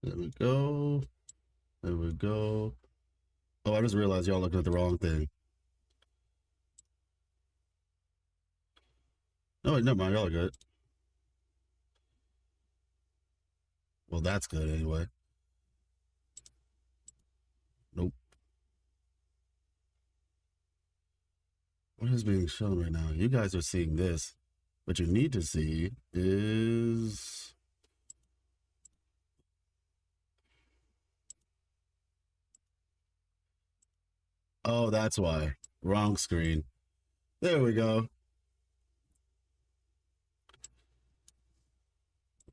There we go. There we go. Oh, I just realized y'all looking at the wrong thing. Oh, wait, never mind. Y'all are good. Well, that's good anyway. Nope. What is being shown right now? You guys are seeing this. What you need to see is... Oh, that's why. Wrong screen. There we go.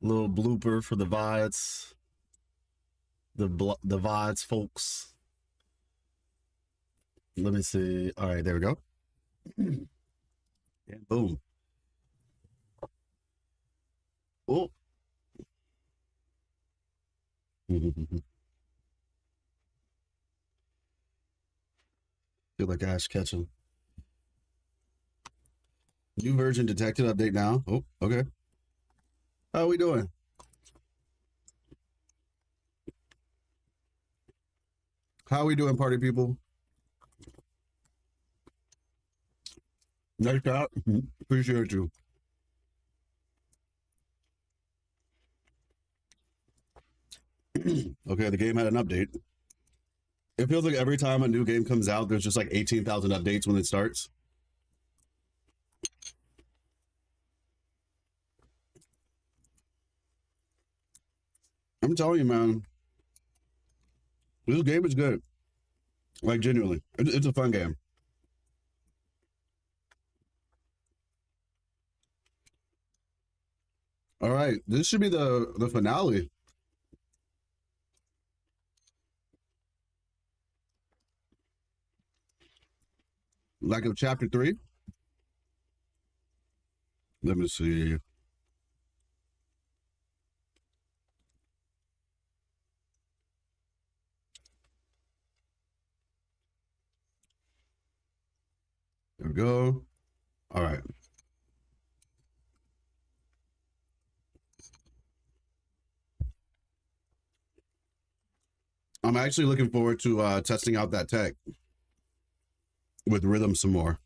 Little blooper for the VODs. The VODs folks. Let me see. All right, there we go. And boom. Oh. Feel like Ash Ketchum. New version detected. Update now. Oh, okay. How are we doing? How are we doing, party people? Nice out. Appreciate you. Okay, the game had an update. It feels like every time a new game comes out, there's just like 18,000 updates when it starts. I'm telling you, man, this game is good. Like, genuinely. It's a fun game. All right, this should be the finale. Like of chapter 3. Let me see. There we go. All right. I'm actually looking forward to testing out that tech with rhythm some more.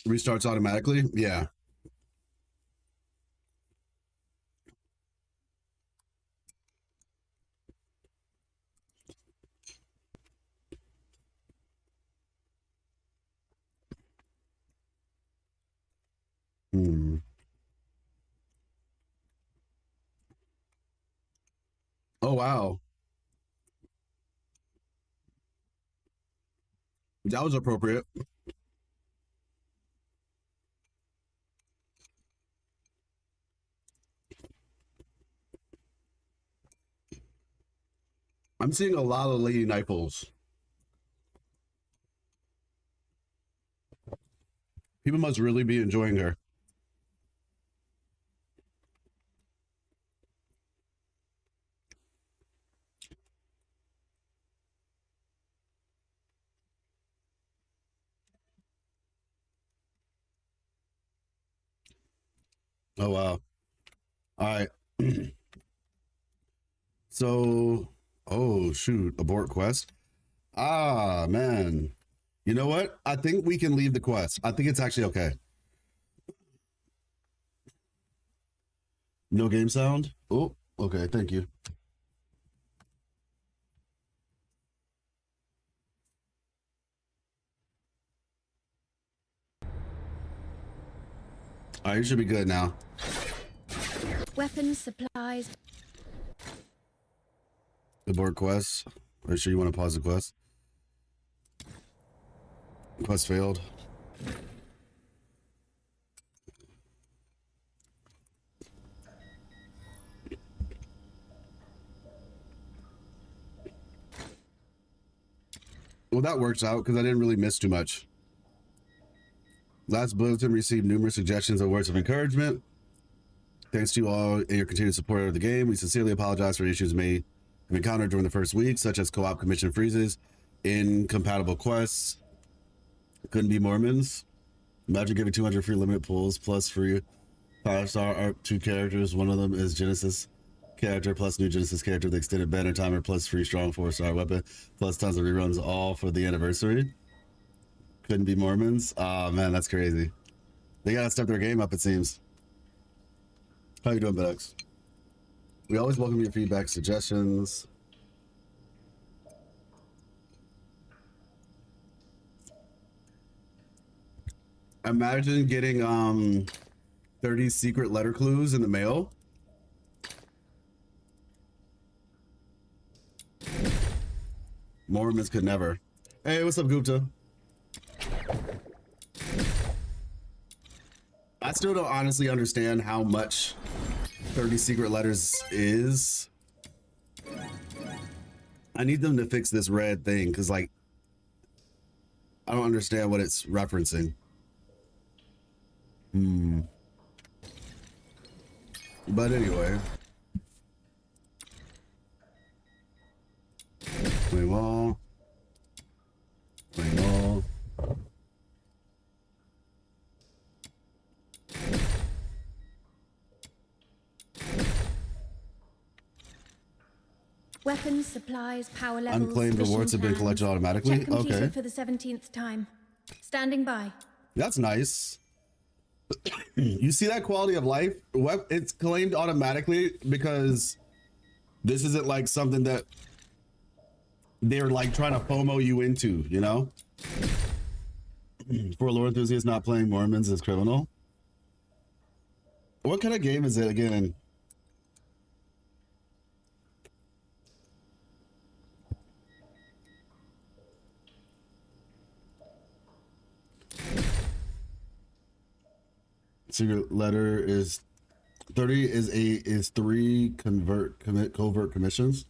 Restarts automatically? Yeah. Oh, wow. That was appropriate. I'm seeing a lot of Lady Nightfuls. People must really be enjoying her. Oh, wow. All right. So, oh, shoot. Abort quest. Ah, man. You know what? I think we can leave the quest. I think it's actually okay. No game sound? Oh, okay. Thank you. All right, you should be good now. Weapons, supplies. Abort quest. Are you sure you want to pause the quest? Quest failed. Well, that works out because I didn't really miss too much. Last bulletin received numerous suggestions and words of encouragement. Thanks to you all and your continued support of the game. We sincerely apologize for issues may have encountered during the first week, such as co-op commission freezes, incompatible quests, couldn't be Mormons. Imagine giving 200 free limit pulls plus free 5-star are 2 characters. One of them is Genesis character plus new Genesis character, the extended banner timer plus free strong 4-star weapon plus tons of reruns, all for the anniversary. Couldn't be Mormons. Oh man, that's crazy. They gotta step their game up, it seems. How you doing, Bex? We always welcome your feedback, suggestions. Imagine getting 30 secret letter clues in the mail. Mormons could never. Hey, what's up, Gupta? I still don't honestly understand how much 30 secret letters is. I need them to fix this red thing because, like, I don't understand what it's referencing. But anyway. Playing wall. Playing wall. Weapons, supplies, power levels. Unclaimed rewards have been collected automatically. Check completed Okay. for the 17th time. Standing by. That's nice. You see that quality of life? It's claimed automatically because this isn't like something that they're like trying to FOMO you into, you know? For a lore enthusiast, not playing Mormons is criminal. What kind of game is it again? Secret letter is 30 is 3 covert commissions.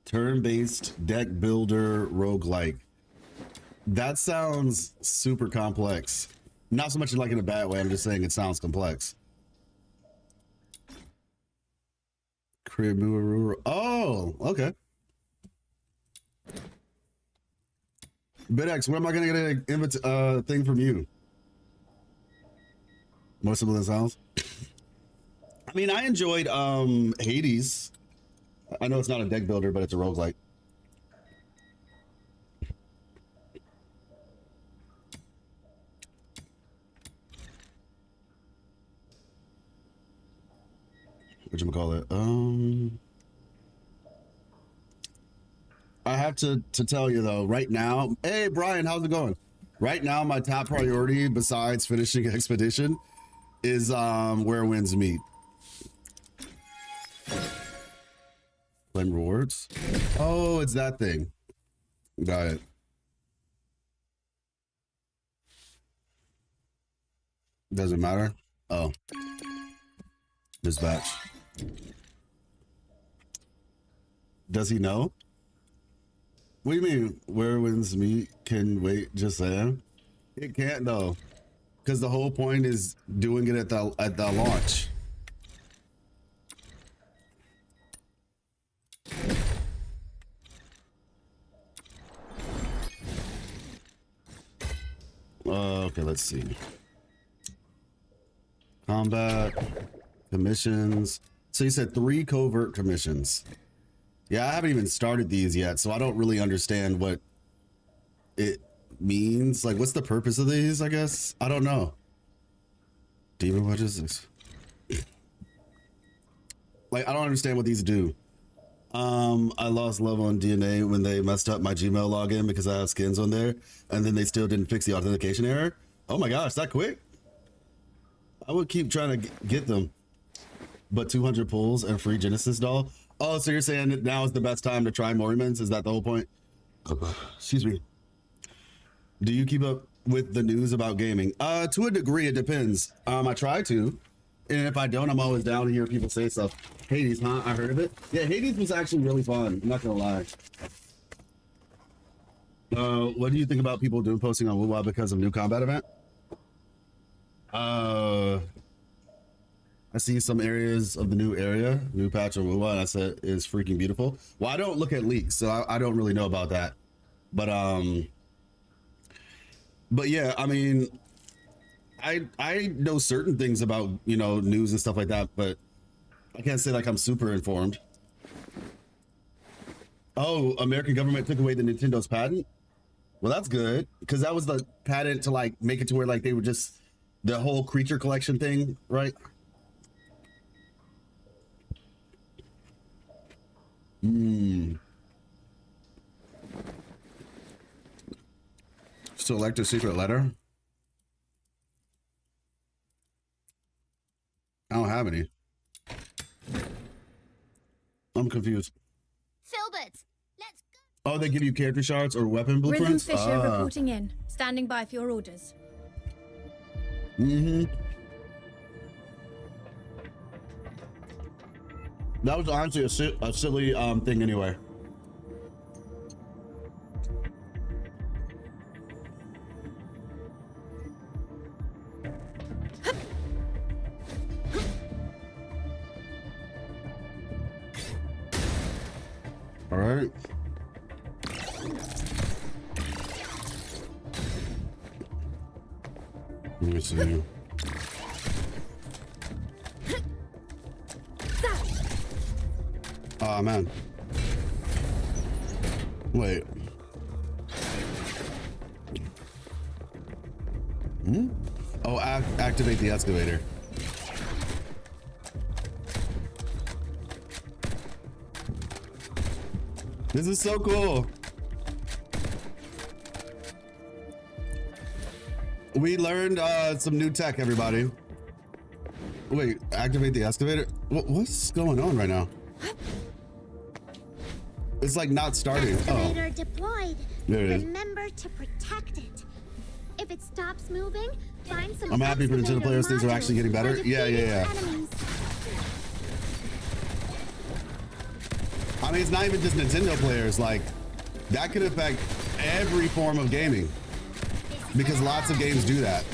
Turn-based deck builder roguelike. That sounds super complex. Not so much like in a bad way, I'm just saying it sounds complex. Oh, okay. BitX, when am I gonna get a thing from you? More simple than it sounds. I mean, I enjoyed Hades. I know it's not a deck builder, but it's a roguelike. Whatchamacallit? I have to tell you though, right now, hey Brian, how's it going? Right now, my top priority besides finishing Expedition is where winds meet. Claim rewards. Oh, it's that thing. Got it. Doesn't matter. Oh. Dispatch. Does he know? What do you mean? Where winds meet can wait, just saying? It can't though. Because the whole point is doing it at the launch. Okay, let's see. Combat commissions. So you said 3 covert commissions. Yeah, I haven't even started these yet, so I don't really understand what it means. Like, what's the purpose of these, I guess? I don't know. Demon, what is this? Like, I don't understand what these do. I lost love on DNA when they messed up my Gmail login because I have skins on there, and then they still didn't fix the authentication error. Oh my gosh, that quick? I would keep trying to get them. But 200 pulls and free Genesis doll. Oh, so you're saying that now is the best time to try Mormons? Is that the whole point? Excuse me. Do you keep up with the news about gaming? To a degree, it depends. I try to. And if I don't, I'm always down to hear people say stuff. Hades, huh? I heard of it. Yeah, Hades was actually really fun. I'm not gonna lie. What do you think about people doing posting on WoW because of new combat event? I see some areas of the new patch of WoW, and I said is freaking beautiful. Well, I don't look at leaks, so I don't really know about that. But yeah, I mean, I know certain things about, you know, news and stuff like that, but I can't say like I'm super informed. Oh, American government took away the Nintendo's patent. Well, that's good, because that was the patent to like make it to where like they were just the whole creature collection thing, right? Select a secret letter. I don't have any. I'm confused. Filbert, let's go. Oh, they give you character shards or weapon Rhythm blueprints? Fisher reporting in. Standing by for your orders. Mm-hmm. That was honestly a silly thing anyway. All right. Let me see. Oh man. Wait. Oh, activate the excavator. This is so cool. We learned some new tech, everybody. Wait, activate the excavator? What's going on right now? It's like not starting. Excavator deployed. There it is. Remember to protect it. If it stops moving, find some. I'm happy for Nintendo players. Things are actually getting better. Yeah. Enemies. I mean, it's not even just Nintendo players. Like, that could affect every form of gaming, because lots of games do that.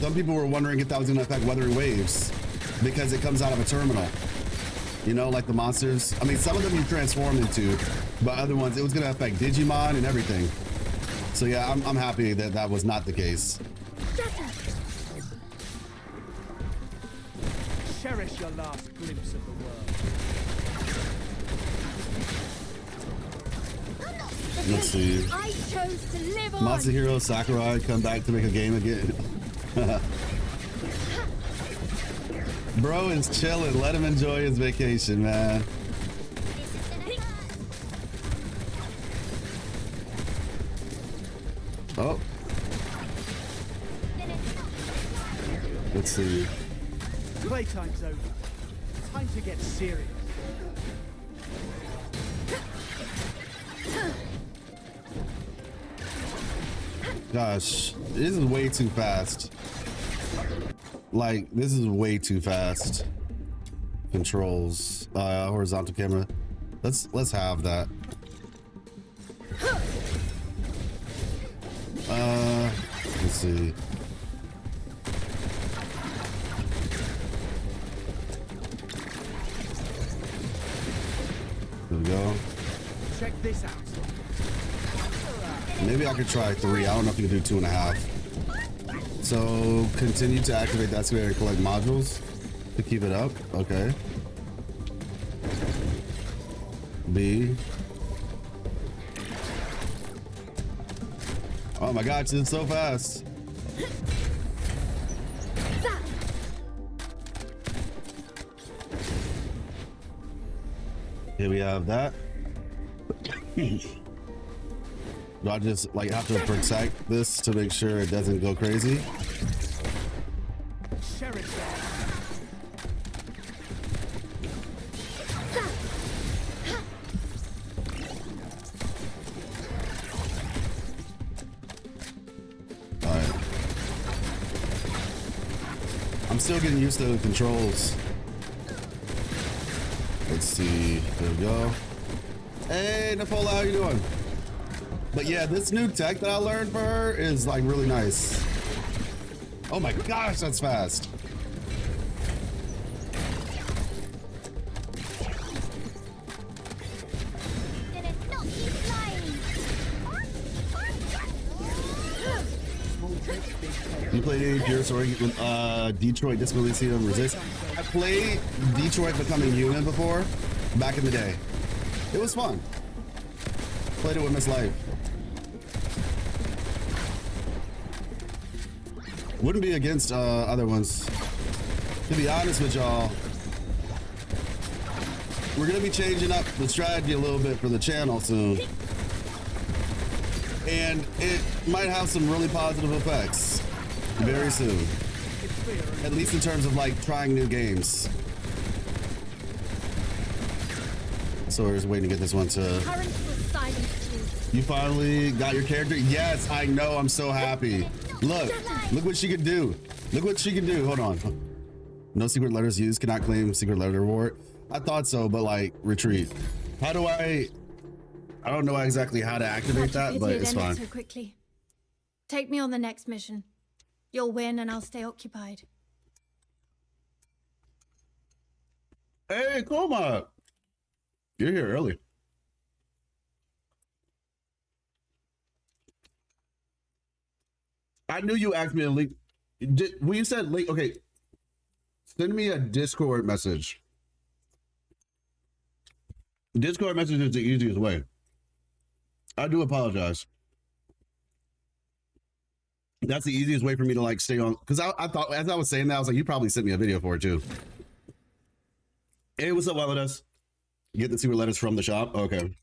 Some people were wondering if that was going to affect Wuthering Waves because it comes out of a terminal. You know, like the monsters. I mean, some of them you transform into, but other ones, it was going to affect Digimon and everything. So yeah, I'm happy that that was not the case. Cherish your last glimpse of the world. Let's see. I chose to live on. Masahiro Sakurai come back to make a game again. Bro is chilling. Let him enjoy his vacation, man. Oh. Let's see. Playtime's over. Time to get serious. Gosh, this is way too fast. Like, this is way too fast. Controls, horizontal camera. Let's have that. Let's see. There we go. Check this out. Maybe I could try 3. I don't know if you can do 2.5. So continue to activate the excavator and collect modules to keep it up. Okay. B. Oh my gosh, it's so fast. Here we have that. Do I just like have to protect this to make sure it doesn't go crazy? Cherish that. All right. I'm still getting used to the controls. Let's see. There we go. Hey, Nicola, how you doing? But yeah, this new tech that I learned for her is like really nice. Oh my gosh, that's fast. Did it not keep flying? Small tricks, big You played any Pure Story with Detroit Disco Elysium Resist? I played Detroit Becoming Human before, back in the day. It was fun. Played it with Miss Life. Wouldn't be against other ones. To be honest with y'all, we're gonna be changing up the strategy a little bit for the channel soon. And it might have some really positive effects very soon. At least in terms of like trying new games. So we're just waiting to get this one to... Current will silence you. You finally got your character? Yes, I know, I'm so happy. Look what she can do. Look what she can do, hold on. No secret letters used, cannot claim secret letter reward. I thought so, but like, retreat. How do I don't know exactly how to activate that, but it's fine. So quickly. Take me on the next mission. You'll win and I'll stay occupied. Hey, Koma! You're here early. I knew you asked me to link. When you said link, okay, send me a Discord message. Discord message is the easiest way. I do apologize. That's the easiest way for me to like stay on, because I thought as I was saying that, I was like, you probably sent me a video for it too. Hey, what's up, Wilderness? Get the secret letters from the shop? Okay.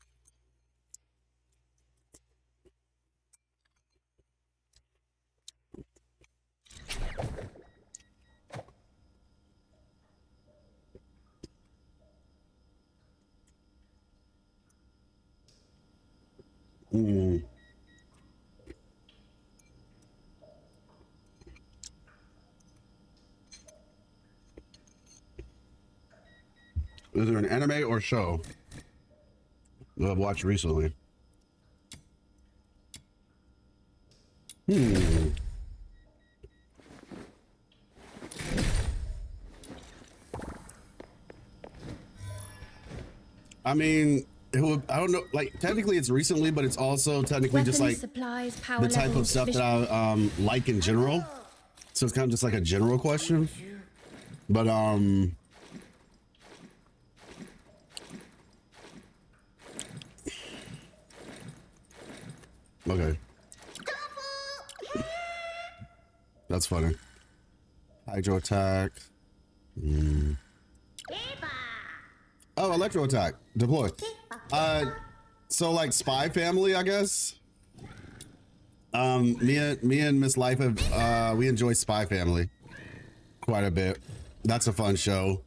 Mm. Is there an anime or show that I've watched recently? I mean, I don't know, like technically it's recently, but it's also technically just like supplies, power the type of levels, stuff that I like in general. So it's kind of just like a general question. But okay. That's funny. Hydro attack. Oh, electro attack. Deploy. So like Spy Family, I guess. Me and Miss Life have we enjoy Spy Family quite a bit. That's a fun show.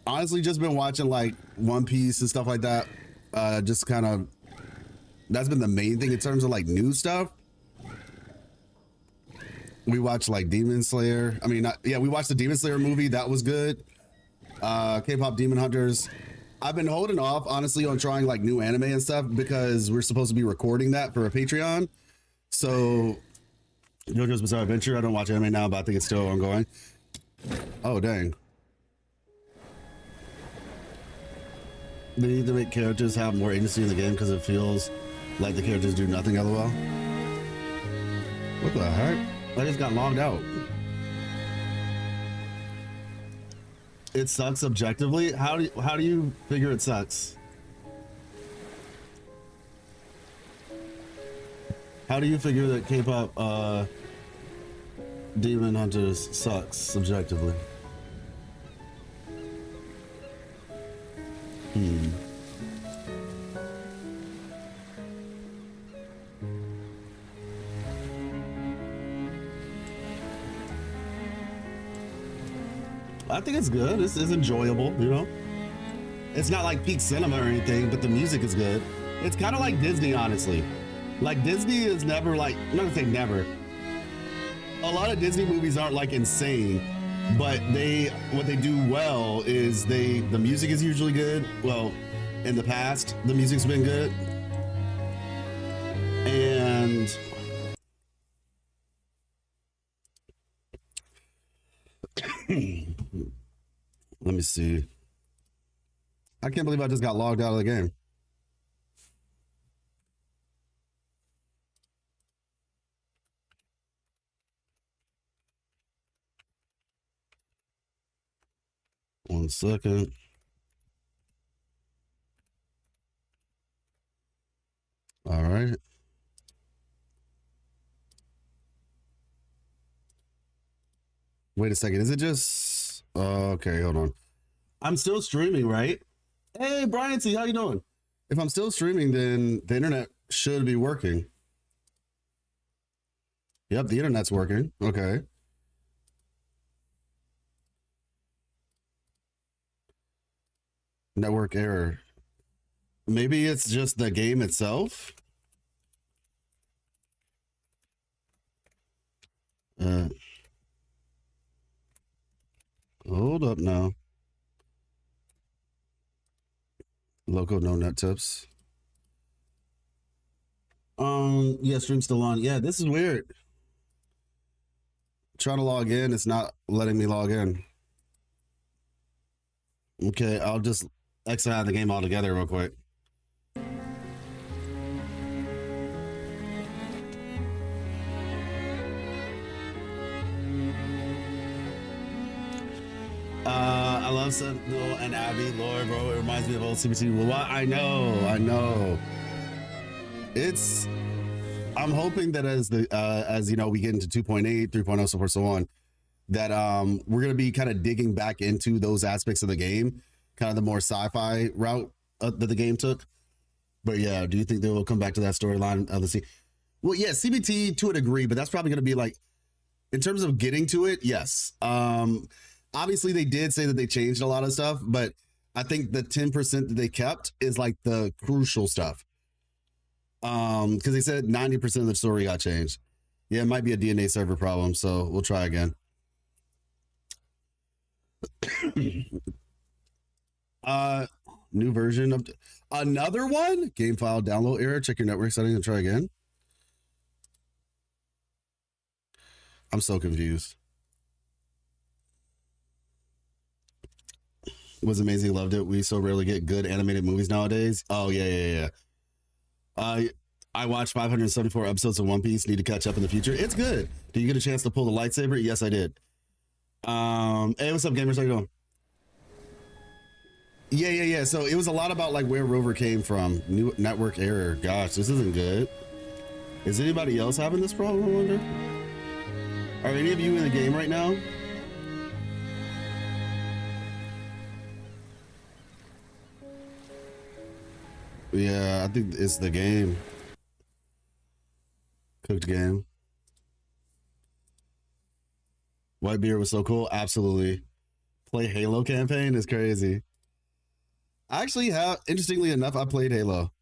Honestly, just been watching like One Piece and stuff like that. Just kind of, that's been the main thing in terms of like new stuff. We watched like Demon Slayer. I mean, we watched the Demon Slayer movie. That was good. K-pop Demon Hunters. I've been holding off, honestly, on trying like new anime and stuff because we're supposed to be recording that for a Patreon. So, JoJo's Bizarre Adventure. I don't watch anime now, but I think it's still ongoing. Oh, dang. They need to make characters have more agency in the game because it feels like the characters do nothing, lol. What the heck? I just got logged out. It sucks objectively? How do you figure it sucks? How do you figure that K-pop Demon Hunters sucks subjectively? I think it's good. It's enjoyable, you know? It's not like peak cinema or anything, but the music is good. It's kind of like Disney, honestly. Like Disney is never like, I'm not gonna say never. A lot of Disney movies aren't like insane, but what they do well is the music is usually good. Well, in the past, the music's been good. And let me see. I can't believe I just got logged out of the game. 1 second. All right. Wait a second. Is it just okay, hold on. I'm still streaming, right? Hey Brian C, how you doing? If I'm still streaming, then the internet should be working. Yep, the internet's working. Okay. Network error. Maybe it's just the game itself. Hold up now. Local no net tips. Yeah, stream's still on. Yeah, this is weird. Trying to log in, it's not letting me log in. Okay, I'll just exit out of the game altogether real quick. I love Sentinel and Abby. Lord, bro, it reminds me of old CBT. Well, I know. I'm hoping that as you know, we get into 2.8, 3.0, so forth, so on, that we're gonna be kind of digging back into those aspects of the game, kind of the more sci-fi route that the game took. But yeah, do you think they will come back to that storyline of the scene? Well, yeah, CBT to a degree, but that's probably gonna be like, in terms of getting to it, yes. Obviously, they did say that they changed a lot of stuff, but I think the 10% that they kept is like the crucial stuff. Because they said 90% of the story got changed. Yeah, it might be a DNA server problem, so we'll try again. New version of another one? Game file download error. Check your network settings and try again. I'm so confused. It was amazing. Loved it. We so rarely get good animated movies nowadays. Oh, yeah. I watched 574 episodes of One Piece. Need to catch up in the future. It's good. Did you get a chance to pull the lightsaber? Yes, I did. Hey, what's up, gamers? How you doing? Yeah. So it was a lot about like where Rover came from. New network error. Gosh, this isn't good. Is anybody else having this problem, I wonder? Are any of you in the game right now? Yeah, I think it's the game. Cooked game. Whitebeard was so cool. Absolutely. Play Halo campaign is crazy. I actually have, interestingly enough, I played Halo.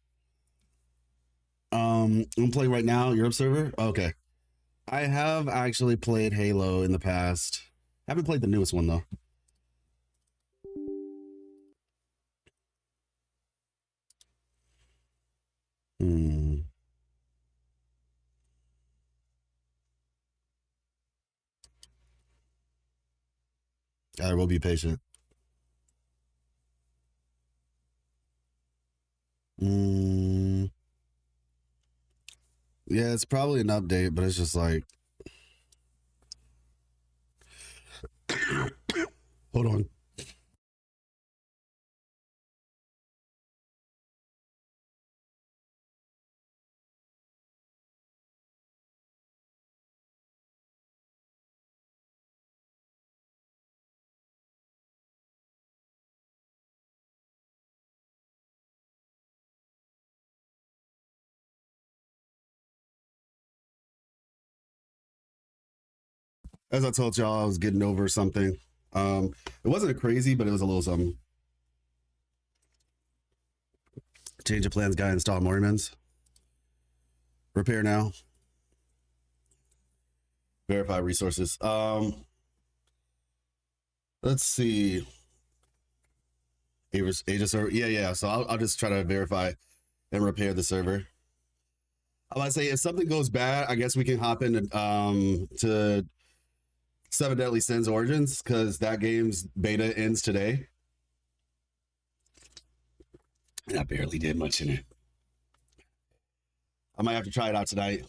I'm playing right now, Europe server. Okay. I have actually played Halo in the past. Haven't played the newest one though. I will be patient. Yeah, it's probably an update, but it's just like, hold on. As I told y'all, I was getting over something. It wasn't a crazy, but it was a little something. Change of plans, guy, install Mormons. Repair now. Verify resources. Let's see. Aegis server. Yeah. So I'll just try to verify and repair the server. I want to say if something goes bad, I guess we can hop into to Seven Deadly Sins Origins, because that game's beta ends today. And I barely did much in it. I might have to try it out tonight.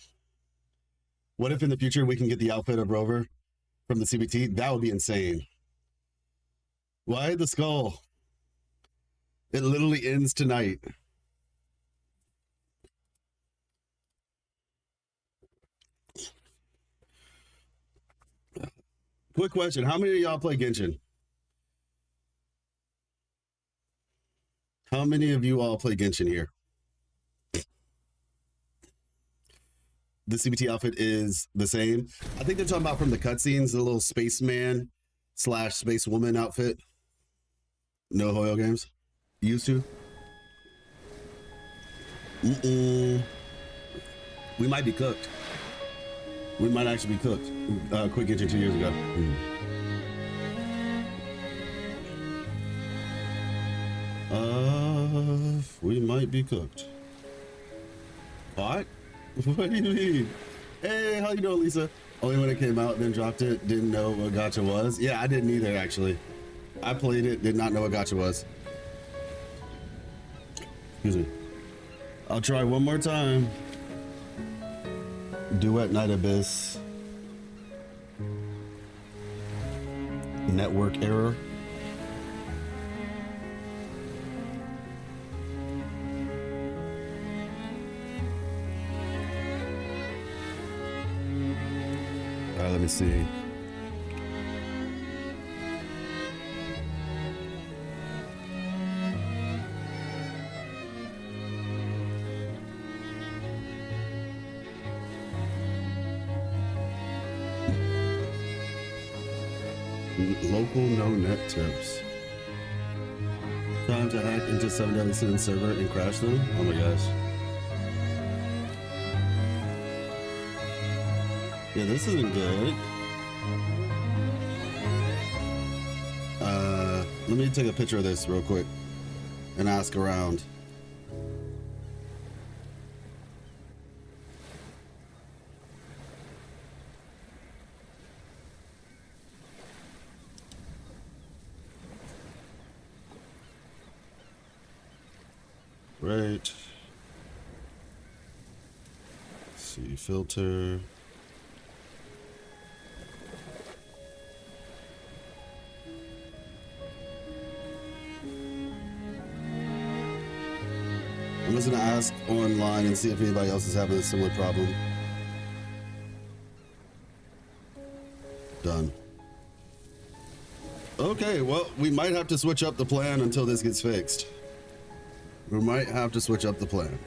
What if in the future we can get the outfit of Rover from the CBT? That would be insane. Why the skull? It literally ends tonight. Quick question. How many of y'all play Genshin? How many of you all play Genshin here? The CBT outfit is the same. I think they're talking about from the cutscenes, the little spaceman / spacewoman outfit. No Hoyo games? Used to? We might be cooked. We might actually be cooked. Quick Genshin 2 years ago. We might be cooked. What? What do you mean? Hey, how you doing, Lisa? Only when it came out, then dropped it. Didn't know what gacha was. Yeah, I didn't either, actually. I played it, did not know what gacha was. Excuse me. I'll try one more time. Duet Night Abyss. Network error. Let me see. Local no net tips. Time to hack into 7 Deadly Sins server and crash them? Oh my gosh. Yeah, this isn't good. Let me take a picture of this real quick and ask around. Right. Let's see, filter. I'm just gonna ask online and see if anybody else is having a similar problem. Done. Okay, well, we might have to switch up the plan until this gets fixed. We might have to switch up the plan.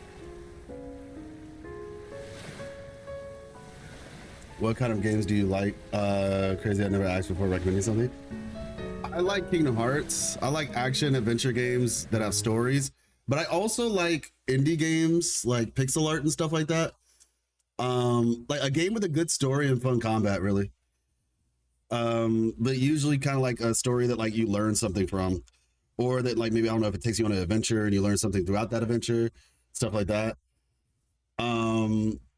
What kind of games do you like? Crazy, I never asked before recommending something. I like Kingdom Hearts. I like action adventure games that have stories. But I also like indie games like pixel art and stuff like that. Like a game with a good story and fun combat, really. But usually kind of like a story that like you learn something from, or that like maybe, I don't know, if it takes you on an adventure and you learn something throughout that adventure, stuff like that.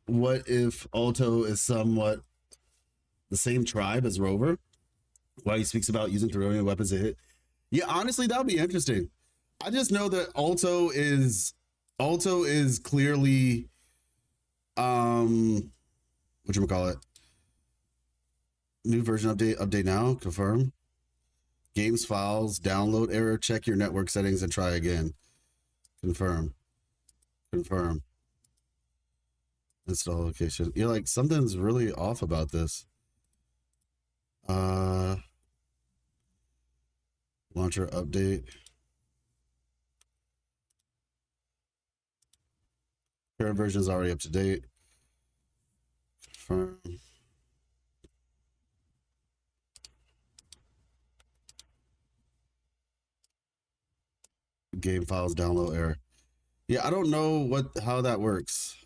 What if Alto is somewhat the same tribe as Rover? Why he speaks about using Theronian weapons to hit? Yeah, honestly, that would be interesting. I just know that Alto is clearly whatchamacallit? New version update now, confirm. Games files, download error, check your network settings and try again. Confirm. Install location. You're like, something's really off about this. Launcher update. Current version is already up to date. Confirm. Game files download error. Yeah, I don't know how that works.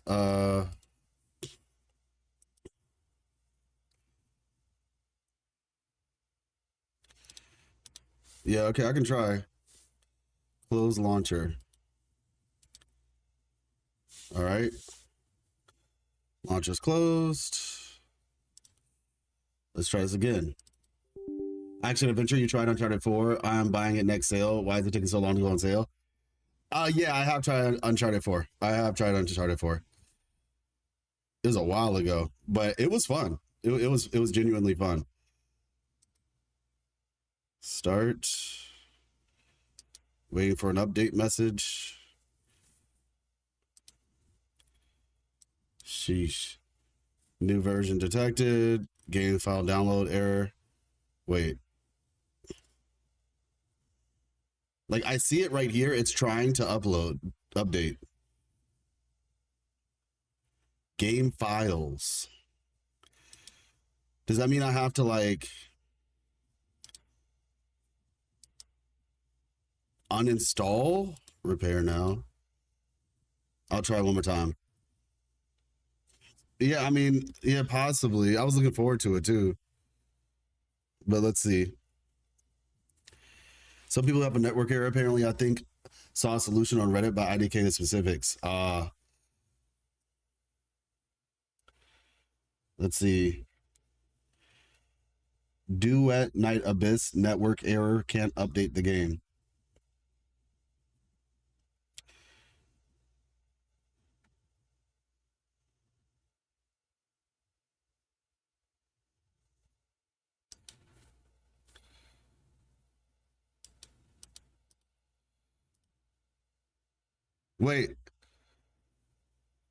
Yeah, okay, I can try. Close launcher. All right. Launcher's closed. Let's try this again. Action adventure, you tried Uncharted 4. I'm buying it next sale. Why is it taking so long to go on sale? Yeah, I have tried Uncharted 4. It was a while ago, but it was fun. It was genuinely fun. Start. Waiting for an update message. Sheesh. New version detected. Game file download error. Wait. Like, I see it right here. It's trying to update. Game files. Does that mean I have to, like, uninstall? Repair now. I'll try one more time. Yeah, I mean, yeah, possibly. I was looking forward to it too. But let's see. Some people have a network error, apparently. I think saw a solution on Reddit, but IDK the specifics. Let's see. Duet Night Abyss network error, can't update the game. Wait.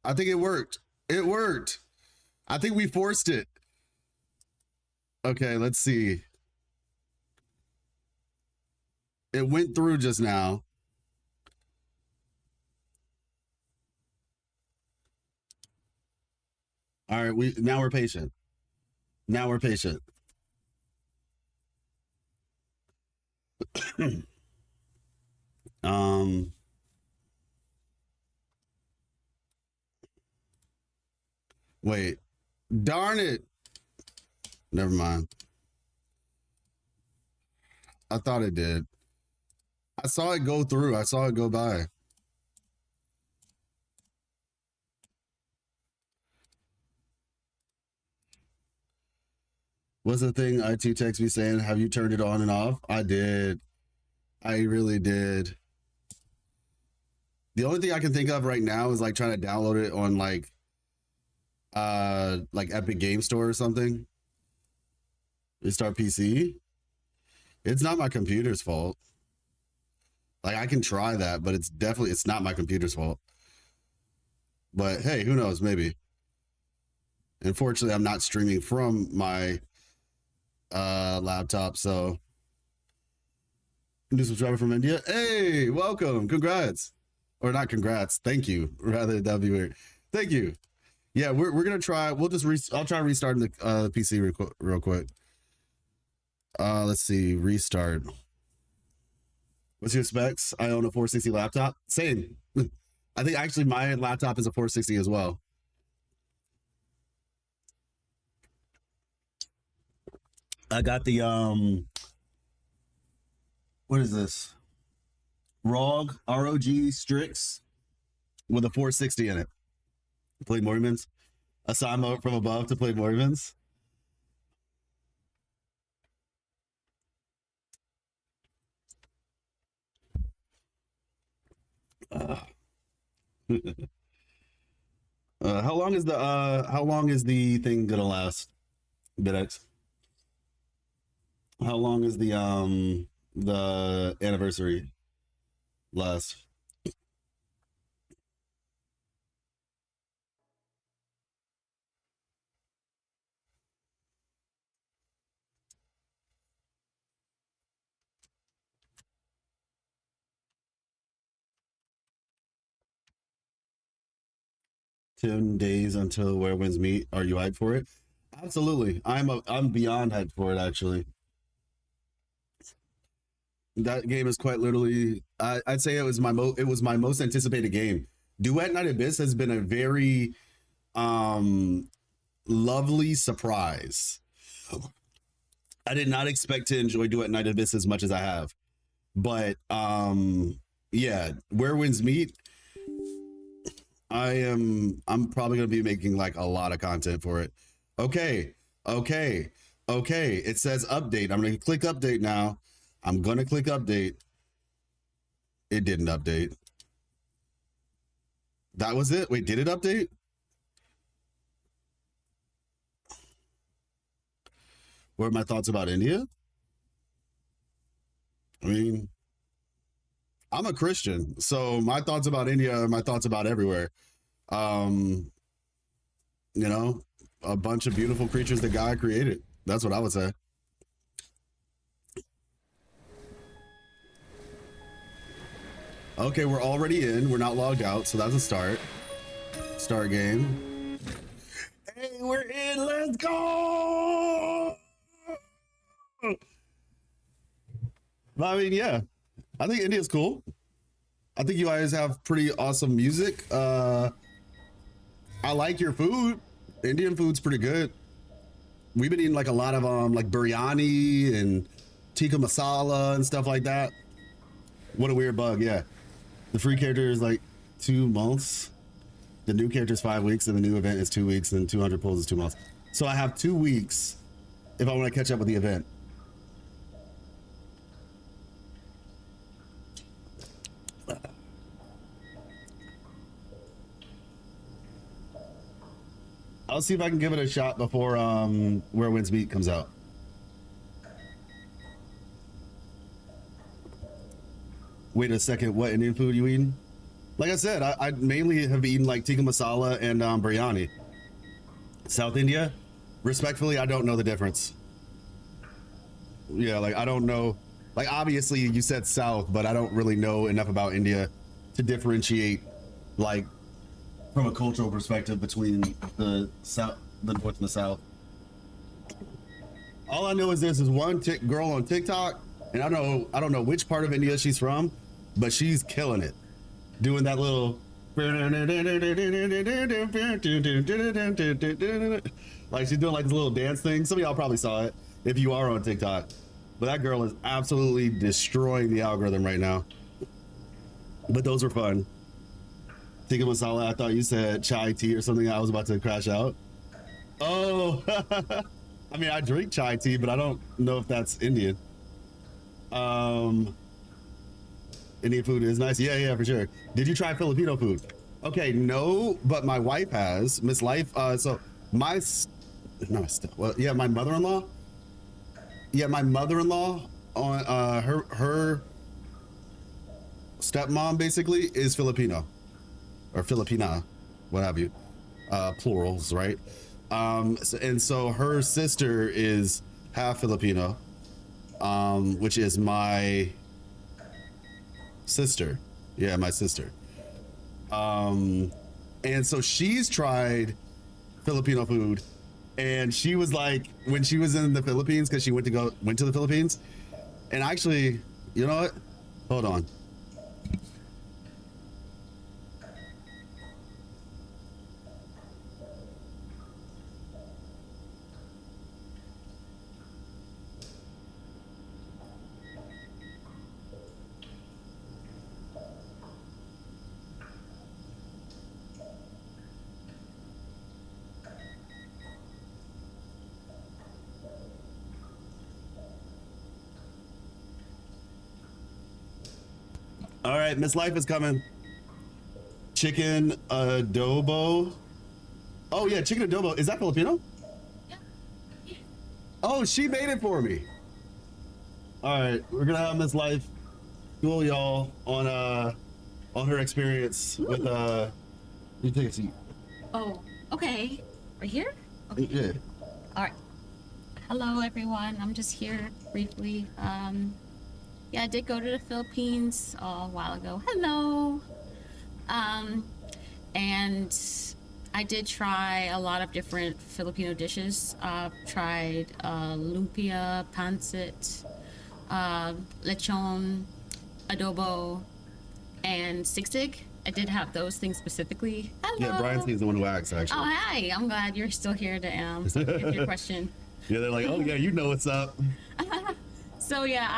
I think it worked. It worked. I think we forced it. Okay, let's see. It went through just now. All right, now we're patient. Now we're patient. Wait. Darn it. Never mind. I thought it did. I saw it go through. I saw it go by. What's the thing IT text me saying, have you turned it on and off? I did. I really did. The only thing I can think of right now is like trying to download it on like Epic Game Store or something. Restart PC. It's not my computer's fault. Like, I can try that, but it's not my computer's fault. But hey, who knows? Maybe. Unfortunately, I'm not streaming from my laptop, so new subscriber from India. Hey, welcome. Congrats. Or not congrats. Thank you. Rather, that'd be weird. Thank you. Yeah, we're gonna try. I'll try restarting the PC real quick. Let's see. Restart. What's your specs? I own a 460 laptop. Same. I think actually my laptop is a 460 as well. I got the what is this? ROG Strix with a 460 in it. Play Mormons. Assignment from above to play Mormons. How long is the thing gonna last? BitX. How long is the anniversary last? "10 days until Where Winds Meet." Are you hyped for it? Absolutely. I'm beyond hyped for it, actually. That game is quite literally, I'd say it was my most anticipated game. Duet Night Abyss has been a very lovely surprise. I did not expect to enjoy Duet Night Abyss as much as I have. But yeah, Where Winds Meet, I'm probably gonna be making like a lot of content for it. Okay. It says update. I'm gonna click update now. I'm gonna click update. It didn't update. That was it? Wait, did it update? What are my thoughts about India? I mean, I'm a Christian, so my thoughts about India are my thoughts about everywhere. You know, a bunch of beautiful creatures that God created. That's what I would say. Okay, we're already in. We're not logged out, so that's a start. Start game. Hey, we're in. Let's go. But I mean, yeah, I think India's cool. I think you guys have pretty awesome music. I like your food. Indian food's pretty good. We've been eating like a lot of like biryani and tikka masala and stuff like that. What a weird bug. Yeah, the free character is like 2 months. The new character is 5 weeks, and the new event is 2 weeks, and 200 pulls is 2 months. So I have 2 weeks if I want to catch up with the event. I'll see if I can give it a shot before Where Winds Meet comes out. Wait a second, what Indian food you eating? Like I said, I mainly have eaten like tikka masala and biryani. South India, respectfully, I don't know the difference. Yeah, like I don't know. Like obviously you said South, but I don't really know enough about India to differentiate like from a cultural perspective between the South, the North and the South. All I know is this is one girl on TikTok, and I don't know which part of India she's from, but she's killing it, doing that little like she's doing like this little dance thing. Some of y'all probably saw it if you are on TikTok, but that girl is absolutely destroying the algorithm right now. But those were fun. Tikka masala, I thought you said chai tea or something. I was about to crash out. Oh, I mean, I drink chai tea, but I don't know if that's Indian. Indian food is nice. Yeah, for sure. Did you try Filipino food? Okay, no, but my wife has. Miss Life. So my mother-in-law. Yeah, my mother-in-law on her stepmom basically is Filipino. Or Filipina, what have you, plurals, right? And so her sister is half Filipino, which is my sister. Yeah, my sister. And so she's tried Filipino food, and she was like, when she was in the Philippines, because she went to the Philippines, and actually, you know what? Hold on. All right, Miss Life is coming. Chicken adobo. Oh yeah, chicken adobo. Is that Filipino? Yeah. Oh, she made it for me. All right, we're gonna have Miss Life school y'all on her experience with You take a seat. Oh, okay. Right here? Okay. Yeah. All right. Hello, everyone. I'm just here briefly. Yeah, I did go to the Philippines a while ago. Hello. And I did try a lot of different Filipino dishes. Tried lumpia, pancit, lechon, adobo, and sigsig. I did have those things specifically. Hello. Yeah, Brian C's the one who asked, actually. Oh, hi. I'm glad you're still here to answer your question. Yeah, they're like, oh yeah, you know what's up. So yeah,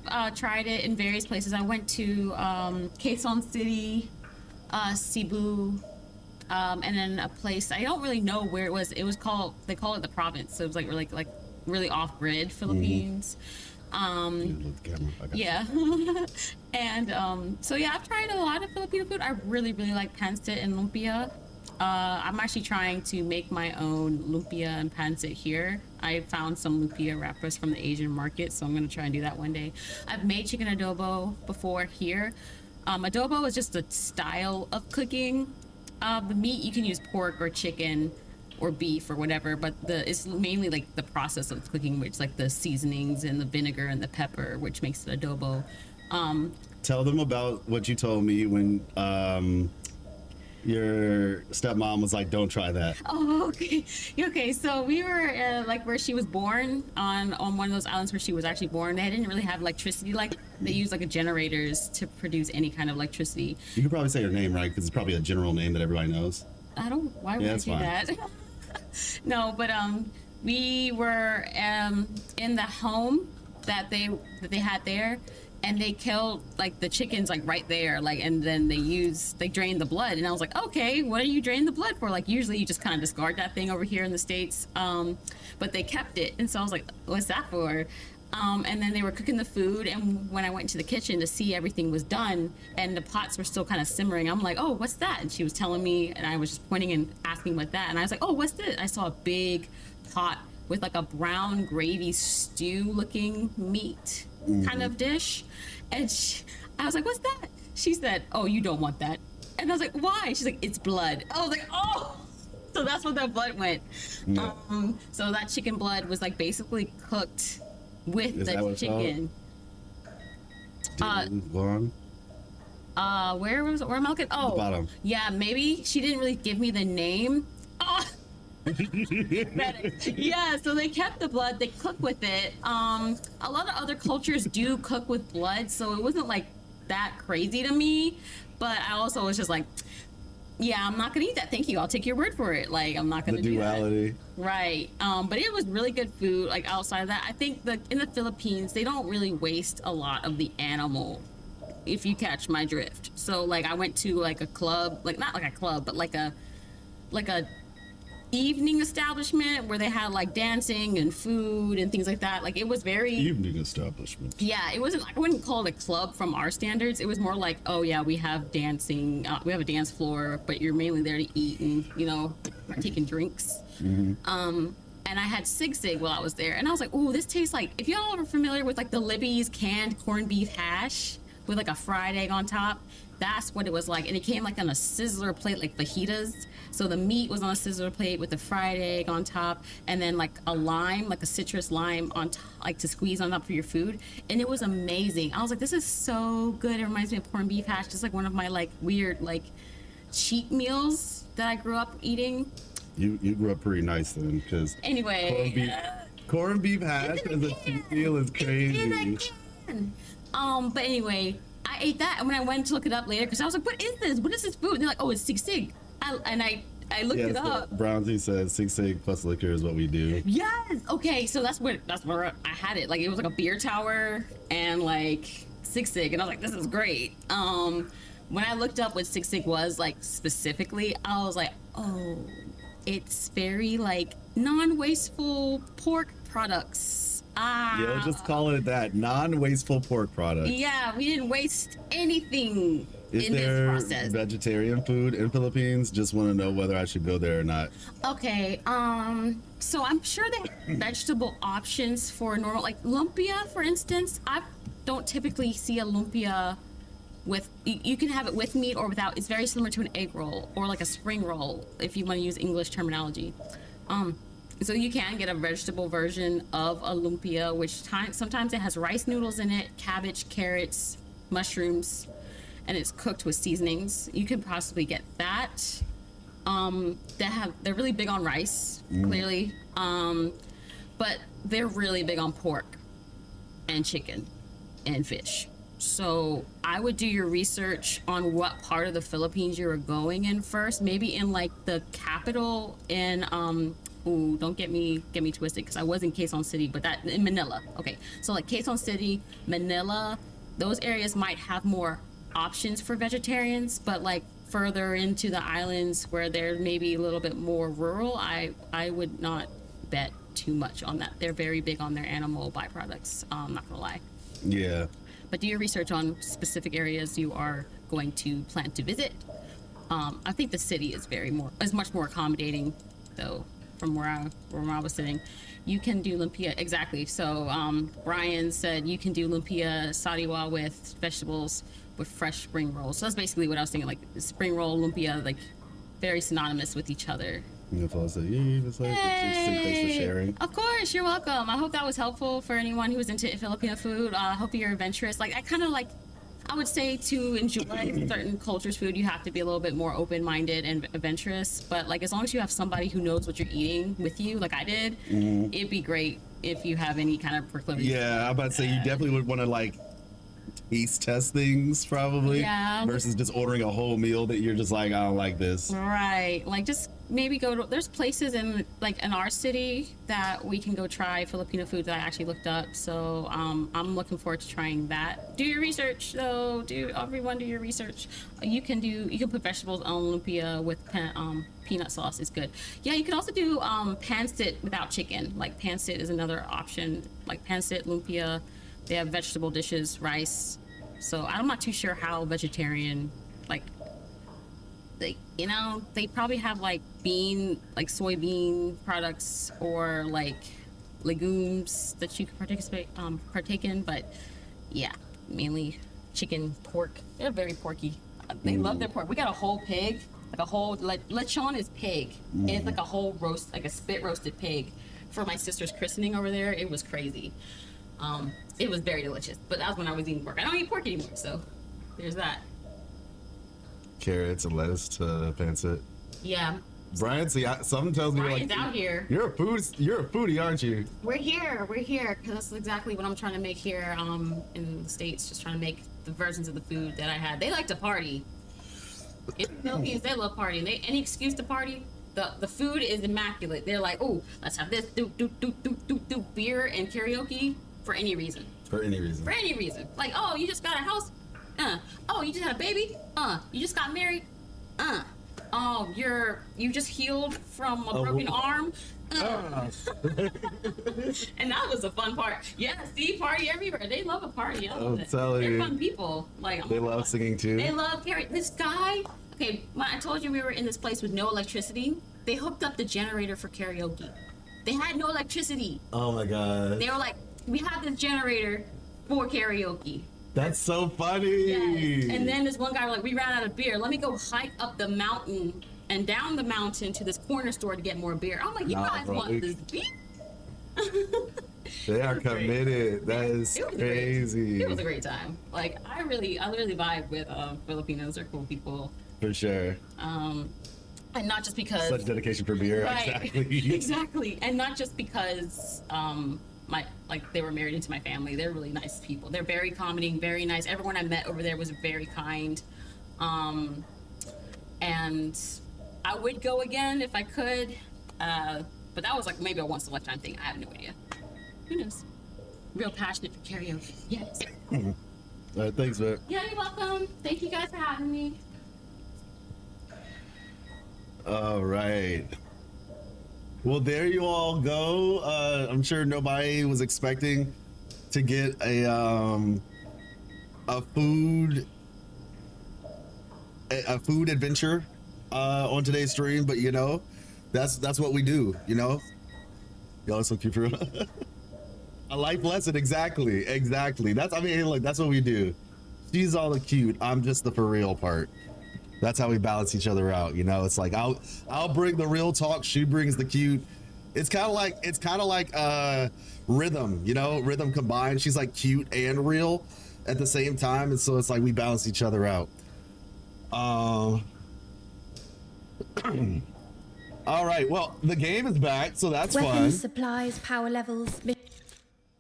I've tried it in various places. I went to Quezon City, Cebu, and then a place I don't really know where it was. It was they call it the province. So it was like really off-grid Philippines. Yeah. And so yeah, I've tried a lot of Filipino food. I really like pancit and lumpia. I'm actually trying to make my own lumpia and pancit here. I found some lumpia wrappers from the Asian market, so I'm gonna try and do that one day. I've made chicken adobo before here. Adobo is just a style of cooking. The meat, you can use pork or chicken or beef or whatever, but it's mainly like the process of cooking, which like the seasonings and the vinegar and the pepper, which makes it adobo. Tell them about what you told me when your stepmom was like, "Don't try that." Oh, okay. Okay, so we were like where she was born on one of those islands where she was actually born. They didn't really have electricity. Like they used like a generators to produce any kind of electricity. You could probably say her name right because it's probably a general name that everybody knows. I don't. Why would Yeah, I that's do fine. that? No, but we were in the home that they had there, and they killed like the chickens like right there, like, and then they drained the blood, and I was like, okay, what are you draining the blood for? Like usually you just kind of discard that thing over here in the States, but they kept it, and so I was like, what's that for? And then they were cooking the food, and when I went into the kitchen to see everything was done and the pots were still kind of simmering, I'm like, oh, what's that? And she was telling me, and I was just pointing and asking what that, and I was like, oh, what's this? I saw a big pot with like a brown gravy stew looking meat kind of dish, and I was like, what's that? She said, oh, you don't want that. And I was like, why? She's like, it's blood. I was like, oh. So that's what that blood went. Yeah. So that chicken blood was like basically cooked with Is that the what it's called? chicken. Go on. Where am I looking? Oh, The bottom. yeah, maybe she didn't really give me the name. Oh. Yeah, so they kept the blood, they cook with it. A lot of other cultures do cook with blood, so it wasn't like that crazy to me, but I also was just like, yeah, I'm not gonna eat that, thank you, I'll take your word for it, like I'm not gonna The do that. duality. Right. But it was really good food. Like outside of that, I think in the Philippines, they don't really waste a lot of the animal, if you catch my drift. So like I went to like a club, like not like a club, but like a evening establishment where they had like dancing and food and things like that. Like it was very Evening establishment. yeah, it wasn't, I wouldn't call it a club from our standards. It was more like, oh yeah, we have dancing, we have a dance floor, but you're mainly there to eat and, you know, taking drinks. And I had Sig while I was there, and I was like, ooh, this tastes like, if y'all are familiar with like the Libby's canned corned beef hash with like a fried egg on top, that's what it was like. And it came like on a sizzler plate, like fajitas. So the meat was on a sizzler plate with the fried egg on top, and then like a lime, like a citrus lime on top, like to squeeze on top for your food. And it was amazing. I was like, this is so good. It reminds me of corned beef hash, just like one of my like weird like cheat meals that I grew up eating. You grew up pretty nice then, because Anyway. corned beef hash as a cheat meal is crazy. But anyway, I ate that, and when I went to look it up later, because I was like, what is this? What is this food? And they're like, oh, it's Sig. I looked it up. Brownsy says Sig plus liquor is what we do. Yes. Okay, so that's where I had it. Like it was like a beer tower and like Sig, and I was like, this is great. When I looked up what Sig was like specifically, I was like, oh, it's very like non-wasteful pork products. Yeah, just call it that. Non-wasteful pork product. Yeah, we didn't waste anything Is in this there process. vegetarian food in Philippines? Just want to know whether I should go there or not. Okay, so I'm sure they have vegetable options for normal, like lumpia, for instance. I don't typically see a lumpia with, you can have it with meat or without. It's very similar to an egg roll or like a spring roll, if you want to use English terminology. So you can get a vegetable version of a lumpia, which sometimes it has rice noodles in it, cabbage, carrots, mushrooms, and it's cooked with seasonings. You could possibly get that. They're really big on rice, clearly, but they're really big on pork and chicken and fish. So I would do your research on what part of the Philippines you were going in first. Maybe in like the capital in ooh, don't get me twisted, because I was in Quezon City, but that in Manila. Okay, so like Quezon City, Manila, those areas might have more options for vegetarians, but like further into the islands where they're maybe a little bit more rural, I would not bet too much on that. They're very big on their animal byproducts. I'm not gonna lie. Yeah. But do your research on specific areas you are going to plan to visit. I think the city is much more accommodating, though, from where I was sitting. You can do lumpia, exactly. So Brian said you can do lumpia sadiwa with vegetables with fresh spring rolls. So that's basically what I was thinking, like spring roll, lumpia, like very synonymous with each other. That's all I said. Thanks for sharing. Of course, you're welcome. I hope that was helpful for anyone who was into Filipino food. I hope you're adventurous. Like, I kind of like, I would say to enjoy certain cultures' food, you have to be a little bit more open-minded and adventurous. But like, as long as you have somebody who knows what you're eating with you, like I did, it'd be great if you have any kind of proclivity. Yeah, I'm about to say you definitely would want to like taste test things probably. Yeah. Versus just ordering a whole meal that you're just like, I don't like this. Right. Like, just maybe go to, there's places in like in our city that we can go try Filipino food that I actually looked up. So I'm looking forward to trying that. Do your research though. Everyone do your research. You can put vegetables on lumpia with peanut sauce. Is good. Yeah, you can also do pancit without chicken. Like, pancit is another option. Like pancit, lumpia. They have vegetable dishes, rice. So I'm not too sure how vegetarian, like, they probably have like soybean products or like legumes that you can partake in. But yeah, mainly chicken, pork. They're very porky. They love their pork. We got a whole pig, like a whole, lechon is pig. And it's like a whole roast, like a spit roasted pig for my sister's christening over there. It was crazy. It was very delicious, but that was when I was eating pork. I don't eat pork anymore, so there's that. Carrots and lettuce to pancit. Yeah. Brian, see, something tells me Brian's like out here. You're a foodie, aren't you? We're here, because that's exactly what I'm trying to make here in the States. Just trying to make the versions of the food that I had. They like to party. In the Philippines, they love partying. Any excuse to party. The food is immaculate. They're like, oh, let's have this, do beer and karaoke for any reason. For any reason. Like, oh, you just got a house? Oh, you just had a baby? You just got married? Oh, you just healed from a broken arm? And that was a fun part. Yeah, see, party everywhere. They love a party. I'm telling you. They're fun people. Like, They love singing too. They love karaoke. This guy, okay, when I told you we were in this place with no electricity, they hooked up the generator for karaoke. They had no electricity. Oh my god. They were like, we have this generator for karaoke. That's so funny. Yes. And then this one guy was like, we ran out of beer. Let me go hike up the mountain and down the mountain to this corner store to get more beer. I'm like, you guys want this beer? They are committed. That is crazy. It was a great time. Like, I really vibe with Filipinos. They're cool people. For sure. And not just because Such dedication for beer. right, Exactly. exactly, and not just because they were married into my family. They're really nice people. They're very accommodating, very nice. Everyone I met over there was very kind, and I would go again if I could, but that was like maybe a once in a lifetime thing. I have no idea. Who knows? Real passionate for karaoke. Yes. All right, thanks, man. Yeah, you're welcome. Thank you guys for having me. All right. Well, there you all go. I'm sure nobody was expecting to get a food adventure on today's stream, but you know, that's what we do. You know, y'all are so cute for real. A life lesson, exactly. That's that's what we do. She's all the cute. I'm just the for real part. That's how we balance each other out, you know. It's like I'll bring the real talk, she brings the cute. It's kind of like rhythm, you know, rhythm combined. She's like cute and real at the same time, and so it's like we balance each other out. All right, well, the game is back, so that's Weapons, fun. supplies, power levels.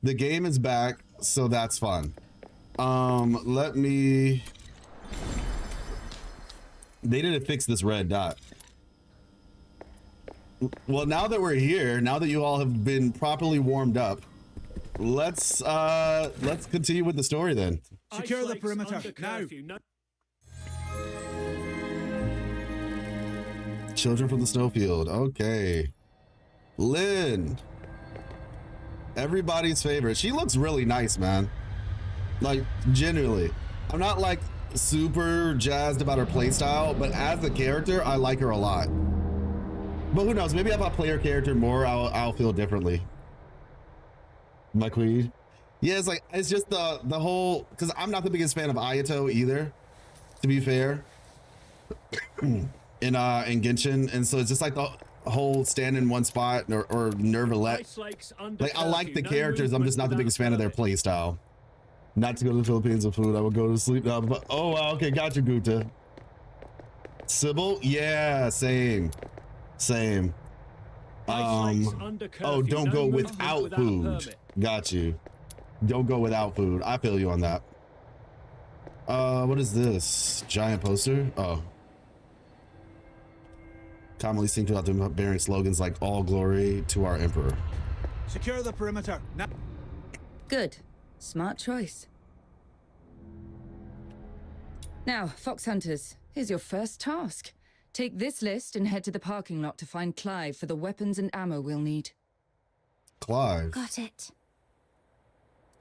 The game is back, so that's fun. Let me. They didn't fix this red dot. Well, now that we're here, now that you all have been properly warmed up, let's continue with the story then. Secure the perimeter now. Children from the snowfield. Okay. Lynn. Everybody's favorite. She looks really nice, man. Like, genuinely. I'm not like super jazzed about her playstyle, but as a character, I like her a lot. But who knows? Maybe if I play her character more, I'll feel differently. My queen. Yeah, it's like it's just the whole, because I'm not the biggest fan of Ayato either, to be fair. in Genshin, and so it's just like the whole stand in one spot or Nervalette. Like I like the characters, I'm just not the biggest fan of their play style. Not to go to the Philippines with food, I would go to sleep now. But oh wow, okay, got you, Guta. Sybil, yeah, same. Oh, don't go without food. Got you. Don't go without food. I feel you on that. What is this? Giant poster? Oh. Commonly seen throughout them bearing slogans like "All glory to our emperor." Secure the perimeter. Now. Good. Smart choice. Now, Fox Hunters, here's your first task. Take this list and head to the parking lot to find Clive for the weapons and ammo we'll need. Clive. Got it.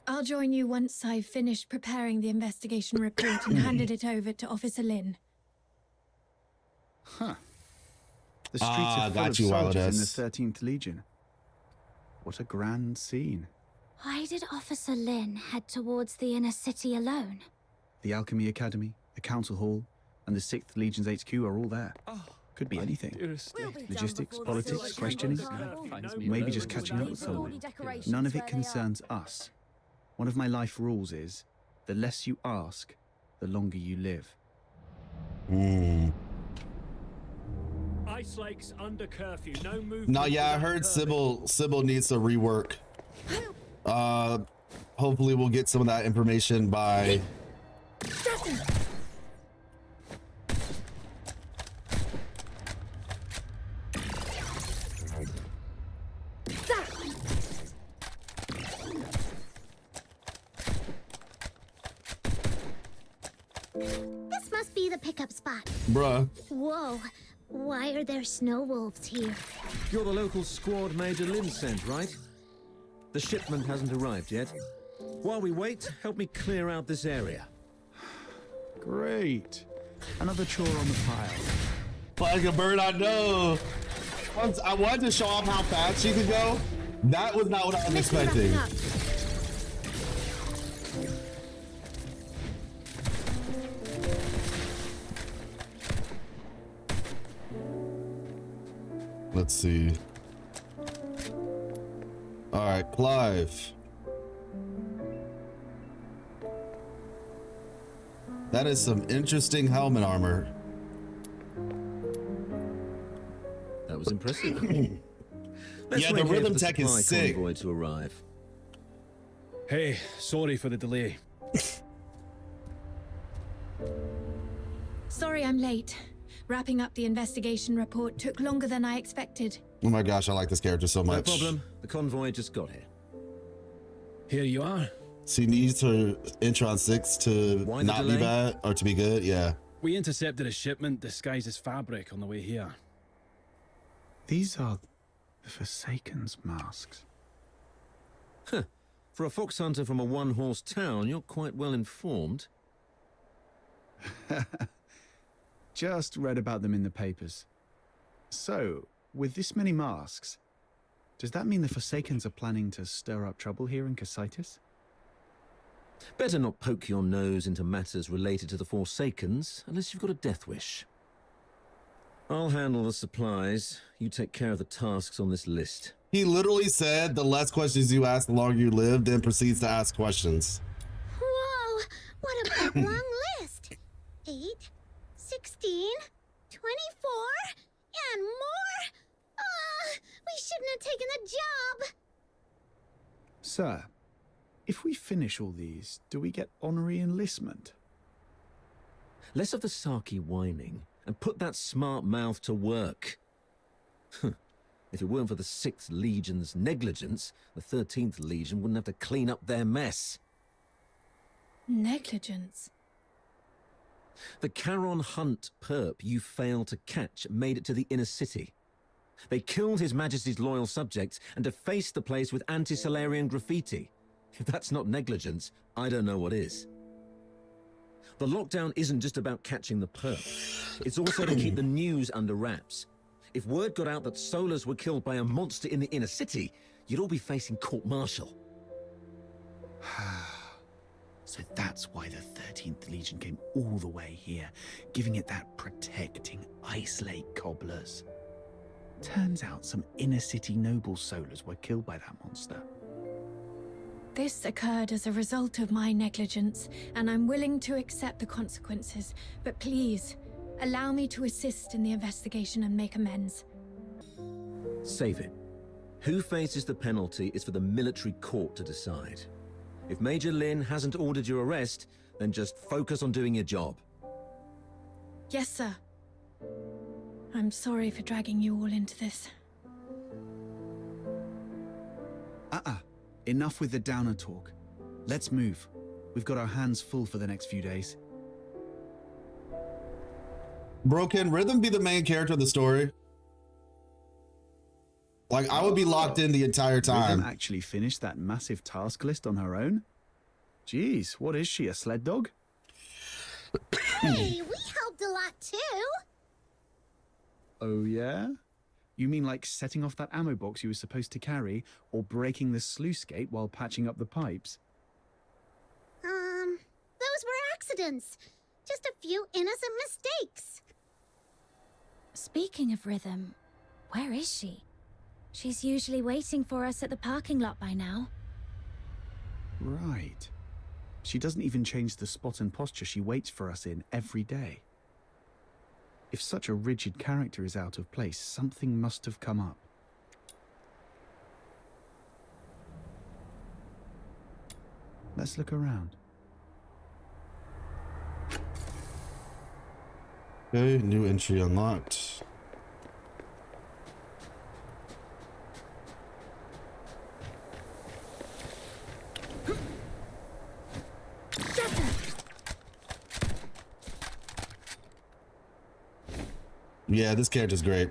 I'll join you once I've finished preparing the investigation report and handed it over to Officer Lin. Huh. The streets are full of soldiers in the 13th Legion. What a grand scene. Why did Officer Lin head towards the inner city alone? The Alchemy Academy, the Council Hall, and the 6th Legion's HQ are all there. Could be anything. Logistics, politics, questioning. Maybe just catching up with someone. None of it concerns us. One of my life rules is, the less you ask, the longer you live. Ice Lake's under curfew. No movement. No, yeah, I heard Sybil needs to rework. Hopefully we'll get some of that information by This must be the pickup spot. bruh. Whoa. Why are there snow wolves here? You're the local squad Major Lin sent, right? The shipment hasn't arrived yet. While we wait, help me clear out this area. Great. Another chore on the pile. Like a bird, I know. I wanted to show off how fast she could go. That was not what I was expecting. Let's see. All right, Clive. That is some interesting helmet armor. That was impressive. Yeah, the rhythm tech is sick. Convoy to arrive. Hey, sorry for the delay. Sorry I'm late. Wrapping up the investigation report took longer than I expected. Oh my gosh, I like this character so much. No problem. The convoy just got here. Here you are. She needs her Intron 6 to Why the not be delay? bad or to be good. Yeah. We intercepted a shipment disguised as fabric on the way here. These are the Forsaken's masks. For a fox hunter from a one-horse town, you're quite well informed. Just read about them in the papers. So, with this many masks, does that mean the Forsakens are planning to stir up trouble here in Cocytus? Better not poke your nose into matters related to the Forsakens, unless you've got a death wish. I'll handle the supplies. You take care of the tasks on this list. He literally said the less questions you ask, the longer you live, then proceeds to ask questions. Whoa! What a big long list! 8, 16, 24, and more? We shouldn't have taken the job! Sir, if we finish all these, do we get honorary enlistment? Less of the Saki whining, and put that smart mouth to work. If it weren't for the 6th Legion's negligence, the 13th Legion wouldn't have to clean up their mess. Negligence. The Charon Hunt perp you failed to catch made it to the inner city. They killed His Majesty's loyal subjects and defaced the place with anti-Solarian graffiti. If that's not negligence, I don't know what is. The lockdown isn't just about catching the perp. It's also to keep the news under wraps. If word got out that Solars were killed by a monster in the inner city, you'd all be facing court-martial. So that's why the 13th Legion came all the way here, giving it that protecting Ice Lake cobblers. Turns out some inner city noble solars were killed by that monster. This occurred as a result of my negligence, and I'm willing to accept the consequences. But please, allow me to assist in the investigation and make amends. Save it. Who faces the penalty is for the military court to decide. If Major Lin hasn't ordered your arrest, then just focus on doing your job. Yes, sir. I'm sorry for dragging you all into this. Enough with the downer talk. Let's move. We've got our hands full for the next few days. Bro, can Rhythm be the main character of the story? Like, I would be locked in the entire time. Rhythm actually finished that massive task list on her own? Jeez, what is she, a sled dog? Hey, we helped a lot too. Oh yeah? You mean like setting off that ammo box you were supposed to carry, or breaking the sluice gate while patching up the pipes? Those were accidents. Just a few innocent mistakes. Speaking of Rhythm, where is she? She's usually waiting for us at the parking lot by now. Right. She doesn't even change the spot and posture she waits for us in every day. If such a rigid character is out of place, something must have come up. Let's look around. Okay, new entry unlocked. Yeah, this character's great.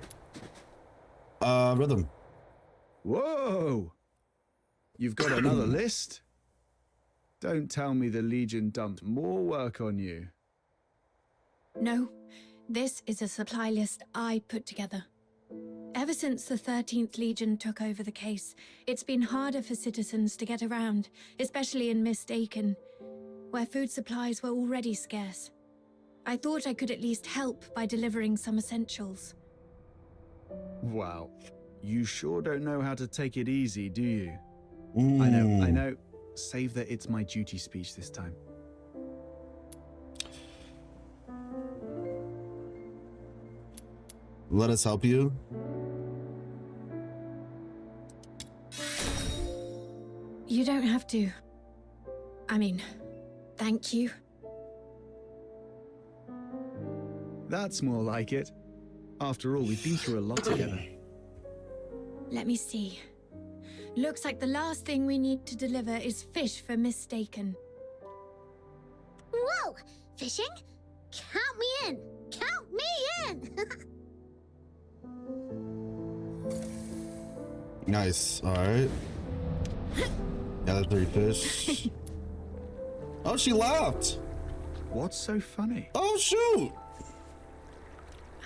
Rhythm. Whoa! You've got another list? Don't tell me the Legion dumped more work on you. No, this is a supply list I put together. Ever since the 13th Legion took over the case, it's been harder for citizens to get around, especially in Mistaken, where food supplies were already scarce. I thought I could at least help by delivering some essentials. Wow. You sure don't know how to take it easy, do you? Ooh. I know. Save the "it's my duty" speech this time. Let us help you. You don't have to. I mean, thank you. That's more like it. After all, we've been through a lot together. Let me see. Looks like the last thing we need to deliver is fish for Mistaken. Whoa! Fishing? Count me in! Count me in! Nice. All right. Gather 3 fish. Oh, she laughed. What's so funny? Oh, shoot.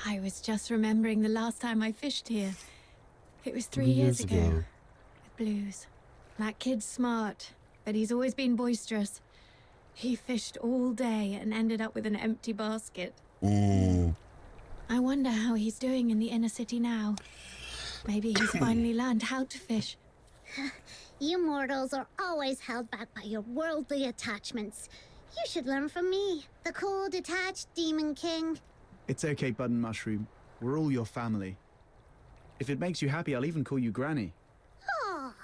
I was just remembering the last time I fished here. It was 3 years ago. With Blues. That kid's smart, but he's always been boisterous. He fished all day and ended up with an empty basket. I wonder how he's doing in the inner city now. Maybe he's finally learned how to fish. You mortals are always held back by your worldly attachments. You should learn from me, the cool, detached Demon King. It's okay, Button Mushroom. We're all your family. If it makes you happy, I'll even call you Granny. Aw,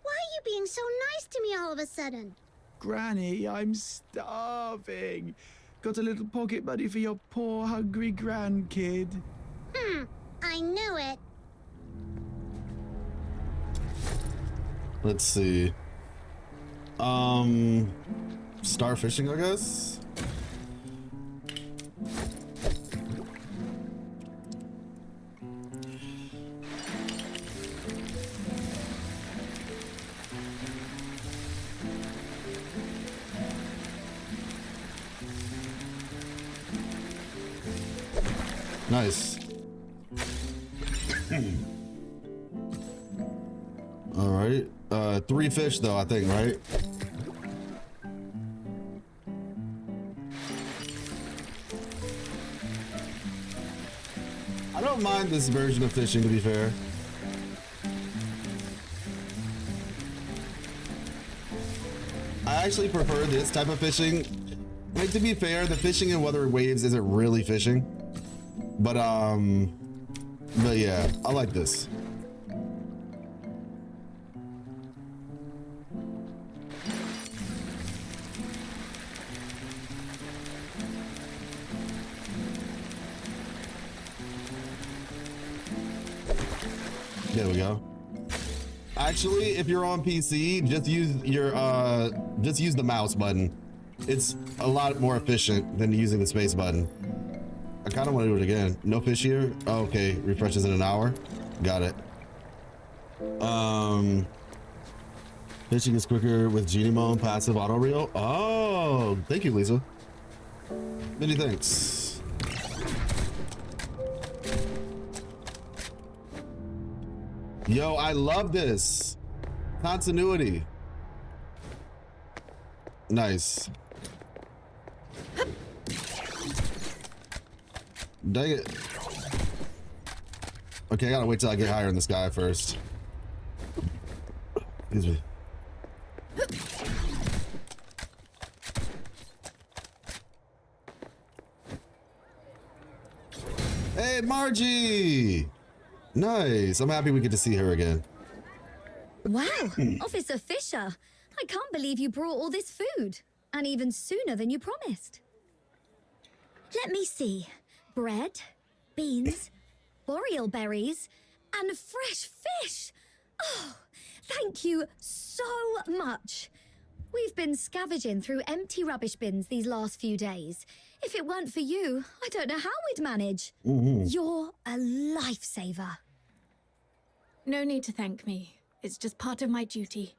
why are you being so nice to me all of a sudden? Granny, I'm starving. Got a little pocket money for your poor, hungry grandkid. I knew it. Let's see. Star fishing, I guess. Nice. All right. 3 fish though, I think, right? don't mind this version of fishing, to be fair. I actually prefer this type of fishing. Like, to be fair, the fishing in Wuthering Waves isn't really fishing. But yeah, I like this. There we go. Actually, if you're on PC, just use the mouse button. It's a lot more efficient than using the space button. I kind of want to do it again. No fish here. Oh, okay, refreshes in an hour. Got it. Fishing is quicker with Genie Mode passive auto reel. Oh, thank you, Lisa. Many thanks. Yo, I love this continuity. Nice. Dang it. Okay, I gotta wait till I get higher in the sky first. Excuse me. Hey, Margie! Nice. I'm happy we get to see her again. Wow, Officer Fisher. I can't believe you brought all this food. And even sooner than you promised. Let me see. Bread, beans, boreal berries, and fresh fish. Oh, thank you so much. We've been scavenging through empty rubbish bins these last few days. If it weren't for you, I don't know how we'd manage. You're a lifesaver. No need to thank me. It's just part of my duty.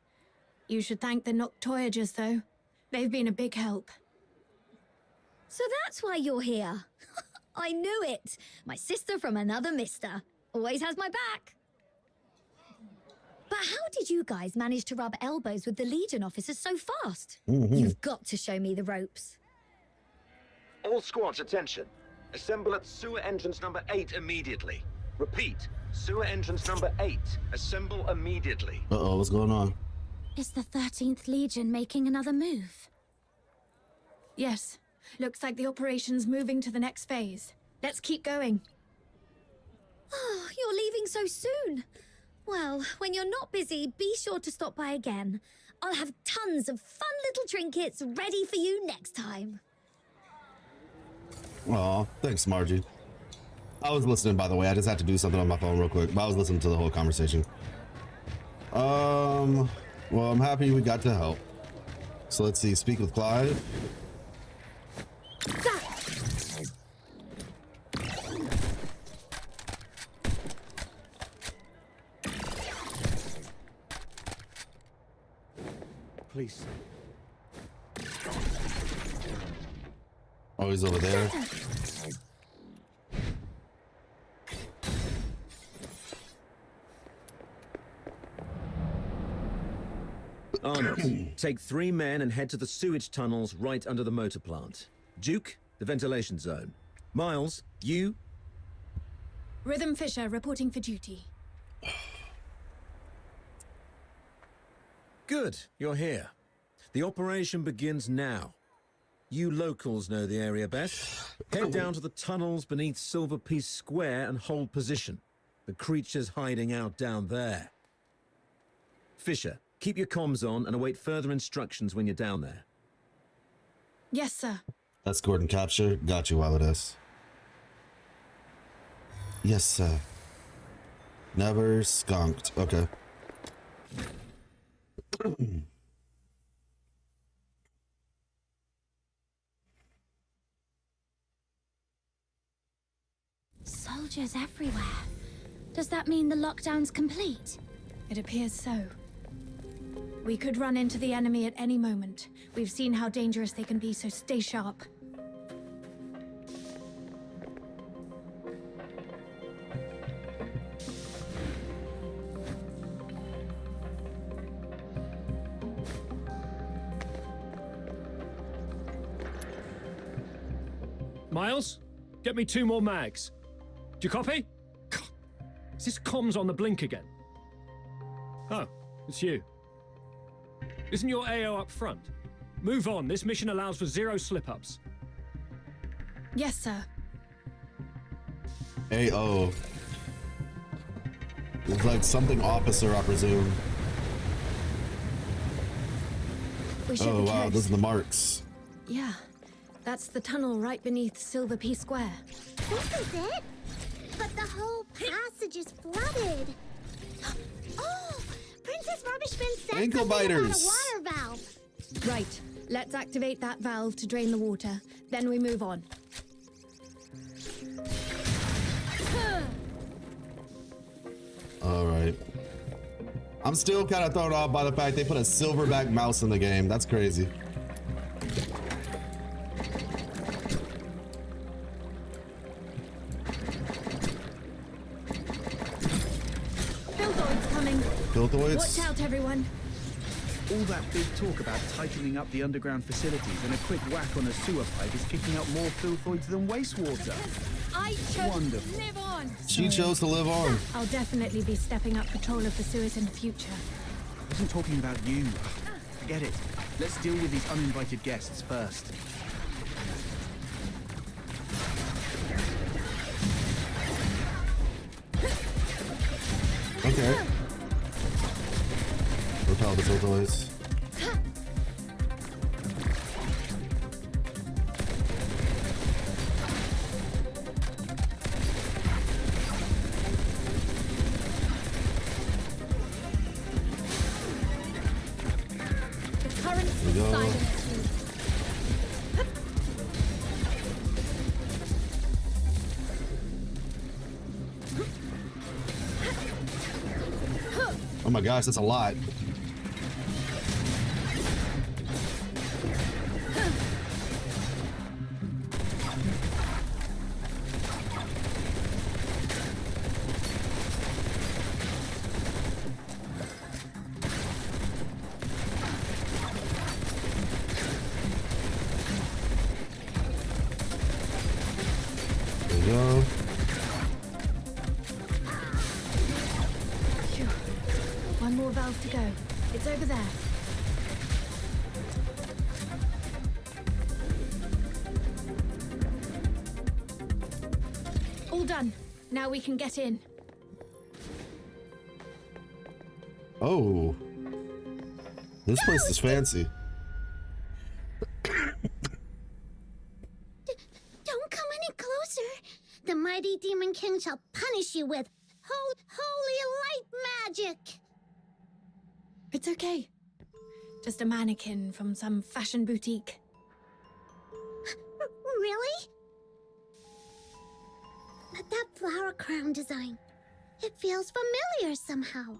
You should thank the Noctoyagers, though. They've been a big help. So that's why you're here. I knew it. My sister from another mister. Always has my back. But how did you guys manage to rub elbows with the Legion officers so fast? You've got to show me the ropes. All squads, attention. Assemble at sewer entrance number 8 immediately. Repeat, sewer entrance number 8. Assemble immediately. Uh-oh, what's going on? Is the 13th Legion making another move? Yes. Looks like the operation's moving to the next phase. Let's keep going. Oh, you're leaving so soon. Well, when you're not busy, be sure to stop by again. I'll have tons of fun little trinkets ready for you next time. Aw, thanks, Margie. I was listening, by the way. I just had to do something on my phone real quick, but I was listening to the whole conversation. Well, I'm happy we got to help. So let's see, speak with Clive. Please. Oh, he's over there. Arnold, take 3 men and head to the sewage tunnels right under the motor plant. Duke, the ventilation zone. Miles, you... Rhythm Fisher reporting for duty. Good, you're here. The operation begins now. You locals know the area best. Head down to the tunnels beneath Silver Piece Square and hold position. The creature's hiding out down there. Fisher, keep your comms on and await further instructions when you're down there. Yes, sir. That's Gordon Capture. Got you, Walidus. Yes, sir. Never skunked. Okay. Soldiers everywhere. Does that mean the lockdown's complete? It appears so. We could run into the enemy at any moment. We've seen how dangerous they can be, so stay sharp. Miles, get me 2 more mags. Do you copy? Is this comms on the blink again? Oh, it's you. Isn't your AO up front? Move on. This mission allows for 0 slip-ups. Yes, sir. AO. It's like something officer, I presume. We should Oh be wow, close. those are the marks. Yeah, that's the tunnel right beneath Silver Pea Square. This is it? But the whole passage is flooded. Oh, Princess Rubbish Bin said Ankle something about biters. a water valve. Right, let's activate that valve to drain the water. Then we move on. All right. I'm still kind of thrown off by the fact they put a silverback mouse in the game. That's crazy. Filthoid's coming. Filthoids? Watch out, everyone. All that big talk about tightening up the underground facilities and a quick whack on a sewer pipe is kicking out more filthoids than wastewater. I chose Wonderful. to live on. She chose to live on. I'll definitely be stepping up patrol of the sewers in the future. I wasn't talking about you. Forget it. Let's deal with these uninvited guests first. Okay. Repel the filthoids. The current we go. silence. Oh my gosh, that's a lot. There we go. Phew. One more valve to go. It's over there. All done. Now we can get in. Oh. This place is fancy. Don't come any closer. The mighty Demon King shall punish you with holy light magic. It's okay. Just a mannequin from some fashion boutique. Really? But that flower crown design, it feels familiar somehow.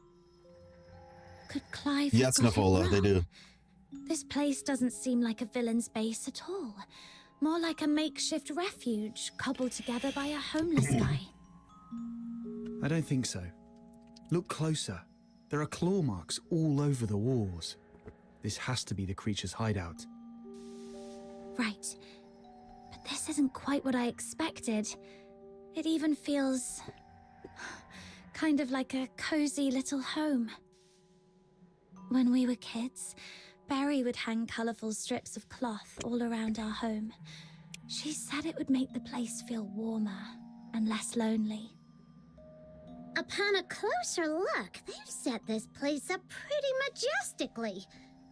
Could Clive Yes, have got it Nafola, they wrong? do. This place doesn't seem like a villain's base at all. More like a makeshift refuge cobbled together by a homeless guy. I don't think so. Look closer. There are claw marks all over the walls. This has to be the creature's hideout. Right. But this isn't quite what I expected. It even feels kind of like a cozy little home. When we were kids, Barry would hang colorful strips of cloth all around our home. She said it would make the place feel warmer and less lonely. Upon a closer look, they've set this place up pretty majestically.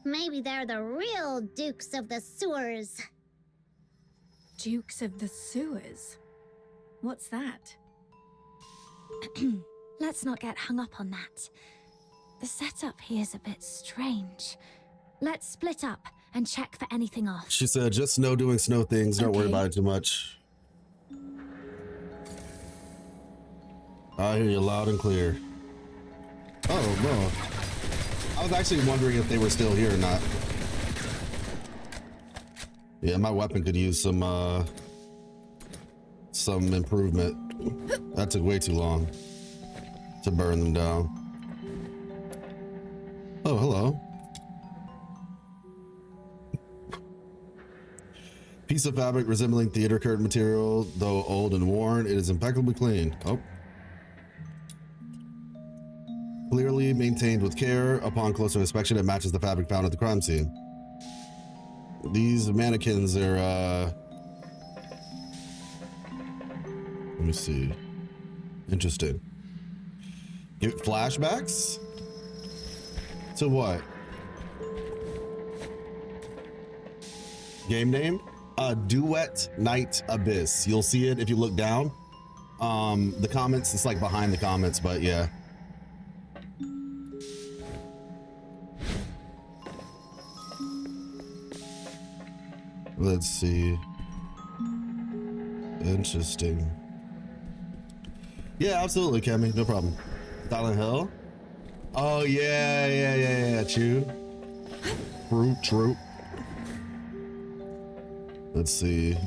Maybe they're the real Dukes of the Sewers. Dukes of the Sewers? What's that? Let's not get hung up on that. The setup here's a bit strange. Let's split up and check for anything off. She said, just snow doing snow things. Don't worry Okay. about it too much. I hear you loud and clear. Oh, no. I was actually wondering if they were still here or not. Yeah, my weapon could use some improvement. That took way too long to burn them down. Oh, hello. Piece of fabric resembling theater curtain material, though old and worn, it is impeccably clean. Oh. carefully maintained with care. Upon closer inspection, it matches the fabric found at the crime scene. These mannequins are, let me see. Interesting. Give flashbacks? To what? Game name? Duet Night Abyss. You'll see it if you look down. The comments, it's like behind the comments, but yeah. Let's see. Interesting. Yeah, absolutely, Kemi. No problem. Silent Hill? Oh, yeah. True. True. Let's see.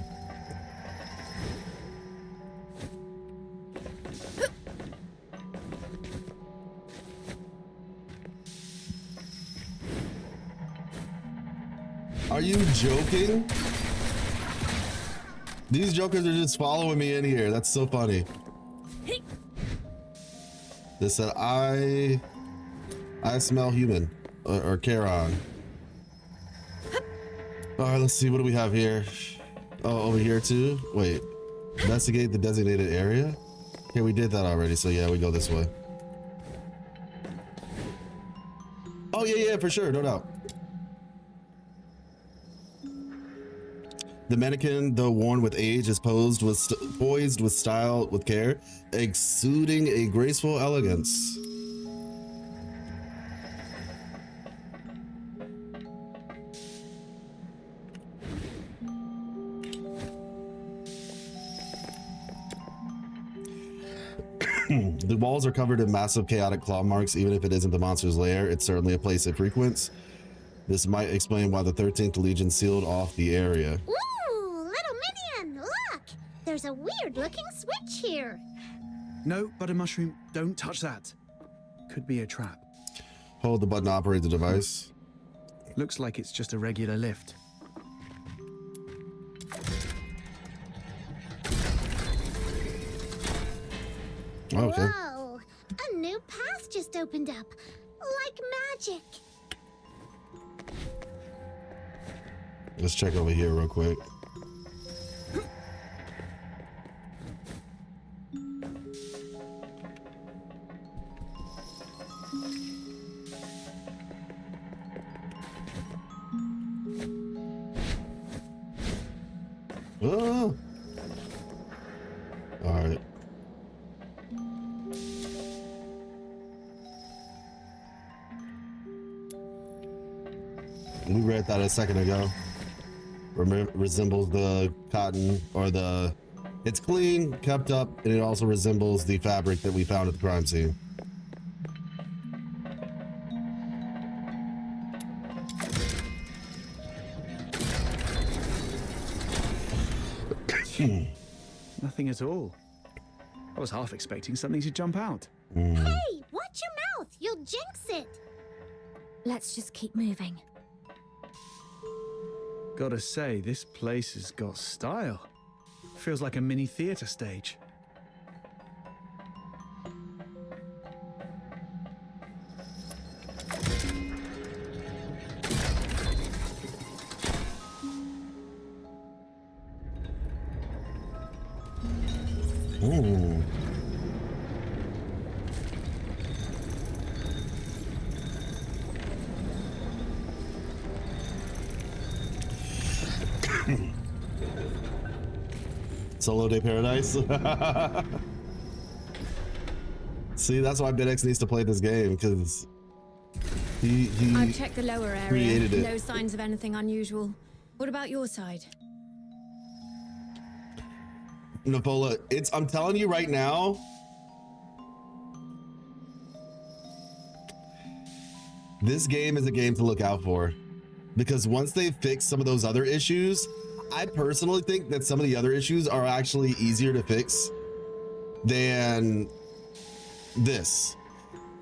Are you joking? These jokers are just following me in here. That's so funny. They said, I smell human or Charon. All right, let's see. What do we have here? Oh, over here too? Wait, investigate the designated area? Okay, we did that already. So yeah, we go this way. Oh yeah, for sure. No doubt. The mannequin, though worn with age, is poised with style, with care, exuding a graceful elegance. The walls are covered in massive chaotic claw marks. Even if it isn't the monster's lair, it's certainly a place it frequents. This might explain why the 13th Legion sealed off the area. Ooh, little minion, look! There's a weird-looking switch here. No, Butter Mushroom, don't touch that. Could be a trap. Hold the button to operate the device. Looks like it's just a regular lift. Okay. Whoa, a new path just opened up, like magic. Let's check over here real quick. Oh. All right. We read that a second ago. Resembles the cotton or the... It's clean, kept up, and it also resembles the fabric that we found at the crime scene. Nothing at all. I was half expecting something to jump out. Hey, watch your mouth. You'll jinx it. Let's just keep moving. Gotta say, this place has got style. Feels like a mini theater stage. Ooh. Solo Day Paradise. See, that's why BitX needs to play this game, because he I've checked the lower area. created it. No signs of anything unusual. What about your side? Napola, I'm telling you right now, this game is a game to look out for, because once they fix some of those other issues, I personally think that some of the other issues are actually easier to fix than this,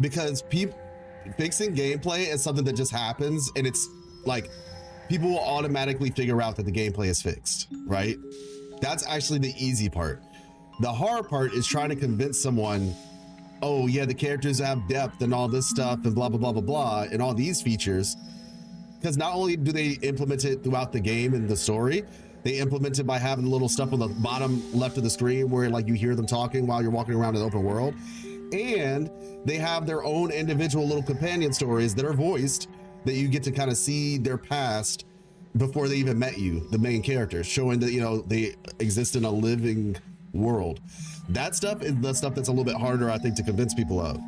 because fixing gameplay is something that just happens, and it's like people will automatically figure out that the gameplay is fixed, right? That's actually the easy part. The hard part is trying to convince someone oh yeah, the characters have depth and all this stuff and blah, blah, blah, blah, blah, and all these features. Because not only do they implement it throughout the game and the story, they implement it by having little stuff on the bottom left of the screen where like you hear them talking while you're walking around in the open world. And they have their own individual little companion stories that are voiced that you get to kind of see their past before they even met you, the main characters, showing that, you know, they exist in a living world. That stuff is the stuff that's a little bit harder, I think, to convince people of.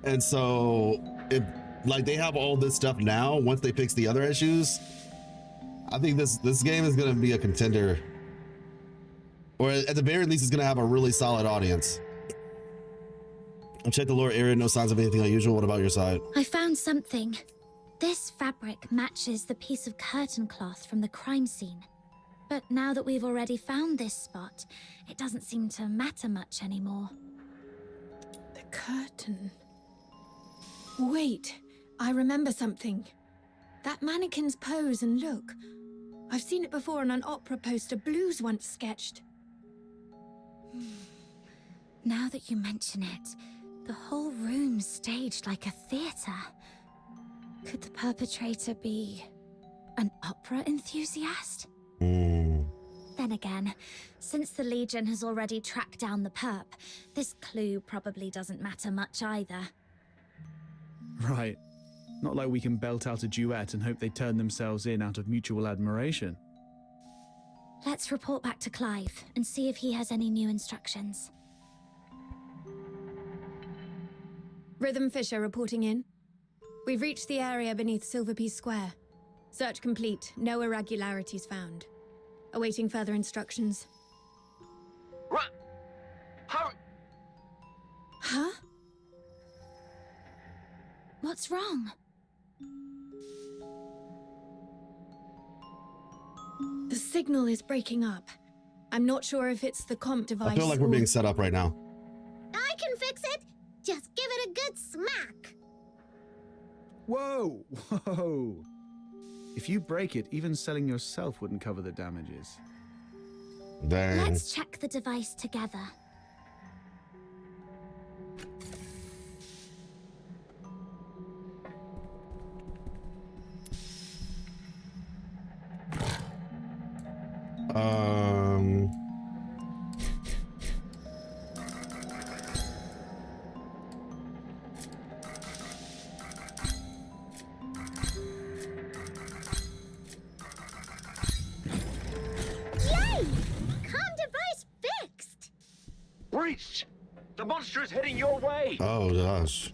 And so if like they have all this stuff now, once they fix the other issues, I think this game is going to be a contender, or at the very least, it's going to have a really solid audience. I'll check the lore area, no signs of anything unusual. What about your side? I found something. This fabric matches the piece of curtain cloth from the crime scene. But now that we've already found this spot, it doesn't seem to matter much anymore. The curtain. Wait, I remember something. That mannequin's pose and look. I've seen it before on an opera poster Blues once sketched. Now that you mention it, the whole room's staged like a theater. Could the perpetrator be an opera enthusiast? Then again, since the Legion has already tracked down the perp, this clue probably doesn't matter much either. Right. Not like we can belt out a duet and hope they turn themselves in out of mutual admiration. Let's report back to Clive and see if he has any new instructions. Rhythm Fisher reporting in. We've reached the area beneath Silverpiece Square. Search complete. No irregularities found. Awaiting further instructions. Run! Hurry! Huh? What's wrong? The signal is breaking up. I'm not sure if it's the comp device. I feel like we're being set up right now. I can fix it. Just give it a good smack. Whoa! Whoa! If you break it, even selling yourself wouldn't cover the damages. Dang. Let's check the device together. Yay! Comm device fixed. Breached! The monster is heading your way! Oh gosh.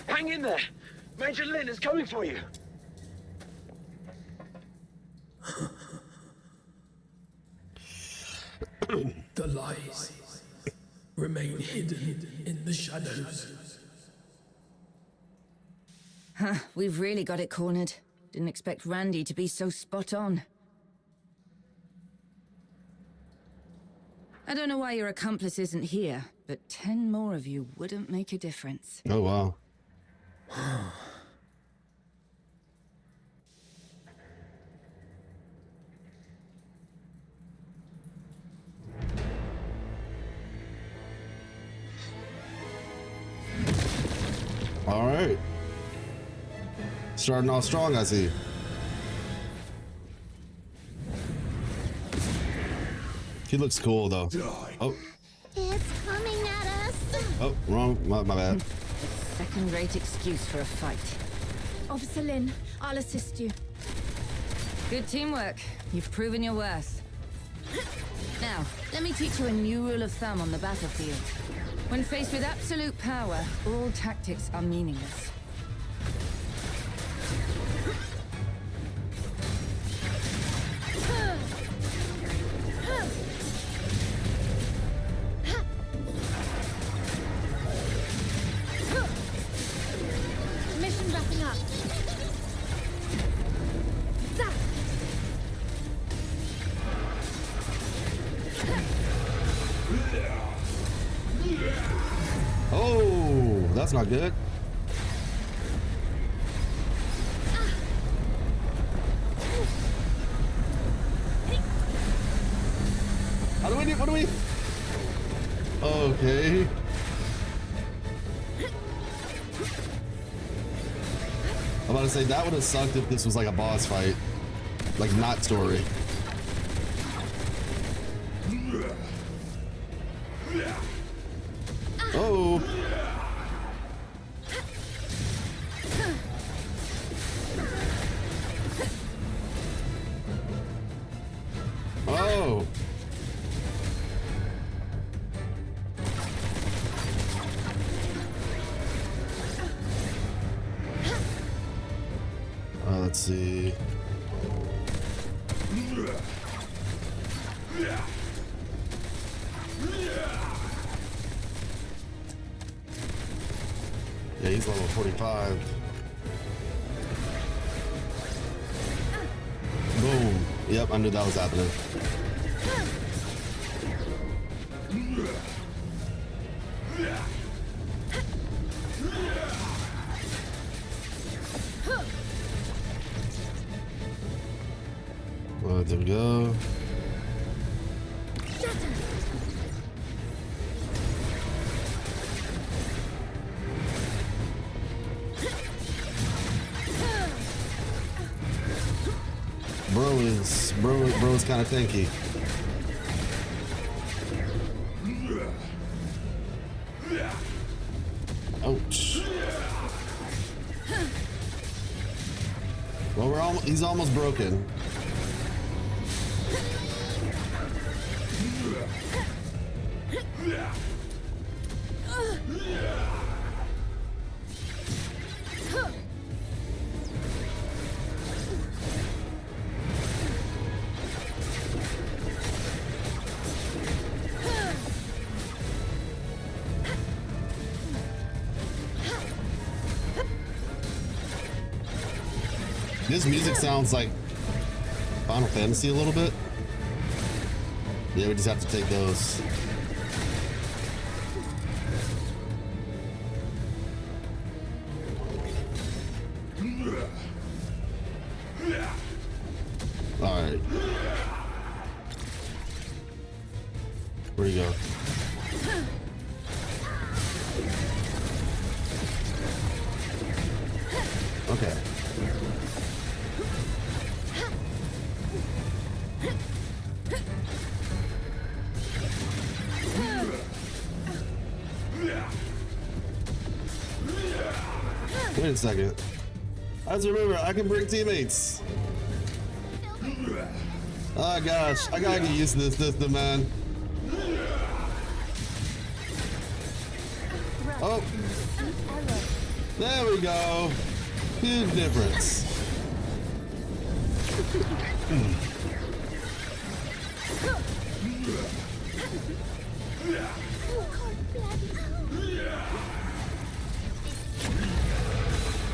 Hang in there! Major Lin is coming for you! The lies remain hidden in the shadows. Huh, we've really got it cornered. Didn't expect Randy to be so spot on. I don't know why your accomplice isn't here, but 10 more of you wouldn't make a difference. Oh wow. All right. Starting off strong, I see. He looks cool though. Oh, It's coming at us. oh, wrong. My bad. Second-rate excuse for a fight. Officer Lin, I'll assist you. Good teamwork. You've proven your worth. Now, let me teach you a new rule of thumb on the battlefield. When faced with absolute power, all tactics are meaningless. Mission wrapping up. Zap! Oh, that's not good. What do we do? What do we? I'm about to say that would have sucked if this was like a boss fight, like not story. Oh. Oh. Let's see. Yeah, he's level 45. Boom. Yep, I knew that was happening. Well, there we go. Bro is kind of tanky. Ouch. Well, he's almost broken. This music sounds like Final Fantasy a little bit. Yeah, we just have to take those. All right. Where'd he go? Okay. Wait a second. I just remember I can bring teammates. Oh gosh, I gotta get used to this system, man. Oh, there we go. Huge difference.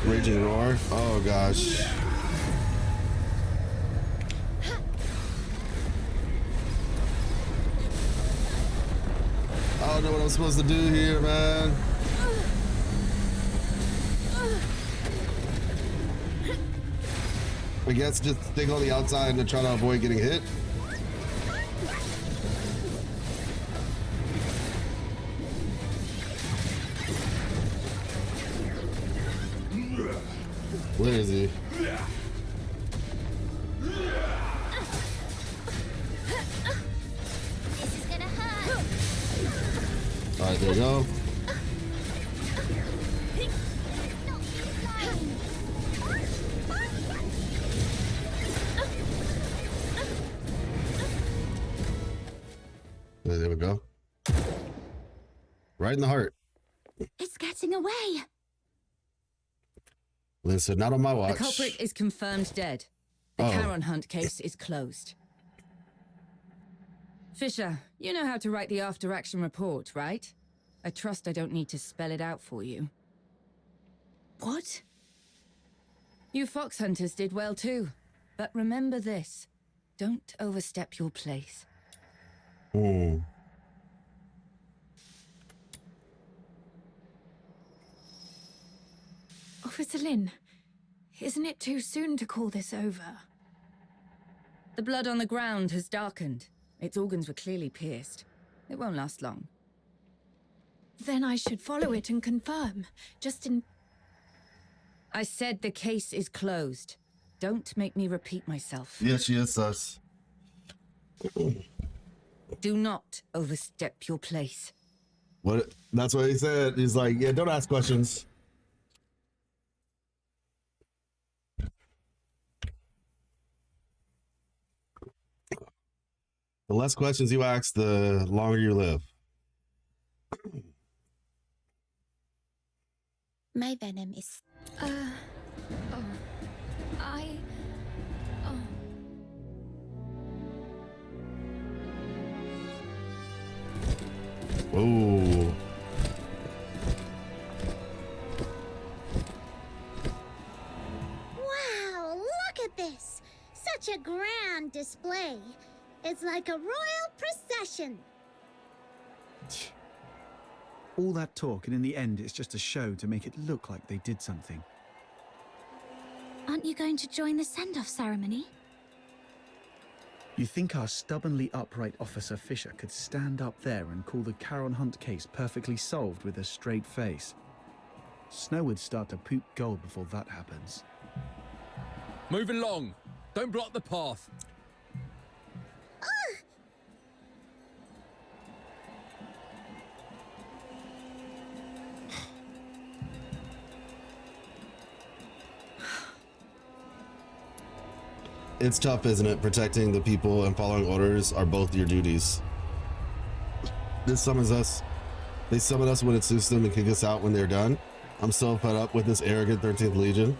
Raging Roar. Oh gosh. I don't know what I'm supposed to do here, man. I guess just stick on the outside and try to avoid getting hit. Where is he? This is gonna hurt. All right, there we go. There we go. Right in the heart. It's getting away. Listen, not on my watch. The culprit is confirmed dead. The Charon Hunt case is closed. Fisher, you know how to write the after-action report, right? I trust I don't need to spell it out for you. What? You fox hunters did well too. But remember this. Don't overstep your place. Officer Lin, isn't it too soon to call this over? The blood on the ground has darkened. Its organs were clearly pierced. It won't last long. Then I should follow it and confirm, just in... I said the case is closed. Don't make me repeat myself. Yeah, she is sus. Do not overstep your place. What? That's what he said. He's like, yeah, don't ask questions. The less questions you ask, the longer you live. My venom is. Oh. Wow, look at this! Such a grand display. It's like a royal procession. All that talk, and in the end, it's just a show to make it look like they did something. Aren't you going to join the send-off ceremony? You think our stubbornly upright Officer Fisher could stand up there and call the Charon Hunt case perfectly solved with a straight face? Snow would start to poop gold before that happens. Move along. Don't block the path. It's tough, isn't it? Protecting the people and following orders are both your duties. This summons us. They summon us when it suits them and kick us out when they're done. I'm so fed up with this arrogant 13th Legion.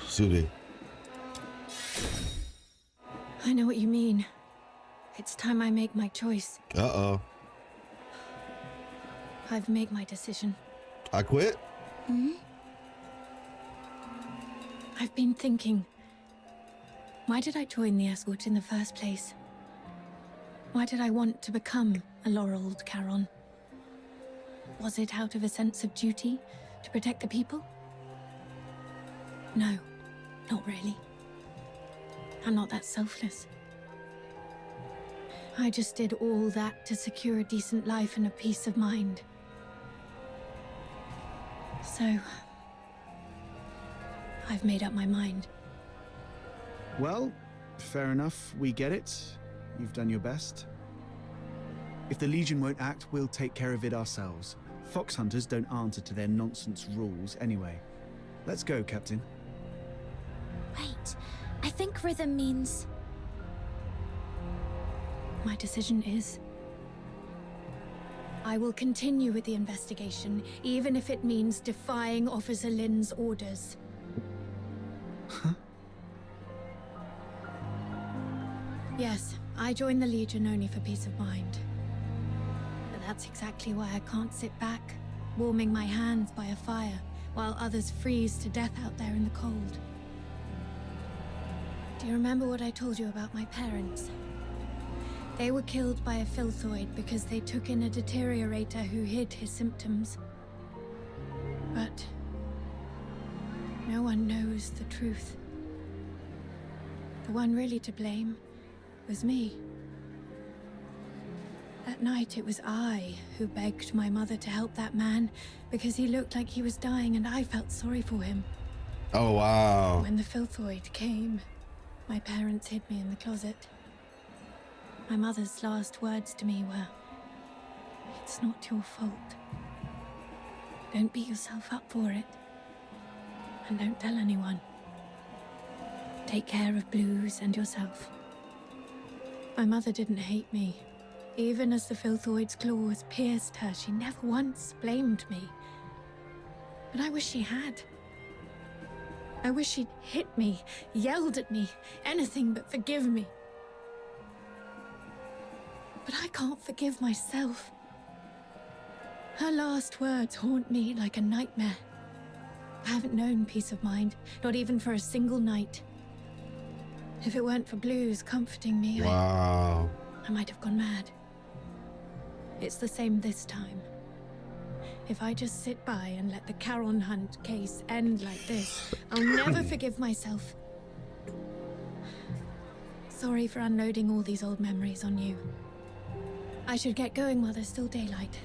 Excuse me. I know what you mean. It's time I make my choice. Uh-oh. I've made my decision. I quit? I've been thinking. Why did I join the escort in the first place? Why did I want to become a laureled Charon? Was it out of a sense of duty to protect the people? No, not really. I'm not that selfless. I just did all that to secure a decent life and a peace of mind. So, I've made up my mind. Well, fair enough. We get it. You've done your best. If the Legion won't act, we'll take care of it ourselves. Fox hunters don't answer to their nonsense rules anyway. Let's go, Captain. Wait, I think rhythm means... My decision is... I will continue with the investigation, even if it means defying Officer Lin's orders. Huh? Yes, I joined the Legion only for peace of mind. But that's exactly why I can't sit back, warming my hands by a fire, while others freeze to death out there in the cold. Do you remember what I told you about my parents? They were killed by a filthoid because they took in a deteriorator who hid his symptoms. But no one knows the truth. The one really to blame was me. That night, it was I who begged my mother to help that man because he looked like he was dying and I felt sorry for him. Oh, wow. When the filthoid came, my parents hid me in the closet. My mother's last words to me were, "It's not your fault. Don't beat yourself up for it. And don't tell anyone. Take care of Blues and yourself." My mother didn't hate me. Even as the filthoid's claws pierced her, she never once blamed me. But I wish she had. I wish she'd hit me, yelled at me, anything but forgive me. But I can't forgive myself. Her last words haunt me like a nightmare. I haven't known peace of mind, not even for a single night. If it weren't for Blues comforting me, Wow. I might have gone mad. It's the same this time. If I just sit by and let the Charon Hunt case end like this, I'll never forgive myself. Sorry for unloading all these old memories on you. I should get going while there's still daylight.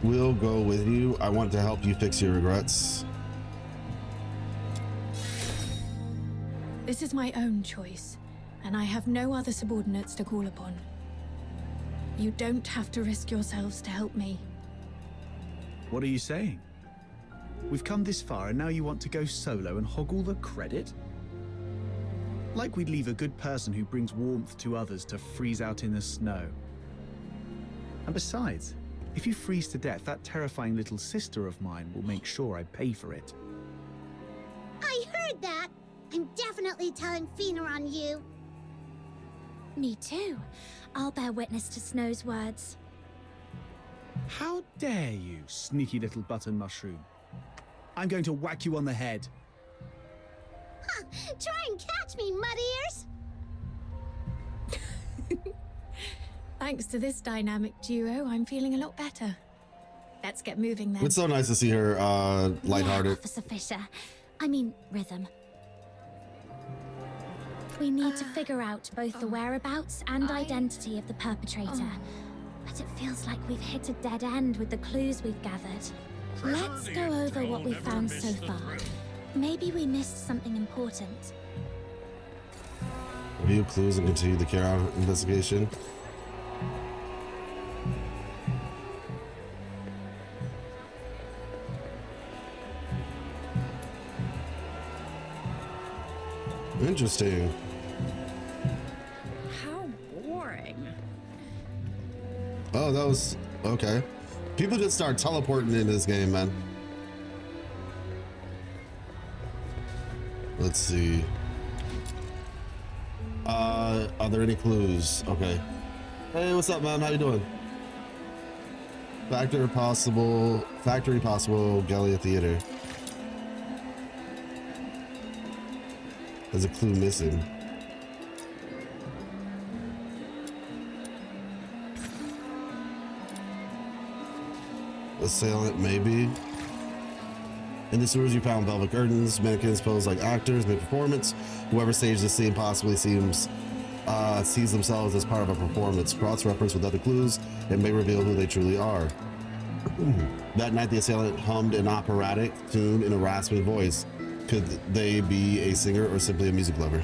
We'll go with you. I want to help you fix your regrets. This is my own choice, and I have no other subordinates to call upon. You don't have to risk yourselves to help me. What are you saying? We've come this far and now you want to go solo and hog all the credit? Like we'd leave a good person who brings warmth to others to freeze out in the snow. And besides, if you freeze to death, that terrifying little sister of mine will make sure I pay for it. I heard that. I'm definitely telling Fina on you. Me too. I'll bear witness to Snow's words. How dare you, sneaky little button mushroom? I'm going to whack you on the head. Huh, try and catch me, mud ears! Thanks to this dynamic duo, I'm feeling a lot better. Let's get moving then. It's so nice to see her lighthearted. Yeah, Officer Fisher. I mean, Rhythm. We need to figure out both the whereabouts and identity of the perpetrator. But it feels like we've hit a dead end with the clues we've gathered. Let's go over what we've found so far. Maybe we missed something important. Review clues and continue the Charon investigation. Interesting. How boring. Oh, that was okay. People just start teleporting in this game, man. Let's see. Are there any clues? Okay. Hey, what's up, man? How you doing? Factory possible, Gallia Theater. There's a clue missing. Assailant, maybe. In the sewers, you found velvet curtains. Mannequins posed like actors mid-performance. Whoever staged the scene possibly sees themselves as part of a performance. Cross-reference with other clues and may reveal who they truly are. That night, the assailant hummed an operatic tune in a raspy voice. Could they be a singer or simply a music lover?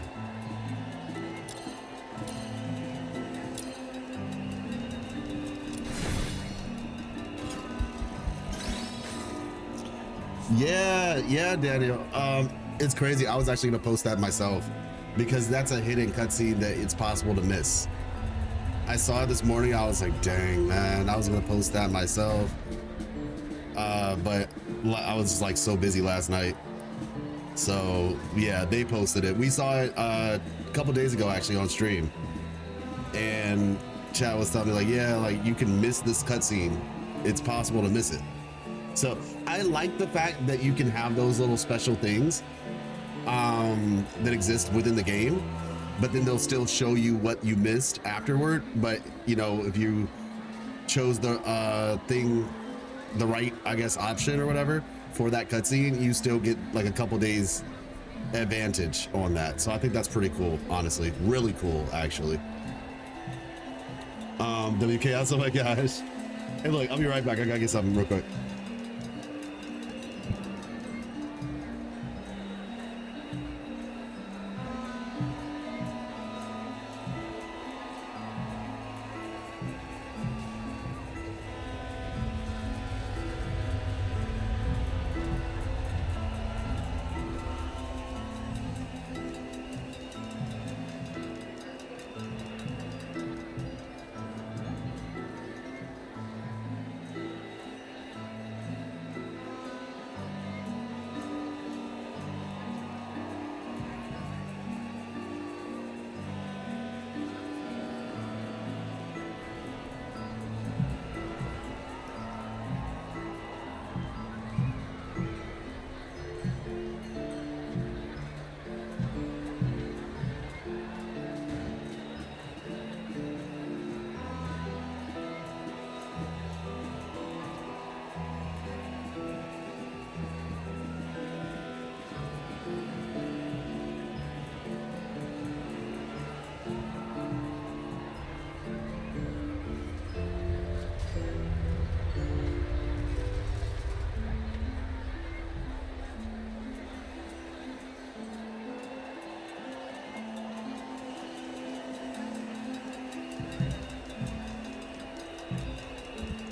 Yeah, Daniel. It's crazy. I was actually gonna post that myself because that's a hidden cutscene that it's possible to miss. I saw it this morning. I was like, dang, man, I was gonna post that myself. But I was like so busy last night. So yeah, they posted it. We saw it a couple days ago actually on stream. And chat was telling me like, yeah, like you can miss this cutscene. It's possible to miss it. So I like the fact that you can have those little special things that exist within the game, but then they'll still show you what you missed afterward. But you know, if you chose the the right, I guess, option or whatever for that cutscene, you still get like a couple days advantage on that. So I think that's pretty cool, honestly. Really cool, actually. WKS, oh my gosh. Hey, look, I'll be right back. I gotta get something real quick.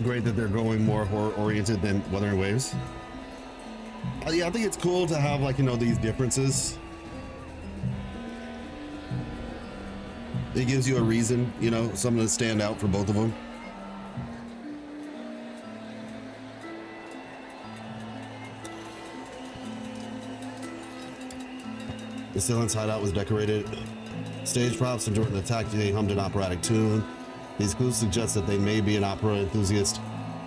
great that they're going more horror oriented than Wuthering Waves. Yeah, I think it's cool to have, like, you know, these differences. It gives you a reason, you know, something to stand out for both of them. The Silence hideout was decorated. Stage props and during the attack, they hummed an operatic tune. These clues suggest that they may be an opera enthusiast.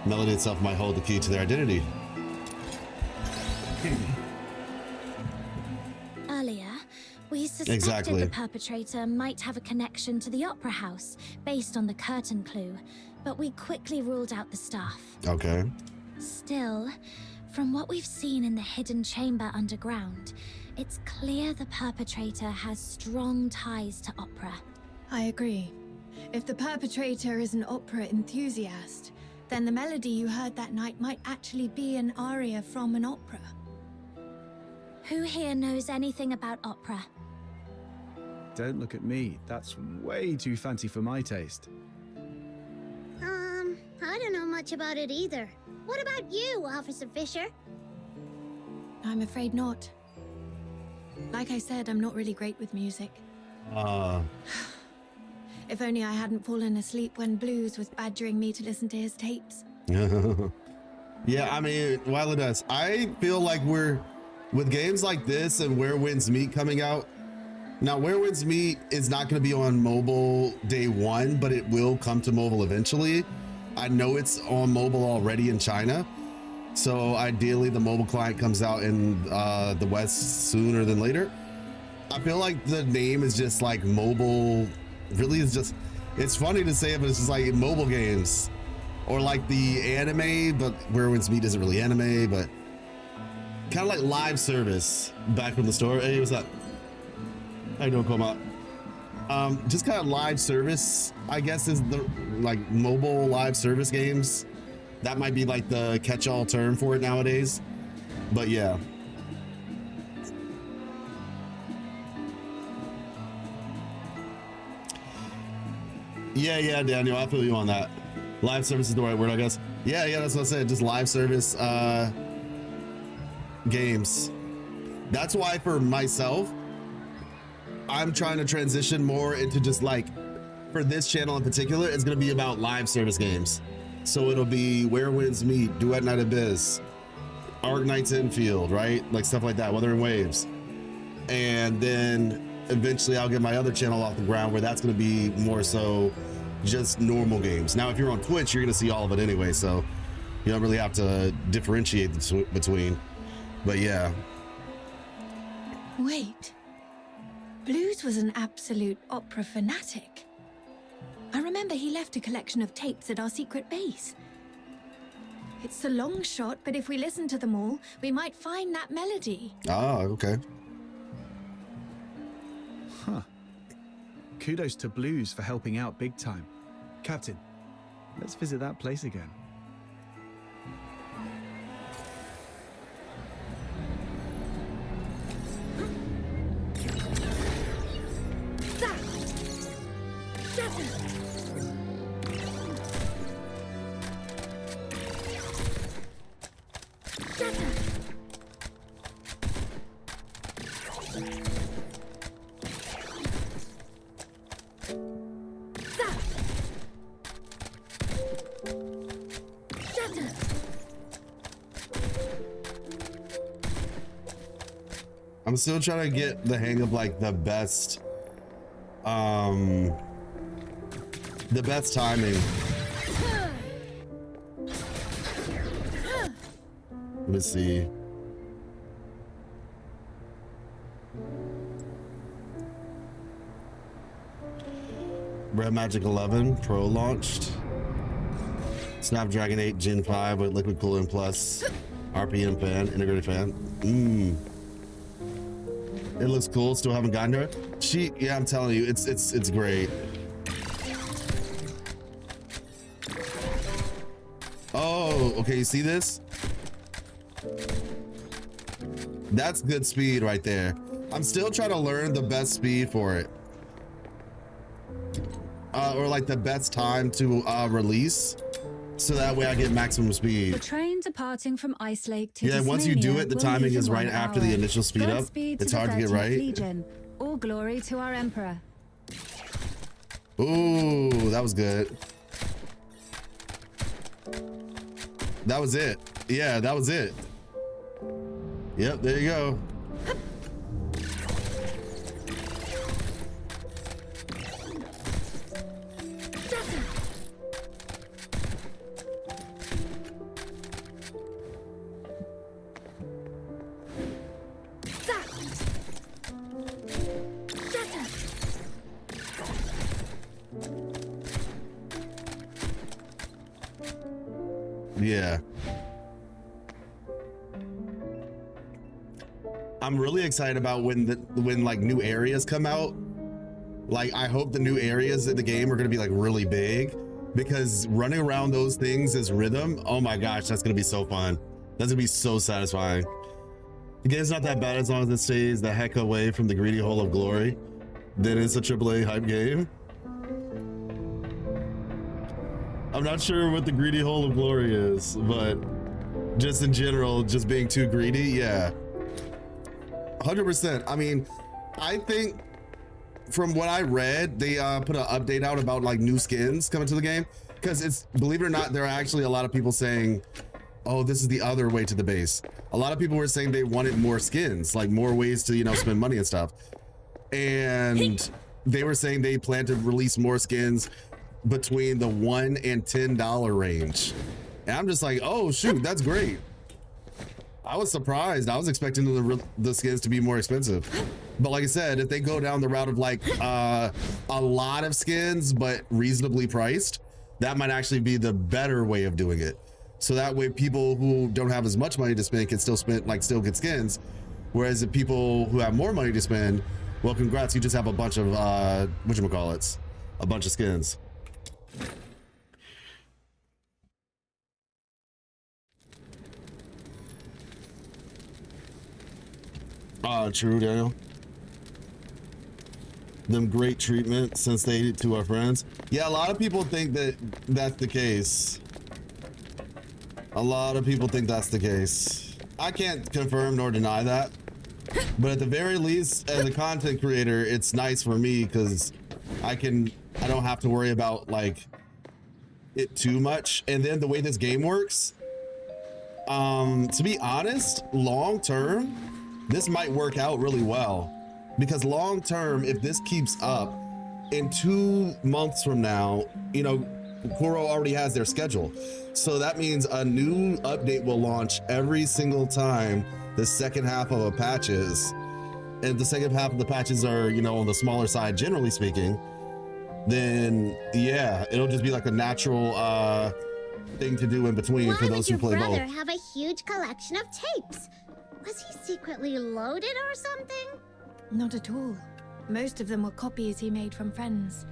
Melody itself might hold the key to their identity. Earlier, we suspected the perpetrator might have a connection to the opera house based on the curtain clue, but we quickly ruled out the staff. Okay. Still, from what we've seen in the hidden chamber underground, it's clear the perpetrator has strong ties to opera. I agree. If the perpetrator is an opera enthusiast, then the melody you heard that night might actually be an aria from an opera. Who here knows anything about opera? Don't look at me. That's way too fancy for my taste. I don't know much about it either. What about you, Officer Fisher? I'm afraid not. Like I said, I'm not really great with music. If only I hadn't fallen asleep when Blues was badgering me to listen to his tapes. Yeah, I mean, while it does, I feel like we're, with games like this and Where Winds Meet coming out, now Where Winds Meet is not going to be on mobile day one, but it will come to mobile eventually. I know it's on mobile already in China. So ideally the mobile client comes out in the West sooner than later. I feel like the name is just like mobile, really is just, it's funny to say it, but it's just like mobile games. Or like the anime, but Where Winds Meet isn't really anime, but kind of like live service back from the store. Hey, what's up? How you doing, Koma? Just kind of live service, I guess, is the like mobile live service games. That might be like the catch-all term for it nowadays, but yeah. Yeah, Daniel, I feel you on that. Live service is the right word, I guess. Yeah, that's what I said. Just live service games. That's why for myself, I'm trying to transition more into just like, for this channel in particular, it's gonna be about live service games. So it'll be Where Winds Meet, Duet Night Abyss, Arknights Infield, right? Like stuff like that, Wuthering Waves. And then eventually I'll get my other channel off the ground where that's gonna be more so just normal games. Now, if you're on Twitch, you're gonna see all of it anyway, so you don't really have to differentiate between, but yeah. Wait, Blues was an absolute opera fanatic. I remember he left a collection of tapes at our secret base. It's a long shot, but if we listen to them all, we might find that melody. Ah, okay. Huh. Kudos to Blues for helping out big time. Captain, let's visit that place again. I'm still trying to get the hang of like the best timing. Let me see. Red Magic 11 Pro launched. Snapdragon 8 Gen 5 with liquid cooling plus RPM fan, integrated fan. It looks cool. Still haven't gotten to it. Yeah, I'm telling you, it's great. Oh, okay. You see this? That's good speed right there. I'm still trying to learn the best speed for it. Or like the best time to release. so that way I get maximum The speed. train departing from Ice Lake to Yeah, once you do Tasmania it, the will timing leave is in right 1 after hour. the initial speed up. Godspeed It's to hard the to get 13th right. Legion. All glory to our Emperor. Ooh, that was good. That was it. Yeah, that was it. Yep, there you go. Yeah. I'm really excited about when like new areas come out. Like I hope the new areas in the game are going to be like really big, because running around those things is rhythm. Oh my gosh, that's going to be so fun. That's going to be so satisfying. The game's not that bad as long as it stays the heck away from the greedy hole of glory. Then it's a AAA hype game. I'm not sure what the greedy hole of glory is, but just in general, just being too greedy, yeah. 100%. I mean, I think from what I read, they put an update out about like new skins coming to the game, because it's, believe it or not, there are actually a lot of people saying, oh, this is the other way to the base. A lot of people were saying they wanted more skins, like more ways to, you know, spend money and stuff. And they were saying they plan to release more skins between the $1 and $10 range. And I'm just like, oh shoot, that's great. I was surprised. I was expecting the skins to be more expensive. But like I said, if they go down the route of like a lot of skins, but reasonably priced, that might actually be the better way of doing it. So that way people who don't have as much money to spend can still get skins. Whereas if people who have more money to spend, well, congrats, you just have a bunch of, whatchamacallits, a bunch of skins. True, Daniel. Them great treatment since they to our friends. Yeah, a lot of people think that that's the case. A lot of people think that's the case. I can't confirm nor deny that. But at the very least, as a content creator, it's nice for me because I don't have to worry about like it too much. And then the way this game works, to be honest, long term, this might work out really well, because long term, if this keeps up, in 2 months from now, you know, Kuro already has their schedule. So that means a new update will launch every single time the second half of a patches. And the second half of the patches are, you know, on the smaller side, generally speaking, then yeah, it'll just be like a natural thing to do in between for those who play both. Why would your brother have a huge collection of tapes? Was he secretly loaded or something? Not at all. Most of them were copies he made from friends.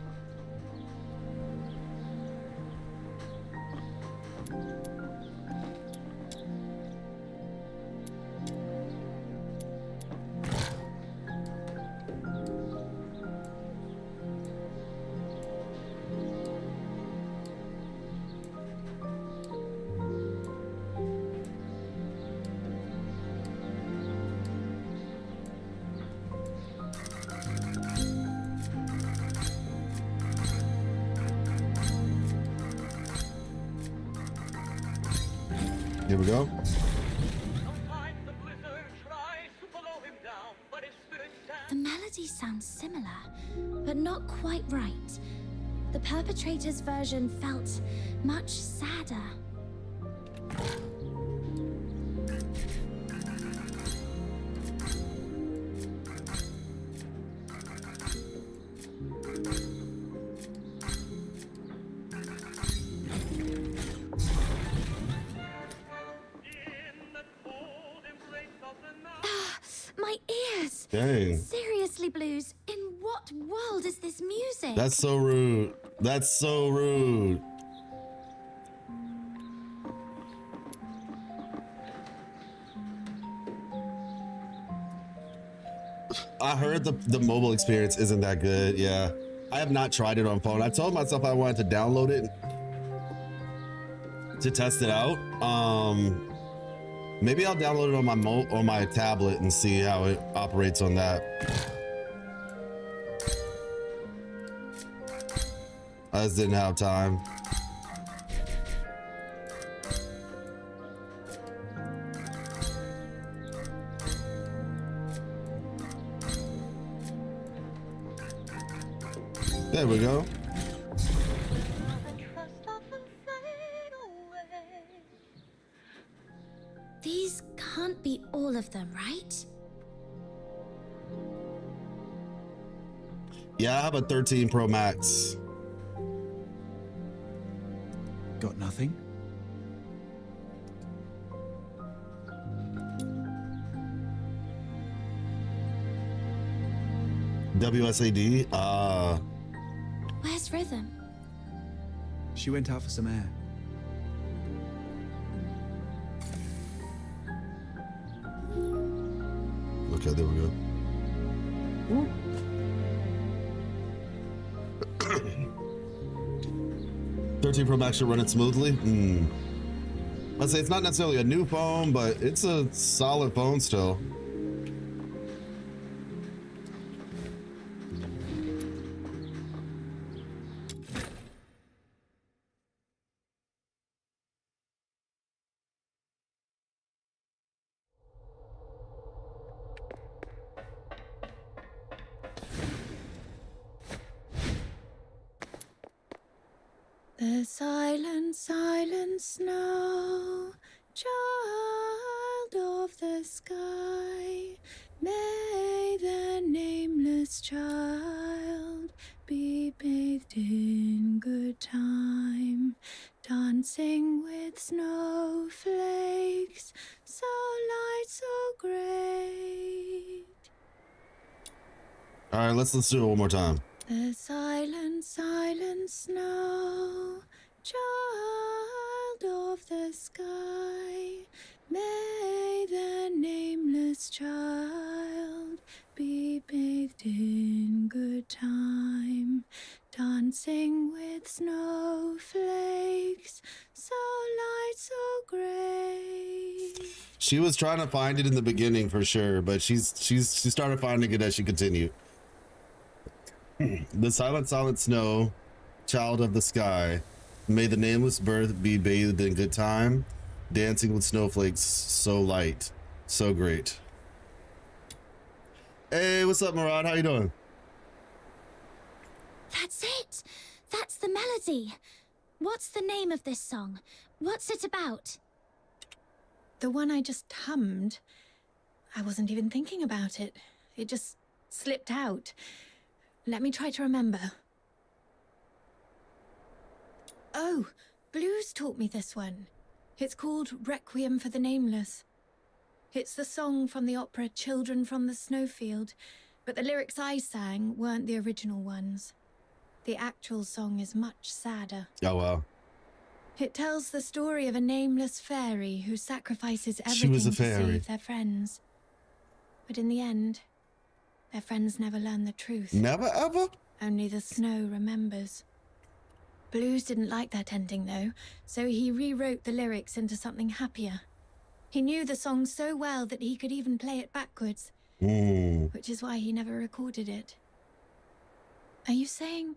Here we go. The melody sounds similar, but not quite right. The perpetrator's version felt much sadder. My ears! Dang. Seriously, Blues, in what world is this music? That's so rude. That's so rude. I heard the mobile experience isn't that good. Yeah, I have not tried it on phone. I told myself I wanted to download it. to test it out. Maybe I'll download it on my tablet and see how it operates on that. I just didn't have time. There we go. These can't be all of them, right? Yeah, I have a 13 Pro Max. Got nothing? WSAD? Where's Rhythm? She went out for some air. Okay, there we go. 13 Pro Max should run it smoothly. I'd say it's not necessarily a new phone, but it's a solid phone still. The silent, silent snow, child of the sky, may the nameless child be bathed in good time, dancing with snowflakes, so light, so great. All right, let's do it one more time. The silent, silent snow, child of the sky, may the nameless child be bathed in good time, dancing with snowflakes, so light, so great. She was trying to find it in the beginning for sure, but she started finding it as she continued. The silent, silent snow, child of the sky, may the nameless birth be bathed in good time, dancing with snowflakes, so light, so great. Hey, what's up, Murad? How you doing? That's it! That's the melody! What's the name of this song? What's it about? The one I just hummed. I wasn't even thinking about it. It just slipped out. Let me try to remember. Oh, Blues taught me this one. It's called Requiem for the Nameless. It's the song from the opera Children from the Snowfield, but the lyrics I sang weren't the original ones. The actual song is much sadder. Oh, wow. It tells the story of a nameless fairy who sacrifices everything to save their friends. But in the end, their friends never learn the truth. Never ever? Only the snow remembers. Blues didn't like that ending though, so he rewrote the lyrics into something happier. He knew the song so well that he could even play it backwards, which is why he never recorded it. Are you saying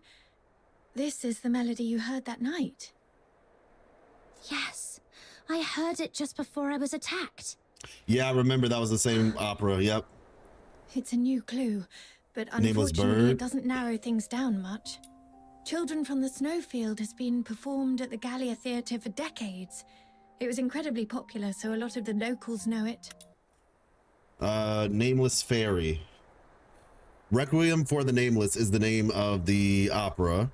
this is the melody you heard that night? Yes, I heard it just before I was attacked. Yeah, I remember that was the same opera, yep. It's a new clue, but Nameless unfortunately bird. it doesn't narrow things down much. Children from the Snowfield has been performed at the Gallia Theatre for decades. It was incredibly popular, so a lot of the locals know it. Nameless Fairy. Requiem for the Nameless is the name of the opera,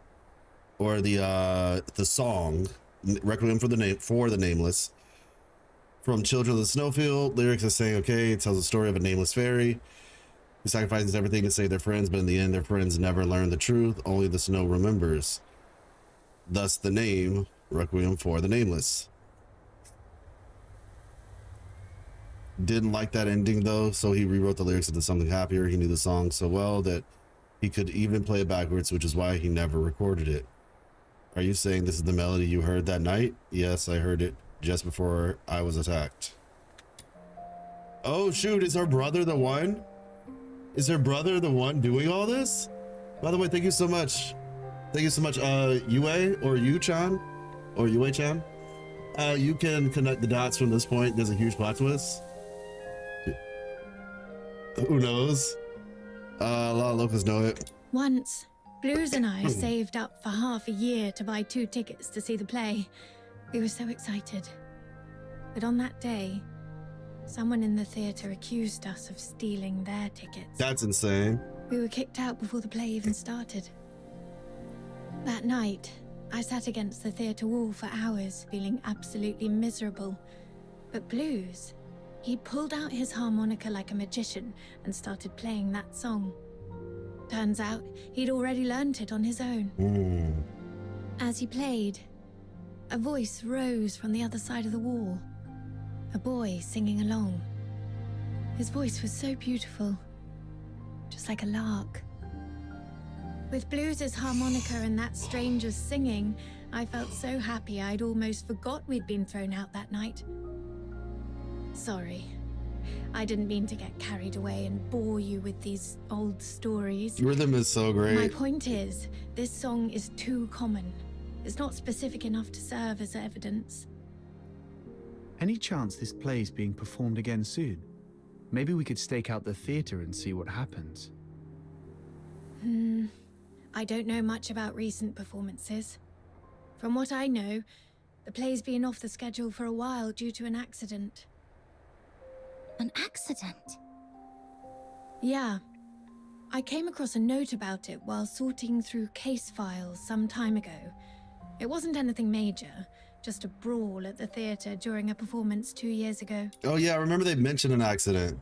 or the song. Requiem for the Nameless. From Children of the Snowfield, lyrics are saying, okay, it tells the story of a nameless fairy who sacrifices everything to save their friends, but in the end, their friends never learn the truth. Only the snow remembers. Thus the name, Requiem for the Nameless. Didn't like that ending though, so he rewrote the lyrics into something happier. He knew the song so well that he could even play it backwards, which is why he never recorded it. Are you saying this is the melody you heard that night? Yes, I heard it just before I was attacked. Oh shoot, is her brother the one? Is her brother the one doing all this? By the way, thank you so much. Thank you so much, Yue or Yu-chan or Yue-chan. You can connect the dots from this point. There's a huge plot twist. Who knows? A lot of locals know it. Once, Blues and I saved up for half a year to buy 2 tickets to see the play. We were so excited. But on that day, someone in the theater accused us of stealing their tickets. That's insane. We were kicked out before the play even started. That night, I sat against the theater wall for hours, feeling absolutely miserable. But Blues, he pulled out his harmonica like a magician and started playing that song. Turns out, he'd already learnt it on his own. As he played, a voice rose from the other side of the wall. A boy singing along. His voice was so beautiful, just like a lark. With Blues' harmonica and that stranger's singing, I felt so happy I'd almost forgot we'd been thrown out that night. Sorry. I didn't mean to get carried away and bore you with these old stories. Rhythm is so great. My point is, this song is too common. It's not specific enough to serve as evidence. Any chance this play's being performed again soon? Maybe we could stake out the theater and see what happens. I don't know much about recent performances. From what I know, the play's been off the schedule for a while due to an accident. An accident? Yeah. I came across a note about it while sorting through case files some time ago. It wasn't anything major, just a brawl at the theater during a performance 2 years ago. Oh yeah, I remember they mentioned an accident.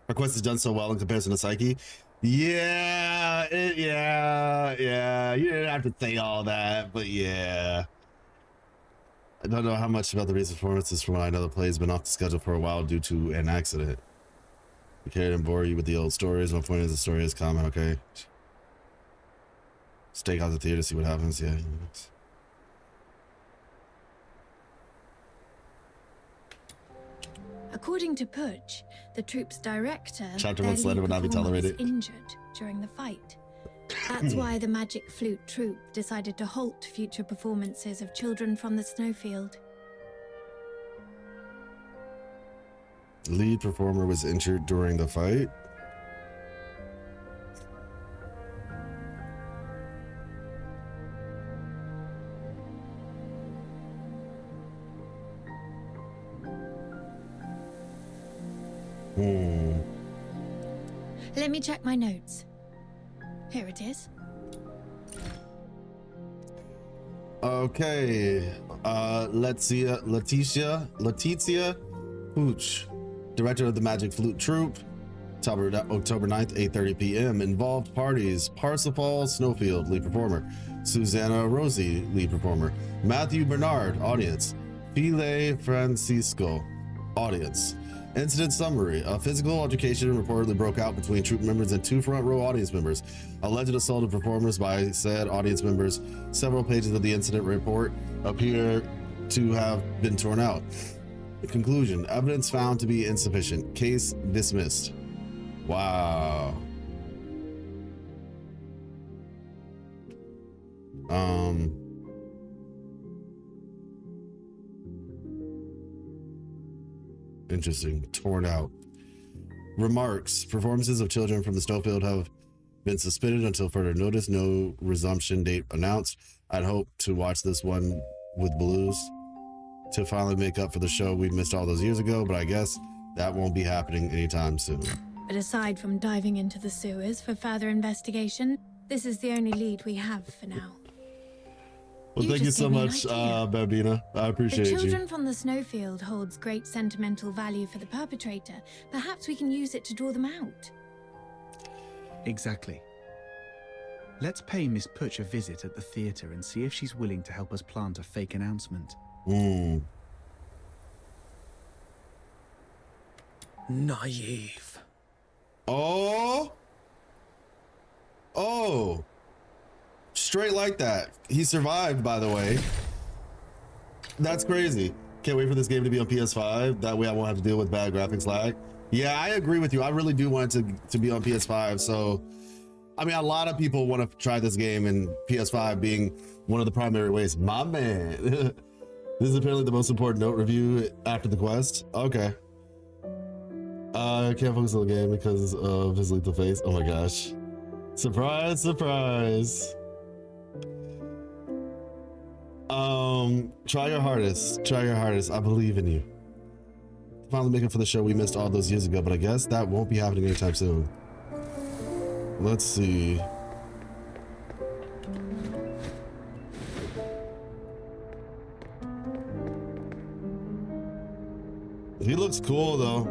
Our quest has done so well in comparison to Psyche. Yeah, yeah. You didn't have to say all that, but yeah. I don't know how much about the recent performances from when I know the play has been off the schedule for a while due to an accident. We can't bore you with the old stories. My point is the story is common, okay? Stake out the theater, see what happens, yeah. According to Putsch, the troupe's director, Chapter their 1 slander lead would not be performer was tolerated. injured during the fight. That's why the Magic Flute troupe decided to halt future performances of Children from the Snowfield. Lead performer was injured during the fight. Let me check my notes. Here it is. Okay, Letizia Putsch, director of the Magic Flute Troupe, October 9th, 8:30 p.m. Involved parties: Parsifal Snowfield, lead performer; Susanna Rosie, lead performer; Matthew Bernard, audience; File Francisco, audience. Incident summary: a physical altercation reportedly broke out between troupe members and 2 front row audience members. Alleged assault of performers by said audience members. Several pages of the incident report appear to have been torn out. Conclusion: evidence found to be insufficient. Case dismissed. Wow. Interesting. Torn out. Remarks: performances of Children from the Snowfield have been suspended until further notice. No resumption date announced. I'd hope to watch this one with Blues to finally make up for the show we missed all those years ago, but I guess that won't be happening anytime soon. But aside from diving into the sewers for further investigation, this is the only lead we have for now. Well, thank you so much, Bambina. I appreciate The Children you. from the Snowfield holds great sentimental value for the perpetrator. Perhaps we can use it to draw them out. Exactly. Let's pay Miss Putsch a visit at the theater and see if she's willing to help us plant a fake announcement. Naive. Oh. straight like that. He survived, by the way. That's crazy. Can't wait for this game to be on PS5. That way I won't have to deal with bad graphics lag. Yeah, I agree with you. I really do want it to be on PS5. So, I mean, a lot of people want to try this game, and PS5 being one of the primary ways. My man. This is apparently the most important note review after the quest. Okay. I can't focus on the game because of his lethal face. Oh my gosh. Surprise, surprise. Try your hardest. Try your hardest. I believe in you. Finally making for the show we missed all those years ago, but I guess that won't be happening anytime soon. Let's see. He looks cool though.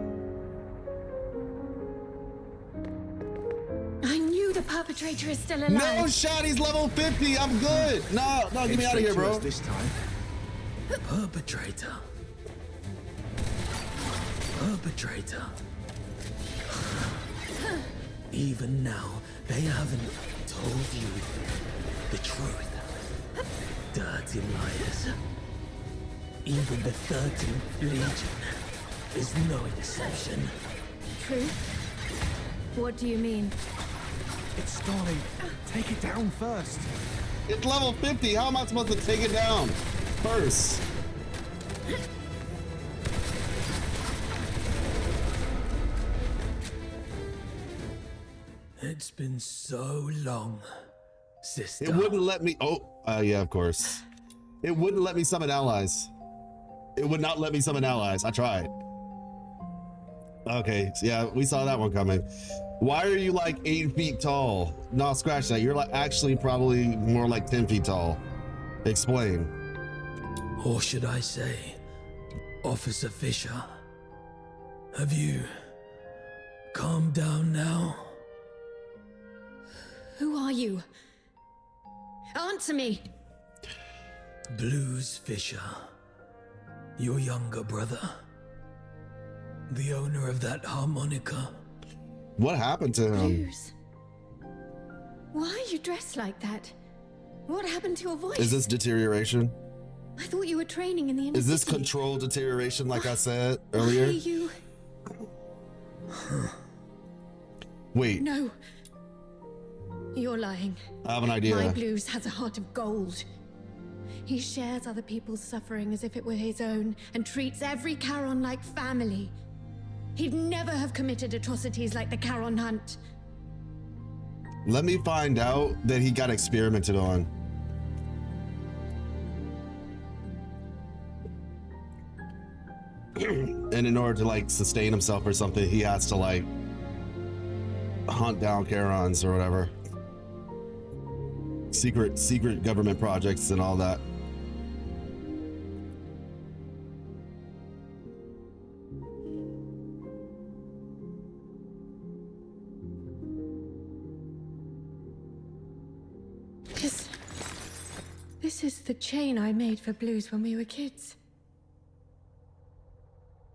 I knew the perpetrator is still alive. No shot, he's level 50. I'm good. No, get me out of here, bro. This time. Perpetrator. Perpetrator. Even now, they haven't told you the truth. Dirty liars. Even the 13th Legion is no exception. Truth? What do you mean? It's stalling. Take it down first. It's level 50. How am I supposed to take it down first? It's been so long, sister. It wouldn't let me. Oh, yeah, of course. It wouldn't let me summon allies. It would not let me summon allies. I tried. Okay, so yeah, we saw that one coming. Why are you like 8 feet tall? No, scratch that. You're like actually probably more like 10 feet tall. Explain. Or should I say, Officer Fisher? Have you calmed down now? Who are you? Answer me! Blues Fisher. Your younger brother. The owner of that harmonica. What happened to him? Blues. Why are you dressed like that? What happened to your voice? Is this deterioration? I thought you were training in the inner Is this city. controlled deterioration like I said Why earlier? are you... Wait. No. You're lying. I have an idea. My Blues has a heart of gold. He shares other people's suffering as if it were his own and treats every Charon like family. He'd never have committed atrocities like the Charon Hunt. Let me find out that he got experimented on. And in order to like sustain himself or something, he has to like hunt down Charons or whatever. Secret government projects and all that. This is the chain I made for Blues when we were kids.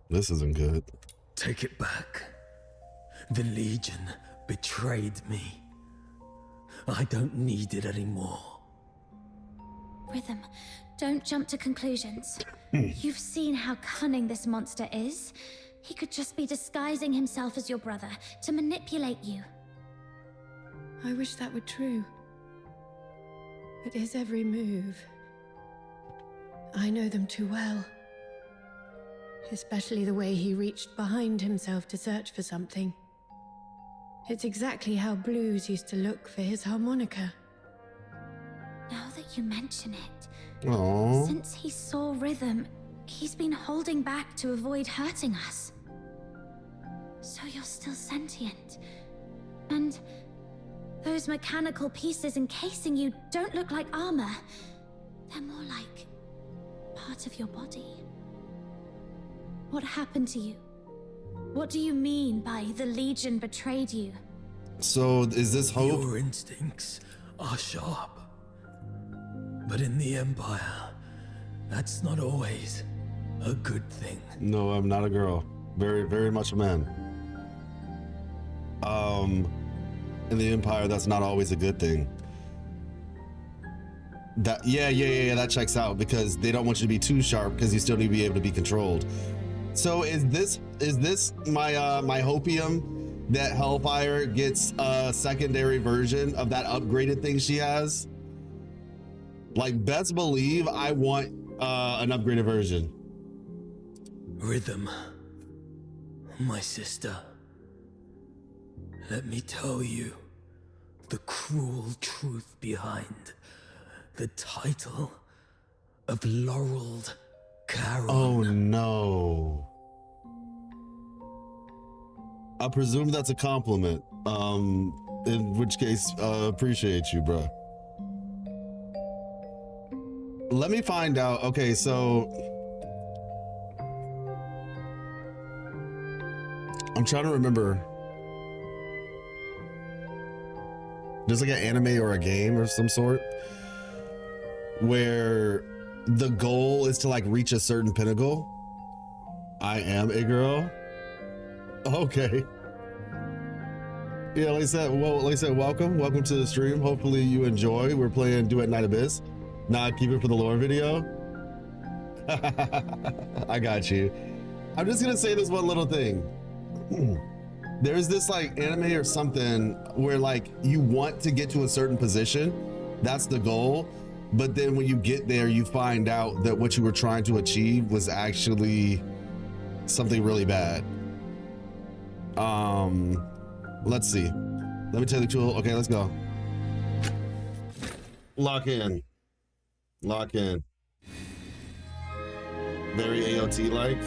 This isn't good. Take it back. The Legion betrayed me. I don't need it anymore. Rhythm, don't jump to conclusions. You've seen how cunning this monster is. He could just be disguising himself as your brother to manipulate you. I wish that were true. But his every move... I know them too well. Especially the way he reached behind himself to search for something. It's exactly how Blues used to look for his harmonica. Now that you mention it, Aww. since he saw Rhythm, he's been holding back to avoid hurting us. So you're still sentient. And those mechanical pieces encasing you don't look like armor. They're more like part of your body. What happened to you? What do you mean by the Legion betrayed you? So is this hope? Your instincts are sharp. But in the Empire, that's not always a good thing. No, I'm not a girl. Very, very much a man. In the Empire, that's not always a good thing. Yeah, that checks out because they don't want you to be too sharp because you still need to be able to be controlled. So is this my my hopium that Hellfire gets a secondary version of that upgraded thing she has? Like, best believe I want an upgraded version. Rhythm, my sister. Let me tell you the cruel truth behind the title of Laureled Charon. Oh no. I presume that's a compliment. In which case, appreciate you, bro. Let me find out. Okay, so I'm trying to remember. There's like an anime or a game of some sort where the goal is to like reach a certain pinnacle. I am a girl. Okay. Yeah, like I said, welcome to the stream. Hopefully you enjoy. We're playing Duet Night Abyss. Not keep it for the lore video. I got you. I'm just gonna say this one little thing. There's this like anime or something where like you want to get to a certain position. That's the goal. But then when you get there, you find out that what you were trying to achieve was actually something really bad. Let's see. Let me tell you the tool. Okay, let's go. Lock in. Lock in. Very AOT like.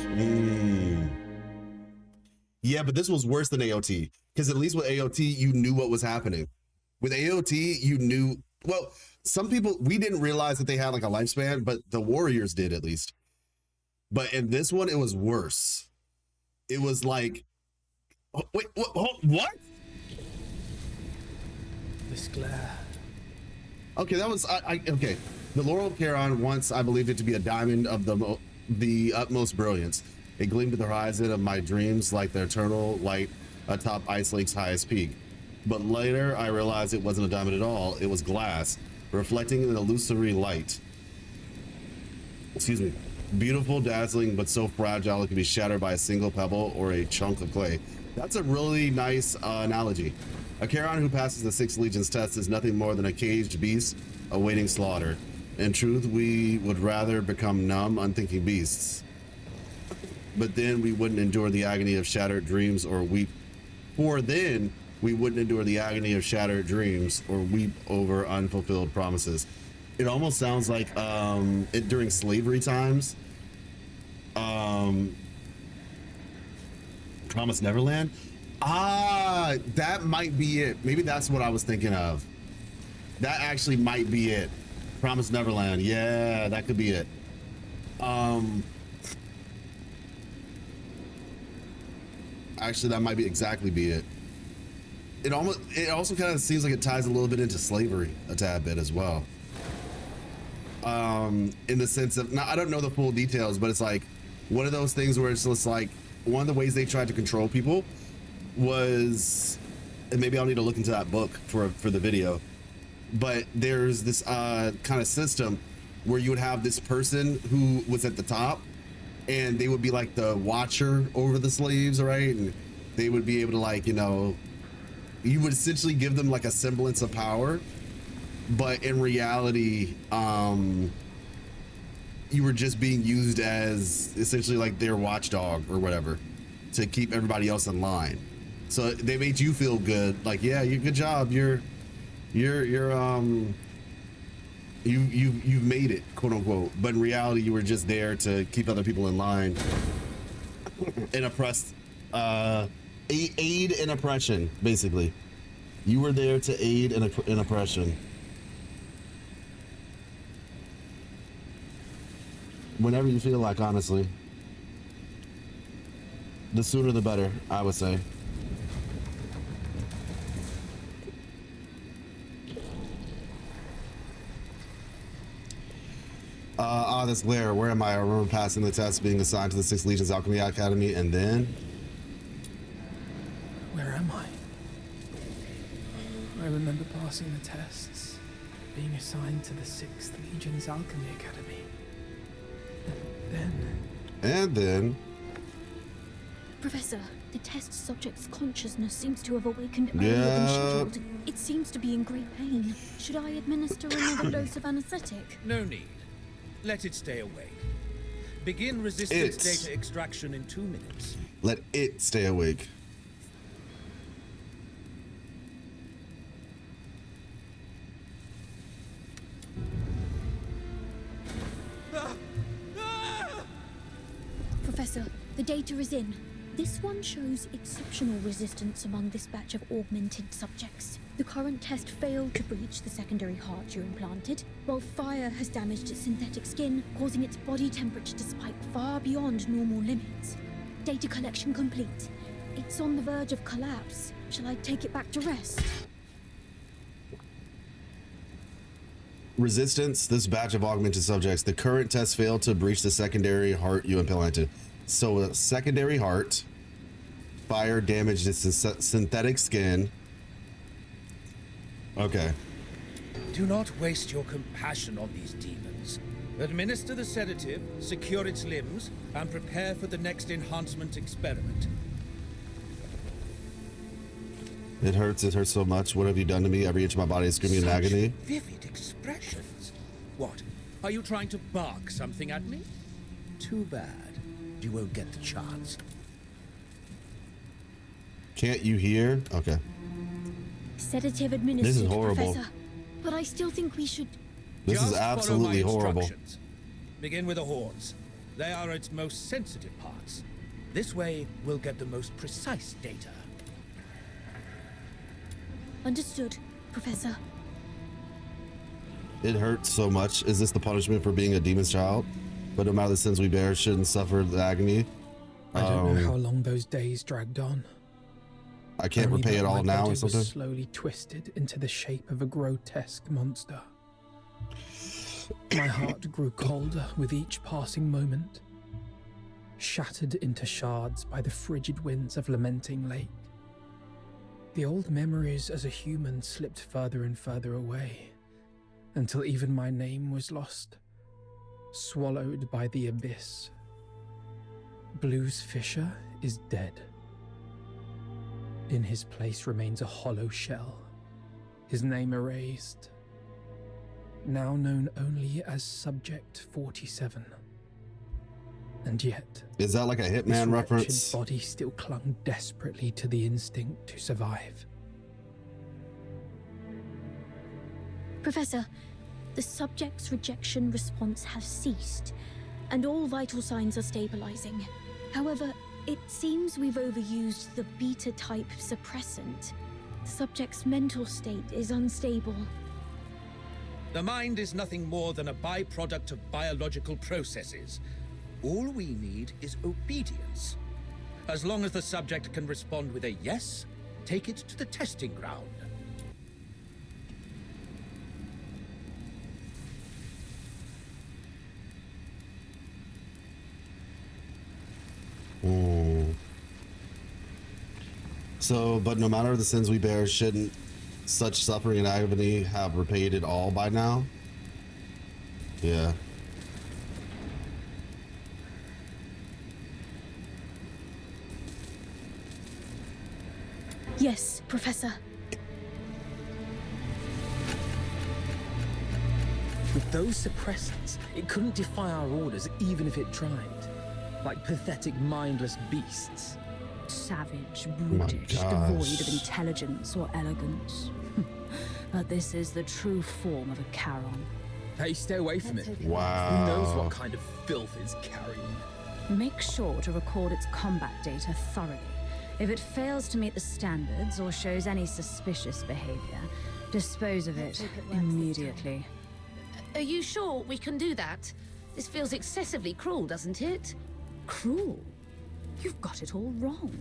Yeah, but this was worse than AOT because at least with AOT you knew what was happening. With AOT you knew. Well, some people, we didn't realize that they had like a lifespan, but the warriors did at least. But in this one, it was worse. It was like, oh, wait, what? This glare. Okay, that was okay. The Laurel Charon once I believed it to be a diamond of the utmost brilliance. It gleamed at the horizon of my dreams like the eternal light atop Ice Lake's highest peak. But later I realized it wasn't a diamond at all. It was glass, reflecting an illusory light. Excuse me. Beautiful, dazzling, but so fragile it could be shattered by a single pebble or a chunk of clay. That's a really nice analogy. A Charon who passes the 6 Legions test is nothing more than a caged beast awaiting slaughter. In truth, we would rather become numb, unthinking beasts. But then we wouldn't endure the agony of shattered dreams or weep. For then, we wouldn't endure the agony of shattered dreams or weep over unfulfilled promises. It almost sounds like during slavery times. Promised Neverland? Ah, that might be it. Maybe that's what I was thinking of. That actually might be it. Promised Neverland. Yeah, that could be it. Actually, that might be exactly be it. It also kind of seems like it ties a little bit into slavery a tad bit as well. In the sense of, now I don't know the full details, but it's like one of those things where it's just like one of the ways they tried to control people was, and maybe I'll need to look into that book for the video, but there's this kind of system where you would have this person who was at the top and they would be like the watcher over the slaves, right? And they would be able to, like, you know, you would essentially give them like a semblance of power, but in reality, you were just being used as essentially like their watchdog or whatever to keep everybody else in line. So they made you feel good, like, yeah, you good job, you've made it, quote unquote. But in reality, you were just there to keep other people in line and oppress, aid in oppression, basically. You were there to aid in oppression. Whenever you feel like, honestly. The sooner the better, I would say. This glare, where am I? I remember passing the test, being assigned to the 6 Legions Alchemy Academy, and then? Where am I? I remember passing the tests. being assigned to the 6th Legion's Alchemy Academy. And then... Professor, the test subject's consciousness seems to have awakened earlier than scheduled. It seems to be in great pain. Should I administer another dose of anesthetic? No need. Let it stay awake. Begin resistance data extraction in 2 minutes. Let it stay awake. Professor, the data is in. This one shows exceptional resistance among this batch of augmented subjects. The current test failed to breach the secondary heart you implanted, while fire has damaged its synthetic skin, causing its body temperature to spike far beyond normal limits. Data collection complete. It's on the verge of collapse. Shall I take it back to rest? Resistance, this batch of augmented subjects. The current test failed to breach the secondary heart you implanted. So a secondary heart, fire damaged its synthetic skin. Okay. Do not waste your compassion on these demons. Administer the sedative, secure its limbs, and prepare for the next enhancement experiment. It hurts so much. What have you done to me? Every inch of my body is screaming in agony. Vivid expressions. What? Are you trying to bark something at me? Too bad. You won't get the chance. Can't you hear? Okay. Sedative administered, This is horrible. Professor. But I still think we should... This is Just follow absolutely my horrible. instructions. Begin with the horns. They are its most sensitive parts. This way, we'll get the most precise data. Understood, Professor. It hurts so much. Is this the punishment for being a demon's child? But no matter the sins we bear, shouldn't suffer the agony. I don't know how long those days dragged on. I can't Only repay that it all my now body or something. was slowly twisted into the shape of a grotesque monster. My heart grew colder with each passing moment, shattered into shards by the frigid winds of Lamenting Lake. The old memories as a human slipped further and further away, until even my name was lost, swallowed by the abyss. Blues Fisher is dead. In his place remains a hollow shell, his name erased, now known only as Subject 47. And yet, is that like a his Hitman wretched reference? body still clung desperately to the instinct to survive. Professor, the subject's rejection response has ceased, and all vital signs are stabilizing. However, it seems we've overused the beta-type suppressant. The subject's mental state is unstable. The mind is nothing more than a byproduct of biological processes. All we need is obedience. As long as the subject can respond with a yes, take it to the testing ground. So, but no matter the sins we bear, shouldn't such suffering and agony have repaid it all by now? Yeah. Yes, Professor. With those suppressants, it couldn't defy our orders even if it tried. Like pathetic, mindless beasts. Savage, my brutish, gosh. devoid of intelligence or elegance. But this is the true form of a Charon. Hey, stay away from it. Wow. Who knows what kind of filth it's carrying? Make sure to record its combat data thoroughly. If it fails to meet the standards or shows any suspicious behavior, dispose of it immediately. Are you sure we can do that? This feels excessively cruel, doesn't it? Cruel? You've got it all wrong.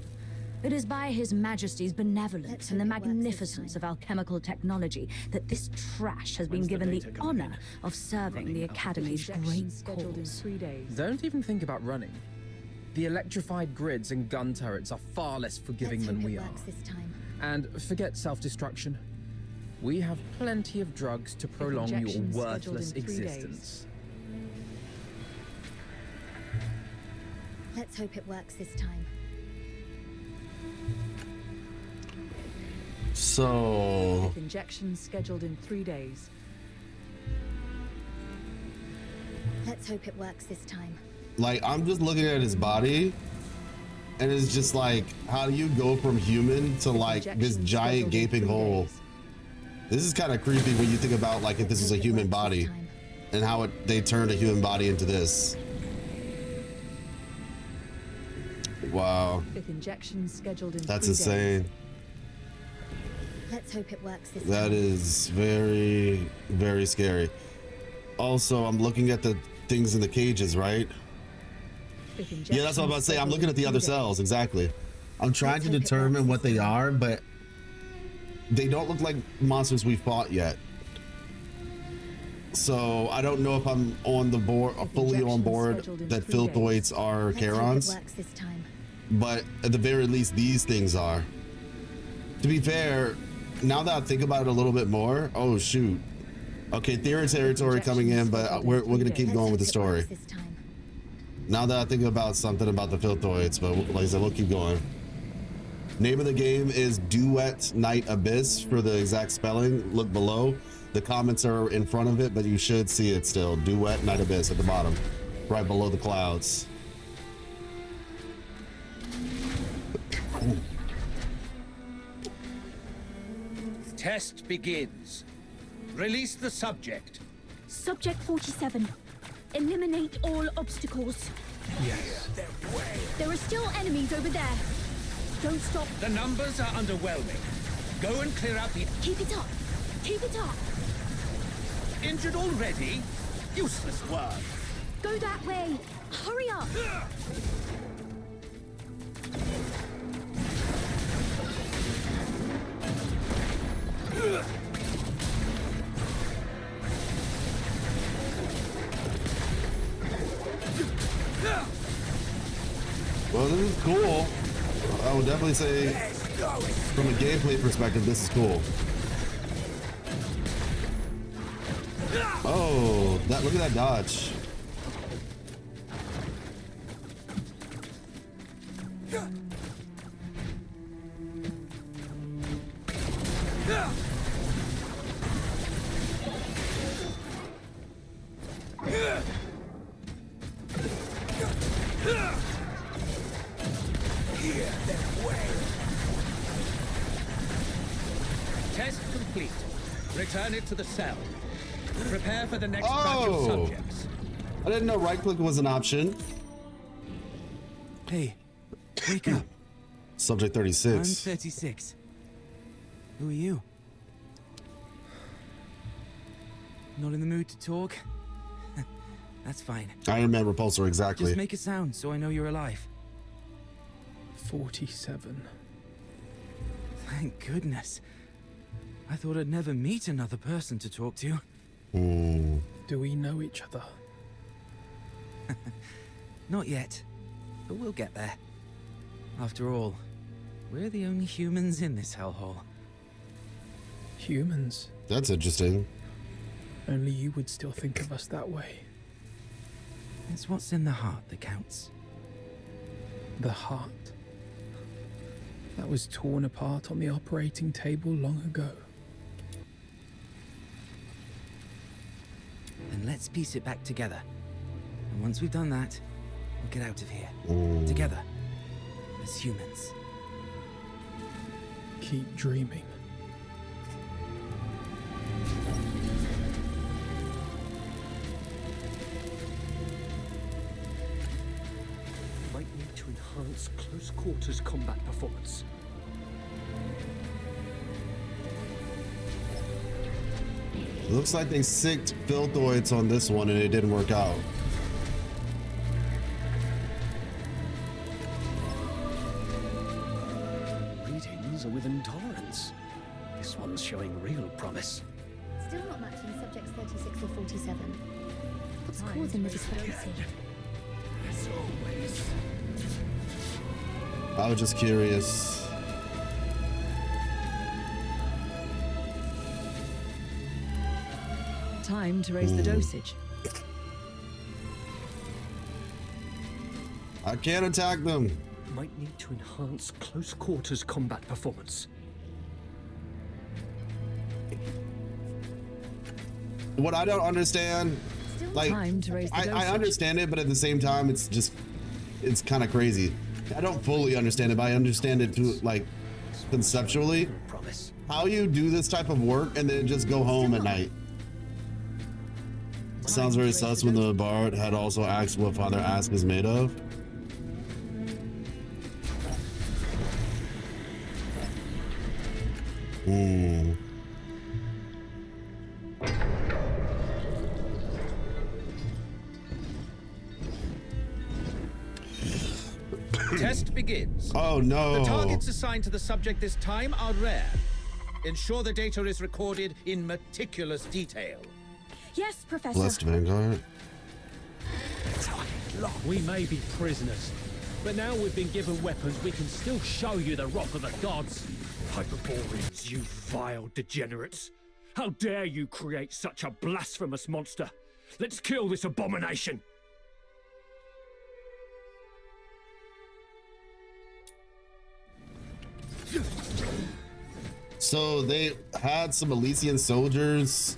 It is by His Majesty's benevolence and the magnificence of alchemical technology that this trash has been given the honor of serving the Academy's great cause. Don't even think about running. The electrified grids and gun turrets are far less forgiving than we are. This time. And forget self-destruction. We have plenty of drugs to prolong your injections scheduled worthless in 3 days. existence. Let's hope it works this time. So Injections scheduled in 3 days. Let's hope it works this time. like I'm just looking at his body and it's just like, how do you go from human to like this giant gaping hole? This is kind of creepy when you think about like if this is a human body and how they turned a human body into this. Wow. 5th injection scheduled in That's 3 days. insane. Let's hope it works this That time. is very, very scary. Also, I'm looking at the things in the cages, right? Yeah, that's what I'm about to say. I'm looking at the other cells, exactly. I'm trying to determine what they are, but they don't look like monsters we fought yet. So I don't know if I'm on the board, fully on board that Filthoids are Charons, Works this time. but at the very least, these things are. To be fair, now that I think about it a little bit more, oh shoot. Okay, theory territory coming in, but we're gonna keep going with the story. Now that I think about something about the Filthoids, but like I said, we'll keep going. Name of the game is Duet Night Abyss for the exact spelling. Look below. The comments are in front of it, but you should see it still. Duet Night Abyss at the bottom, right below the clouds. Test begins. Release the subject. Subject 47. Eliminate all obstacles. Yes. There are still enemies over there. Don't stop. The numbers are underwhelming. Go and clear out the... Keep it up. Keep it up. Injured already? Useless work. Go that way. Hurry up. Well, this is cool. I would definitely say, from a gameplay perspective, this is cool. Oh, that! Look at that dodge. Test complete. Return it to the cell. Prepare for the next batch of subjects. I didn't know right click was an option. Hey, wake up. Subject I'm 36. 36. Who are you? Not in the mood to talk? That's fine. Iron Man Repulsor, exactly. Just make a sound so I know you're alive. 47. Thank goodness. I thought I'd never meet another person to talk to. Do we know each other? Not yet, but we'll get there. After all, we're the only humans in this hellhole. Humans? That's interesting. Only you would still think of us that way. It's what's in the heart that counts. The heart. That was torn apart on the operating table long ago. Then let's piece it back together. And once we've done that, we'll get out of here. Together. As humans. Keep dreaming. Might need to enhance close quarters combat performance. Looks like they sicked Filthoids on this one and it didn't work out. Readings are with intolerance. This one's showing real promise. Still not matching subjects 36 or 47. What's causing the discrepancy? As always. I was just curious. time to raise the dosage. I can't attack them. Might need to enhance close quarters combat performance. What I don't understand, like, time to raise the I dosage. understand it, but at the same time, it's kind of crazy. I don't fully understand it, but I understand it to, like, conceptually. How you do this type of work and then just go home at night. Sounds very sus when the bard had also asked what Father Ask is made of. Test begins. Oh no. The targets assigned to the subject this time are rare. Ensure the data is recorded in meticulous detail. Yes, Professor. Blessed Vanguard. We may be prisoners, but now we've been given weapons, we can still show you the wrath of the gods. Hyperboreans, you vile degenerates. How dare you create such a blasphemous monster? Let's kill this abomination. So they had some Elysian soldiers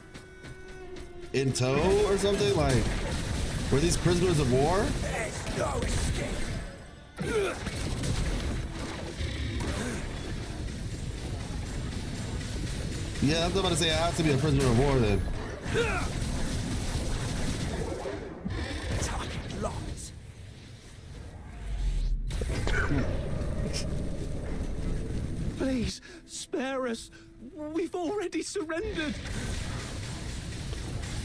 in tow or something? Like, were these prisoners of war? There's no escape. Yeah, I was about to say it has to be a prisoner of war then. Target locked. Please, spare us. We've already surrendered.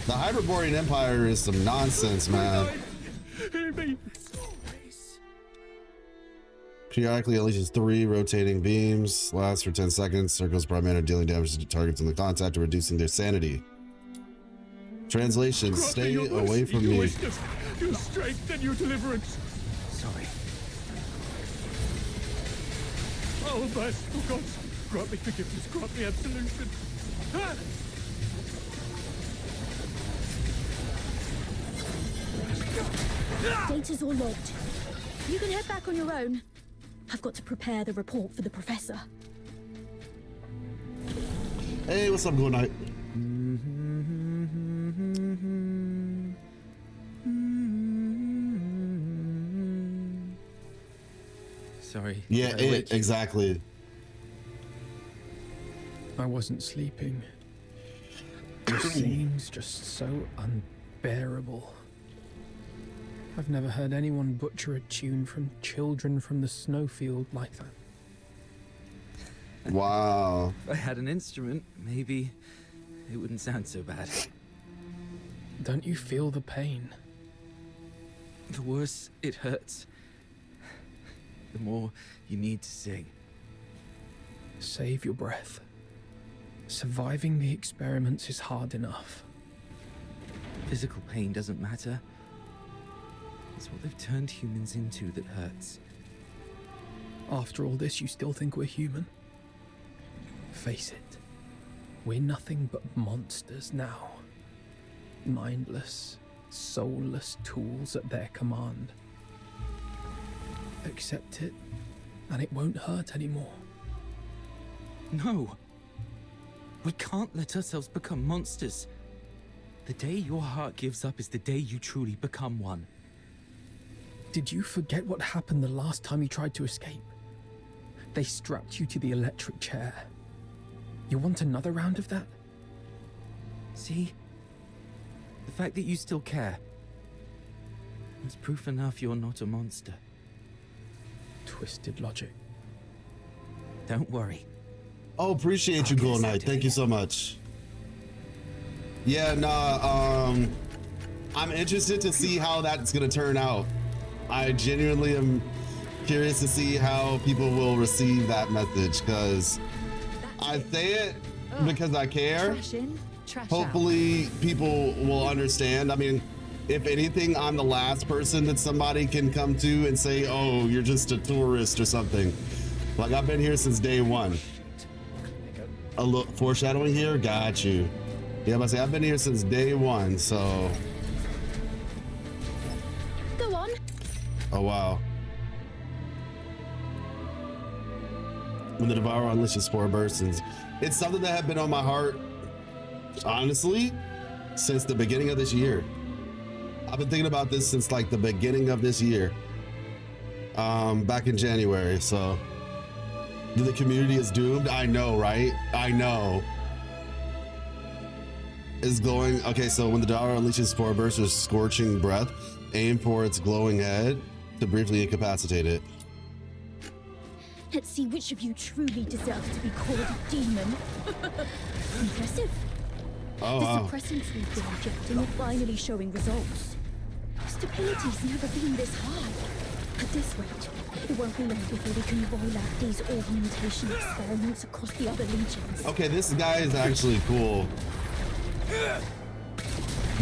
The Hyperborean Empire is some nonsense, man. Hear me. Periodically unleashes 3 rotating beams, lasts for 10 seconds, circles per minute, dealing damage to targets in the contact or reducing their sanity. Translation, stay away from me. Your strength and your deliverance. Sorry. Oh, merciful gods, grant me forgiveness, grant me absolution. Ah! Data's all logged. You can head back on your own. I've got to prepare the report for the professor. Hey, what's up, Good Night? Sorry. Yeah, exactly. I wasn't sleeping. The singing's just so unbearable. I've never heard anyone butcher a tune from Children from the Snowfield like that. Wow. If I had an instrument, maybe it wouldn't sound so bad. Don't you feel the pain? The worse it hurts, the more you need to sing. Save your breath. Surviving the experiments is hard enough. Physical pain doesn't matter. It's what they've turned humans into that hurts. After all this, you still think we're human? Face it, we're nothing but monsters now. Mindless, soulless tools at their command. Accept it, and it won't hurt anymore. No! We can't let ourselves become monsters. The day your heart gives up is the day you truly become one. Did you forget what happened the last time you tried to escape? They strapped you to the electric chair. You want another round of that? See? The fact that you still care is proof enough you're not a monster. Twisted logic. Don't worry. Oh, appreciate you, Gold Knight. Thank you so much. Yeah, nah, I'm interested to see how that's gonna turn out. I genuinely am curious to see how people will receive that message, because I say it because I care. Trash in, trash Hopefully people will understand. I mean, if anything, I'm the last person that somebody can come to and say, oh, you're just a tourist or something. Like, I've been here since day one. A look, foreshadowing here, got you. Yeah, but I've been here since day one, so. Go on. Oh, wow. When the Devourer unleashes spore bursts, it's something that had been on my heart, honestly, since the beginning of this year. I've been thinking about this since like the beginning of this year, back in January. So, the community is doomed. I know, right? I know. Is glowing. Okay, so when the Devourer unleashes spore bursts or scorching breath, aim for its glowing head to briefly incapacitate it. Let's see which of you truly deserves to be called a demon. Impressive. Oh, the wow. suppressants we've been injecting are finally showing results. Stability's never been this high. At this rate, it won't be long before we can roll out these augmentation experiments across the other legions. Okay, this guy is actually cool.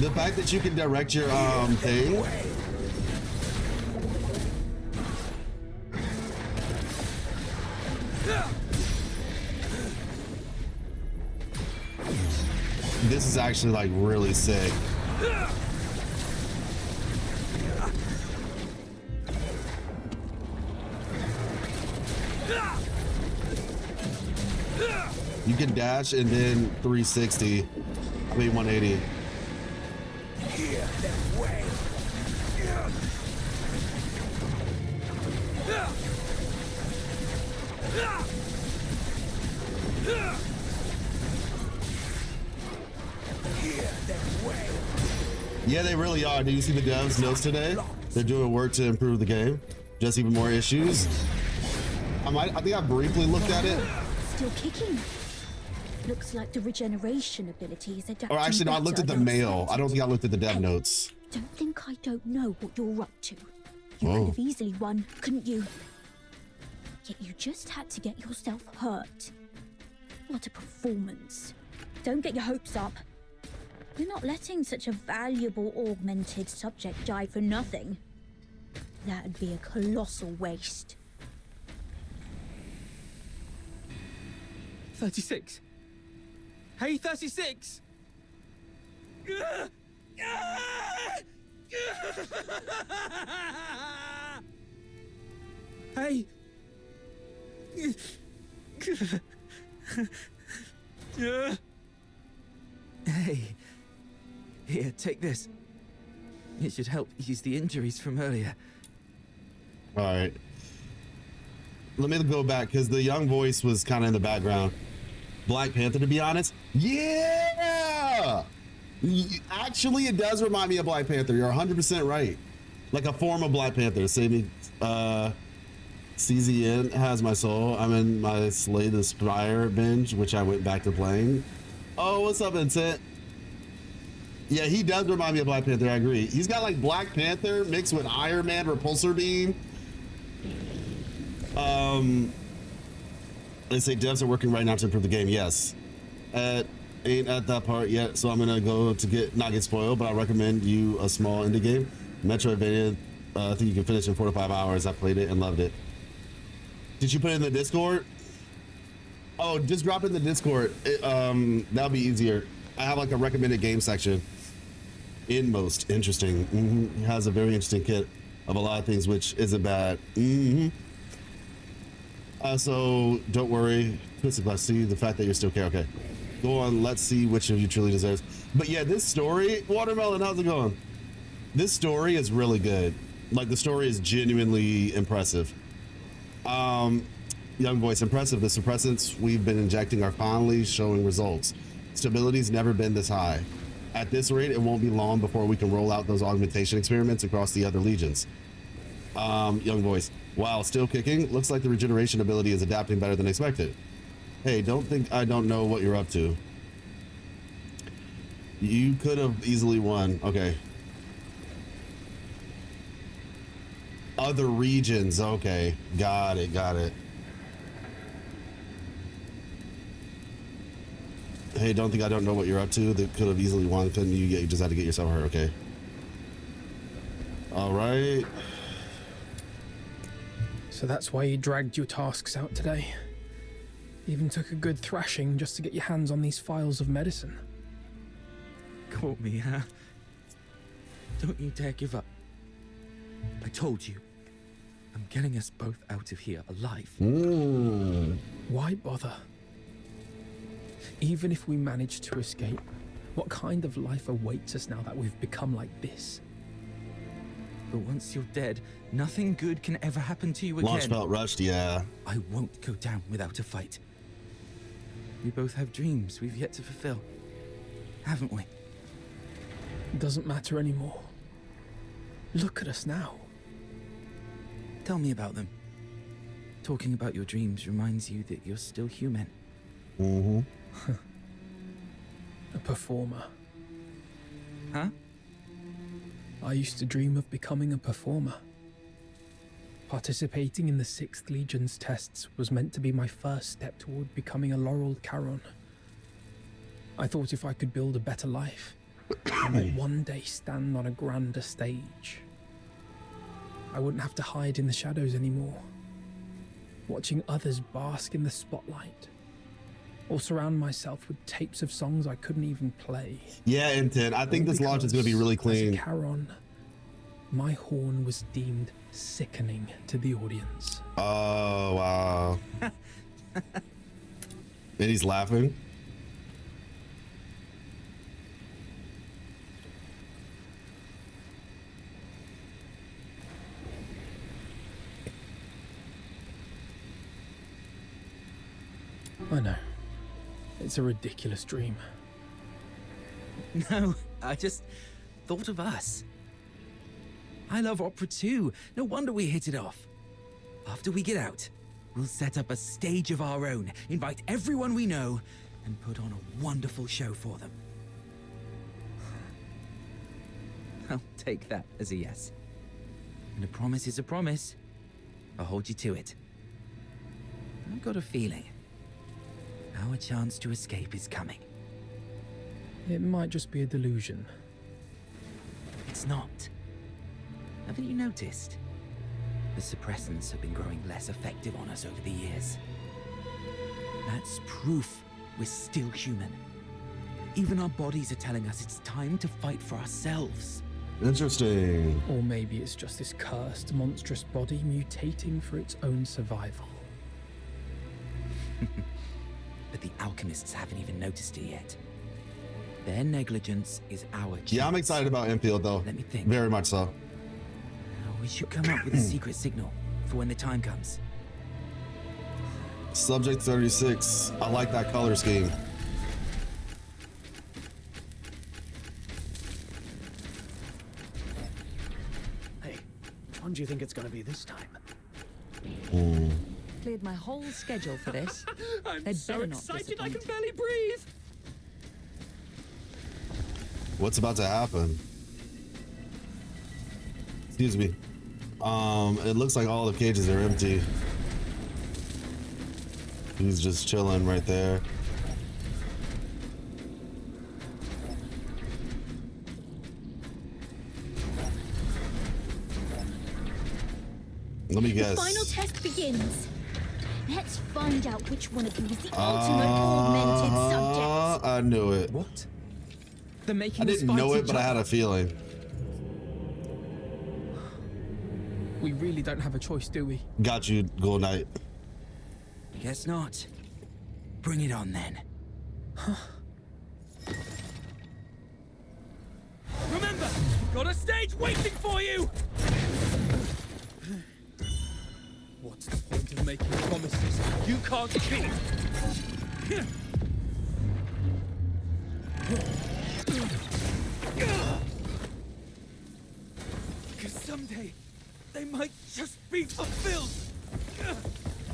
The fact that you can direct your thing. This is actually like really sick. You can dash and then 360. I mean 180. Yeah, they really are. Did you see the devs' notes today? They're doing work to improve the game. Just even more issues. I think I briefly looked at it. Still kicking. Looks like the regeneration ability is adapting. Or actually, no, I looked at the mail. I don't think I looked at the dev notes. Don't think I don't know what you're up to. You Whoa. could have easily won, couldn't you? Yet you just had to get yourself hurt. What a performance. Don't get your hopes up. You're not letting such a valuable augmented subject die for nothing. That'd be a colossal waste. 36. Hey, 36! Hey! Hey. Here, take this. It should help ease the injuries from earlier. All right. Let me go back because the young voice was kind of in the background. Black Panther, to be honest. Yeah! Actually, it does remind me of Black Panther. You're 100% right. Like a form of Black Panther. Save me. CZN has my soul. I'm in my Slay the Spire binge, which I went back to playing. Oh, what's up, Vincent? Yeah, he does remind me of Black Panther. I agree. He's got like Black Panther mixed with Iron Man Repulsor Beam. They say devs are working right now to improve the game. Yes. Ain't at that part yet, so I'm gonna go to not get spoiled, but I recommend you a small indie game. Metroidvania, I think you can finish in 4 to 5 hours. I played it and loved it. Did you put it in the Discord? Oh, just drop it in the Discord. That'll be easier. I have like a recommended game section. Most interesting. It has a very interesting kit of a lot of things, which isn't bad. So don't worry. See the fact that you're still okay. Go on. Let's see which of you truly deserves. But yeah, this story, Watermelon, how's it going? This story is really good. Like the story is genuinely impressive. Young voice, impressive. The suppressants we've been injecting are finally showing results. Stability's never been this high. At this rate, it won't be long before we can roll out those augmentation experiments across the other legions. Young voice, wow, still kicking. Looks like the regeneration ability is adapting better than expected. Hey, don't think I don't know what you're up to. You could have easily won. Okay. Other regions. Okay. Got it. Hey, don't think I don't know what you're up to. That could have easily won, couldn't you? You just had to get yourself hurt. Okay. All right. So that's why you dragged your tasks out today. Even took a good thrashing just to get your hands on these files of medicine. caught me, huh? Don't you dare give up. I told you. I'm getting us both out of here alive. Why bother? Even if we manage to escape, what kind of life awaits us now that we've become like this? But once you're dead, nothing good can ever happen to you again. Launch felt rushed, yeah. I won't go down without a fight. We both have dreams we've yet to fulfill, haven't we? It doesn't matter anymore. Look at us now. Tell me about them. Talking about your dreams reminds you that you're still human. A performer. Huh? I used to dream of becoming a performer. Participating in the 6th Legion's tests was meant to be my first step toward becoming a Laurel Charon. I thought if I could build a better life, I might one day stand on a grander stage. I wouldn't have to hide in the shadows anymore, watching others bask in the spotlight, or surround myself with tapes of songs I couldn't even play. Yeah, Intent. I think this launch is going to be really clean. As a Charon, my horn was deemed sickening to the audience. Oh, wow. And he's laughing. I know. It's a ridiculous dream. No, I just thought of us. I love opera too. No wonder we hit it off. After we get out, we'll set up a stage of our own, invite everyone we know, and put on a wonderful show for them. I'll take that as a yes. And a promise is a promise. I'll hold you to it. I've got a feeling our chance to escape is coming. It might just be a delusion. It's not. Haven't you noticed? The suppressants have been growing less effective on us over the years. That's proof we're still human. Even our bodies are telling us it's time to fight for ourselves. Interesting. Or maybe it's just this cursed, monstrous body mutating for its own survival. But the alchemists haven't even noticed it yet. Their negligence is our chance. Yeah, I'm excited about Enfield, though. Let me think. Very much so. We should come up with a secret signal for when the time comes. Subject 36. I like that color scheme. Hey, when do you think it's going to be this time? Cleared my whole schedule for this. I'm They'd so better not excited I disappoint. can barely breathe. What's about to happen? Excuse me. It looks like all the cages are empty. He's just chilling right there. Let me guess. The final test begins. Let's find out which one of you is the ultimate augmented subject. I knew it. What? They're making I didn't know it, but I had a feeling. We really don't have a choice, do we? Got you, Gold Knight. Guess not. Bring it on then. Remember, got a stage waiting for you! What's the point of making promises You can't keep! Because someday, they might just be fulfilled!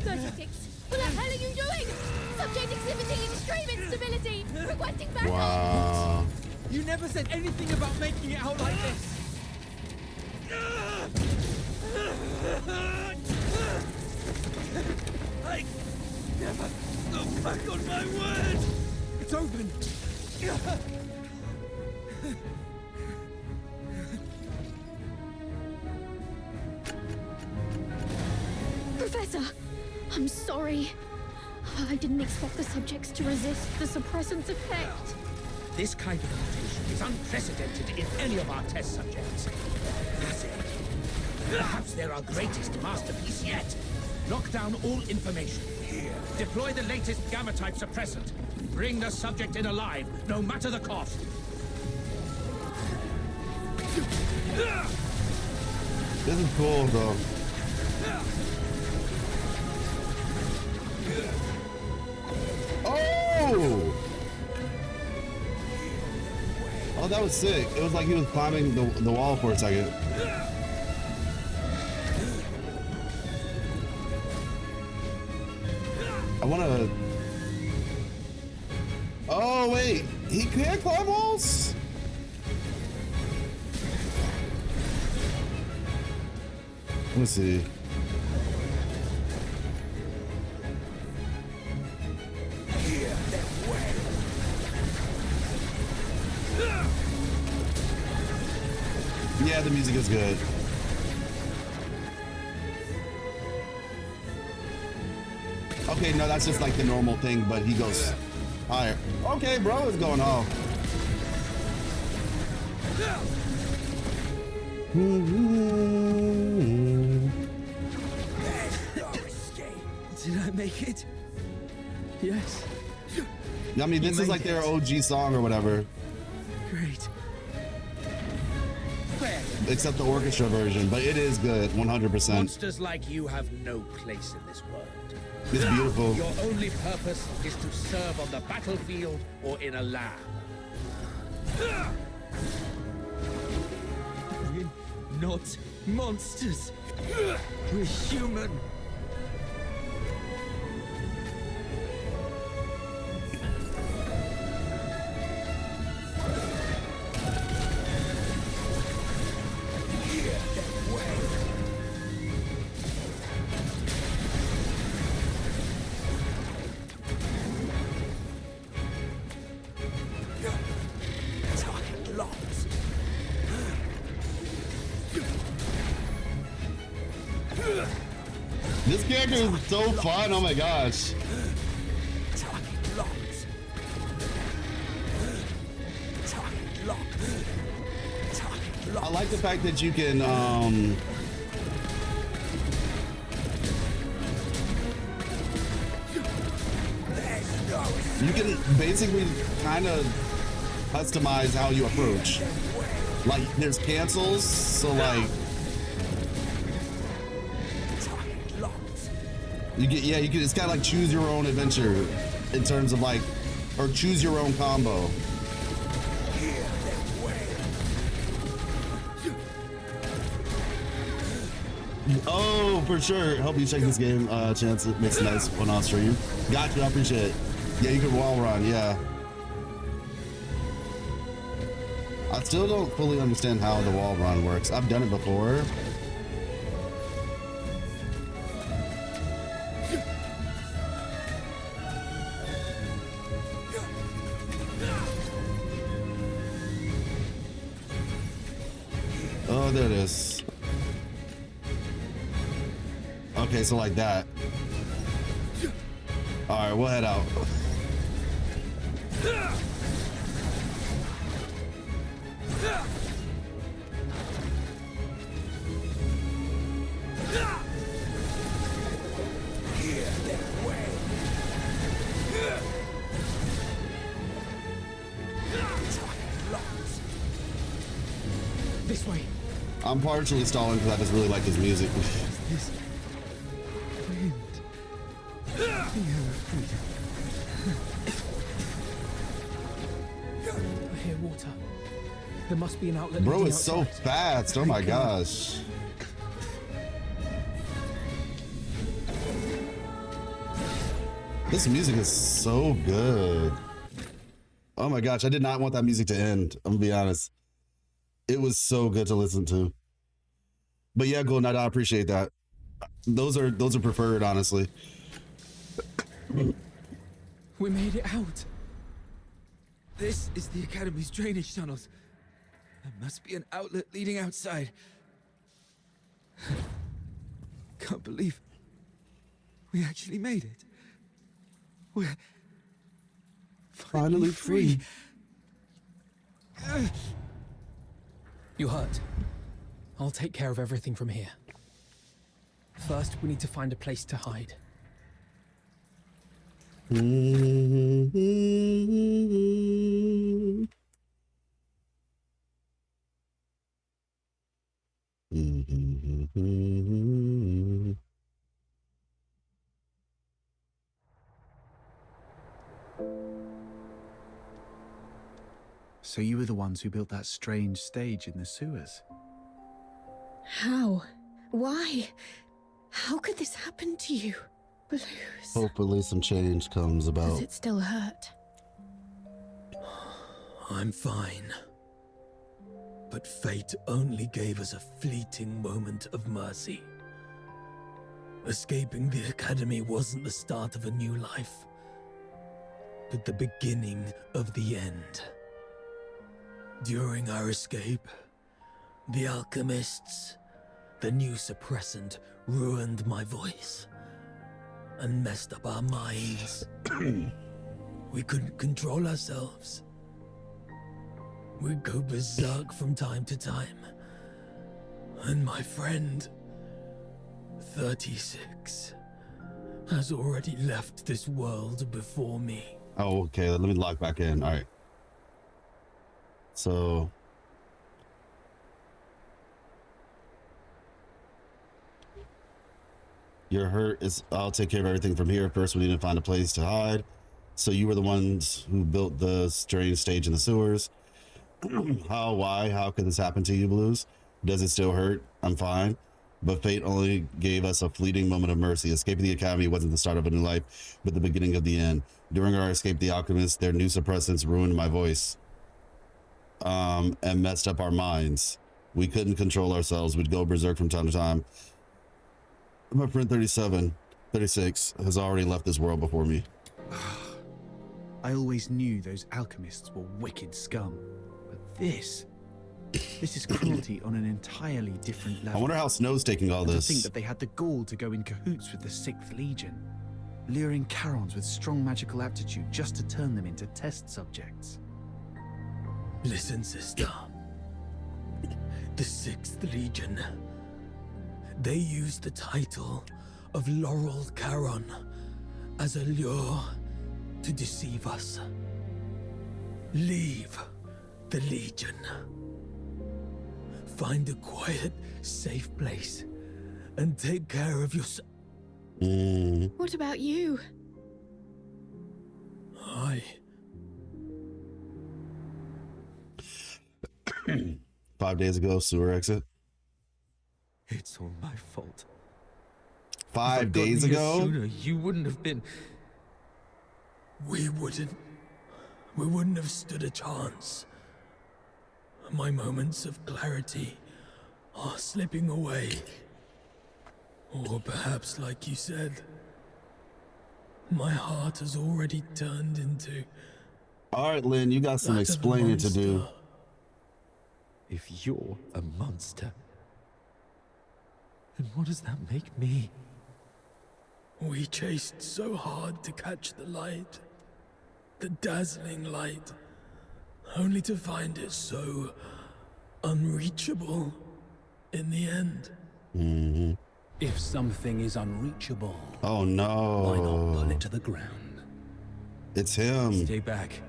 36. What the hell are you doing? Subject exhibiting extreme instability. Requesting backup. Wow. You never said anything about making it out like this! I never go back on my word! It's open! Professor, I'm sorry. I didn't expect the subjects to resist the suppressant's effect. This kind of mutation is unprecedented in any of our test subjects. Perhaps they're our greatest masterpiece yet. Lock down all information. Deploy the latest gamma-type suppressant. Bring the subject in alive, no matter the cost. This is cool, though. Oh! Oh, that was sick. It was like he was climbing the wall for a second. I wanna... Oh, wait. He can't climb walls? Let's see. Yeah, the music is good. Okay, no, that's just like the normal thing, but he goes higher. Okay, bro, what's going on? Did I make it? Yes. I mean, this is like their OG song or whatever. Great. Except the orchestra version, but it is good, 100%. Monsters like you have no place in this world. It's beautiful. Your only purpose is to serve on the battlefield or in a lab. We're not monsters. We're human. This character is so fun, oh my gosh. I like the fact that you can basically kind of customize how you approach. Like there's cancels, so like you get, yeah, you can, it's kind of like choose your own adventure in terms of like, or choose your own combo. Oh, for sure. Help you check this game. Chance it makes a nice one on stream. Got you. I appreciate it. Yeah, you can wall run. Yeah. I still don't fully understand how the wall run works. I've done it before. Oh, there it is. Okay, so like that. All right, we'll head out. This way. I'm partially stalling because I just really like his music. This wind. The air of freedom. I hear water. There must be an outlet. Bro, leading it's so outside. fast. Oh my gosh. This music is so good. Oh my gosh, I did not want that music to end. I'm gonna be honest. It was so good to listen to. But yeah, Golden Knight, I appreciate that. Those are preferred, honestly. We made it out. This is the Academy's drainage tunnels. There must be an outlet leading outside. Can't believe we actually made it. We're Finally free. You hurt. I'll take care of everything from here. First, we need to find a place to hide. So you were the ones who built that strange stage in the sewers? How? Why? How could this happen to you? Blues. Hopefully some change comes about. Does it still hurt? I'm fine. But fate only gave us a fleeting moment of mercy. Escaping the Academy wasn't the start of a new life, but the beginning of the end. During our escape, the alchemists, the new suppressant, ruined my voice and messed up our minds. We couldn't control ourselves. We'd go berserk from time to time. And my friend, 36, has already left this world before me. Oh, okay. Let me log back in. All right. So your hurt is, I'll take care of everything from here. First, we need to find a place to hide. So you were the ones who built the strange stage in the sewers. How, why, how could this happen to you, Blues? Does it still hurt? I'm fine. But fate only gave us a fleeting moment of mercy. Escaping the Academy wasn't the start of a new life, but the beginning of the end. During our escape, the alchemists, their new suppressants ruined my voice. And messed up our minds. We couldn't control ourselves. We'd go berserk from time to time. My friend 36 has already left this world before me. I always knew those alchemists were wicked scum. But this is cruelty on an entirely different level. I wonder how Snow's taking all this. To think that they had the gall to go in cahoots with the 6th Legion, luring Charons with strong magical aptitude just to turn them into test subjects. Listen, sister. The 6th Legion. They used the title of Laurel Charon as a lure to deceive us. Leave the Legion. Find a quiet, safe place and take care of yourself. What about you? 5 days ago, sewer exit. It's all my fault. 5 days ago? Sooner, you wouldn't have been. We wouldn't have stood a chance. My moments of clarity are slipping away. Or perhaps, like you said, my heart has already turned into... All right, Lynn, you got some explaining to do. If you're a monster, then what does that make me? We chased so hard to catch the light, the dazzling light, only to find it so unreachable in the end. If something is unreachable, oh no, why not pull it to the ground? It's him. Stay back.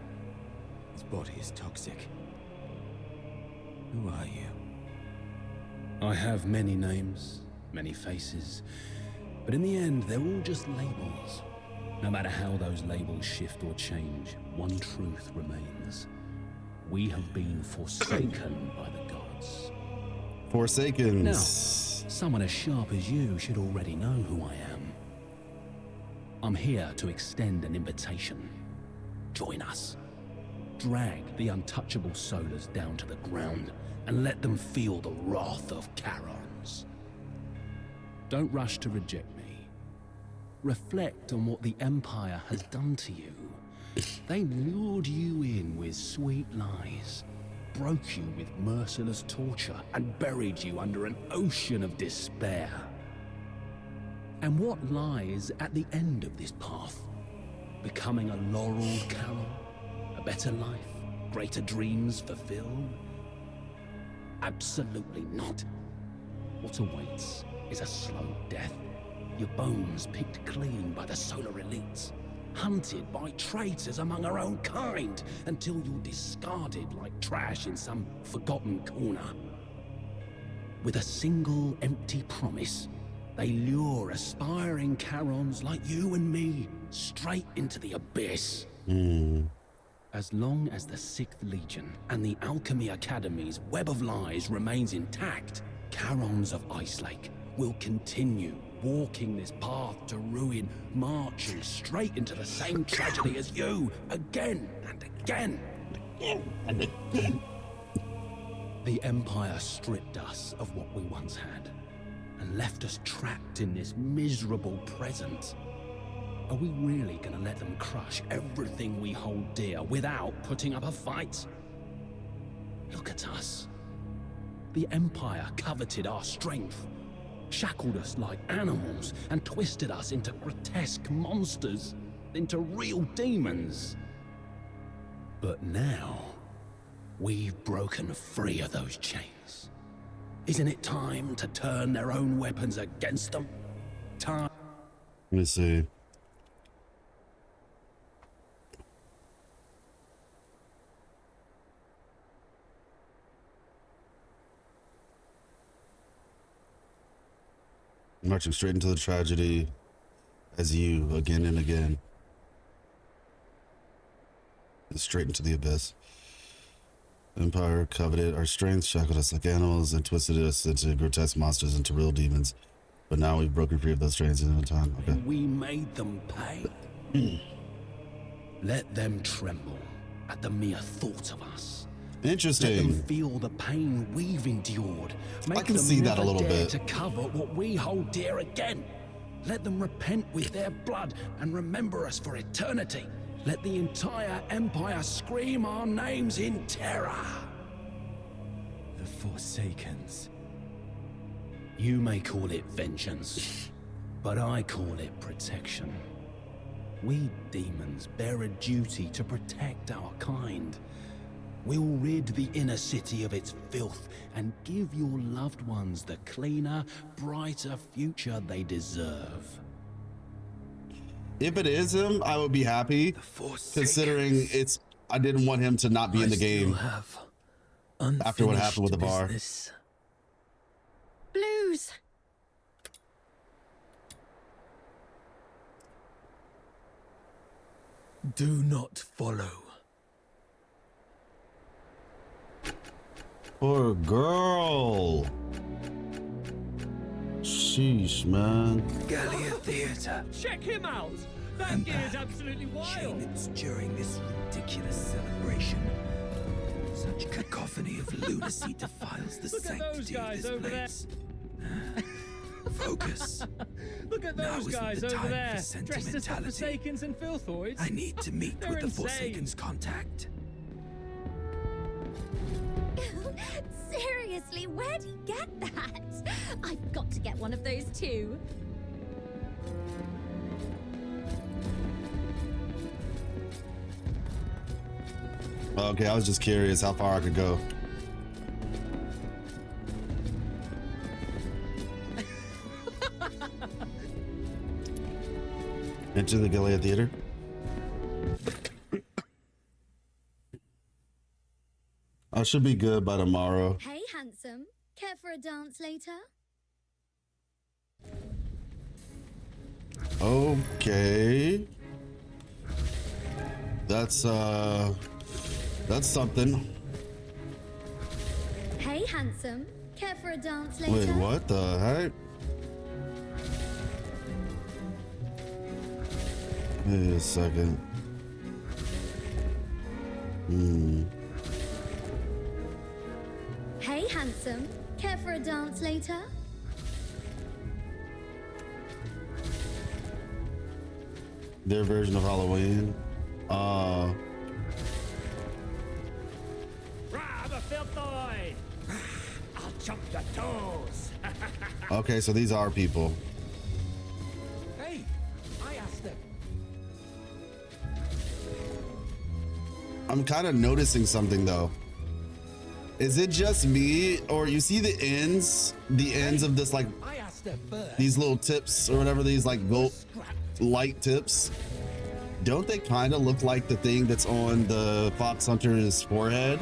His body is toxic. Who are you? I have many names, many faces, but in the end, they're all just labels. No matter how those labels shift or change, one truth remains. We have been forsaken by the gods. Forsaken. Now, someone as sharp as you should already know who I am. I'm here to extend an invitation. Join us. Drag the untouchable Solars down to the ground and let them feel the wrath of Charons. Don't rush to reject me. Reflect on what the Empire has done to you. They lured you in with sweet lies, broke you with merciless torture, and buried you under an ocean of despair. And what lies at the end of this path? Becoming a laureled Charon? A better life? greater dreams fulfilled? Absolutely not. What awaits is a slow death. Your bones picked clean by the solar elites, hunted by traitors among our own kind, until you're discarded like trash in some forgotten corner. With a single empty promise, they lure aspiring Charons like you and me straight into the abyss. As long as the 6th Legion and the Alchemy Academy's web of lies remains intact, Charons of Icelake will continue walking this path to ruin, marching straight into the same tragedy as you, again and again. And again. The Empire stripped us of what we once had, and left us trapped in this miserable present. Are we really gonna let them crush everything we hold dear without putting up a fight? Look at us. The Empire coveted our strength, shackled us like animals, and twisted us into grotesque monsters, into real demons. But now, we've broken free of those chains. Isn't it time to turn their own weapons against them? Time. Let me see. Marching straight into the tragedy as you again and again. And straight into the abyss. Empire coveted our strength, shackled us like animals, and twisted us into grotesque monsters, into real demons. But now we've broken free of those chains in time. Okay. We made them pay. Let them tremble at the mere thought of us. Interesting. Let them feel the pain we've endured. Make I can them see that a never little dare bit. to cover what we hold dear again. Let them repent with their blood and remember us for eternity. Let the entire Empire scream our names in terror. The Forsakens. You may call it vengeance, but I call it protection. We demons bear a duty to protect our kind. We'll rid the inner city of its filth and give your loved ones the cleaner, brighter future they deserve. If it is him, I would be happy, considering it's. I didn't want him to not be in the game after what happened with the bar. Blues. Do not follow. Poor girl. Sheesh, man. Gallia Theatre. Check him out! That gear's absolutely wild! Chains during this ridiculous celebration. Such cacophony of lunacy defiles the Look at those sanctity of guys this over place. Focus. Look at Now those isn't guys the over time there, for dressed as the sentimentality. Forsakens and Filthoids. I need to meet They're with the insane. Forsakens contact. Seriously, where'd he get that? I've got to get one of those too. Okay, I was just curious how far I could go. Into the Gallia Theater. I should be good by tomorrow. Hey, handsome. Care for a dance later? Okay. That's something. Hey, handsome. Care for a dance later? Wait, what the heck? Wait a second. Hey, handsome. Care for a dance later? Their version of Halloween. Grab a Filthoid! I'll chop your toes! Okay, so these are people. Hey, I asked them. I'm kind of noticing something though. Is it just me, or you see the ends of this, like these little tips or whatever, these like gold light tips? Don't they kind of look like the thing that's on the Fox Hunter's forehead?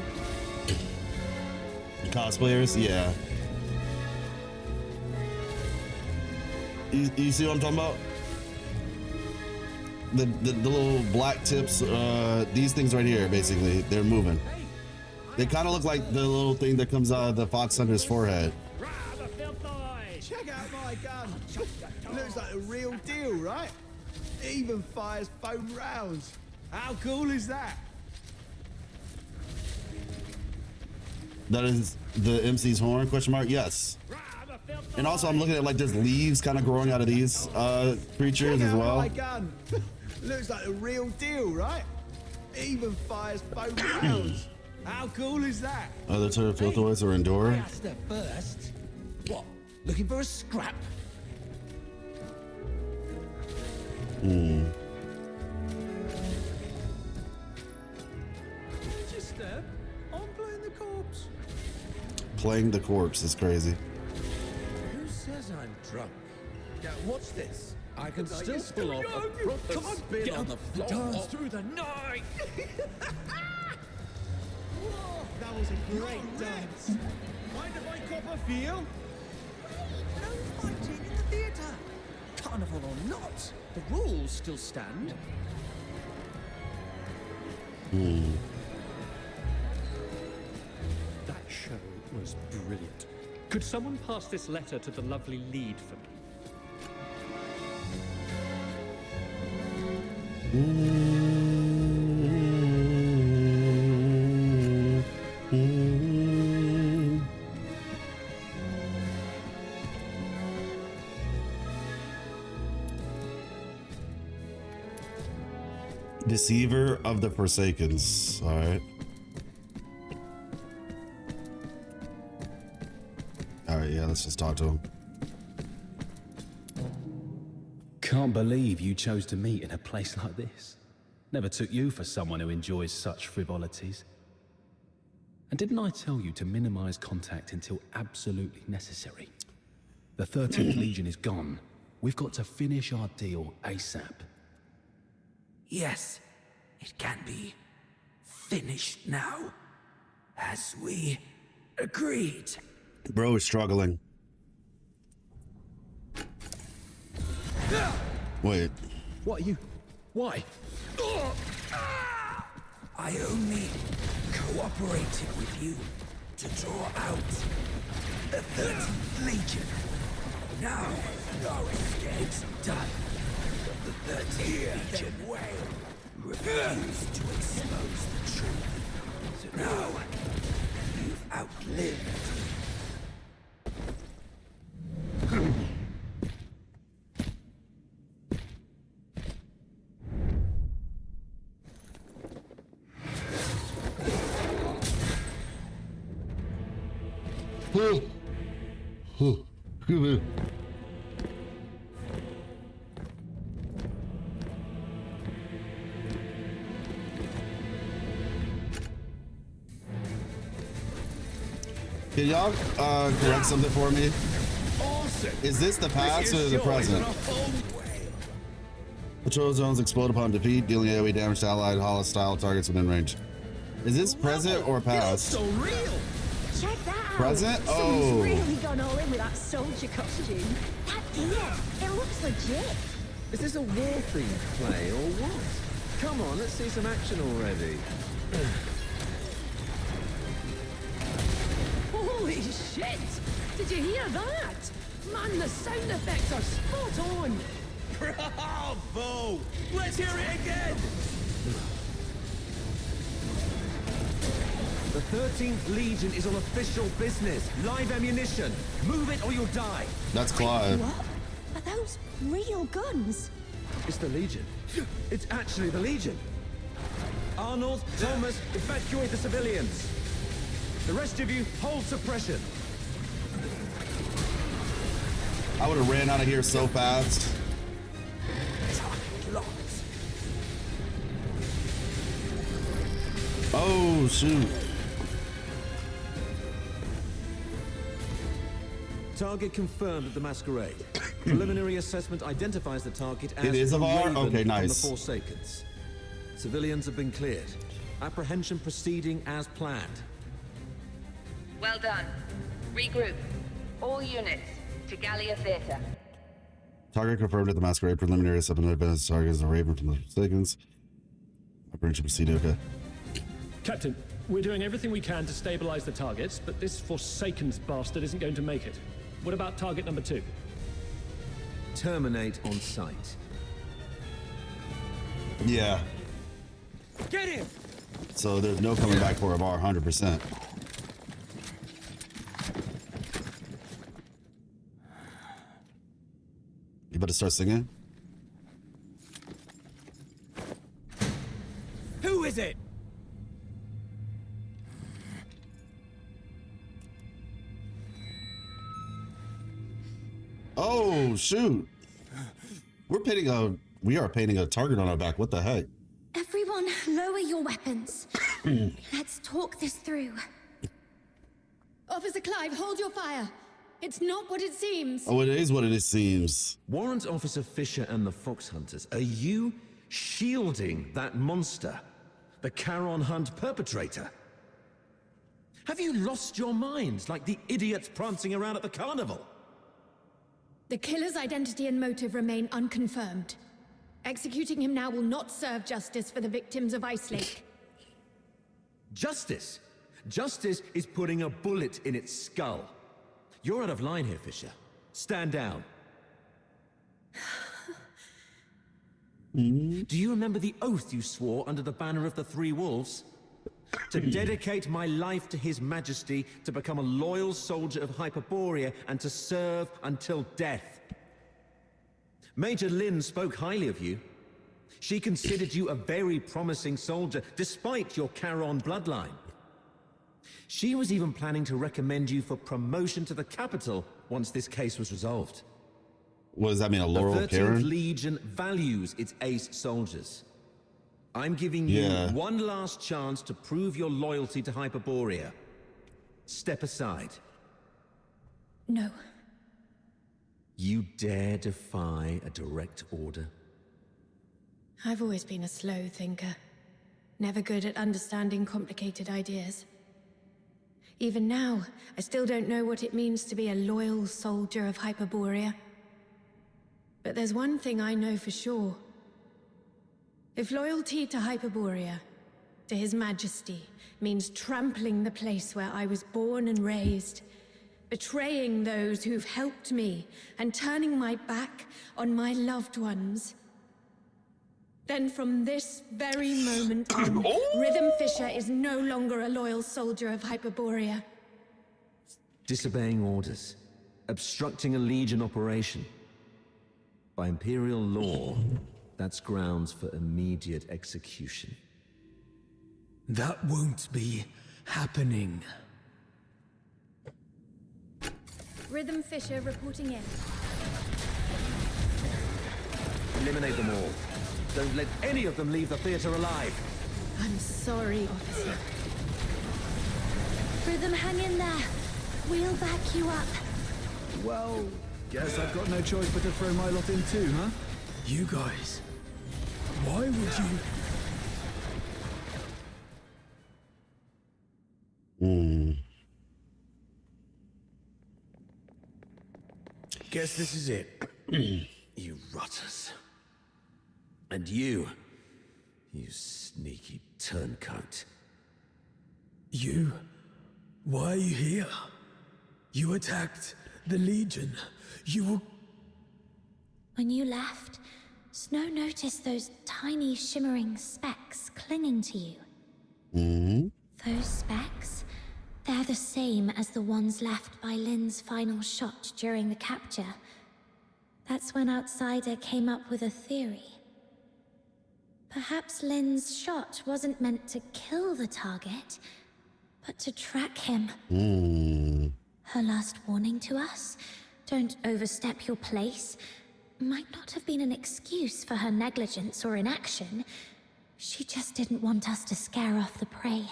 Cosplayers, yeah. You see what I'm talking about? The little black tips, these things right here, basically, they're moving. They kind of look like the little thing that comes out of the Fox Hunter's forehead. Check out my gun. Looks like a real deal, right? It even fires foam rounds. How cool is that? That is the MC's horn, question mark? Yes. And also I'm looking at like there's leaves kind of growing out of these creatures as well. My gun. Looks like a real deal, right? It even fires foam rounds. How cool is that? Other turtle filthoids are Endora. That's the first. What? Looking for a scrap? Hmm. Just I'm playing the corpse. Playing the corpse is crazy. Who says I'm drunk? Now, what's this? I can still pull off a proper spin on the floor. Dance through the night. Whoa, that was a great dance. Mind if I cop a feel? No fighting in the theatre. Carnival or not, the rules still stand. Hmm. That show was brilliant. Could someone pass this letter to the lovely lead for me? Deceiver of the Forsakens. All right. All right, yeah, let's just talk to him. Can't believe you chose to meet in a place like this. Never took you for someone who enjoys such frivolities. And didn't I tell you to minimize contact until absolutely necessary? The 13th Legion is gone. We've got to finish our deal ASAP. Yes, it can be finished now, as we agreed. Bro is struggling. Wait. What are you? Why? I only cooperated with you to draw out the 13th Legion. Now, our escape's done. The 13th Legion refused to expose the truth. So now, you've outlived. Excuse me. Can y'all correct something for me? Is this the past or the present? Patrol zones explode upon defeat, dealing AoE damage to allied hostile targets within range. Is this present or past? So real. Check that out. Present? Someone's Oh. really gone all in with that soldier costume. That gear, it looks legit. Is this a war-themed play or what? Come on, let's see some action already. Holy shit! Did you hear that? Man, the sound effects are spot on! Bravo! Let's hear it again! The 13th Legion is on official business. Live ammunition. Move it or you'll die. That's Clive. What? Are those real guns? It's the Legion. It's actually the Legion. Arnold, Thomas, evacuate the civilians. The rest of you, hold suppression. I would have ran out of here so fast. Oh, shoot. Target confirmed at the Masquerade. Preliminary assessment identifies the target as It is of our... Raven Okay, from nice. the Forsakens. Civilians have been cleared. Apprehension proceeding as planned. Well done. Regroup. All units to Gallia Theatre. Target confirmed at the Masquerade. Preliminary assessment identifies the target as a Raven from the Forsakens. Operation proceeding. Okay. Captain, we're doing everything we can to stabilize the targets, but this Forsakens bastard isn't going to make it. What about target number 2? Terminate on sight. Yeah. Get him! So there's no coming back for Avar 100%. You better start singing. Who is it? Oh, shoot. We are painting a target on our back. What the heck? Everyone, lower your weapons. Let's talk this through. Officer Clive, hold your fire. It's not what it seems. Oh, it is what it seems. Warrant Officer Fisher and the Fox Hunters, are you shielding that monster? The Charon Hunt perpetrator? Have you lost your minds like the idiots prancing around at the carnival? The killer's identity and motive remain unconfirmed. Executing him now will not serve justice for the victims of Ice Lake. Justice? Justice is putting a bullet in its skull. You're out of line here, Fisher. Stand down. Do you remember the oath you swore under the banner of the Three Wolves? To dedicate my life to His Majesty, to become a loyal soldier of Hyperborea, and to serve until death. Major Lynn spoke highly of you. She considered you a very promising soldier, despite your Charon bloodline. She was even planning to recommend you for promotion to the capital once this case was resolved. What does that mean, a Laurel The 13th Karen? Legion values its ace soldiers. I'm giving you one last chance to prove your loyalty to Hyperborea. Step aside. No. You dare defy a direct order? I've always been a slow thinker. Never good at understanding complicated ideas. Even now, I still don't know what it means to be a loyal soldier of Hyperborea. But there's one thing I know for sure. If loyalty to Hyperborea, to His Majesty, means trampling the place where I was born and raised, betraying those who've helped me, and turning my back on my loved ones, then from this very moment on, Rhythm Fisher is no longer a loyal soldier of Hyperborea. Disobeying orders. Obstructing a Legion operation. By Imperial law, that's grounds for immediate execution. That won't be happening. Rhythm Fisher reporting in. Eliminate them all. Don't let any of them leave the theater alive. I'm sorry, officer. Rhythm, hang in there. We'll back you up. Well, guess I've got no choice but to throw my lot in too, huh? You guys, why would you... Guess this is it. You rotters. And you sneaky turncoat. You? Why are you here? You attacked the Legion. You... When you left, Snow noticed those tiny shimmering specks clinging to you. Those specks? They're the same as the ones left by Lynn's final shot during the capture. That's when Outsider came up with a theory. Perhaps Lynn's shot wasn't meant to kill the target, but to track him. Her last warning to us, don't overstep your place, might not have been an excuse for her negligence or inaction, She just didn't want us to scare off the prey.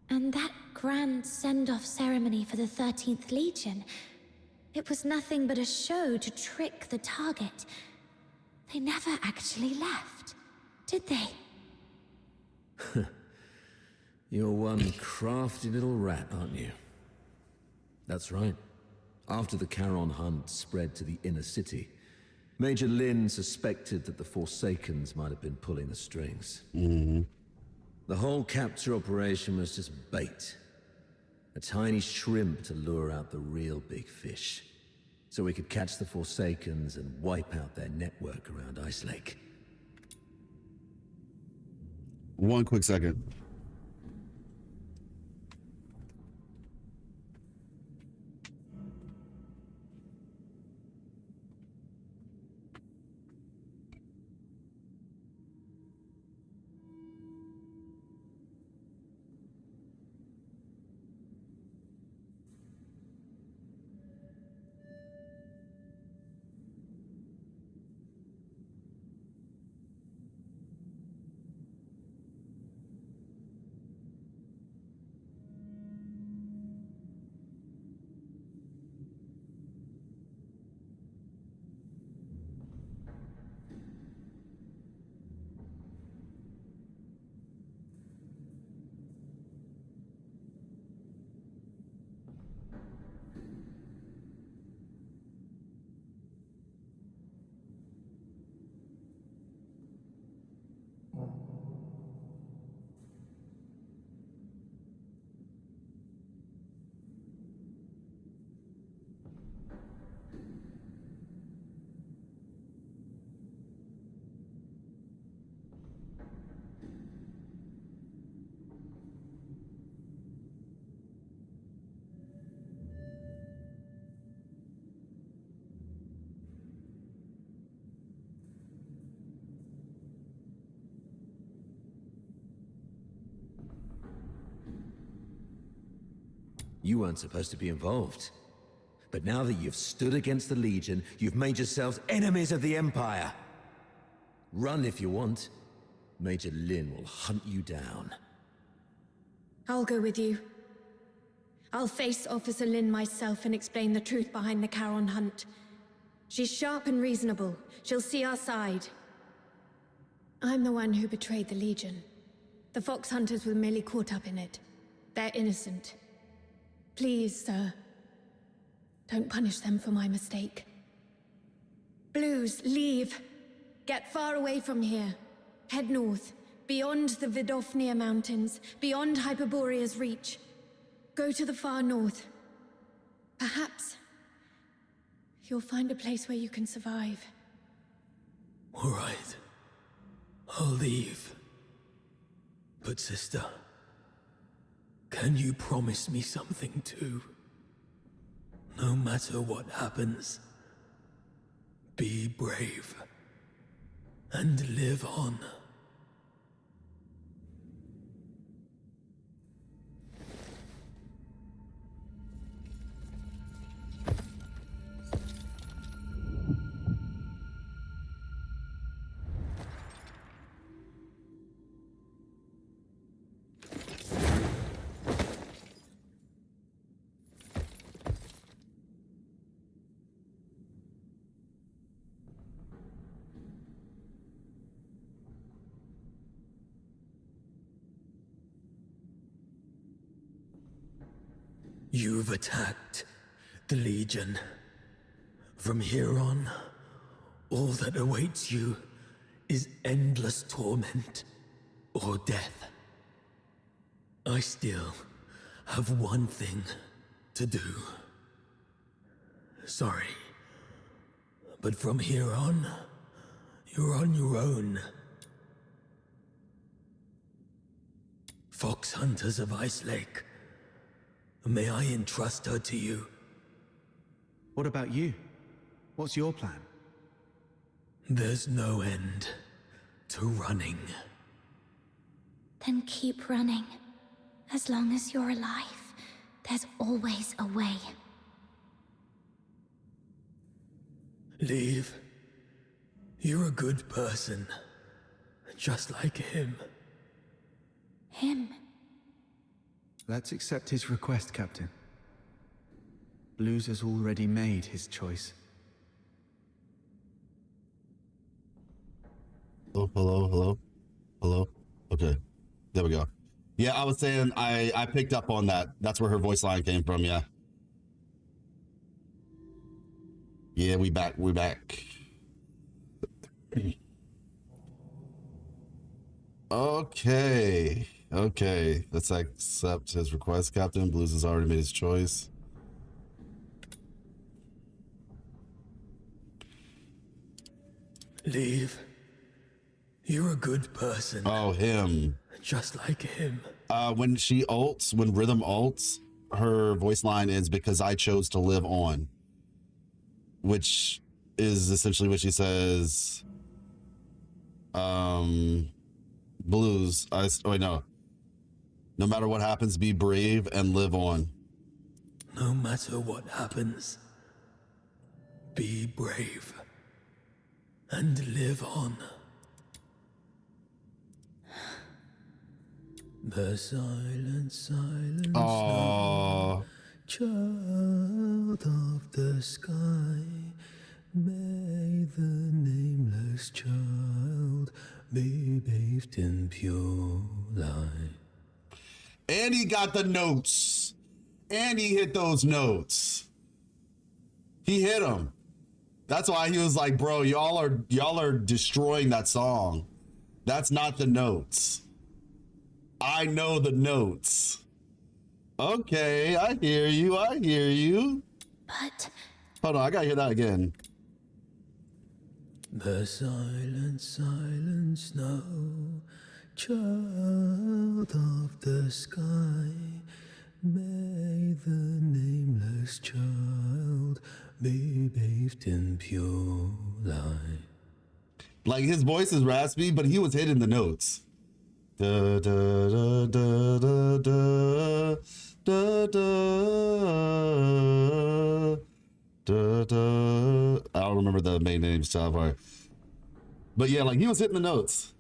And that grand send-off ceremony for the 13th Legion, it was nothing but a show to trick the target. They never actually left, did they? You're one crafty little rat, aren't you? That's right. After the Charon hunt spread to the inner city, Major Lin suspected that the Forsakens might have been pulling the strings. The whole capture operation was just bait. A tiny shrimp to lure out the real big fish. So we could catch the Forsakens and wipe out their network around Ice Lake. One quick second. You weren't supposed to be involved. But now that you've stood against the Legion, you've made yourselves enemies of the Empire. Run if you want. Major Lin will hunt you down. I'll go with you. I'll face Officer Lin myself and explain the truth behind the Charon hunt. She's sharp and reasonable. She'll see our side. I'm the one who betrayed the Legion. The Fox Hunters were merely caught up in it. They're innocent. Please, sir. Don't punish them for my mistake. Blues, leave. Get far away from here. Head north, beyond the Vidofnir Mountains, beyond Hyperborea's reach. Go to the far north. Perhaps you'll find a place where you can survive. All right. I'll leave. But sister, can you promise me something too? No matter what happens, be brave and live on. You've attacked the Legion. From here on, all that awaits you is endless torment or death. I still have one thing to do. Sorry, but from here on, you're on your own. Fox Hunters of Ice Lake. May I entrust her to you? What about you? What's your plan? There's no end to running. Then keep running. As long as you're alive, there's always a way. Leave. You're a good person. just like him. Him? Let's accept his request, Captain. Blues has already made his choice. Oh, hello. Okay, there we go. Yeah, I was saying I picked up on that. That's where her voice line came from. Yeah. Yeah, we back. Okay. Let's accept his request, Captain. Blues has already made his choice. Leave. You're a good person. Oh, him. Just like him. When Rhythm ults, her voice line is "because I chose to live on," which is essentially what she says. Blues. No matter what happens, be brave and live on. No matter what happens, be brave and live on. The silence, Aww. Child of the sky, may the nameless child be bathed in pure light. And he got the notes. And he hit those notes. He hit them. That's why he was like, bro, y'all are destroying that song. That's not the notes. I know the notes. Okay, I hear you. But... Hold on, I gotta hear that again. The silence, no child of the sky, may the nameless child be bathed in pure light. Like, his voice is raspy, but he was hitting the notes. Da, da, da, da, da, da, da, da. I don't remember the main names, child part. But yeah, like, he was hitting the notes.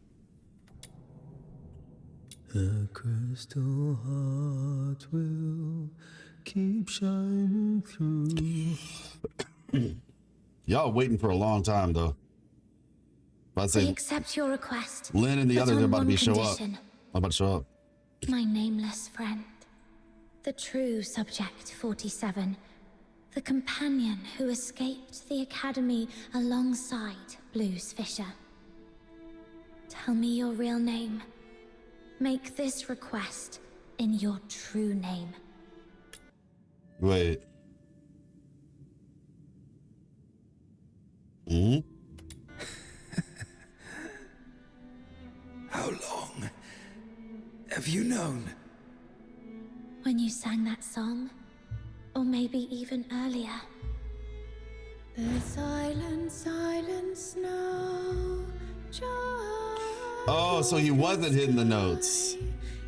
The crystal heart will keep shining through. Y'all waiting for a long time, though. We accept your request. Lynn and the but others on are about to one show up. condition. I'm about to show up. My nameless friend. The true Subject 47. The companion who escaped the Academy alongside Blues Fisher. Tell me your real name. Make this request in your true name. Wait. Hmm? How long have you known? When you sang that song, or maybe even earlier. The silence now. Oh, so he wasn't hitting the notes.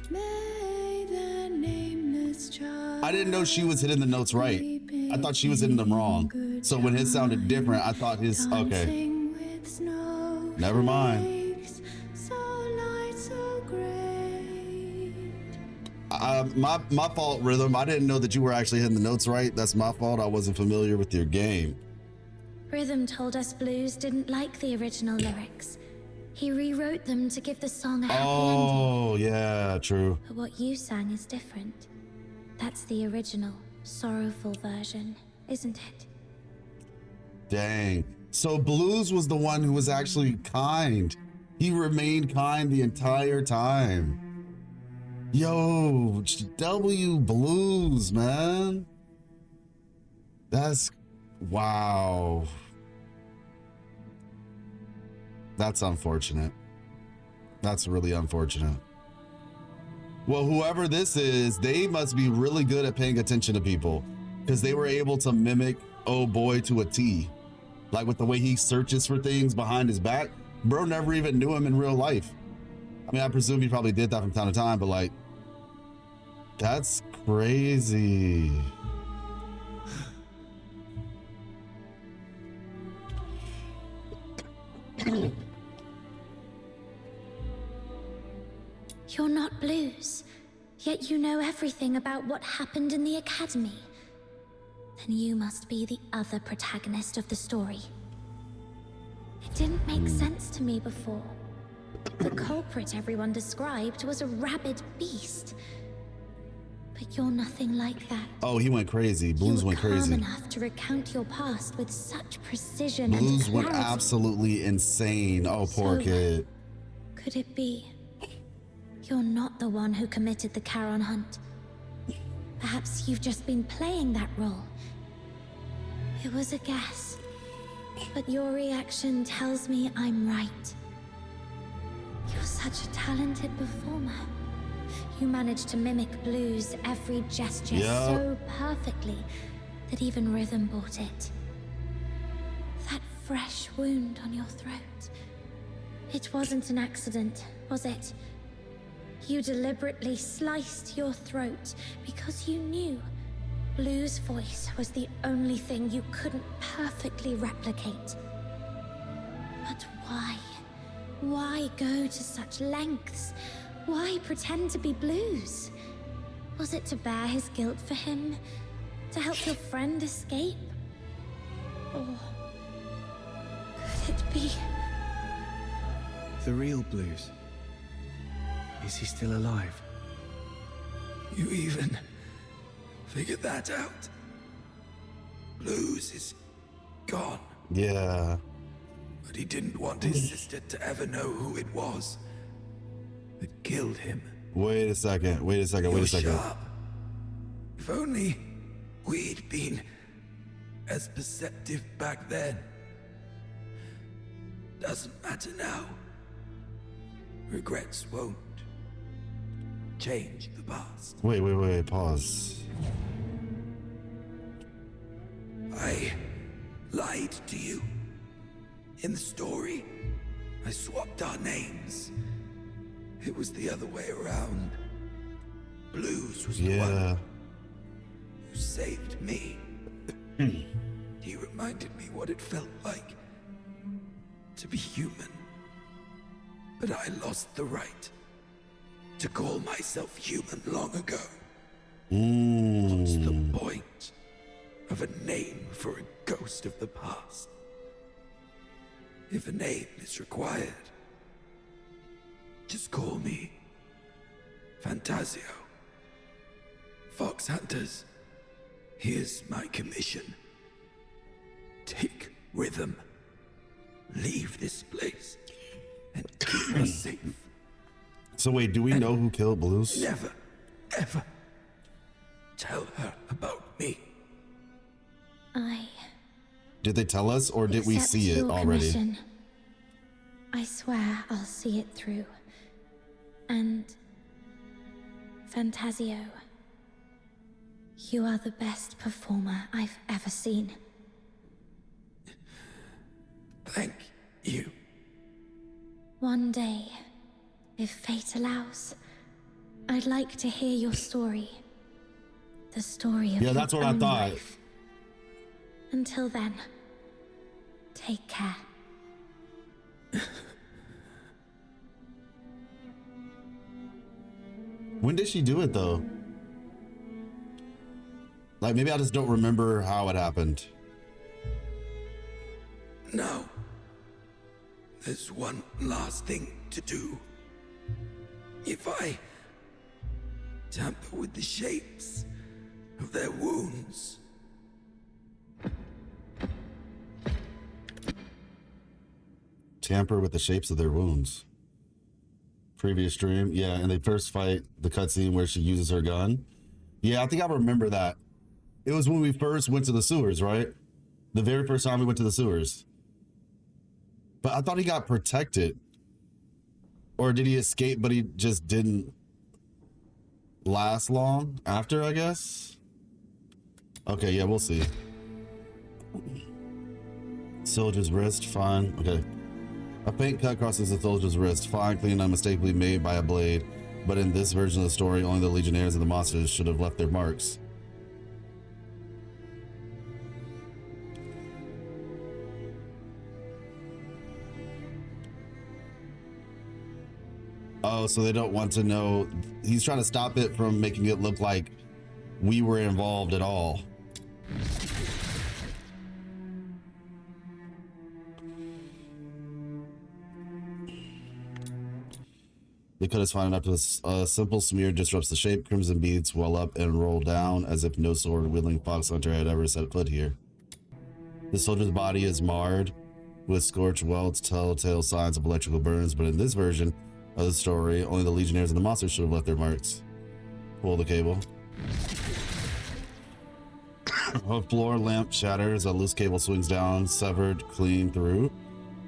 May the nameless child. I didn't know she was hitting the notes right. I thought she was hitting them wrong. So when his sounded different, I thought his, okay. Never mind. My fault, Rhythm. I didn't know that you were actually hitting the notes right. That's my fault. I wasn't familiar with your game. Rhythm told us Blues didn't like the original lyrics. He rewrote them to give the song a happy ending. Oh, yeah, true. But what you sang is different. That's the original, sorrowful version, isn't it? Dang. So Blues was the one who was actually kind. He remained kind the entire time. Yo, W Blues, man. That's, wow. That's unfortunate. That's really unfortunate. Well, whoever this is, they must be really good at paying attention to people, because they were able to mimic Oh Boy to a T. Like with the way he searches for things behind his back. Bro never even knew him in real life. I mean, I presume he probably did that from time to time, but like, that's crazy. You're not Blues, yet you know everything about what happened in the Academy. Then you must be the other protagonist of the story. It didn't make sense to me before. The culprit everyone described was a rabid beast. But you're nothing like that. Oh, he went crazy. Blues went Calm crazy. enough to recount your past with such precision Blues and went clarity. absolutely insane. Oh, poor So, kid. Could it be you're not the one who committed the Charon hunt? Perhaps you've just been playing that role. It was a guess, but your reaction tells me I'm right. You're such a talented performer. You managed to mimic Blues' every gesture so perfectly that even Rhythm bought it. That fresh wound on your throat. It wasn't an accident, was it? You deliberately sliced your throat because you knew Blue's voice was the only thing you couldn't perfectly replicate. But why? Why go to such lengths? Why pretend to be Blues? Was it to bear his guilt for him? To help your friend escape? Or could it be... The real Blues. Is he still alive? You even figured that out? Blues is gone. Yeah. But he didn't want his sister to ever know who it was that killed him. Wait a second. Wait a second. Wait a second. Sharp. If only we'd been as perceptive back then. Doesn't matter now. Regrets won't change the past. Wait. Pause. I lied to you. In the story, I swapped our names. It was the other way around. Blues was the one who saved me. He reminded me what it felt like to be human. But I lost the right to call myself human long ago. What's the point of a name for a ghost of the past? If a name is required, just call me Fantasio. Fox Hunters, here's my commission. Take Rhythm, leave this place, and keep us safe. So wait, do we know who killed Blues? Never, ever tell her about me. Did they tell us, or did we accept see it your already? commission. I swear I'll see it through. And Fantasio, you are the best performer I've ever seen. Thank you. One day, if fate allows, I'd like to hear your story. The story of Yeah, that's your what I own thought. life. Until then, take care. When did she do it though? Like maybe I just don't remember how it happened. No. There's one last thing to do. If I tamper with the shapes of their wounds, Tamper with the shapes of their wounds. Previous stream, yeah, and they first fight the cutscene where she uses her gun. Yeah, I think I remember that. It was when we first went to the sewers, right? The very first time we went to the sewers. But I thought he got protected. Or did he escape, but he just didn't last long after, I guess? Okay, yeah, we'll see. Soldier's wrist, fine. Okay. A faint cut crosses the soldier's wrist, fine, clean, unmistakably made by a blade. But in this version of the story, only the Legionnaires and the monsters should have left their marks. Oh, so they don't want to know. He's trying to stop it from making it look like we were involved at all. The cut is fine enough to a simple smear disrupts the shape. Crimson beads well up and roll down as if no sword-wielding fox hunter had ever set foot here. The soldier's body is marred with scorched welts, telltale signs of electrical burns, but in this version of the story, only the legionnaires and the monsters should have left their marks. Pull the cable. A floor lamp shatters, a loose cable swings down, severed clean through.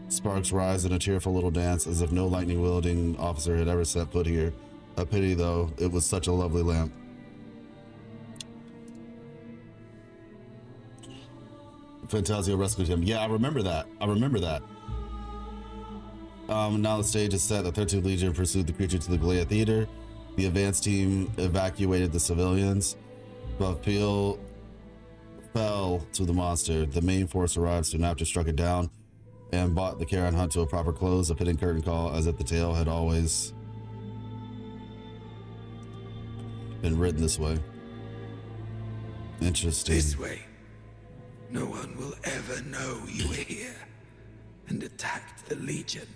Sparks rise in a tearful little dance as if no lightning-wielding officer had ever set foot here. A pity, though, it was such a lovely lamp. Phantasio rescued him. Yeah, I remember that. Now the stage is set. The 13th Legion pursued the creature to the Galea Theater. The advance team evacuated the civilians, but Peel fell to the monster. The main force arrived soon after, struck it down, and brought the Charon hunt to a proper close. A fitting curtain call, as if the tale had always been written this way. Interesting. This way. No one will ever know you were here and attacked the Legion.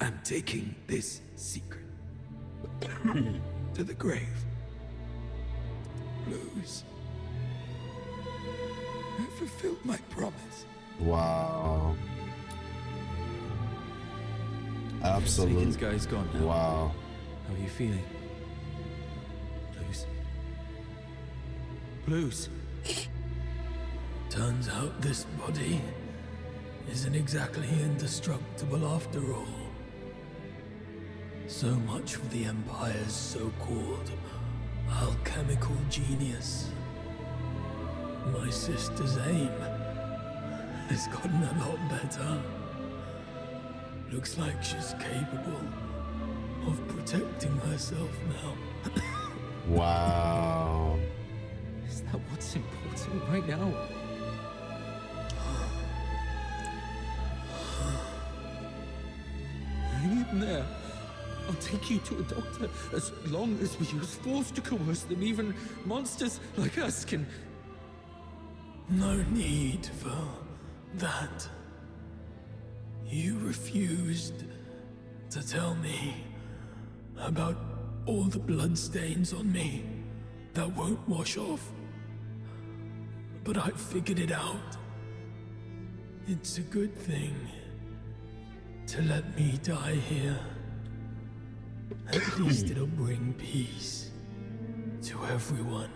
I'm taking this secret to the grave. Blues. I fulfilled my promise. Wow. Absolutely. This guy's gone now. Wow. How are you feeling? Blues. Blues. Turns out this body isn't exactly indestructible after all. So much for the Empire's so-called alchemical genius. My sister's aim has gotten a lot better. Looks like she's capable of protecting herself now. Wow. Is that what's important right now? Hang in there. I'll take you to a doctor as long as we use force to coerce them. Even monsters like us can... No need for that. You refused to tell me about all the bloodstains on me that won't wash off. But I figured it out. It's a good thing to let me die here. At least it'll bring peace to everyone.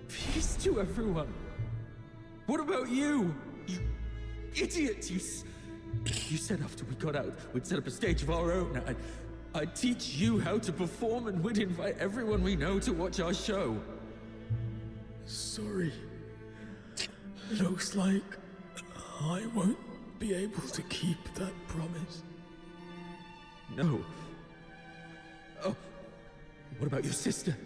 Peace to everyone. What about you? You idiot! You said after we got out, we'd set up a stage of our own. I'd teach you how to perform, and we'd invite everyone we know to watch our show. Sorry. Looks like I won't be able to keep that promise. No. Oh, what about your sister?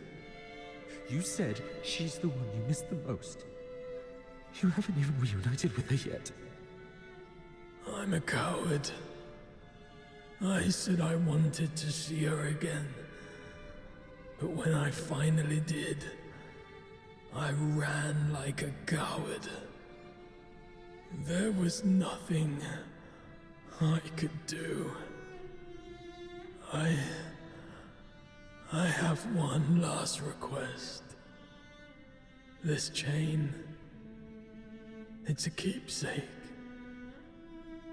You said she's the one you missed the most. You haven't even reunited with her yet. I'm a coward. I said I wanted to see her again. But when I finally did, I ran like a coward. There was nothing I could do. I have one last request. This chain, it's a keepsake.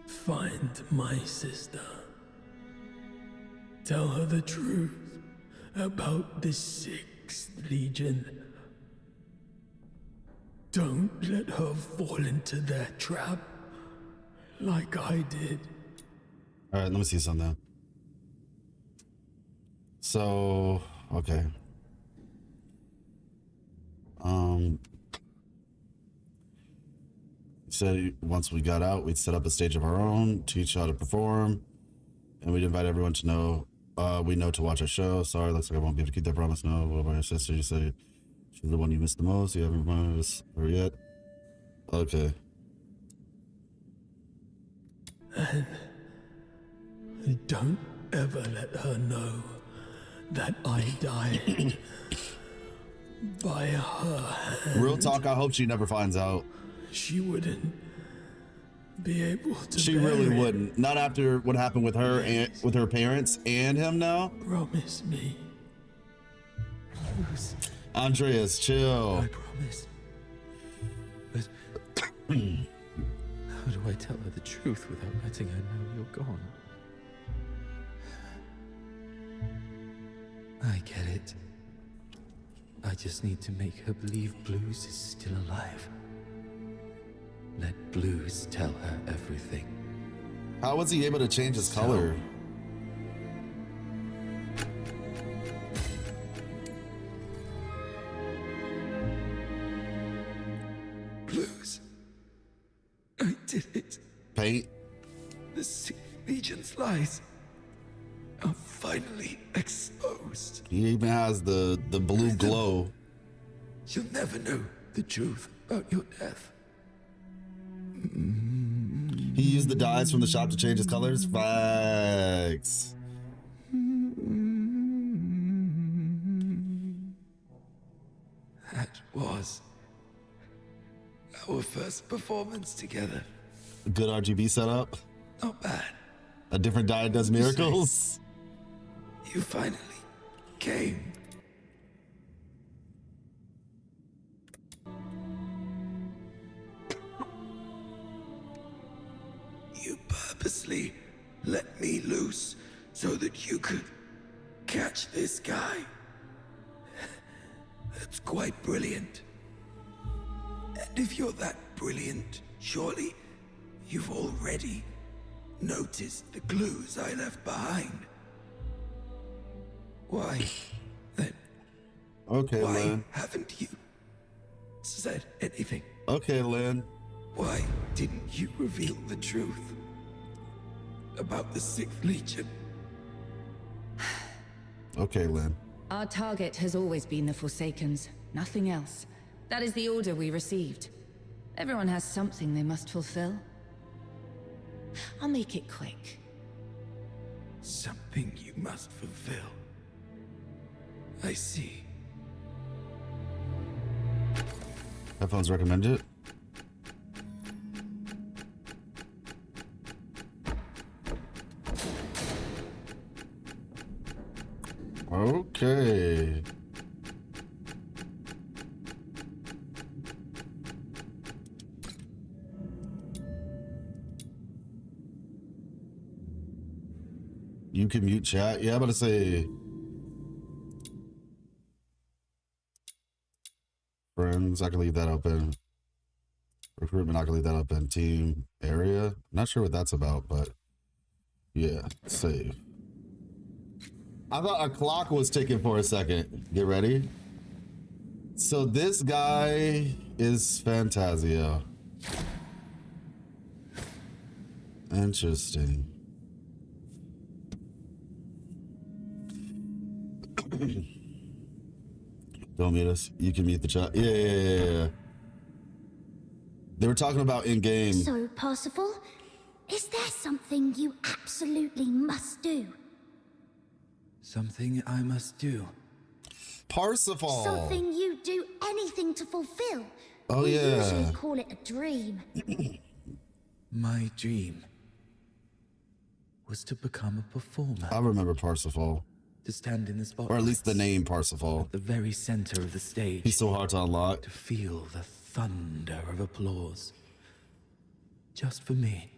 Find my sister. Tell her the truth about the 6th Legion. Don't let her fall into their trap like I did. All right, let me see something. So, okay. Said once we got out, we'd set up a stage of our own, teach how to perform, and we'd invite everyone to know we know to watch our show. Sorry, looks like I won't be able to keep that promise. No, what about your sister? You said She's the one you miss the most. You haven't reminded us her yet. Okay. And don't ever let her know that I died by her hand. Real talk, I hope she never finds out. She wouldn't be able to. She really wouldn't. Not after what happened with her and with her parents and him now. Promise me. Andreas, chill. I promise. But how do I tell her the truth without letting her know you're gone? I get it. I just need to make her believe Blues is still alive. Let Blues tell her everything. How was he able to change his color? Blues. I did it. Paint. The Sixth Legion's lies are finally exposed. He even has the blue glow. You'll never know the truth about your death. He used the dyes from the shop to change his colors. Facts. That was our first performance together. Good RGB setup. Not bad. A different dye does miracles. You finally came. You purposely let me loose so that you could catch this guy. That's quite brilliant. And if you're that brilliant, surely you've already noticed the clues I left behind. Why, then? Okay, why Lynn. haven't you said anything? Okay, Lynn. Why didn't you reveal the truth about the Sixth Legion? Okay, Lynn. Our target has always been the Forsakens, nothing else. That is the order we received. Everyone has something they must fulfill. I'll make it quick. Something you must fulfill. I see. Headphones recommended. Okay. You can mute chat. Yeah, I'm about to say friends. I can leave that open. Recruitment, I can leave that open. Team area. Not sure what that's about, but yeah, save. I thought a clock was ticking for a second. Get ready. So this guy is Fantasio. Interesting. Don't mute us. You can mute the chat. Yeah. They were talking about in game. So, Parsifal, is there something you absolutely must do? Something I must do. Parsifal. Something you do anything to fulfill. Oh, we yeah. usually call it a dream. My dream was to become a performer. I remember Parsifal. To stand in the spotlight. Or at least the name Parsifal. At the very center of the stage. He's so hard to unlock. To feel the thunder of applause. Just for me.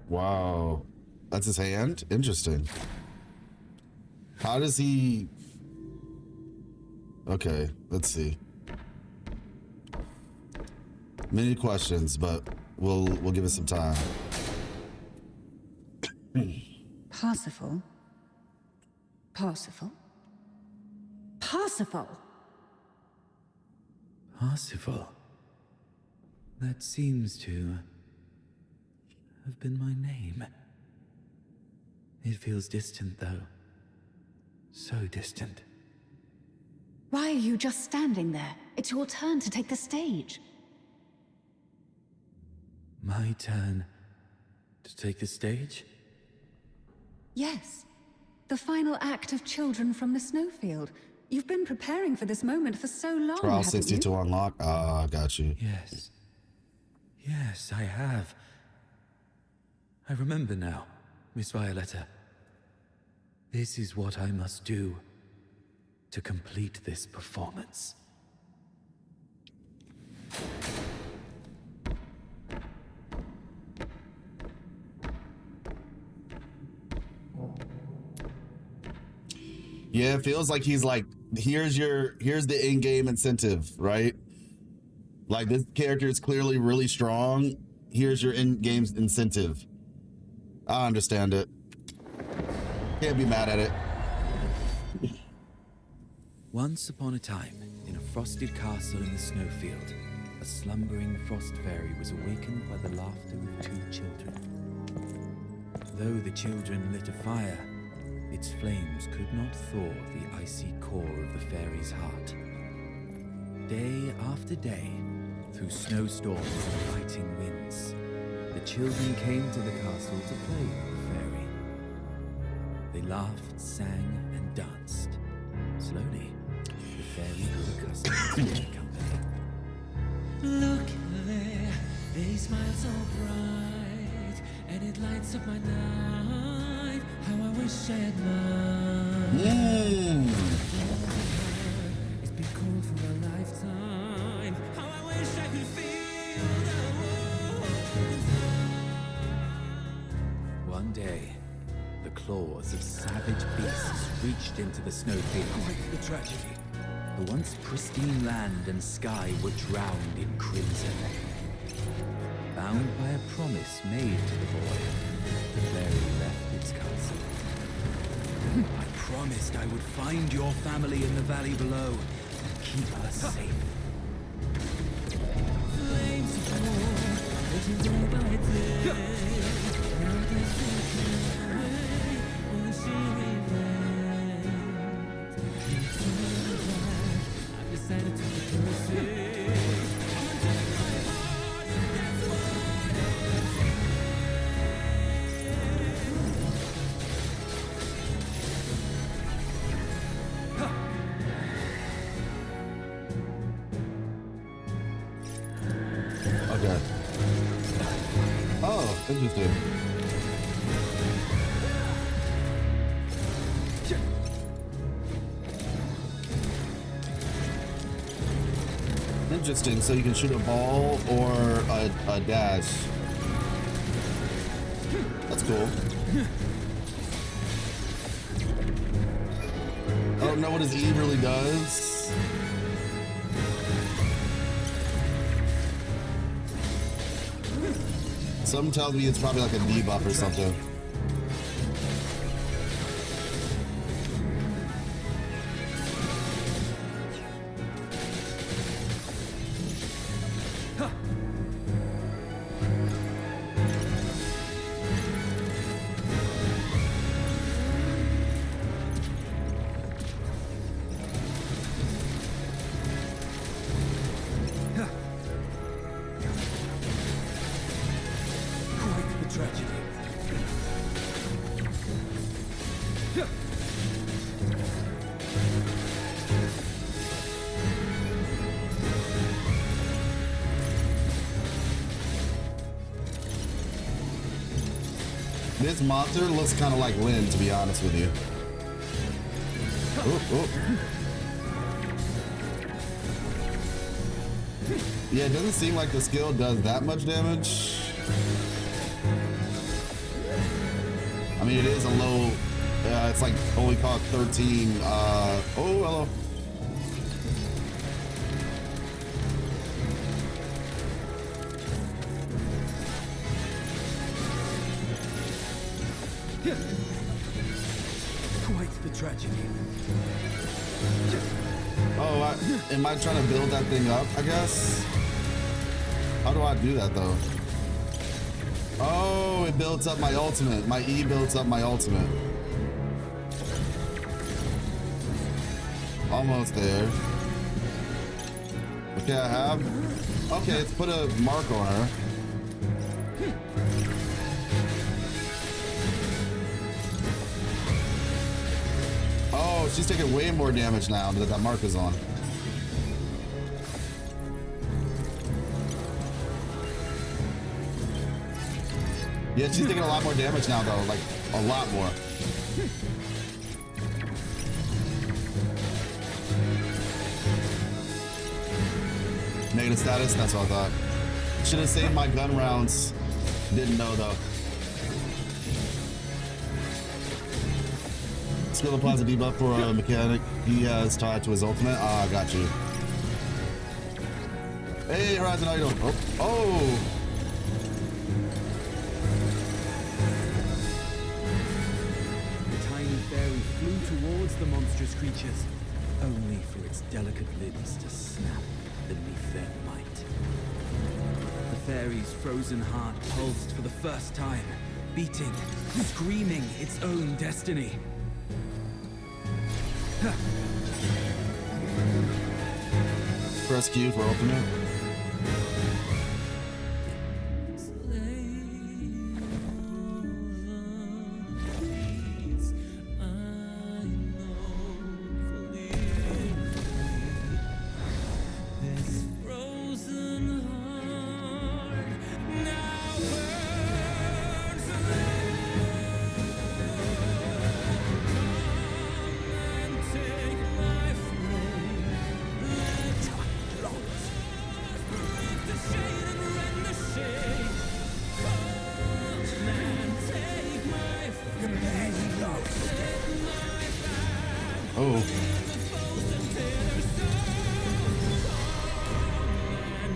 Wow. That's his hand? Interesting. How does he... Okay, let's see. Many questions, but we'll give it some time. Parsifal? Parsifal? Parsifal! Parsifal. That seems to have been my name. It feels distant, though. So distant. Why are you just standing there? It's your turn to take the stage. My turn to take the stage? Yes. The final act of Children from the Snowfield. You've been preparing for this moment for so long, Trial haven't 60 you? to unlock. Ah, got you. Yes. Yes, I have. I remember now, Miss Violetta. This is what I must do to complete this performance. Yeah, it feels like he's like, here's the in-game incentive, right? Like, this character is clearly really strong. Here's your in-game incentive. I understand it. Can't be mad at it. Once upon a time, in a frosted castle in the snowfield, a slumbering frost fairy was awakened by the laughter of 2 children. Though the children lit a fire, its flames could not thaw the icy core of the fairy's heart. Day after day, through snowstorms and biting winds, the children came to the castle to play with the fairy. They laughed, sang, and danced. Slowly, the fairy grew accustomed to their company. Look there, they smile so bright, and it lights up my night. How I wish I had mine. It's been cold for a lifetime. How I wish I could feel the warmth. One day, the claws of savage beasts reached into the snowfield. Quite the tragedy. The once pristine land and sky were drowned in crimson. Bound by a promise made to the boy, the fairy left its castle. I promised I would find your family in the valley below and keep us safe. Flames of war, raging day by day. Now there's no way when she remains. I've decided to be cursed. Okay. Oh, interesting. Interesting. So you can shoot a ball or a dash. That's cool. I don't know what his E really does. Something tells me it's probably like a debuff or something. This monster looks kind of like Lynn, to be honest with you. Yeah, it doesn't seem like the skill does that much damage. I mean, it is a low, it's like only caught 13. Oh, hello. Quite the tragedy. Oh, am I trying to build that thing up, I guess? How do I do that, though? Oh, it builds up my ultimate. My E builds up my ultimate. Almost there. Okay, I have. Okay, let's put a mark on her. Oh, she's taking way more damage now that that mark is on. Yeah, she's taking a lot more damage now, though. Like, a lot more. Negative status? That's what I thought. Should have saved my gun rounds. Didn't know, though. Skill applies a debuff for a mechanic he has tied to his ultimate. Ah, got you. Hey, Horizon, how you doing? Oh. Oh. Fairy flew towards the monstrous creatures, only for its delicate limbs to snap beneath their might. The fairy's frozen heart pulsed for the first time, beating, screaming its own destiny. Press Q for ultimate. Oh.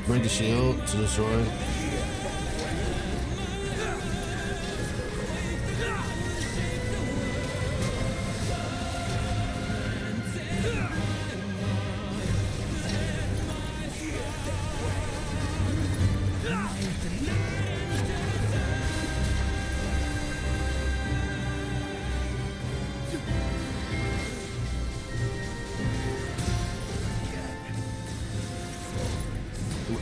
Bring the shield to destroy.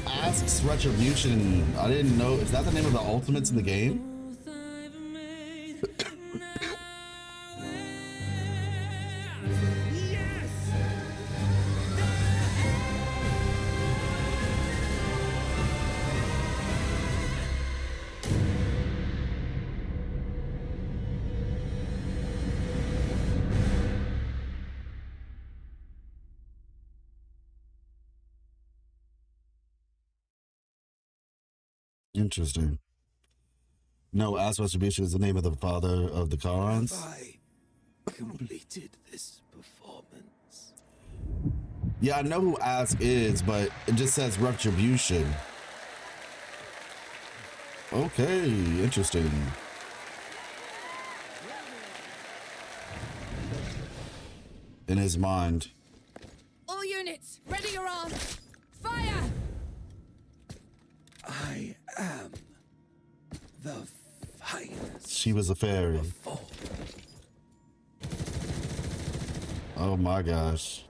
Asks Retribution. I didn't know. Is that the name of the ultimates in the game? Interesting. No, Ask Retribution is the name of the father of the Karons. Have I completed this performance? Yeah, I know who Ask is, but it just says Retribution. Okay, interesting. In his mind. All units, ready your arms. Fire! I am the finest. She was a fairy. Oh my gosh.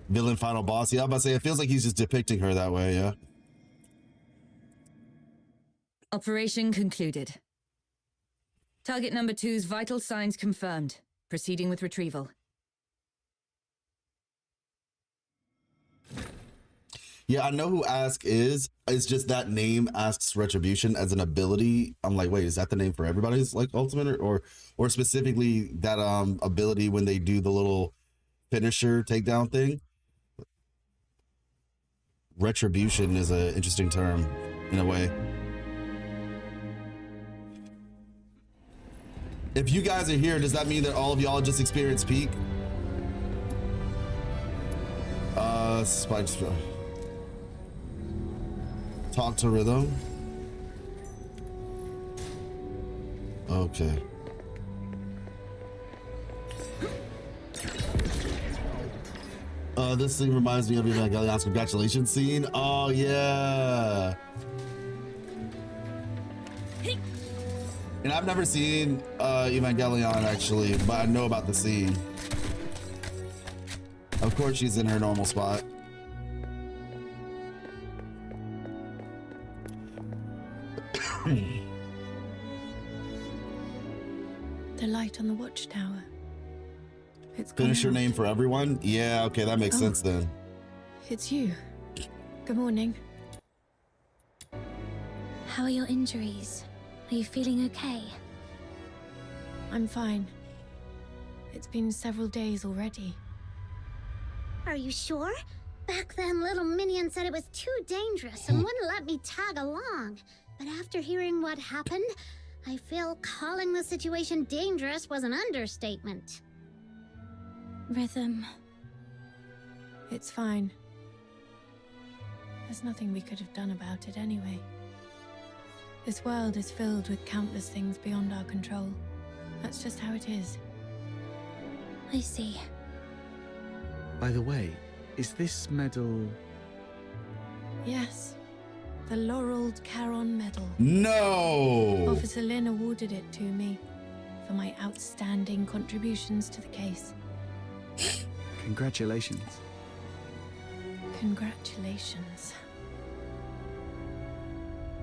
Villain final boss. Yeah, I'm about to say, it feels like he's just depicting her that way, yeah? Operation concluded. Target number 2's vital signs confirmed. Proceeding with retrieval. Yeah, I know who Ask is. It's just that name, Ask's Retribution, as an ability. I'm like, wait, is that the name for everybody's like ultimate, or specifically that ability when they do the little finisher takedown thing? Retribution is an interesting term in a way. If you guys are here, does that mean that all of y'all just experienced peak? Spikes. Talk to Rhythm. Okay. This thing reminds me of your Evangelion congratulations scene. Oh yeah. And I've never seen Evangelion actually, but I know about the scene. Of course she's in her normal spot. The light on the watchtower. It's Finish your gone out. name for everyone? Yeah, okay, that makes sense then. It's you. Good morning. How are your injuries? Are you feeling okay? I'm fine. It's been several days already. Are you sure? Back then, little Minion said it was too dangerous and wouldn't let me tag along. But after hearing what happened, I feel calling the situation dangerous was an understatement. Rhythm. It's fine. There's nothing we could have done about it anyway. This world is filled with countless things beyond our control. That's just how it is. I see. By the way, is this medal... Yes. The Laureled Charon Medal. No! Officer Lin awarded it to me for my outstanding contributions to the case. Congratulations. Congratulations.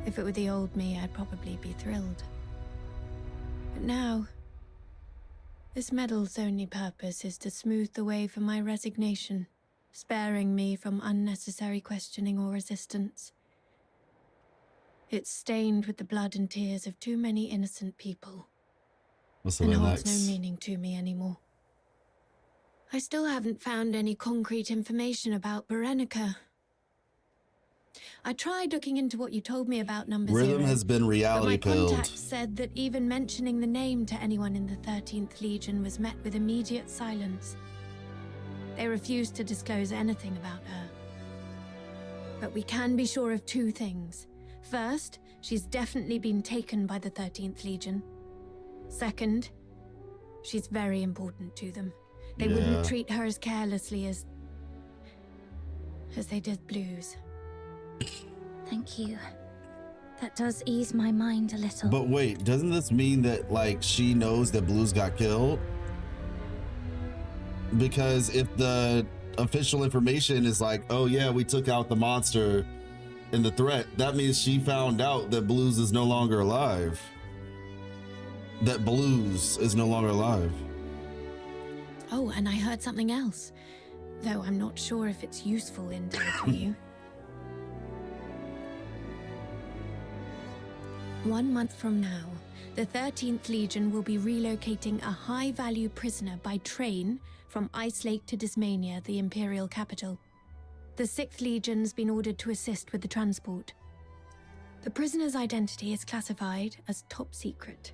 If it were the old me, I'd probably be thrilled. But now, this medal's only purpose is to smooth the way for my resignation, sparing me from unnecessary questioning or resistance. It's stained with the blood and tears of too many innocent people, and holds no meaning to me anymore. I still haven't found any concrete information about Berenica. I tried looking into what you told me about Number Zero. Rhythm has been reality but my pilled. contact said that even mentioning the name to anyone in the 13th Legion was met with immediate silence. They refused to disclose anything about her. But we can be sure of two things. First, she's definitely been taken by the 13th Legion. Second, she's very important to them. They wouldn't treat her as carelessly as they did Blues. Thank you. That does ease my mind a little. But wait, doesn't this mean that like she knows that Blues got killed? Because if the official information is like, oh yeah, we took out the monster and the threat, that means she found out that Blues is no longer alive. That Blues is no longer alive. Oh, and I heard something else, though I'm not sure if it's useful intel to you. 1 month from now, the 13th Legion will be relocating a high-value prisoner by train from Ice Lake to Dismania, the Imperial capital. The 6th Legion's been ordered to assist with the transport. The prisoner's identity is classified as top secret.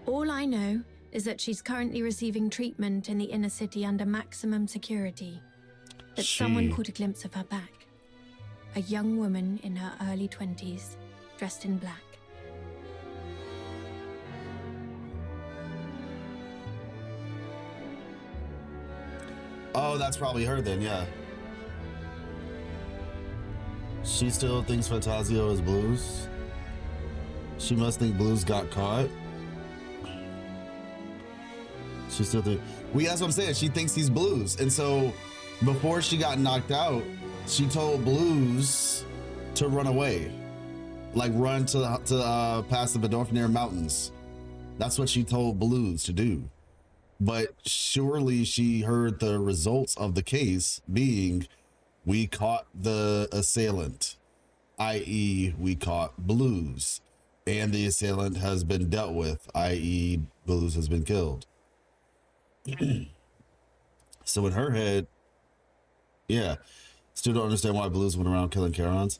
All I know is that she's currently receiving treatment in the inner city under maximum security. But someone caught a glimpse of her back. A young woman in her early 20s, dressed in black. Oh, that's probably her then, yeah. She still thinks Fantasio is Blues. She must think Blues got caught. She still thinks... Well, that's what I'm saying. She thinks he's Blues. And so, before she got knocked out, she told Blues to run away. Like, run to past the Vidorfnir Mountains. That's what she told Blues to do. But surely she heard the results of the case being, we caught the assailant, i.e. we caught Blues, and the assailant has been dealt with, i.e. Blues has been killed. So in her head, yeah, still don't understand why Blues went around killing Charons.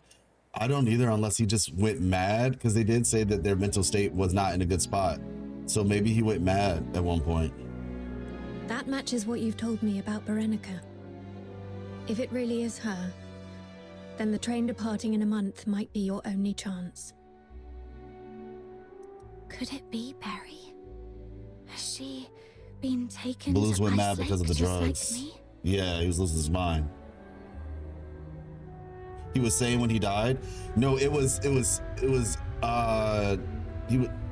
I don't either, unless he just went mad, because they did say that their mental state was not in a good spot. So maybe he went mad at one point. That matches what you've told me about Berenica. If it really is her, then the train departing in a month might be your only chance. Could it be Barry? Has she been taken Blues to went Ice mad because of the Lake just drugs. like me? Yeah, he was losing his mind. He was saying when he died. No,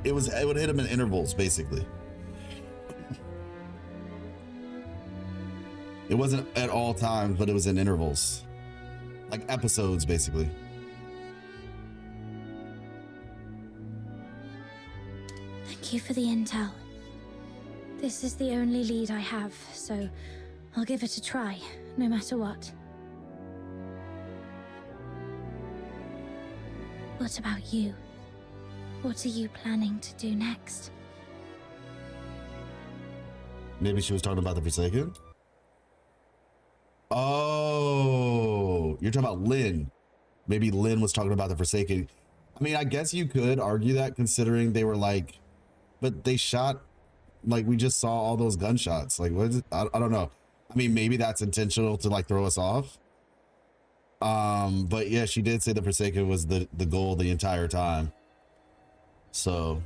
It would hit him in intervals, basically. It wasn't at all times, but it was in intervals. Like episodes, basically. Thank you for the intel. This is the only lead I have, so I'll give it a try, no matter what. What about you? What are you planning to do next? Maybe she was talking about the Forsaken? Oh, you're talking about Lynn. Maybe Lynn was talking about the Forsaken. I mean, I guess you could argue that, considering they were like, but they shot, like, we just saw all those gunshots. Like, what is it? I don't know. I mean, maybe that's intentional to like throw us off. But yeah, she did say the Forsaken was the goal the entire time. So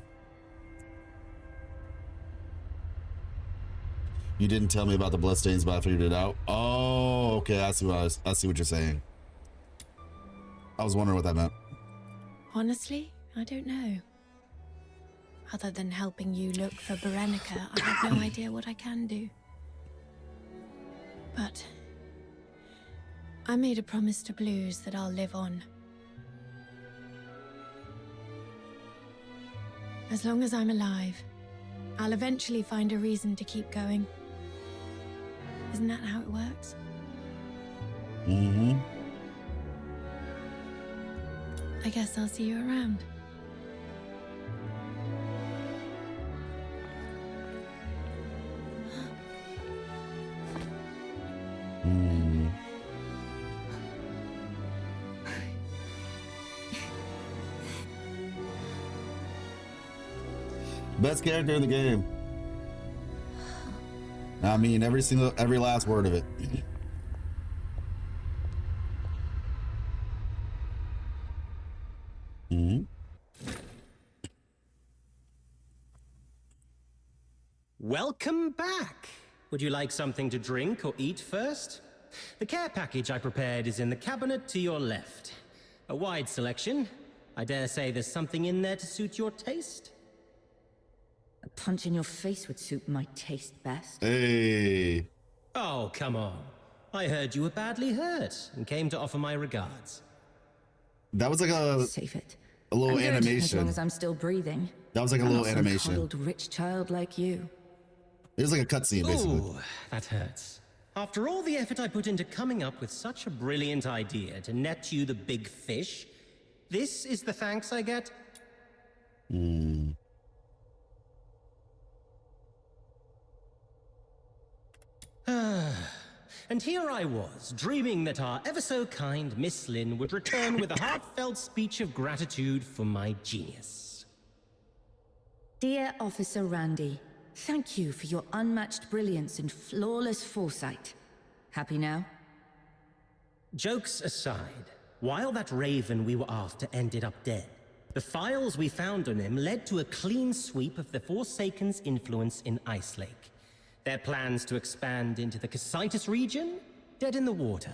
you didn't tell me about the bloodstains, but I figured it out. Oh, okay. I see what you're saying. I was wondering what that meant. Honestly, I don't know. Other than helping you look for Berenica, I have no idea what I can do. But I made a promise to Blues that I'll live on. As long as I'm alive, I'll eventually find a reason to keep going. Isn't that how it works? Mm-hmm. I guess I'll see you around. Mm. Best character in the game. I mean, every last word of it. Mm-hmm. Welcome back. Would you like something to drink or eat first? The care package I prepared is in the cabinet to your left. A wide selection. I dare say there's something in there to suit your taste. A punch in your face would suit my taste best. Hey. Oh, come on. I heard you were badly hurt and came to offer my regards. That was like a Save it. A little I'm good, animation. as long as I'm still breathing. That was like a I'm little not some animation. coddled rich child like you. It was like a cutscene, basically. Ooh, that hurts. After all the effort I put into coming up with such a brilliant idea to net you the big fish, this is the thanks I get? Hmm. And here I was, dreaming that our ever-so-kind Miss Lynn would return with a heartfelt speech of gratitude for my genius. Dear Officer Randy, thank you for your unmatched brilliance and flawless foresight. Happy now? Jokes aside, while that Raven we were after ended up dead, the files we found on him led to a clean sweep of the Forsaken's influence in Ice Lake. Their plans to expand into the Cocytus region? Dead in the water.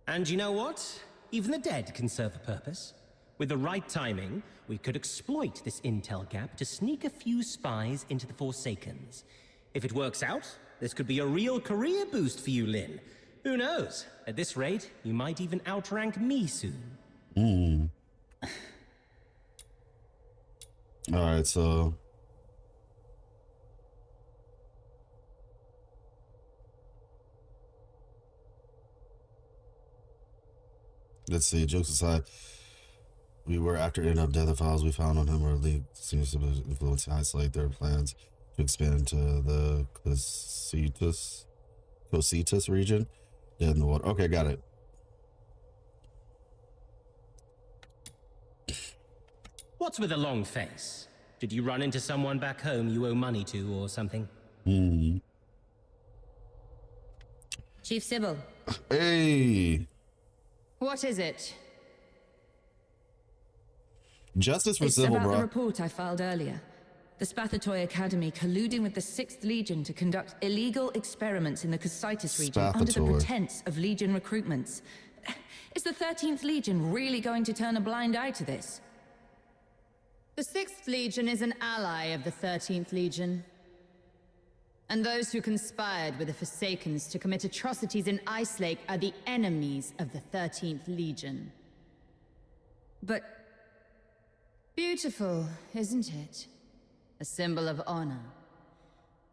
And you know what? Even the dead can serve a purpose. With the right timing, we could exploit this intel gap to sneak a few spies into the Forsakens. If it works out, this could be a real career boost for you, Lynn. Who knows? At this rate, you might even outrank me soon. Mm. Alright, so... let's see, jokes aside, we were after ending up death. The files we found on him were leaked, seems to influence Ice Lake. Their plans to expand into the Cocytus region. Dead in the water. Okay, got it. What's with a long face? Did you run into someone back home you owe money to or something? Hmm. Chief Sybil. Hey. What is it? Justice for It's Sybil, about the bro. report I filed earlier. The Spathatoy Academy colluding with the 6th Legion to conduct illegal experiments in the Cocytus region under the Spathatoy. pretense of Legion recruitments. Is the 13th Legion really going to turn a blind eye to this? The 6th Legion is an ally of the 13th Legion. And those who conspired with the Forsakens to commit atrocities in Ice Lake are the enemies of the 13th Legion. But beautiful, isn't it? A symbol of honor.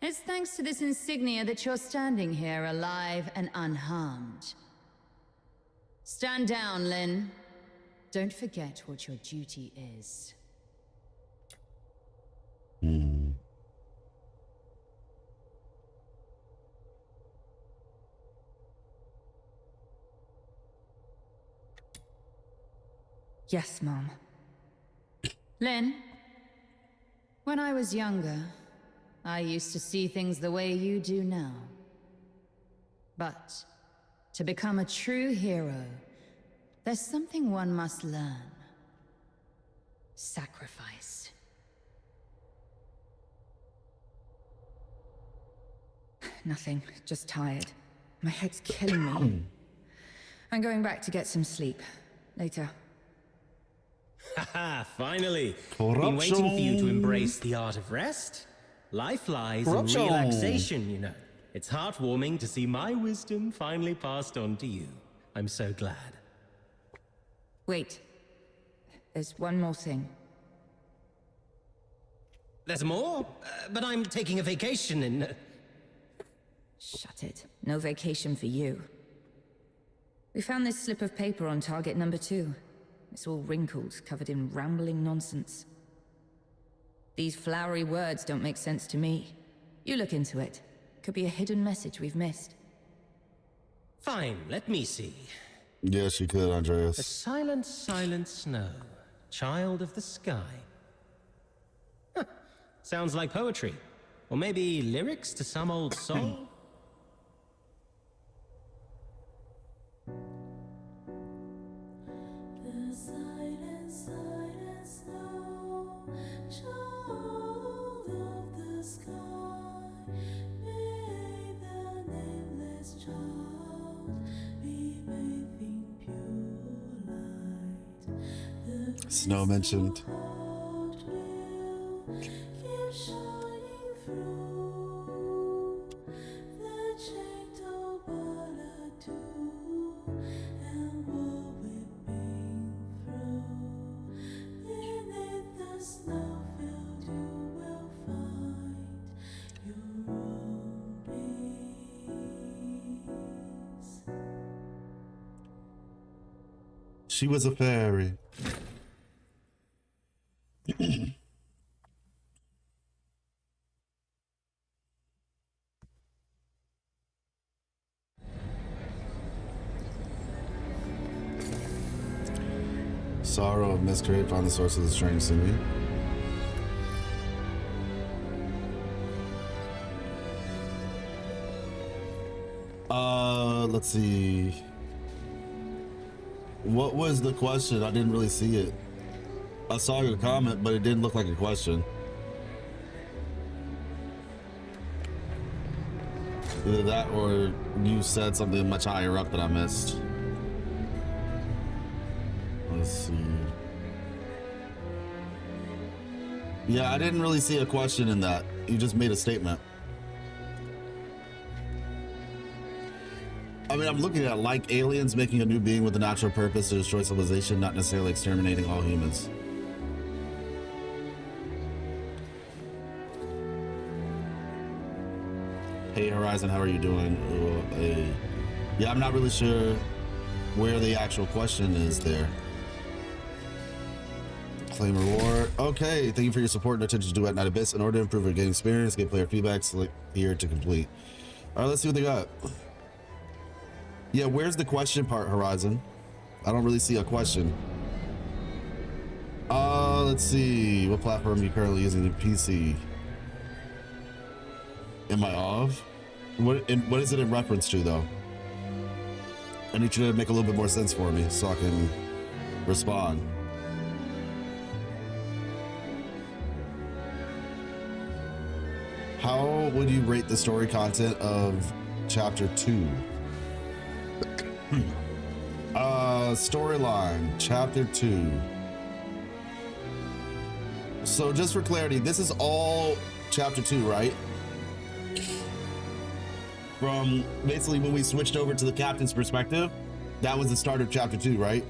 It's thanks to this insignia that you're standing here alive and unharmed. Stand down, Lynn. Don't forget what your duty is. Yes, Mom. Lynn, when I was younger, I used to see things the way you do now. But to become a true hero, there's something one must learn. Sacrifice. Nothing, just tired. My head's killing me. I'm going back to get some sleep. Later. Haha, finally. Been waiting for you to embrace the art of rest. Life lies in relaxation, you know. It's heartwarming to see my wisdom finally passed on to you. I'm so glad. Wait. There's one more thing. There's more? But I'm taking a vacation in... Shut it. No vacation for you. We found this slip of paper on target number 2. It's all wrinkled, covered in rambling nonsense. These flowery words don't make sense to me. You look into it. Could be a hidden message we've missed. Fine, let me see. Yes, you could, Andreas. The silent, silent snow. Child of the sky. Huh. Sounds like poetry. Or maybe lyrics to some old song? Snow mentioned. She was a fairy. Sorrow of Miscreate, find the source of the strange singing. Let's see. What was the question? I didn't really see it. I saw your comment, but it didn't look like a question. Either that or you said something much higher up that I missed. Let's see. Yeah, I didn't really see a question in that. You just made a statement. I mean, I'm looking at like aliens making a new being with a natural purpose to destroy civilization, not necessarily exterminating all humans. Hey Horizon, how are you doing? Yeah, I'm not really sure where the actual question is there. Claim reward. Okay, thank you for your support and attention to Duet Night Abyss. In order to improve your game experience, get player feedback, select here to complete. All right, let's see what they got. Yeah, where's the question part, Horizon? I don't really see a question. Let's see. What platform are you currently using your PC? Am I off? What is it in reference to, though? I need you to make a little bit more sense for me so I can respond. How would you rate the story content of Chapter 2? Storyline, Chapter 2. So just for clarity, this is all chapter 2, right? From basically when we switched over to the captain's perspective, that was the start of chapter 2, right?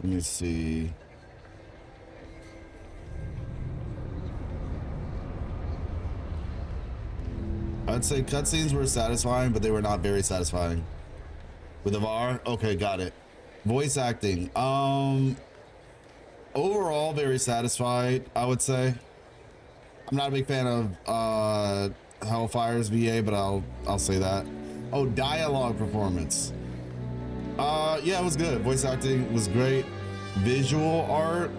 Let me see. I'd say cutscenes were satisfying, but they were not very satisfying. With Avar? Okay, got it. Voice acting. Overall, very satisfied, I would say. I'm not a big fan of Hellfire's VA, but I'll say that. Oh, dialogue performance. Yeah, it was good. Voice acting was great. Visual art,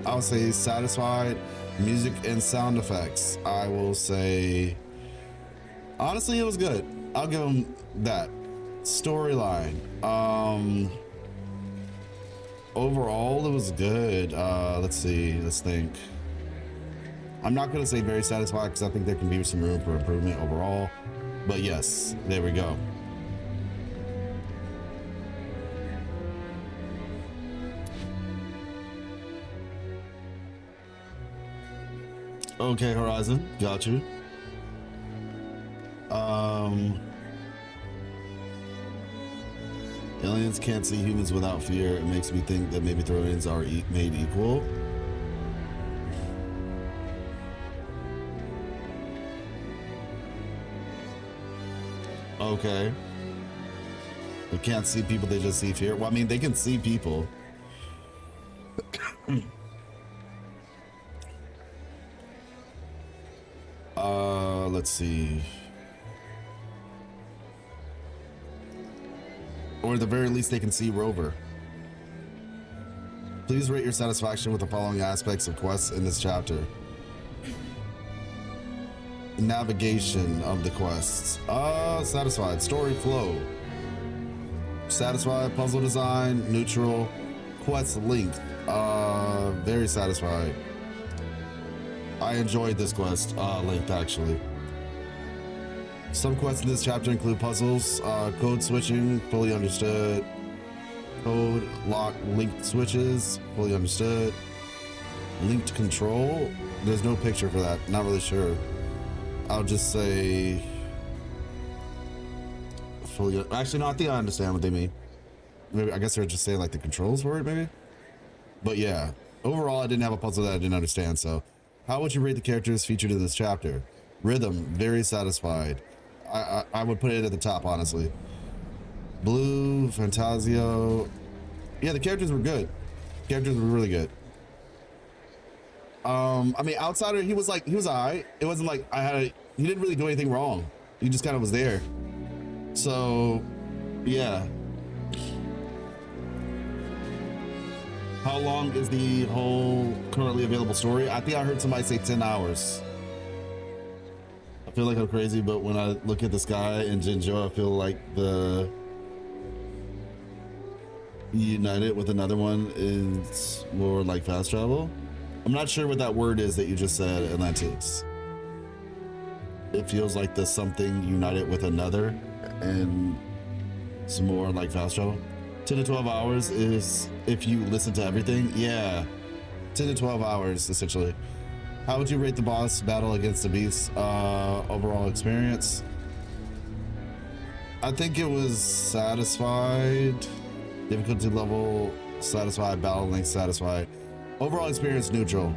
I would say satisfied. Music and sound effects, I will say, honestly, it was good. I'll give them that. Storyline, overall, it was good. Let's see, let's think. I'm not gonna say very satisfied because I think there can be some room for improvement overall, but yes, there we go. Okay, Horizon, got you. Aliens can't see humans without fear. It makes me think that maybe Thronians are made equal. Okay. They can't see people, they just see fear. Well, I mean, they can see people. Let's see. Or at the very least, they can see Rover. Please rate your satisfaction with the following aspects of quests in this chapter. Navigation of the quests. Satisfied. Story flow. Satisfied. Puzzle design. Neutral. Quest length. Very satisfied. I enjoyed this quest length, actually. Some quests in this chapter include puzzles, code switching, fully understood. Code, lock, linked switches, fully understood. Linked control, there's no picture for that, not really sure. I'll just say fully, actually no, I think I understand what they mean. Maybe, I guess they're just saying like the controls for it, maybe? But yeah, overall I didn't have a puzzle that I didn't understand, so. How would you rate the characters featured in this chapter? Rhythm, very satisfied. I would put it at the top, honestly. Blue, Fantasio. Yeah, the characters were good. Characters were really good. I mean, Outsider, he was alright. It wasn't like he didn't really do anything wrong. He just kind of was there. So, yeah. How long is the whole currently available story? I think I heard somebody say 10 hours. I feel like I'm crazy, but when I look at the sky in Jinzhou, I feel like the united with another one is more like fast travel. I'm not sure what that word is that you just said, Atlantis. It feels like the something united with another, and it's more like fast travel. 10 to 12 hours is if you listen to everything. Yeah, 10 to 12 hours, essentially. How would you rate the boss battle against the beast? Overall experience? I think it was satisfied. Difficulty level, satisfied. Battle length, satisfied. Overall experience, neutral.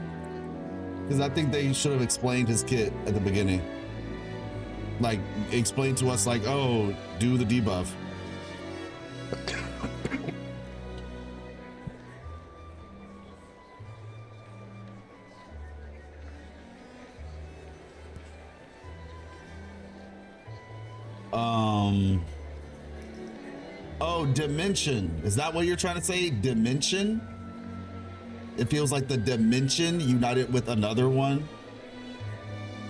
Because I think they should have explained his kit at the beginning. Like, explain to us like, oh, do the debuff. Oh, dimension. Is that what you're trying to say? Dimension? It feels like the dimension united with another one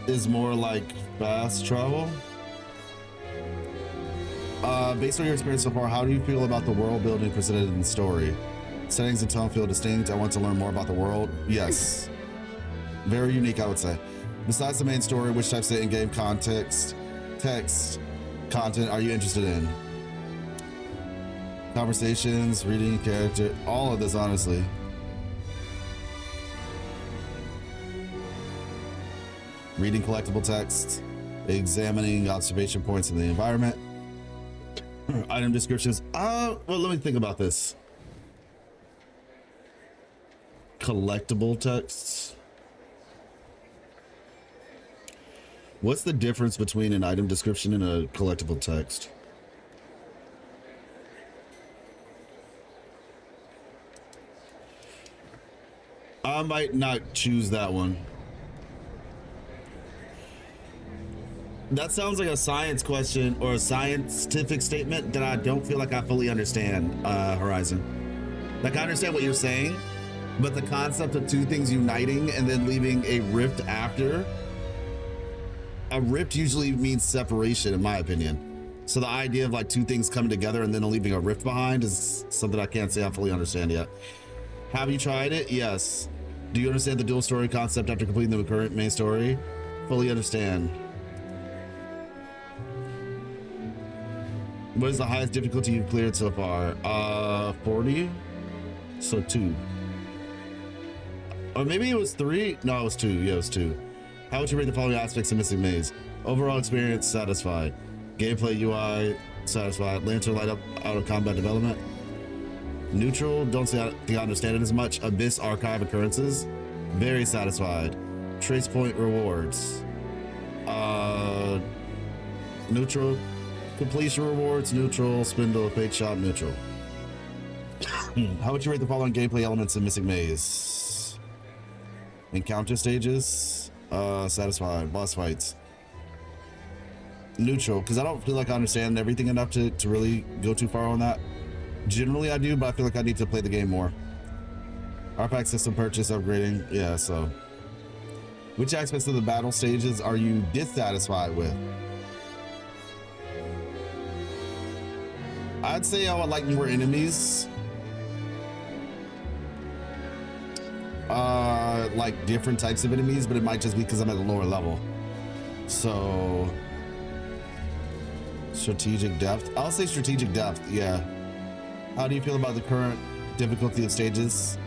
is more like fast travel. Based on your experience so far, how do you feel about the world building presented in the story? Settings and tone feel distinct. I want to learn more about the world. Yes. Very unique, I would say. Besides the main story, which types of in-game text content are you interested in? Conversations, reading character, all of this, honestly. Reading collectible text, examining observation points in the environment, item descriptions. Well, let me think about this. Collectible texts. What's the difference between an item description and a collectible text? I might not choose that one. That sounds like a science question or a scientific statement that I don't feel like I fully understand, Horizon. Like, I understand what you're saying, but the concept of two things uniting and then leaving a rift after, a rift usually means separation, in my opinion. So the idea of like two things coming together and then leaving a rift behind is something I can't say I fully understand yet. Have you tried it? Yes. Do you understand the dual story concept after completing the current main story? Fully understand. What is the highest difficulty you've cleared so far? 40? So 2. Or maybe it was 3? No, it was 2. Yeah, it was 2. How would you rate the following aspects of Missing Maze? Overall experience, satisfied. Gameplay, UI, satisfied. Lantern light up out of combat development. Neutral, don't say I think I understand it as much. Abyss archive occurrences, very satisfied. Trace point rewards. Neutral. Completion rewards, neutral. Spindle, fate shot, neutral. How would you rate the following gameplay elements in Missing Maze? Encounter stages, satisfied. Boss fights, neutral, because I don't feel like I understand everything enough to really go too far on that. Generally I do, but I feel like I need to play the game more. Artifact system purchase, upgrading, yeah, so. Which aspects of the battle stages are you dissatisfied with? I'd say I would like more enemies. Like different types of enemies, but it might just be because I'm at a lower level. So, strategic depth. I'll say strategic depth, yeah. How do you feel about the current difficulty of stages?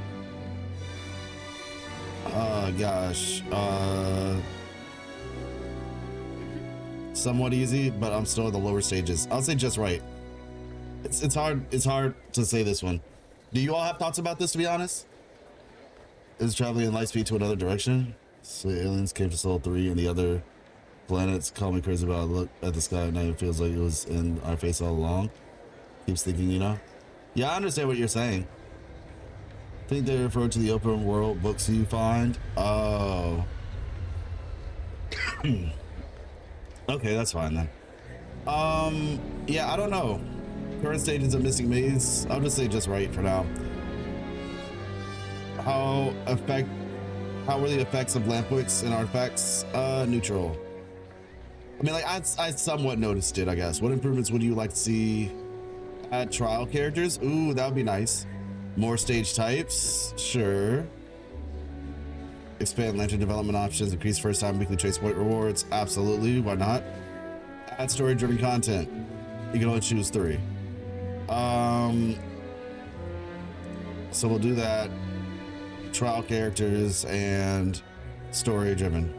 Gosh. Somewhat easy, but I'm still at the lower stages. I'll say just right. It's hard to say this one. Do you all have thoughts about this, to be honest? Is traveling in light speed to another direction? So aliens came to Sol 3 and the other planets. Call me crazy, but I look at the sky at night, it feels like it was in our face all along. Keeps thinking, you know? Yeah, I understand what you're saying. I think they refer to the open world books you find. Oh. Okay, that's fine then. Yeah, I don't know. Current stages of Missing Maze, I'll just say just right for now. How were the effects of lamp wicks and artifacts? Neutral. I mean, like, I somewhat noticed it, I guess. What improvements would you like to see? Add trial characters? Ooh, that would be nice. More stage types? Sure. Expand lantern development options, increase first time weekly trace point rewards? Absolutely, why not? Add story driven content. You can only choose 3. So we'll do that. Trial characters and story driven.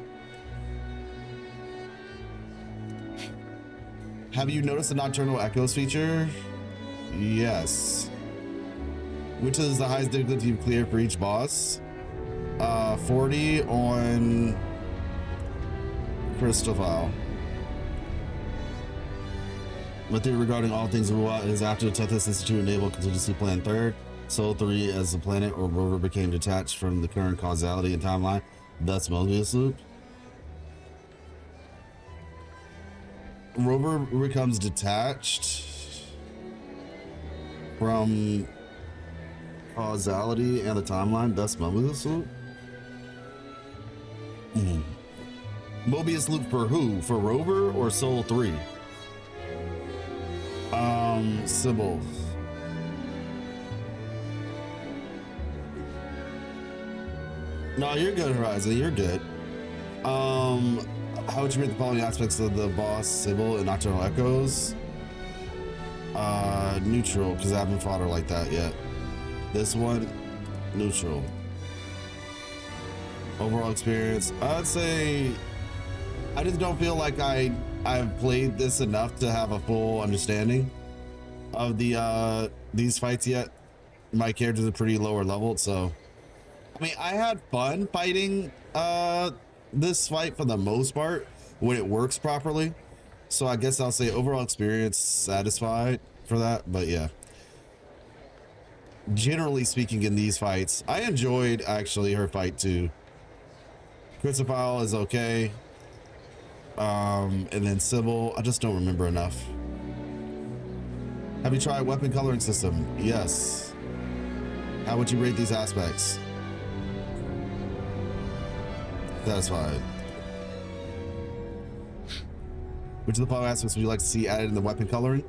Have you noticed the Nocturnal Echoes feature? Yes. Which is the highest difficulty you've cleared for each boss? 40 on Crystal File. My theory regarding all things is after the Tethys Institute enabled contingency plan 3rd, Sol 3 as the planet or rover became detached from the current causality and timeline, thus Mobius loop. Rover becomes detached from causality and the timeline, thus Mobius loop. Mobius loop for who? For Rover or Sol 3? Sybil. No, you're good, Horizon. You're good. How would you rate the following aspects of the boss Sybil and Nocturnal Echoes? Neutral, because I haven't fought her like that yet. This one, neutral. Overall experience, I'd say I just don't feel like I've played this enough to have a full understanding of the these fights yet. My characters are pretty lower leveled, so I mean I had fun fighting this fight for the most part when it works properly. So I guess I'll say overall experience satisfied for that, but yeah. Generally speaking in these fights, I enjoyed actually her fight too. Chrysophile is okay. And then Sybil, I just don't remember enough. Have you tried weapon coloring system? Yes. How would you rate these aspects? Satisfied. Which of the following aspects would you like to see added in the weapon coloring?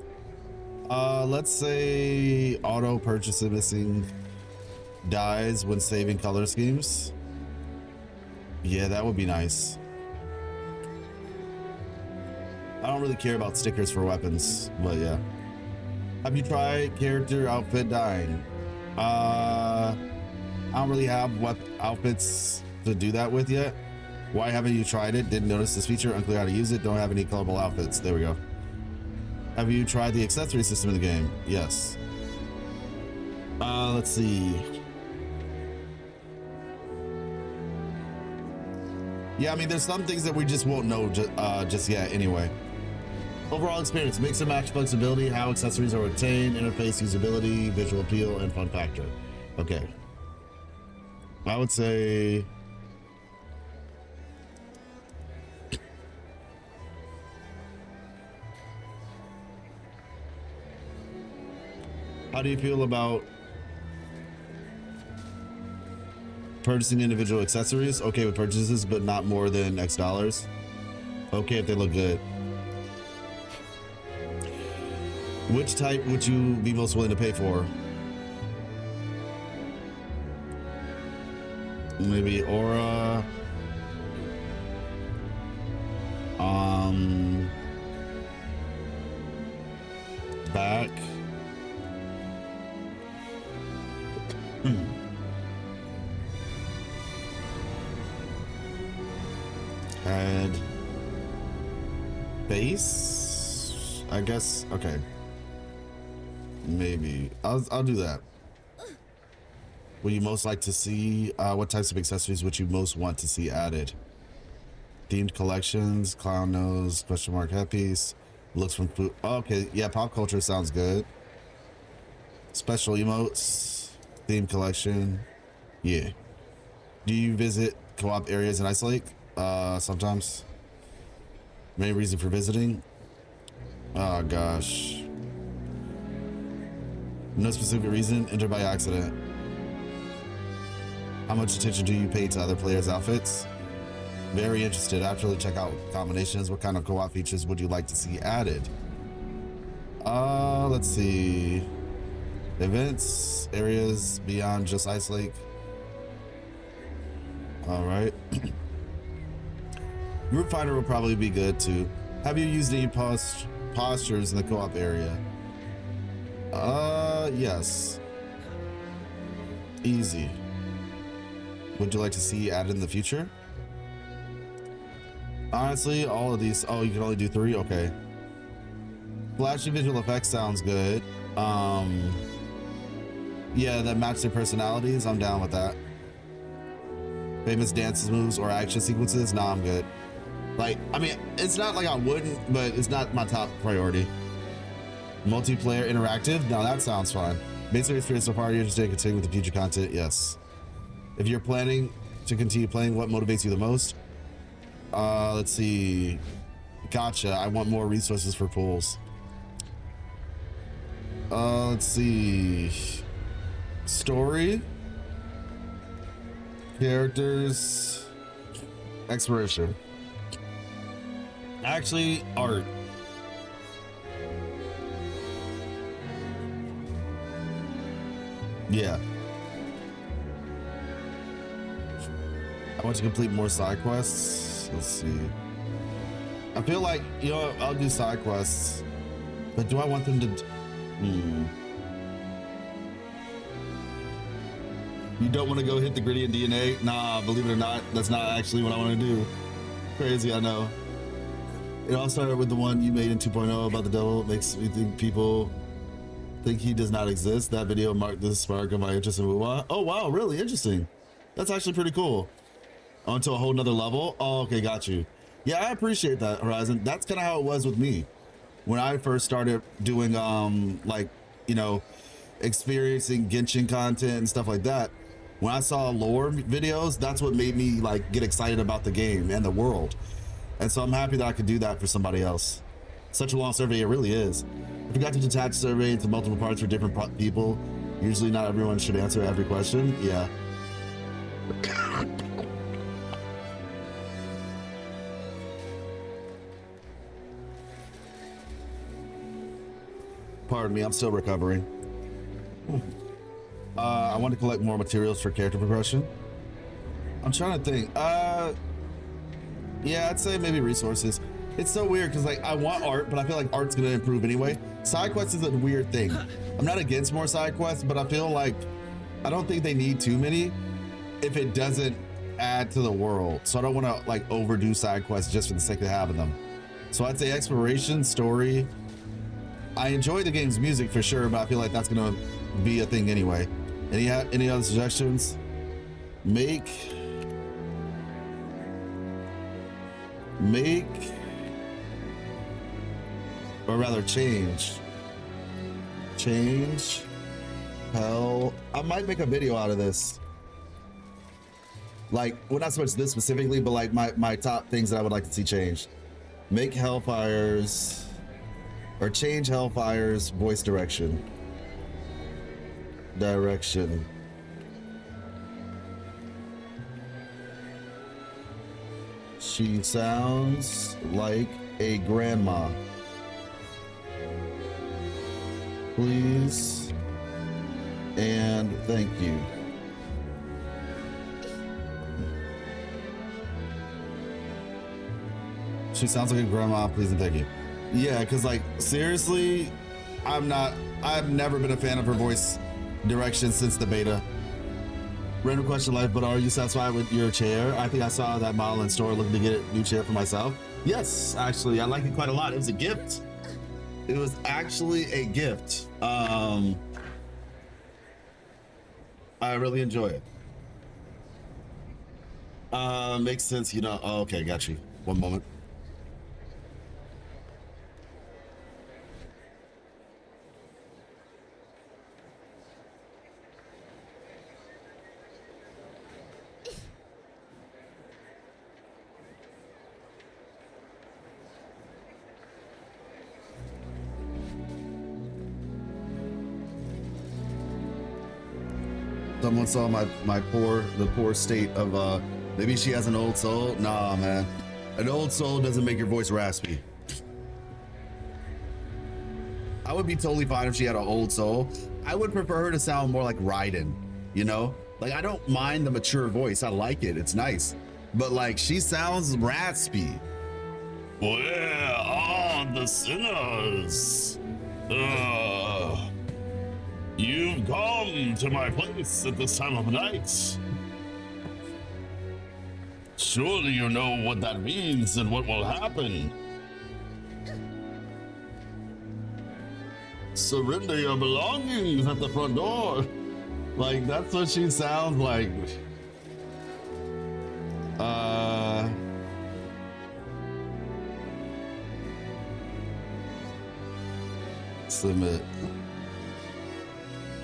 Let's say auto purchase missing dyes when saving color schemes. Yeah, that would be nice. I don't really care about stickers for weapons, but yeah. Have you tried character outfit dyeing? I don't really have outfits to do that with yet. Why haven't you tried it? Didn't notice this feature, unclear how to use it, don't have any colorable outfits. There we go. Have you tried the accessory system in the game? Yes. Let's see. Yeah, I mean, there's some things that we just won't know just yet anyway. Overall experience, mix and match flexibility, how accessories are obtained, interface usability, visual appeal, and fun factor. Okay. I would say... How do you feel about purchasing individual accessories? Okay with purchases, but not more than X dollars. Okay if they look good. Which type would you be most willing to pay for? Maybe aura. Back. Head. Base? I guess. Okay. Maybe. I'll do that. Would you most like to see what types of accessories would you most want to see added? Themed collections, clown nose, question mark headpiece, looks from food. Oh, okay, yeah, pop culture sounds good. Special emotes, theme collection. Yeah. Do you visit co-op areas in Ice Lake? Sometimes. Main reason for visiting? Oh gosh. No specific reason, enter by accident. How much attention do you pay to other players' outfits? Very interested. Actually, check out combinations. What kind of co-op features would you like to see added? Let's see. Events, areas beyond just Ice Lake. All right. Group Finder will probably be good too. Have you used any postures in the co-op area? Yes. Easy. Would you like to see added in the future? Honestly, all of these. Oh, you can only do 3? Okay. Flashy visual effects sounds good. Yeah, that match their personalities. I'm down with that. Famous dances, moves, or action sequences. Nah, I'm good. Like, I mean, it's not like I wouldn't, but it's not my top priority. Multiplayer interactive. Now that sounds fun. Basic experience so far. You're interested in continuing with the future content? Yes. If you're planning to continue playing, what motivates you the most? Let's see. Gotcha. I want more resources for pools. Let's see. Story. Characters. Exploration. Actually, art. Yeah. I want to complete more side quests. Let's see. I feel like, you know, I'll do side quests, but do I want them to You don't want to go hit the gritty and DNA? Nah, believe it or not, that's not actually what I want to do. Crazy, I know. It all started with the one you made in 2.0 about the devil. It makes me think people think he does not exist. That video marked the spark of my interest in Wuwa. Oh wow, really interesting. That's actually pretty cool. Onto a whole nother level. Oh, okay, got you. Yeah, I appreciate that, Horizon. That's kind of how it was with me when I first started doing like, you know, experiencing Genshin content and stuff like that. When I saw lore videos, that's what made me like get excited about the game and the world. And so I'm happy that I could do that for somebody else. Such a long survey, it really is. I forgot to detach survey into multiple parts for different people. Usually not everyone should answer every question. Yeah. Pardon me, I'm still recovering. I want to collect more materials for character progression. I'm trying to think. Yeah, I'd say maybe resources. It's so weird because like I want art, but I feel like art's gonna improve anyway. Side quests is a weird thing. I'm not against more side quests, but I feel like I don't think they need too many if it doesn't add to the world. So I don't want to like overdo side quests just for the sake of having them. So I'd say exploration, story. I enjoy the game's music for sure, but I feel like that's gonna be a thing anyway. Any other suggestions? Make, or rather change hell. I might make a video out of this. Like, well, not so much this specifically, but like my top things that I would like to see changed. Make Hellfire's, or change Hellfire's voice direction. She sounds like a grandma. Please and thank you. She sounds like a grandma, please and thank you. Yeah, because like seriously, I've never been a fan of her voice direction since the beta. Random question life, but are you satisfied with your chair? I think I saw that model in store looking to get a new chair for myself. Yes, actually, I like it quite a lot. It was a gift. It was actually a gift. I really enjoy it. Makes sense, you know. Oh, okay, got you. One moment. Someone saw the poor state of maybe she has an old soul. Nah, man, an old soul doesn't make your voice raspy. I would be totally fine if she had an old soul. I would prefer her to sound more like Raiden, you know? Like, I don't mind the mature voice. I like it. It's nice. But like, she sounds raspy. Where are the sinners? You've come to my place at this time of night. Surely you know what that means and what will happen. Surrender your belongings at the front door. Like, that's what she sounds like. Submit.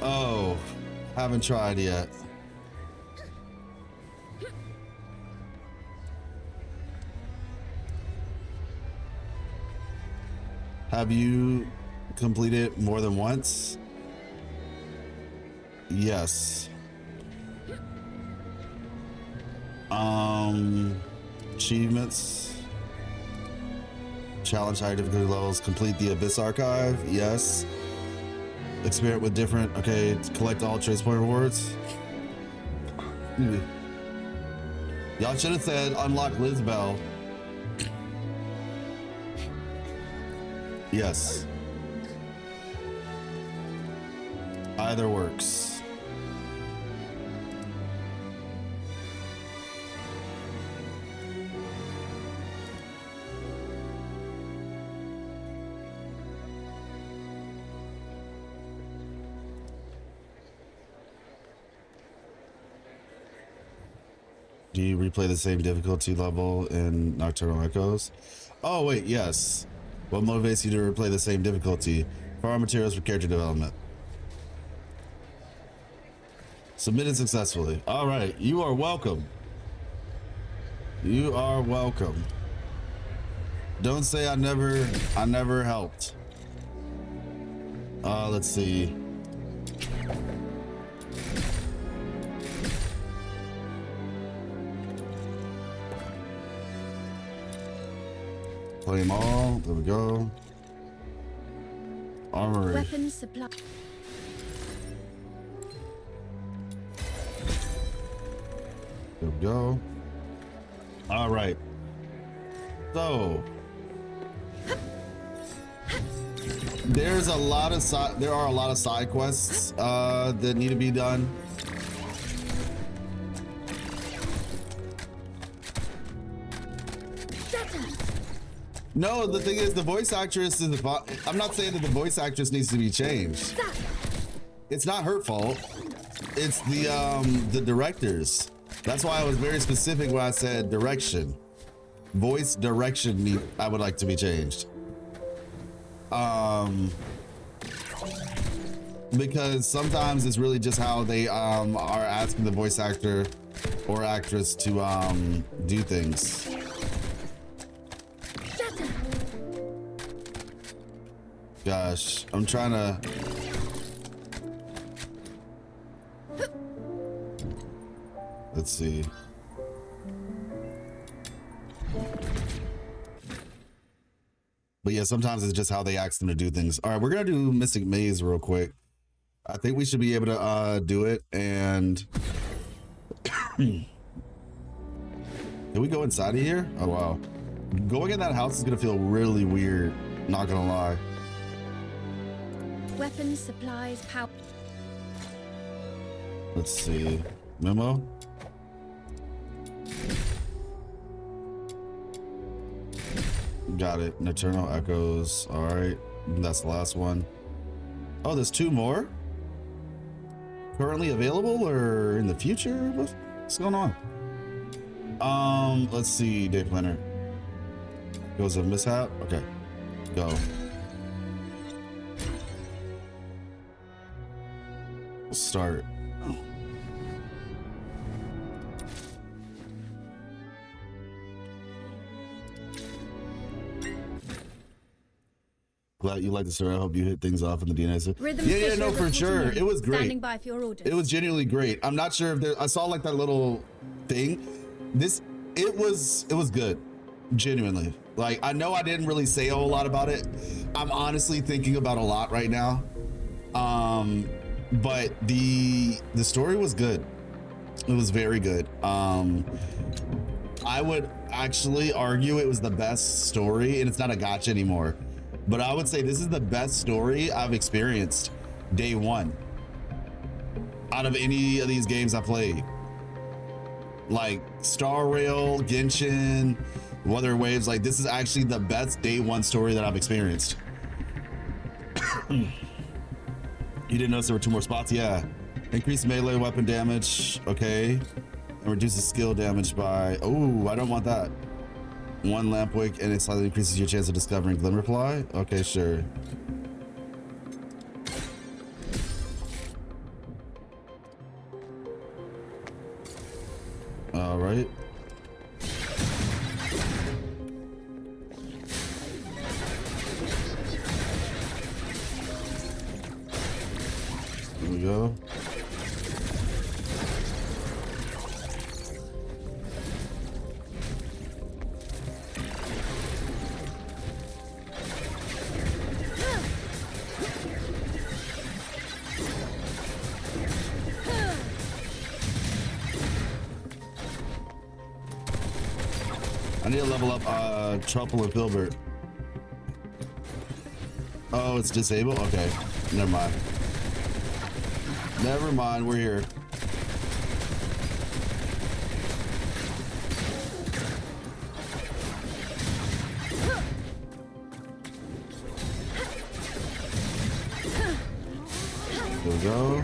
Oh, haven't tried yet. Have you completed more than once? Yes. Achievements. Challenge high difficulty levels. Complete the Abyss Archive. Yes. Experiment with different, okay, collect all trace point rewards. Y'all should have said unlock Lizbel. Yes. Either works. Do you replay the same difficulty level in Nocturnal Echoes? Oh wait, yes. What motivates you to replay the same difficulty? Farm materials for character development. Submitted successfully. All right, you are welcome. You are welcome. Don't say I never helped. Let's see. Play them all. There we go. Armory. Weapons supply. There we go. All right. So there are a lot of side quests that need to be done. No, the thing is, the voice actress is I'm not saying that the voice actress needs to be changed. It's not her fault. It's the directors. That's why I was very specific when I said direction. Voice direction I would like to be changed. Because sometimes it's really just how they are asking the voice actor or actress to do things. Gosh, I'm trying to. Let's see. But yeah, sometimes it's just how they ask them to do things. All right, we're gonna do Mystic Maze real quick. I think we should be able to do it. And can we go inside of here? Oh wow, going in that house is gonna feel really weird. Not gonna lie. Weapons, supplies, power. Let's see. Memo. Got it. Nocturnal Echoes. All right. That's the last one. Oh, there's 2 more? Currently available or in the future? What's going on? Let's see. Day planner. Goes a mishap. Okay. Go. Start. Glad you like the story. I hope you hit things off in the DNA. Yeah, no, for sure. It was great. Standing by for your orders. It was genuinely great. I'm not sure if I saw like that little thing. It was good. Genuinely. Like, I know I didn't really say a whole lot about it. I'm honestly thinking about a lot right now. But the story was good. It was very good. I would actually argue it was the best story, and it's not a gotcha anymore. But I would say this is the best story I've experienced day one out of any of these games I played. Like Star Rail, Genshin, Wuthering Waves, like this is actually the best day one story that I've experienced. You didn't notice there were 2 more spots? Yeah. Increase melee weapon damage, okay. And reduces skill damage by, oh, I don't want that. 1 lamp wick, and it slightly increases your chance of discovering Glimmerfly. Okay, sure. All right. Here we go. I need to level up Truffle and Filbert. Oh, it's disabled? Okay, never mind. Never mind, we're here. There we go.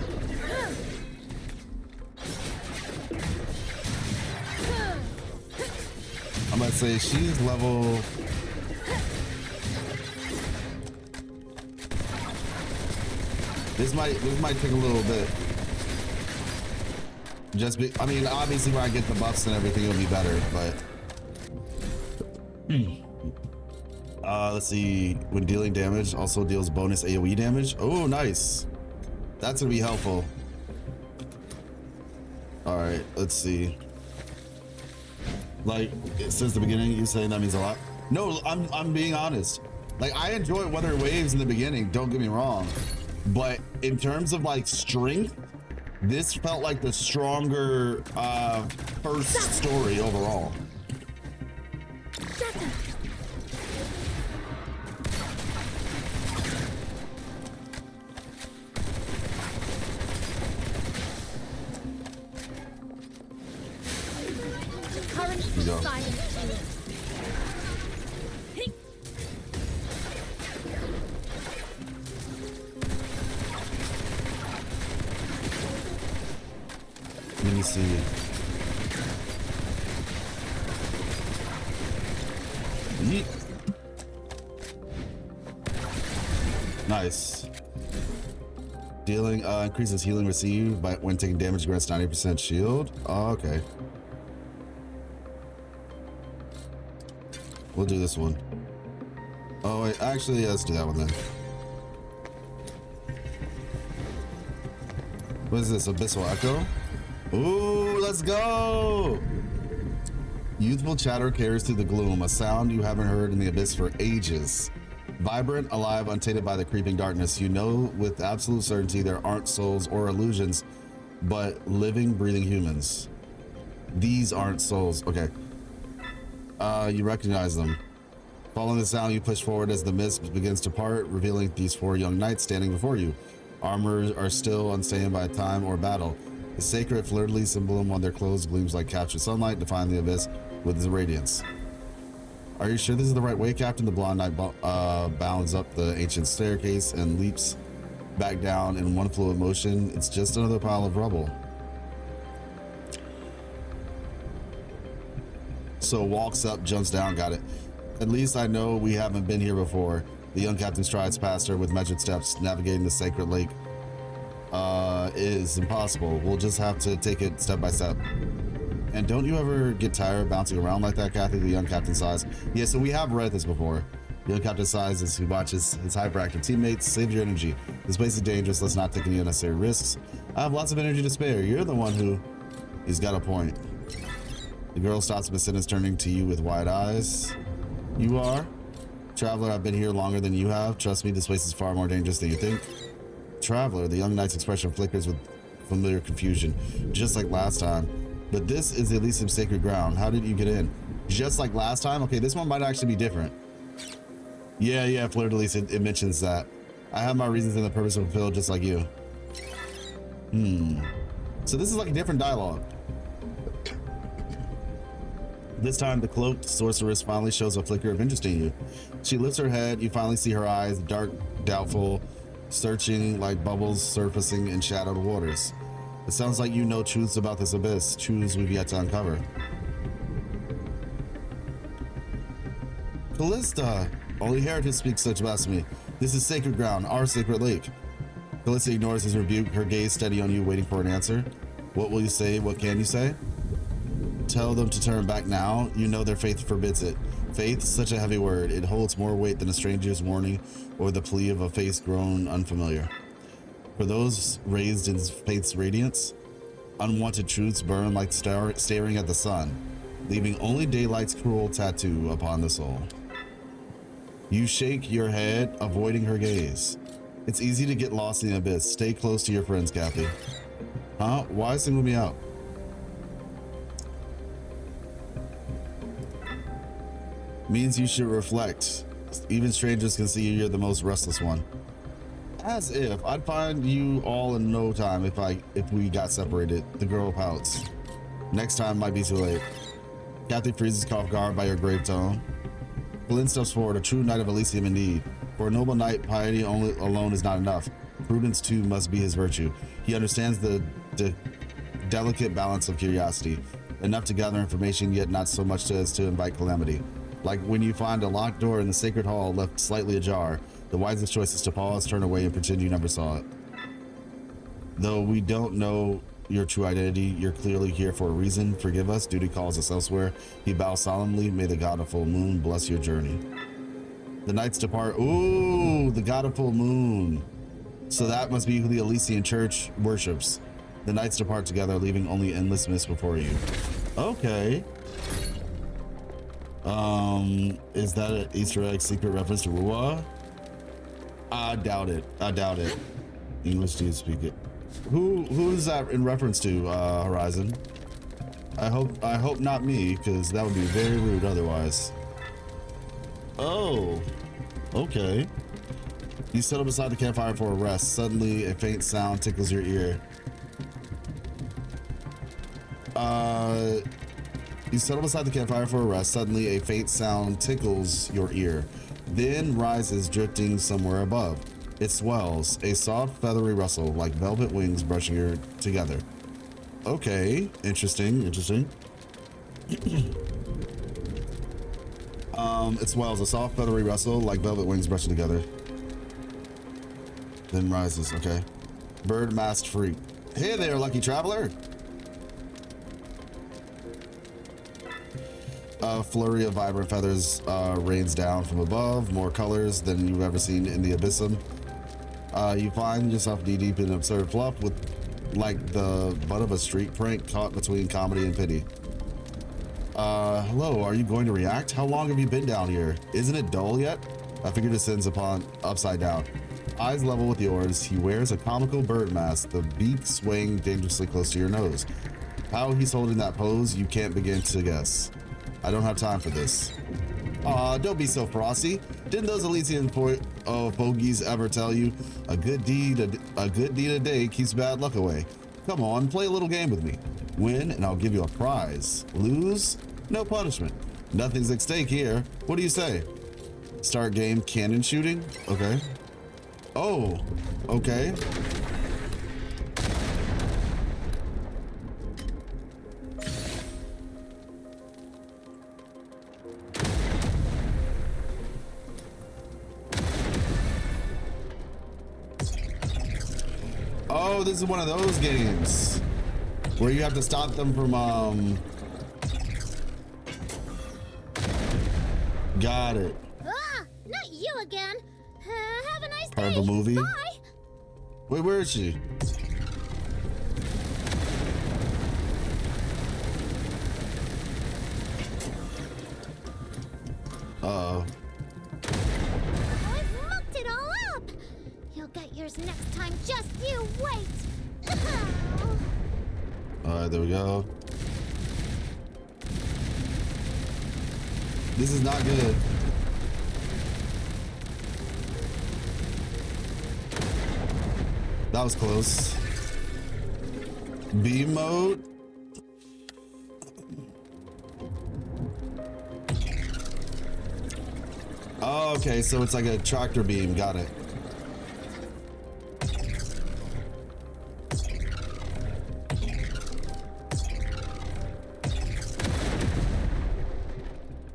I'm about to say she's level. This might take a little bit. I mean, obviously when I get the buffs and everything, it'll be better, but let's see. When dealing damage, also deals bonus AoE damage. Oh, nice. That's gonna be helpful. All right, let's see. Like, since the beginning, you saying that means a lot? No, I'm being honest. Like, I enjoy Weather Waves in the beginning, don't get me wrong. But in terms of like strength, this felt like the stronger first story overall. Let me see. Yeet. Nice. Dealing increases healing received by when taking damage, grants 90% shield. Oh, okay. We'll do this one. Oh wait, actually, let's do that one then. What is this? Abyssal Echo? Ooh, let's go! Youthful chatter carries through the gloom, a sound you haven't heard in the abyss for ages. Vibrant, alive, untainted by the creeping darkness, you know with absolute certainty there aren't souls or illusions, but living, breathing humans. These aren't souls. Okay. You recognize them. Following the sound, you push forward as the mist begins to part, revealing these 4 young knights standing before you. Armors are still unstained by time or battle. The sacred fleur-de-lis emblem on their clothes gleams like captured sunlight, defying the abyss with its radiance. Are you sure this is the right way, Captain? The blonde knight bounds up the ancient staircase and leaps back down in one fluid motion. It's just another pile of rubble. So walks up, jumps down, got it. At least I know we haven't been here before. The young captain strides past her with measured steps. Navigating the sacred lake is impossible. We'll just have to take it step by step. And don't you ever get tired bouncing around like that, Kathy? The young captain sighs. Yeah, so we have read this before. The young captain sighs as he watches his hyperactive teammates. Save your energy. This place is dangerous. Let's not take any unnecessary risks. I have lots of energy to spare. You're the one who... He's got a point. The girl stops mid-sentence, turning to you with wide eyes. You are? Traveler, I've been here longer than you have. Trust me, this place is far more dangerous than you think. Traveler, the young knight's expression flickers with familiar confusion, just like last time. But this is Elysium sacred ground. How did you get in? Just like last time? Okay, this one might actually be different. Yeah, fleur-de-lis, it mentions that. I have my reasons and the purpose of fulfilled just like you. So this is like a different dialogue. This time, the cloaked sorceress finally shows a flicker of interest in you. She lifts her head. You finally see her eyes, dark, doubtful, searching like bubbles surfacing in shadowed waters. It sounds like you know truths about this abyss, truths we've yet to uncover. Callista! Only heretics speak such blasphemy. This is sacred ground, our sacred lake. Callista ignores his rebuke, her gaze steady on you, waiting for an answer. What will you say? What can you say? Tell them to turn back now. You know their faith forbids it. Faith, such a heavy word. It holds more weight than a stranger's warning or the plea of a face grown unfamiliar. For those raised in faith's radiance, unwanted truths burn like staring at the sun, leaving only daylight's cruel tattoo upon the soul. You shake your head, avoiding her gaze. It's easy to get lost in the abyss. Stay close to your friends, Kathy. Huh? Why single me out? Means you should reflect. Even strangers can see you're the most restless one. As if. I'd find you all in no time if we got separated. The girl pouts. Next time might be too late. Kathy freezes caught off guard by your grave tone. Flynn steps forward, a true knight of Elysium indeed. For a noble knight, piety alone is not enough. Prudence too must be his virtue. He understands the delicate balance of curiosity. Enough to gather information, yet not so much as to invite calamity. Like when you find a locked door in the sacred hall left slightly ajar, the wisest choice is to pause, turn away, and pretend you never saw it. Though we don't know your true identity, you're clearly here for a reason. Forgive us, duty calls us elsewhere. He bows solemnly. May the god of full moon bless your journey. The knights depart. Ooh, the god of full moon. So that must be who the Elysian church worships. The knights depart together, leaving only endless mist before you. Okay. Is that an Easter egg secret reference to Ruwa? I doubt it. I doubt it. English, do you speak it? Who is that in reference to, Horizon? I hope not me, because that would be very rude otherwise. Oh, okay. You settle beside the campfire for a rest. Suddenly, a faint sound tickles your ear. You settle beside the campfire for a rest. Suddenly, a faint sound tickles your ear, then rises, drifting somewhere above. It swells, a soft, feathery rustle, like velvet wings brushing together. Okay, interesting. It swells, a soft, feathery rustle, like velvet wings brushing together. Then rises, okay. Bird masked freak. Hey there, lucky traveler. A flurry of vibrant feathers rains down from above, more colors than you've ever seen in the Abyssum. You find yourself knee-deep in absurd fluff with like the butt of a street prank caught between comedy and pity. Hello, are you going to react? How long have you been down here? Isn't it dull yet? A figure descends upside down. Eyes level with yours, he wears a comical bird mask, the beak swaying dangerously close to your nose. How he's holding that pose, you can't begin to guess. I don't have time for this. Aw, don't be so frosty. Didn't those Elysian fogies ever tell you a good deed a day keeps bad luck away? Come on, play a little game with me. Win and I'll give you a prize. Lose? No punishment. Nothing's at stake here. What do you say? Start game cannon shooting? Okay. Oh, okay. Oh, this is one of those games where you have to stop them from, got it. Ah, not you again. Have a nice Part day. of a movie? Bye. Wait, where is she? Uh-oh. I've mucked it all up. You'll get yours next time. Just you wait. All right, there we go. This is not good. That was close. Beam mode. Oh, okay, so it's like a tractor beam. Got it.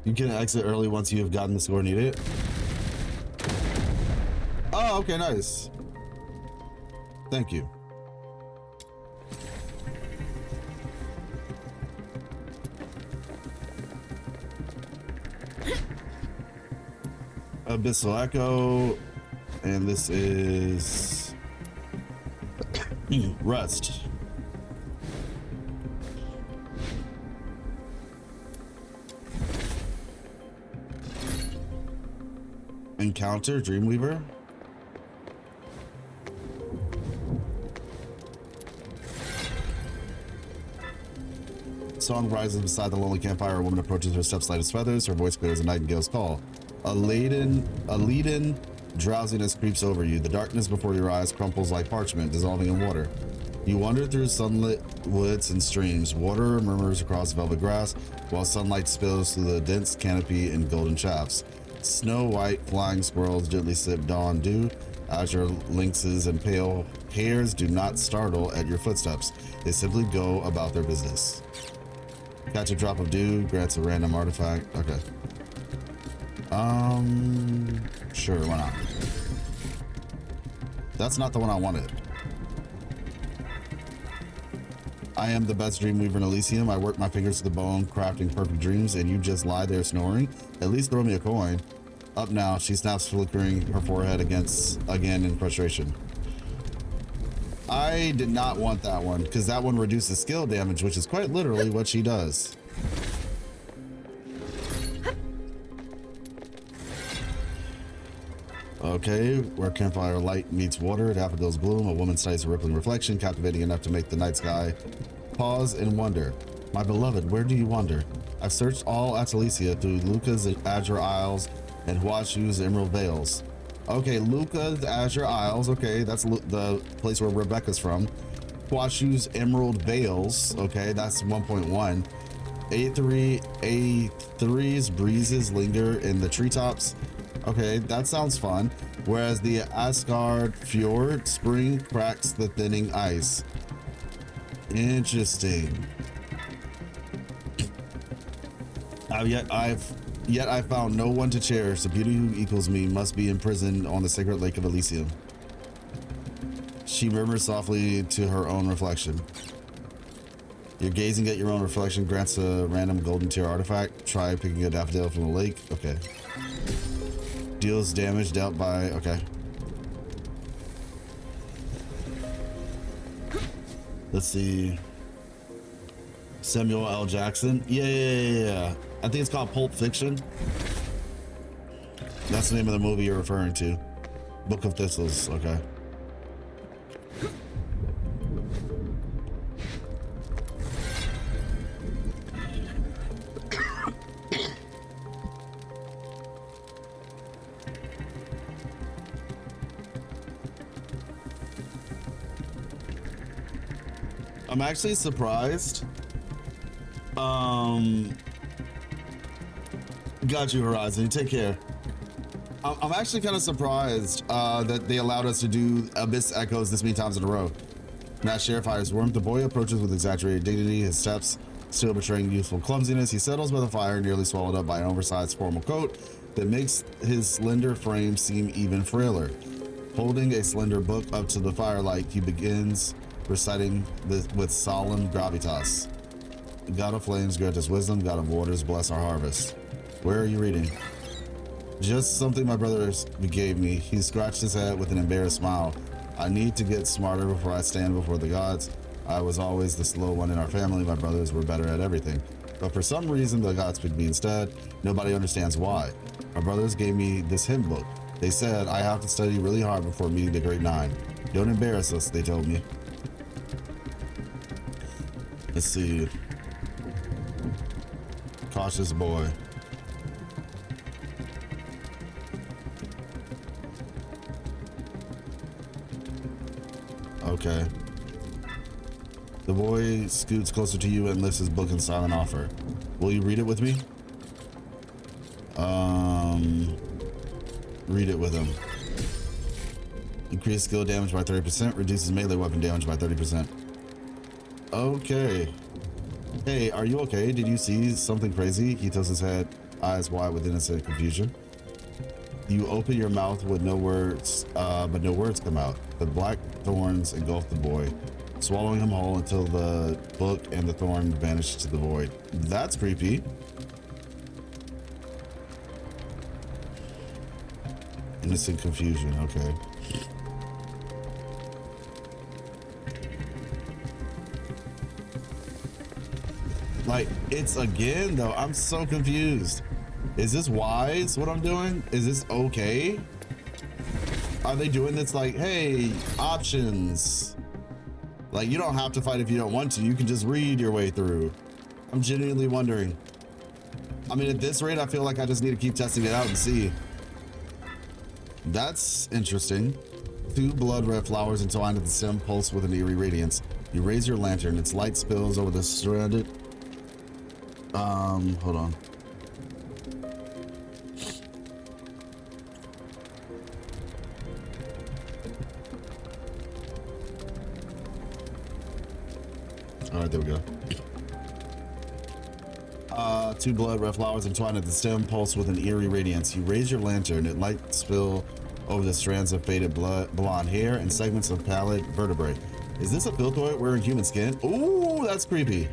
You can exit early once you have gotten the score needed. Oh, okay, nice. Thank you. Abyssal Echo, and this is Rust. Encounter Dreamweaver. Song rises beside the lonely campfire. A woman approaches, her steps light as feathers, her voice clear as a nightingale's call. A leaden Drowsiness creeps over you. The darkness before your eyes crumples like parchment, dissolving in water. You wander through sunlit woods and streams. Water murmurs across velvet grass, while sunlight spills through the dense canopy in golden shafts. Snow-white flying squirrels gently sip dawn dew. Azure lynxes and pale hares do not startle at your footsteps. They simply go about their business. Catch a drop of dew grants a random artifact. Okay. Sure, why not? That's not the one I wanted. I am the best dream weaver in Elysium. I work my fingers to the bone, crafting perfect dreams, and you just lie there snoring? At least throw me a coin. Up now, she snaps, flickering her forehead again in frustration. I did not want that one, because that one reduces skill damage, which is quite literally what she does. Okay, where campfire light meets water, daffodils bloom, a woman studies a rippling reflection, captivating enough to make the night sky pause and wonder. My beloved, where do you wander? I've searched all Atalicia through Luca's Azure Isles and Huashu's Emerald Vales. Okay, Luca's Azure Isles, okay, that's the place where Rebecca's from. Huashu's Emerald Vales, okay, that's 1.1. A3's breezes linger in the treetops. Okay, that sounds fun. Whereas the Asgard Fjord spring cracks the thinning ice. Interesting. Yet I found no one to cherish. The beauty who equals me must be imprisoned on the sacred lake of Elysium. She murmurs softly to her own reflection. You're gazing at your own reflection grants a random golden tier artifact. Try picking a daffodil from the lake. Okay. Deals damage dealt by, okay. Let's see. Samuel L. Jackson. Yeah. I think it's called Pulp Fiction. That's the name of the movie you're referring to. Book of Thistles, okay. I'm actually surprised. Got you, Horizon. Take care. I'm actually kind of surprised that they allowed us to do Abyss Echoes this many times in a row. Matt Sheriff hires Worm. The boy approaches with exaggerated dignity, his steps still betraying youthful clumsiness. He settles by the fire, nearly swallowed up by an oversized formal coat that makes his slender frame seem even frailer. Holding a slender book up to the firelight, he begins reciting with solemn gravitas. God of flames, grant us wisdom. God of waters, bless our harvest. Where are you reading? Just something my brother gave me. He scratched his head with an embarrassed smile. I need to get smarter before I stand before the gods. I was always the slow one in our family. My brothers were better at everything. But for some reason, the gods picked me instead. Nobody understands why. My brothers gave me this hymn book. They said I have to study really hard before meeting the Great Nine. Don't embarrass us, they told me. Let's see. Cautious boy. Okay. The boy scoots closer to you and lifts his book in silent offer. Will you read it with me? Read it with him. Increase skill damage by 30%, reduces melee weapon damage by 30%. Okay. Hey, are you okay? Did you see something crazy? He tilts his head, eyes wide with innocent confusion. You open your mouth with no words, but no words come out. The black thorns engulf the boy, swallowing him whole until the book and the thorn vanish to the void. That's creepy. Innocent confusion, okay. Like, it's again though, I'm so confused. Is this wise what I'm doing? Is this okay? Are they doing this like, hey, options? Like, you don't have to fight if you don't want to. You can just read your way through. I'm genuinely wondering. I mean, at this rate, I feel like I just need to keep testing it out and see. That's interesting. 2 blood red flowers entwined at the stem pulse with an eerie radiance. You raise your lantern. Its light spills over the surrounded. Hold on. All right, there we go. 2 blood red flowers entwined at the stem pulse with an eerie radiance. You raise your lantern. It light spill over the strands of faded blonde hair and segments of pallid vertebrae. Is this a filthoid wearing human skin? Ooh, that's creepy.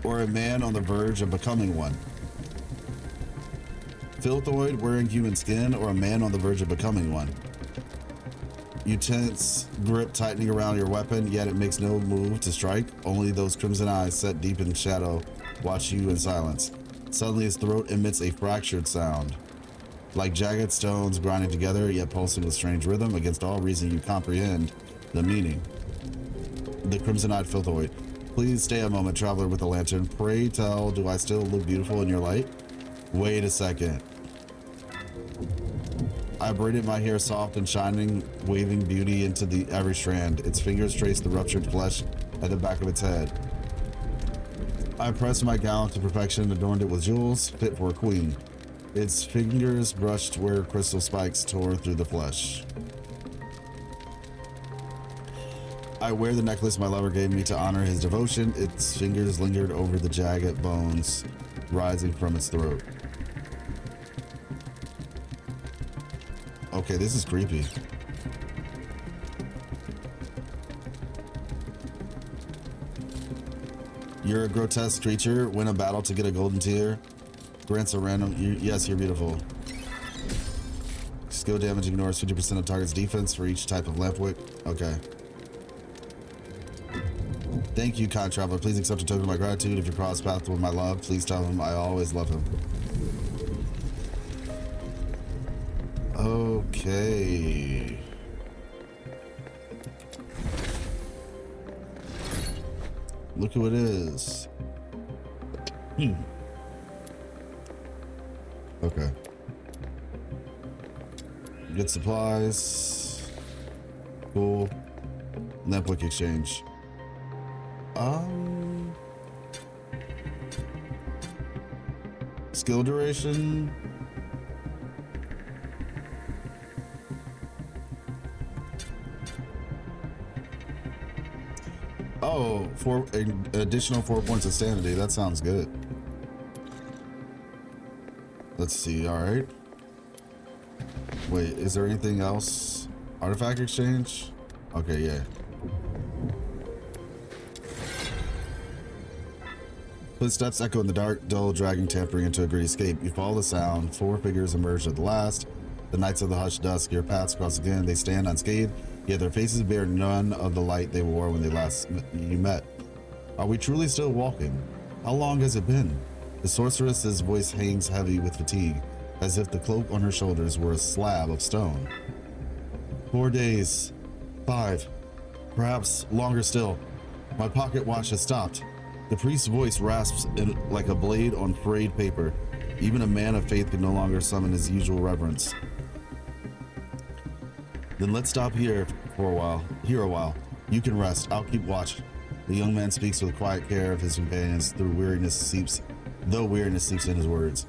Or a man on the verge of becoming one. Filthoid wearing human skin or a man on the verge of becoming one. You tense grip tightening around your weapon, yet it makes no move to strike. Only those crimson eyes set deep in shadow watch you in silence. Suddenly his throat emits a fractured sound. Like jagged stones grinding together, yet pulsing with strange rhythm. Against all reason you comprehend the meaning. The crimson-eyed filthoid. Please stay a moment, traveler with a lantern. Pray tell, do I still look beautiful in your light? Wait a second. I braided my hair soft and shining, waving beauty into every strand. Its fingers traced the ruptured flesh at the back of its head. I pressed my gown to perfection, adorned it with jewels, fit for a queen. Its fingers brushed where crystal spikes tore through the flesh. I wear the necklace my lover gave me to honor his devotion. Its fingers lingered over the jagged bones rising from its throat. Okay, this is creepy. You're a grotesque creature. Win a battle to get a golden tear. Grants a random. Yes, you're beautiful. Skill damage ignores 50% of target's defense for each type of lamp wick. Okay. Thank you, kind traveler. Please accept a token of my gratitude. If you cross paths with my love, please tell him I always love him. Okay. Look who it is. Okay. Get supplies. Cool. Lamp-wick exchange. Skill duration. Oh, for an additional 4 points of sanity. That sounds good. Let's see. All right. Wait, is there anything else? Artifact exchange? Okay, yeah. Footsteps echo in the dark, dull, dragging, tampering into a gritty escape. You follow the sound. 4 figures emerge at the last. The knights of the hushed dusk. Your paths cross again. They stand unscathed, yet their faces bear none of the light they wore when they last you met. Are we truly still walking? How long has it been? The sorceress's voice hangs heavy with fatigue, as if the cloak on her shoulders were a slab of stone. 4 days. 5. Perhaps longer still. My pocket watch has stopped. The priest's voice rasps like a blade on frayed paper. Even a man of faith can no longer summon his usual reverence. Then let's stop here for a while. Here a while. You can rest. I'll keep watch. The young man speaks with quiet care of his companions though weariness seeps in his words.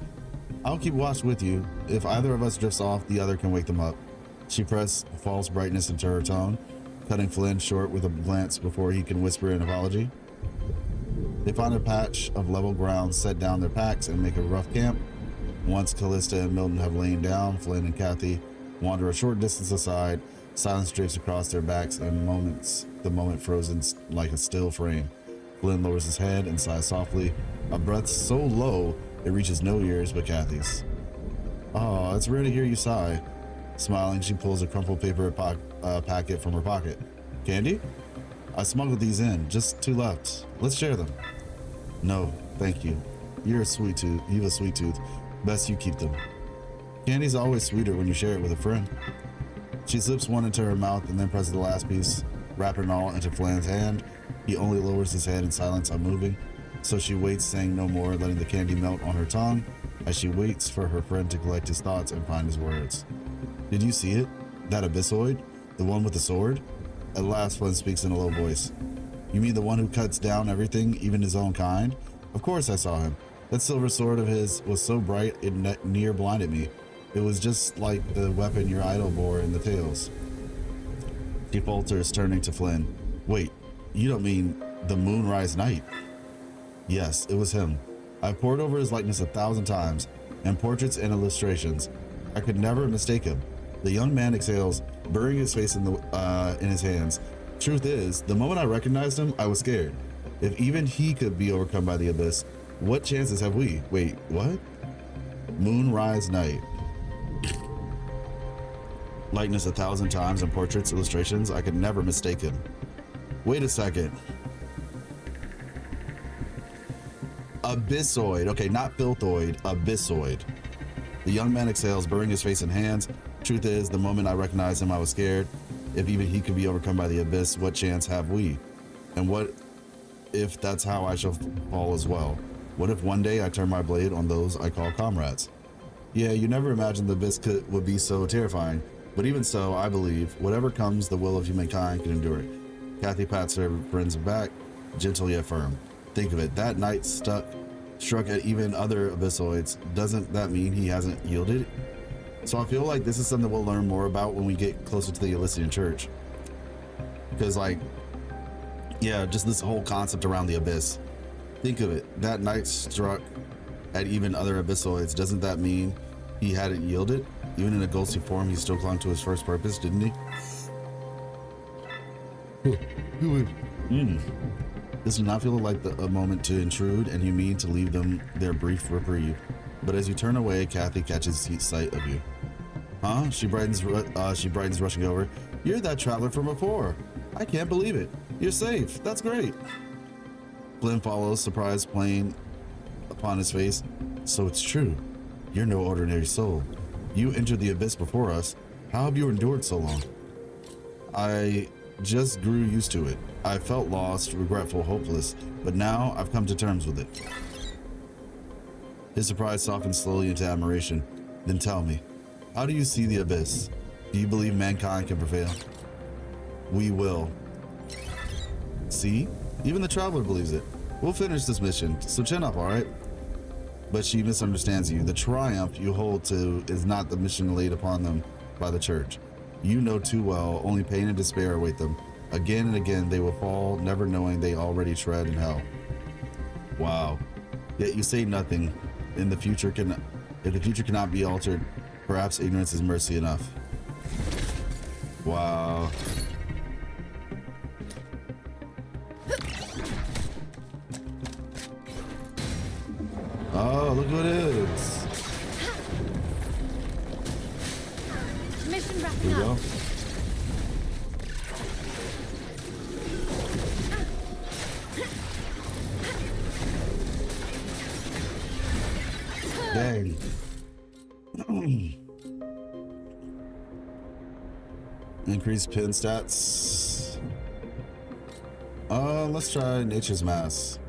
I'll keep watch with you. If either of us drifts off, the other can wake them up. She pressed false brightness into her tone, cutting Flynn short with a glance before he can whisper an apology. They find a patch of level ground, set down their packs, and make a rough camp. Once Callista and Milton have lain down, Flynn and Kathy wander a short distance aside. Silence drapes across their backs, and the moment frozen like a still frame. Flynn lowers his head and sighs softly, a breath so low it reaches no ears but Kathy's. Oh, it's rare to hear you sigh. Smiling, she pulls a crumpled paper packet from her pocket. Candy? I smuggled these in, just 2 left. Let's share them. No, thank you. You've a sweet tooth. Best you keep them. Candy's always sweeter when you share it with a friend. She slips one into her mouth and then presses the last piece, wrapping it all into Flynn's hand. He only lowers his head in silence, unmoving. So she waits, saying no more, letting the candy melt on her tongue as she waits for her friend to collect his thoughts and find his words. Did you see it? That abyssoid? The one with the sword? At last, Flynn speaks in a low voice. You mean the one who cuts down everything, even his own kind? Of course I saw him. That silver sword of his was so bright it near blinded me. It was just like the weapon your idol bore in the tales. She falters, turning to Flynn. Wait, you don't mean the Moonrise Knight? Yes, it was him. I've pored over his likeness 1,000 times, and portraits and illustrations. I could never mistake him. The young man exhales, burying his face in his hands. Truth is, the moment I recognized him, I was scared. If even he could be overcome by the abyss, what chances have we? Wait, what? Moonrise Knight. Likeness 1,000 times and portraits, illustrations. I could never mistake him. Wait a second. Abyssoid. Okay, not filthoid. Abyssoid. The young man exhales, burying his face in hands. Truth is, the moment I recognized him, I was scared. If even he could be overcome by the abyss, what chance have we? And what if that's how I shall fall as well? What if one day I turn my blade on those I call comrades? Yeah, you never imagined the abyss would be so terrifying. But even so, I believe, whatever comes, the will of humankind can endure it. Kathy pats her friend's back, gentle yet firm. Think of it, that knight struck at even other abyssoids. Doesn't that mean he hasn't yielded? So I feel like this is something we'll learn more about when we get closer to the Elysian Church. Because like, yeah, just this whole concept around the abyss. Think of it, that knight struck at even other abyssoids. Doesn't that mean he hadn't yielded? Even in a ghostly form, he still clung to his first purpose, didn't he? This does not feel like a moment to intrude, and you mean to leave them their brief reprieve. But as you turn away, Kathy catches sight of you. Huh? She brightens, rushing over. You're that traveler from before. I can't believe it. You're safe. That's great. Flynn follows, surprise playing upon his face. So it's true. You're no ordinary soul. You entered the abyss before us. How have you endured so long? I just grew used to it. I felt lost, regretful, hopeless, but now I've come to terms with it. His surprise softens slowly into admiration. Then tell me, how do you see the abyss? Do you believe mankind can prevail? We will. See? Even the traveler believes it. We'll finish this mission, so chin up, all right? But she misunderstands you. The triumph you hold to is not the mission laid upon them by the church. You know too well, only pain and despair await them. Again and again they will fall, never knowing they already tread in hell. Wow. Yet you say nothing. If the future cannot be altered, perhaps ignorance is mercy enough. Wow. Oh, look what it is. Mission wrapping Here we go. up. Dang. Increase pin stats. Let's try Nature's Mass.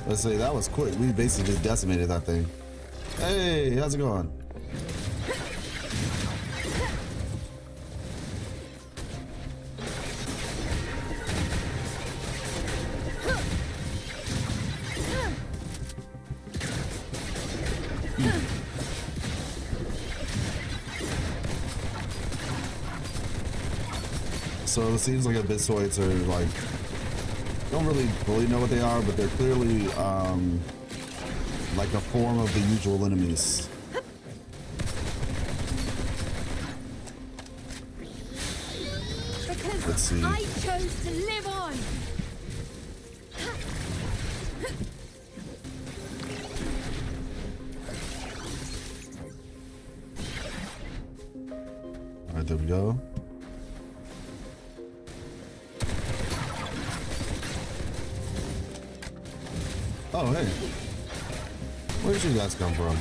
Let's say that was quick. We basically just decimated that thing. Hey, how's it going? So it seems like abyssoids are like, don't really fully know what they are, but they're clearly like a form of the usual enemies. Because Let's see. I chose to live on. All right, there we go. Oh, hey. Where did you guys come from?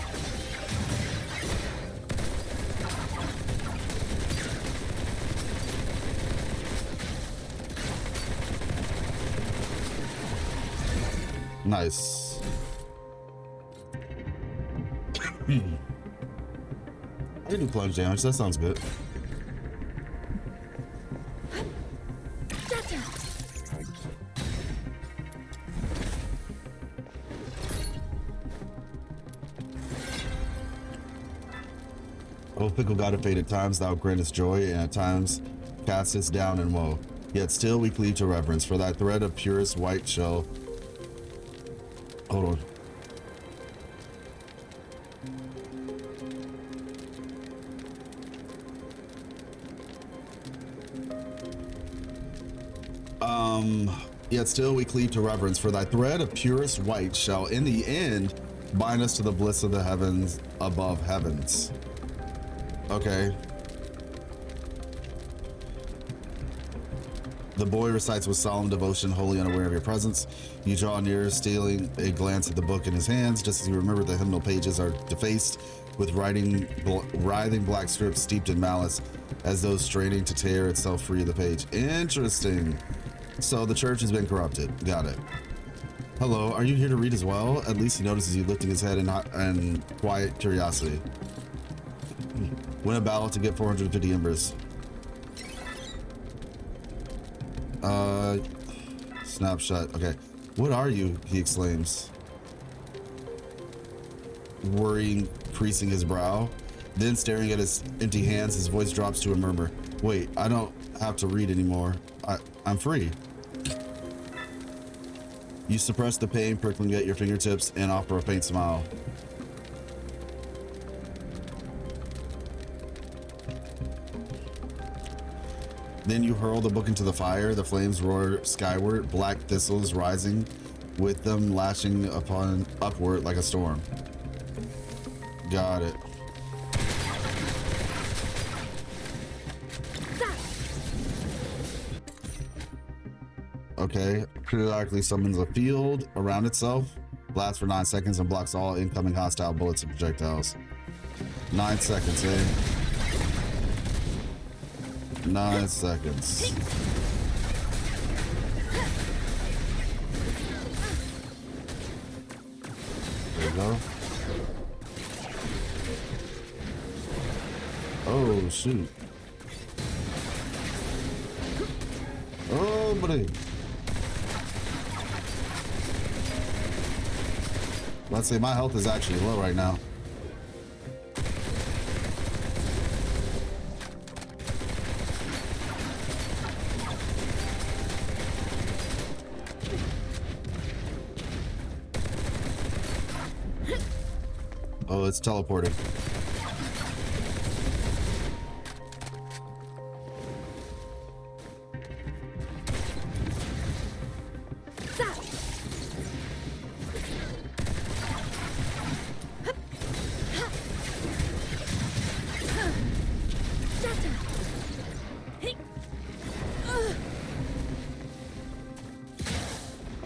Nice. I can do plunge damage. That sounds good. O fickle god of fate, at times thou grantest joy, and at times castest down in woe. Yet still we cleave to reverence, for thy thread of purest white shall... Hold on. Yet still we cleave to reverence, for thy thread of purest white shall in the end bind us to the bliss of the heavens above heavens. Okay. The boy recites with solemn devotion, wholly unaware of your presence. You draw near, stealing a glance at the book in his hands, just as you remember the hymnal pages are defaced with writing, writhing black strips steeped in malice, as though straining to tear itself free of the page. Interesting. So the church has been corrupted. Got it. Hello, are you here to read as well? At least he notices you lifting his head in quiet curiosity. Win a battle to get 450 embers. Snapshot. Okay. What are you? He exclaims, worrying, creasing his brow. Then, staring at his empty hands, his voice drops to a murmur. Wait, I don't have to read anymore. I'm free. You suppress the pain prickling at your fingertips and offer a faint smile. Then you hurl the book into the fire. The flames roar skyward, black thistles rising, with them lashing upward like a storm. Got it. Okay, periodically summons a field around itself, lasts for 9 seconds, and blocks all incoming hostile bullets and projectiles. 9 seconds, eh? 9 seconds. There we go. Oh, shoot. Oh, buddy. Let's say my health is actually low right now. Oh, it's teleporting.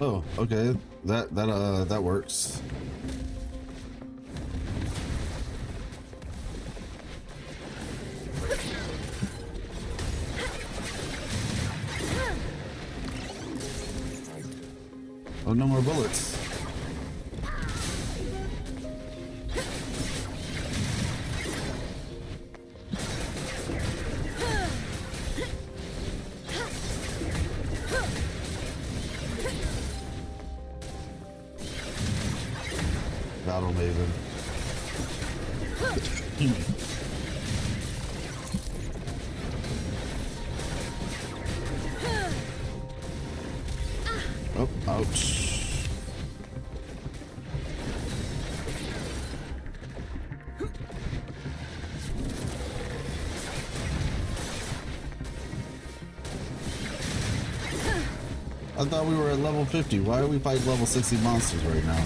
Oh, okay. That works. Oh, no more bullets. Battle Maven. Oh, ouch. I thought we were at level 50. Why are we fighting level 60 monsters right now?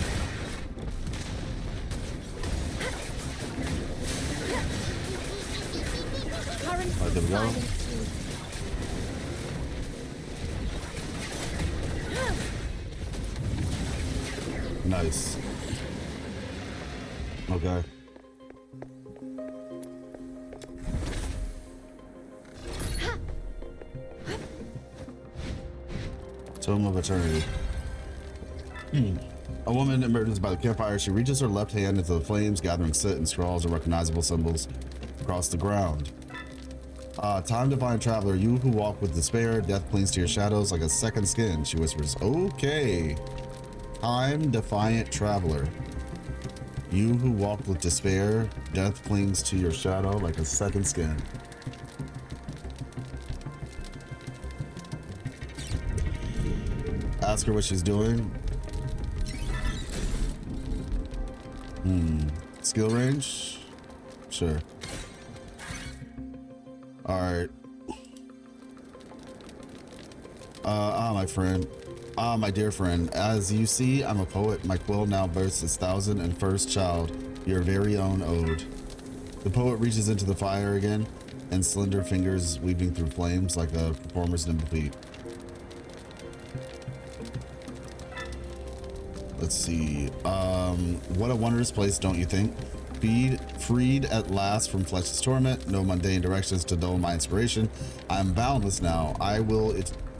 Oh, there we go. Nice. Okay. Tome of Eternity. A woman emerges by the campfire. She reaches her left hand into the flames, gathering soot and scrawls of recognizable symbols across the ground. Time divine traveler, you who walk with despair, death clings to your shadows like a second skin, she whispers. Okay. Time defiant traveler. You who walk with despair, death clings to your shadow like a second skin. Ask her what she's doing. Skill range? Sure. Alright. My friend. My dear friend. As you see, I'm a poet. My quill now births its 1,001st child. Your very own ode. The poet reaches into the fire again, and slender fingers weaving through flames like a performer's nimble feet. Let's see. What a wondrous place, don't you think? Freed at last from flesh's torment, no mundane directions to dull my inspiration. I'm boundless now. I wield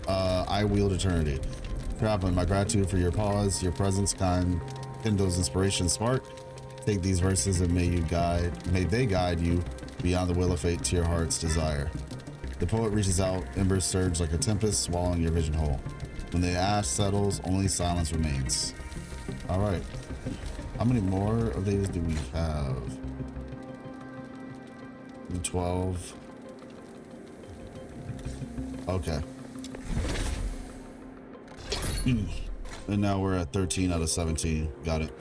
eternity. Traveling, my gratitude for your pause, your presence kindles inspiration spark. Take these verses and may they guide you beyond the will of fate to your heart's desire. The poet reaches out, embers surge like a tempest, swallowing your vision whole. When the ash settles, only silence remains. All right. How many more of these do we have? 12. Okay. And now we're at 13 out of 17. Got it.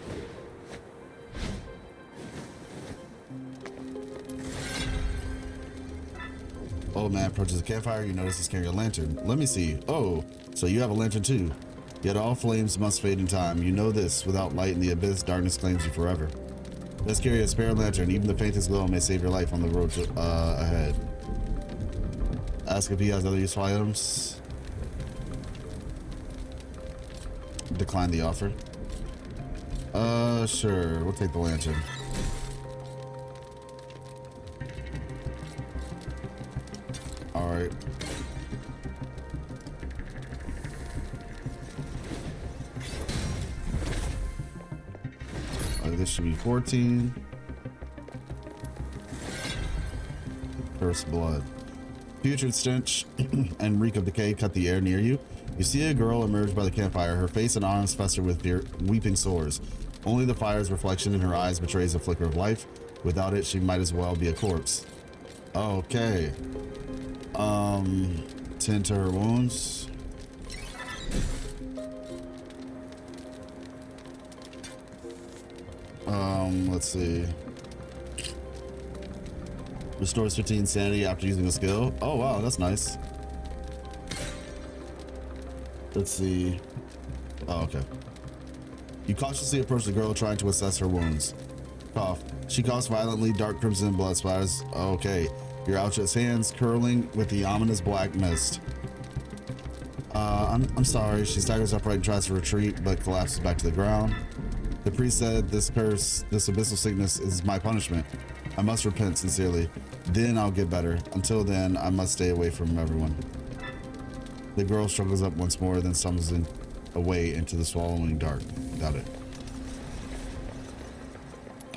Old man approaches the campfire. You notice he's carrying a lantern. Let me see. Oh, so you have a lantern too. Yet all flames must fade in time. You know this. Without light in the abyss, darkness claims you forever. Let's carry a spare lantern. Even the faintest glow may save your life on the road to, ahead. Ask if he has other useful items. Decline the offer. Sure. We'll take the lantern. All right. This should be 14. First blood. Putrid stench and reek of decay cut the air near you. You see a girl emerge by the campfire, her face and arms festered with weeping sores. Only the fire's reflection in her eyes betrays a flicker of life. Without it, she might as well be a corpse. Okay. Tend to her wounds. Let's see. Restores 15 sanity after using a skill. Oh wow, that's nice. Let's see. Oh, okay. You cautiously approach the girl, trying to assess her wounds. Cough. She coughs violently, dark crimson blood splatters. Okay. Your outstretched hands curling with the ominous black mist. I'm sorry. She staggers upright and tries to retreat, but collapses back to the ground. The priest said, this curse, this abyssal sickness is my punishment. I must repent sincerely. Then I'll get better. Until then, I must stay away from everyone. The girl struggles up once more, then stumbles away into the swallowing dark. Got it.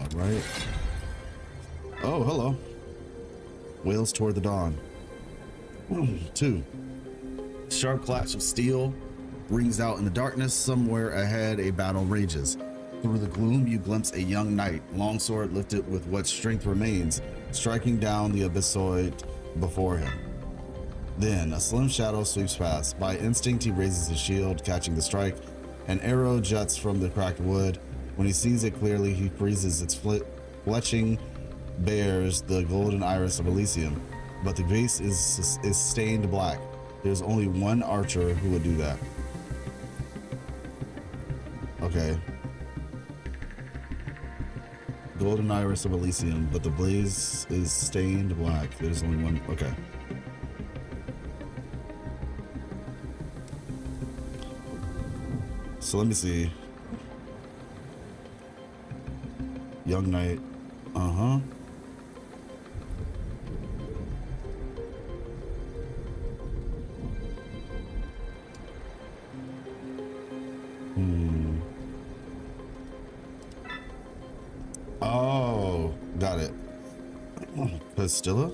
All right. Oh, hello. Wails toward the dawn. 2. Sharp clash of steel rings out in the darkness. Somewhere ahead, a battle rages. Through the gloom, you glimpse a young knight, longsword lifted with what strength remains, striking down the abyssoid before him. Then a slim shadow sweeps past. By instinct, he raises his shield, catching the strike. An arrow juts from the cracked wood. When he sees it clearly, he freezes its fletching bears the golden iris of Elysium, but the base is stained black. There's only one archer who would do that. Okay. Golden iris of Elysium, but the blaze is stained black. There's only one. Okay. So let me see. Young knight. Uh-huh. Got it. Pastilla?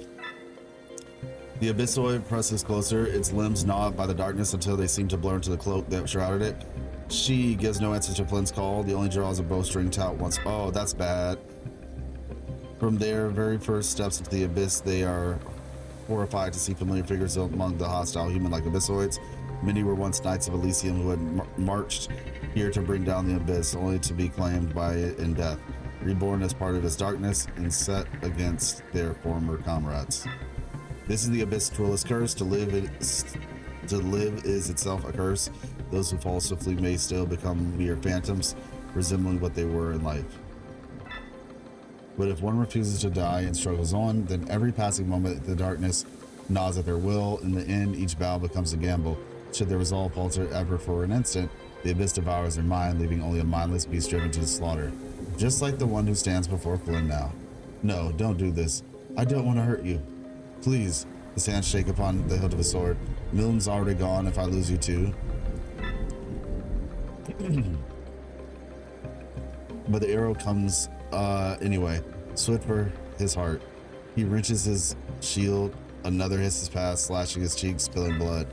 The Abyssoid presses closer, its limbs gnawed by the darkness until they seem to blur into the cloak that shrouded it. She gives no answer to Flynn's call. The only draws a bowstring tout once. Oh, that's bad. From their very first steps into the abyss, they are horrified to see familiar figures among the hostile human-like Abyssoids. Many were once knights of Elysium who had marched here to bring down the abyss, only to be claimed by it in death, reborn as part of its darkness and set against their former comrades. This is the abyss' cruelest curse. To live is itself a curse. Those who fall swiftly may still become mere phantoms, resembling what they were in life. But if one refuses to die and struggles on, then every passing moment the darkness gnaws at their will. In the end, each battle becomes a gamble. Should their resolve falter ever for an instant, the abyss devours their mind, leaving only a mindless beast driven to the slaughter. Just like the one who stands before Flynn now. No, don't do this. I don't want to hurt you. Please. His hands shake upon the hilt of his sword. Milne's already gone if I lose you too. But the arrow comes anyway. Swift for his heart. He wrenches his shield. Another hiss is past, slashing his cheeks, spilling blood.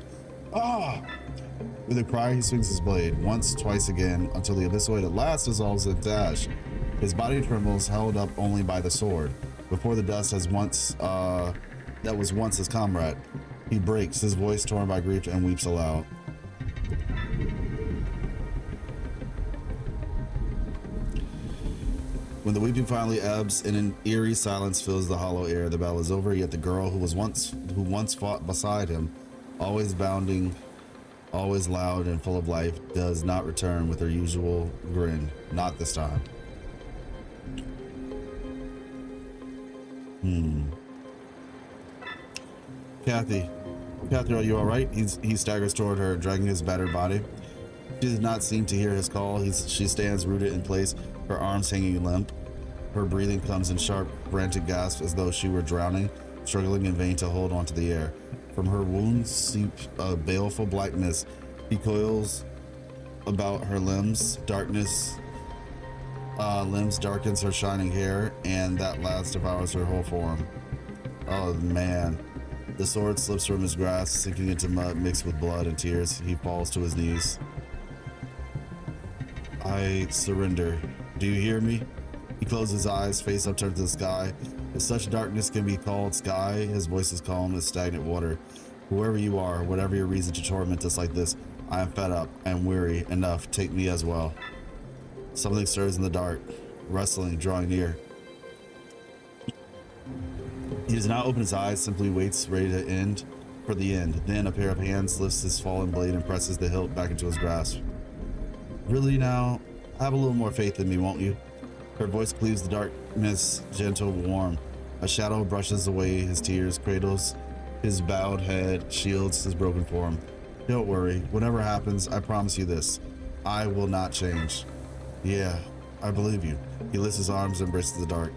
Ah! With a cry, he swings his blade once, twice again, until the Abyssoid at last dissolves in dash. His body trembles, held up only by the sword. Before the dust that was once his comrade. He breaks, his voice torn by grief, and weeps aloud. When the weeping finally ebbs and an eerie silence fills the hollow air, the battle is over, yet the girl who once fought beside him, always bounding, always loud and full of life, does not return with her usual grin. Not this time. Kathy, are you all right? He staggers toward her, dragging his battered body. She does not seem to hear his call. She stands rooted in place, her arms hanging limp. Her breathing comes in sharp, frantic gasps as though she were drowning, struggling in vain to hold onto the air. From her wounds seep a baleful blackness. He coils about her limbs. Limbs darkens her shining hair, and that last devours her whole form. Oh man. The sword slips from his grasp, sinking into mud mixed with blood and tears. He falls to his knees. I surrender. Do you hear me? He closes his eyes, face upturned to the sky. If such darkness can be called sky, his voice is calm as stagnant water. Whoever you are, whatever your reason to torment us like this, I am fed up and weary enough. Take me as well. Something stirs in the dark, rustling, drawing near. He does not open his eyes, simply waits, ready to end for the end. Then a pair of hands lifts his fallen blade and presses the hilt back into his grasp. Really now? Have a little more faith in me, won't you? Her voice cleaves the darkness, gentle, warm. A shadow brushes away his tears, cradles his bowed head, shields his broken form. Don't worry, whatever happens, I promise you this. I will not change. Yeah, I believe you. He lifts his arms and embraces the dark.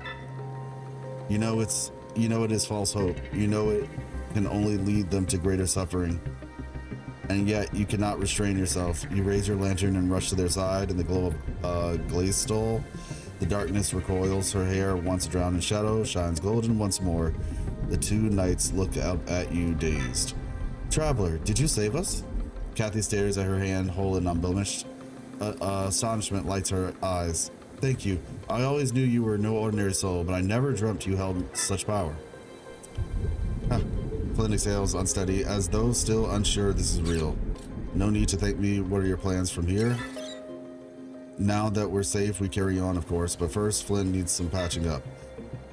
You know it is false hope. You know it can only lead them to greater suffering. And yet you cannot restrain yourself. You raise your lantern and rush to their side in the glow of Glazestol. The darkness recoils. Her hair, once drowned in shadow, shines golden once more. The two knights look up at you, dazed. Traveler, did you save us? Kathy stares at her hand, whole and unblemished. Astonishment lights her eyes. Thank you. I always knew you were no ordinary soul, but I never dreamt you held such power. Flynn exhales, unsteady, as though still unsure this is real. No need to thank me. What are your plans from here? Now that we're safe, we carry on, of course, but first, Flynn needs some patching up.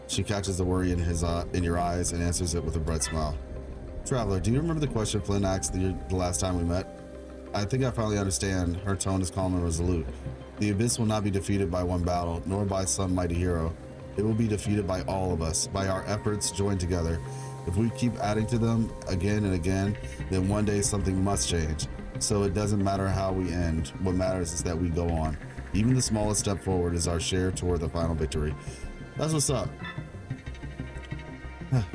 She catches the worry in your eyes and answers it with a bright smile. Traveler, do you remember the question Flynn asked the last time we met? I think I finally understand. Her tone is calm and resolute. The Abyss will not be defeated by one battle, nor by some mighty hero. It will be defeated by all of us, by our efforts joined together. If we keep adding to them again and again, then one day something must change. So it doesn't matter how we end. What matters is that we go on. Even the smallest step forward is our share toward the final victory. That's what's up.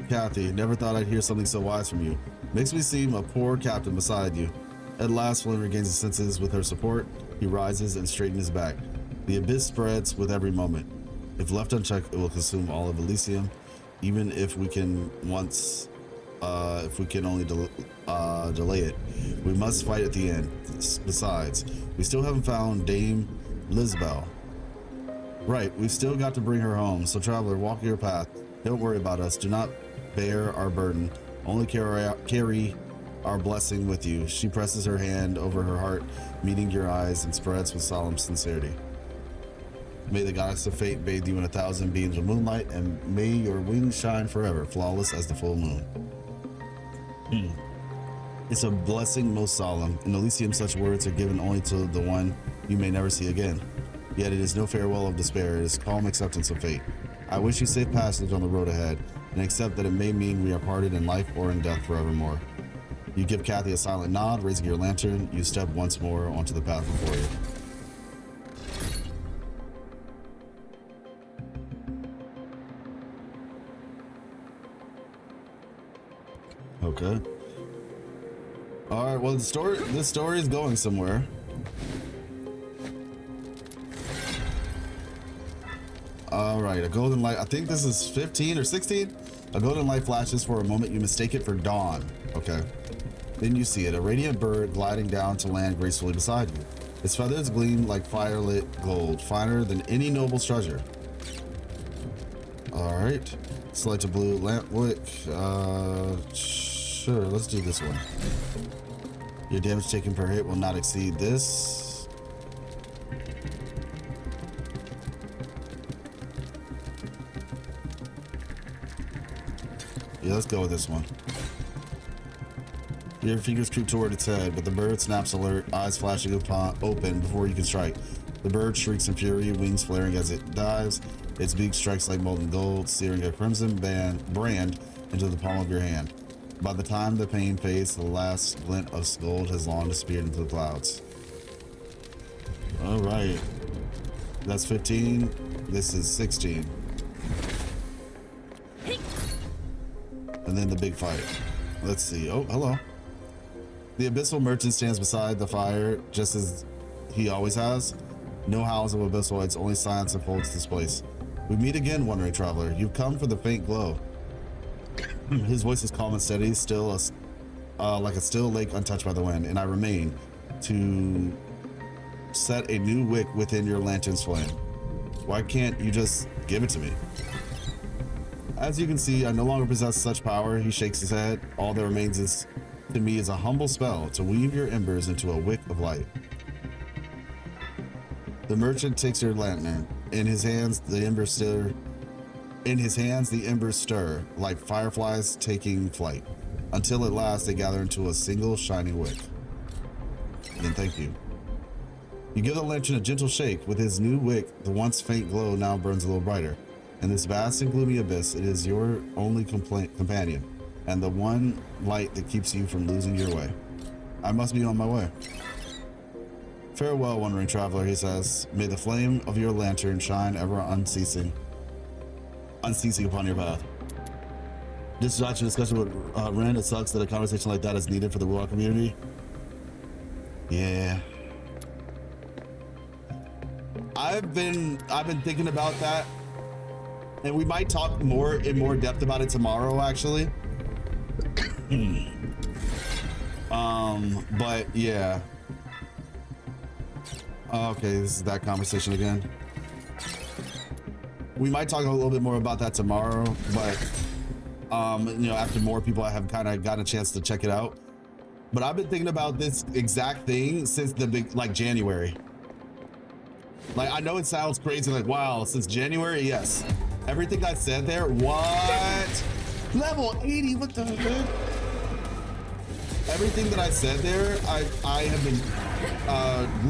Kathy, never thought I'd hear something so wise from you. Makes me seem a poor captain beside you. At last, Flynn regains his senses with her support. He rises and straightens his back. The abyss spreads with every moment. If left unchecked, it will consume all of Elysium, even if we can only delay it. We must fight at the end. Besides, we still haven't found Dame Lisbel. Right, we've still got to bring her home. So traveler, walk your path. Don't worry about us. Do not bear our burden. Only carry our blessing with you. She presses her hand over her heart, meeting your eyes, and spreads with solemn sincerity. May the goddess of fate bathe you in 1,000 beams of moonlight, and may your wings shine forever, flawless as the full moon. It's a blessing most solemn. In Elysium, such words are given only to the one you may never see again. Yet it is no farewell of despair, it is calm acceptance of fate. I wish you safe passage on the road ahead, and accept that it may mean we are parted in life or in death forevermore. You give Kathy a silent nod, raising your lantern. You step once more onto the path before you. Okay. All right. Well, this story is going somewhere. All right. A golden light. I think this is 15 or 16. A golden light flashes for a moment. You mistake it for dawn. Okay. Then you see it. A radiant bird gliding down to land gracefully beside you. Its feathers gleam like firelit gold, finer than any noble's treasure. All right. Select a blue lamp wick. Sure, let's do this one. Your damage taken per hit will not exceed this. Yeah, let's go with this one. Your fingers creep toward its head, but the bird snaps alert, eyes flashing open before you can strike. The bird shrieks in fury, wings flaring as it dives. Its beak strikes like molten gold, searing a crimson brand into the palm of your hand. By the time the pain fades, the last glint of gold has long disappeared into the clouds. All right. That's 15. This is 16. And then the big fight. Let's see. Oh, hello. The Abyssal Merchant stands beside the fire, just as he always has. No howls of Abyssoids, only silence upholds this place. We meet again, wandering traveler. You've come for the faint glow. His voice is calm and steady, still like a still lake untouched by the wind, and I remain to set a new wick within your lantern's flame. Why can't you just give it to me? As you can see, I no longer possess such power. He shakes his head. All that remains to me is a humble spell to weave your embers into a wick of light. The merchant takes your lantern. In his hands, the embers stir like fireflies taking flight, until at last they gather into a single shining wick. Then thank you. You give the lantern a gentle shake. With his new wick, the once faint glow now burns a little brighter. In this vast and gloomy abyss, it is your only companion, and the one light that keeps you from losing your way. I must be on my way. Farewell, wandering traveler, he says. May the flame of your lantern shine ever unceasing upon your path. Distraction discussion with Ren. It sucks that a conversation like that is needed for the Warlock community. Yeah. I've been thinking about that, and we might talk in more depth about it tomorrow, actually. But yeah. Okay, this is that conversation again. We might talk a little bit more about that tomorrow, but after more people have kind of gotten a chance to check it out. But I've been thinking about this exact thing since the January. Like, I know it sounds crazy, like, wow, since January, yes. Everything I said there, what? Level 80, what the heck? Everything that I said there, I have been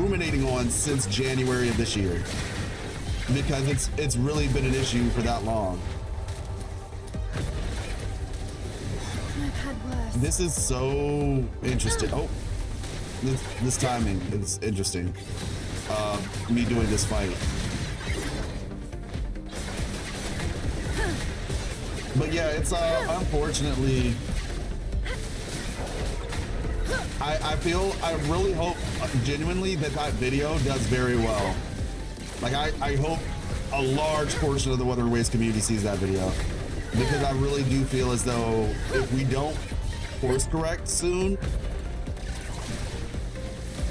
ruminating on since January of this year, because it's really been an issue for that long. I've had worse. This is so interesting. Oh, this timing is interesting. Me doing this fight. But yeah, it's unfortunately, I really hope genuinely that video does very well. Like, I hope a large portion of the Wuthering Waves community sees that video, because I really do feel as though if we don't course correct soon,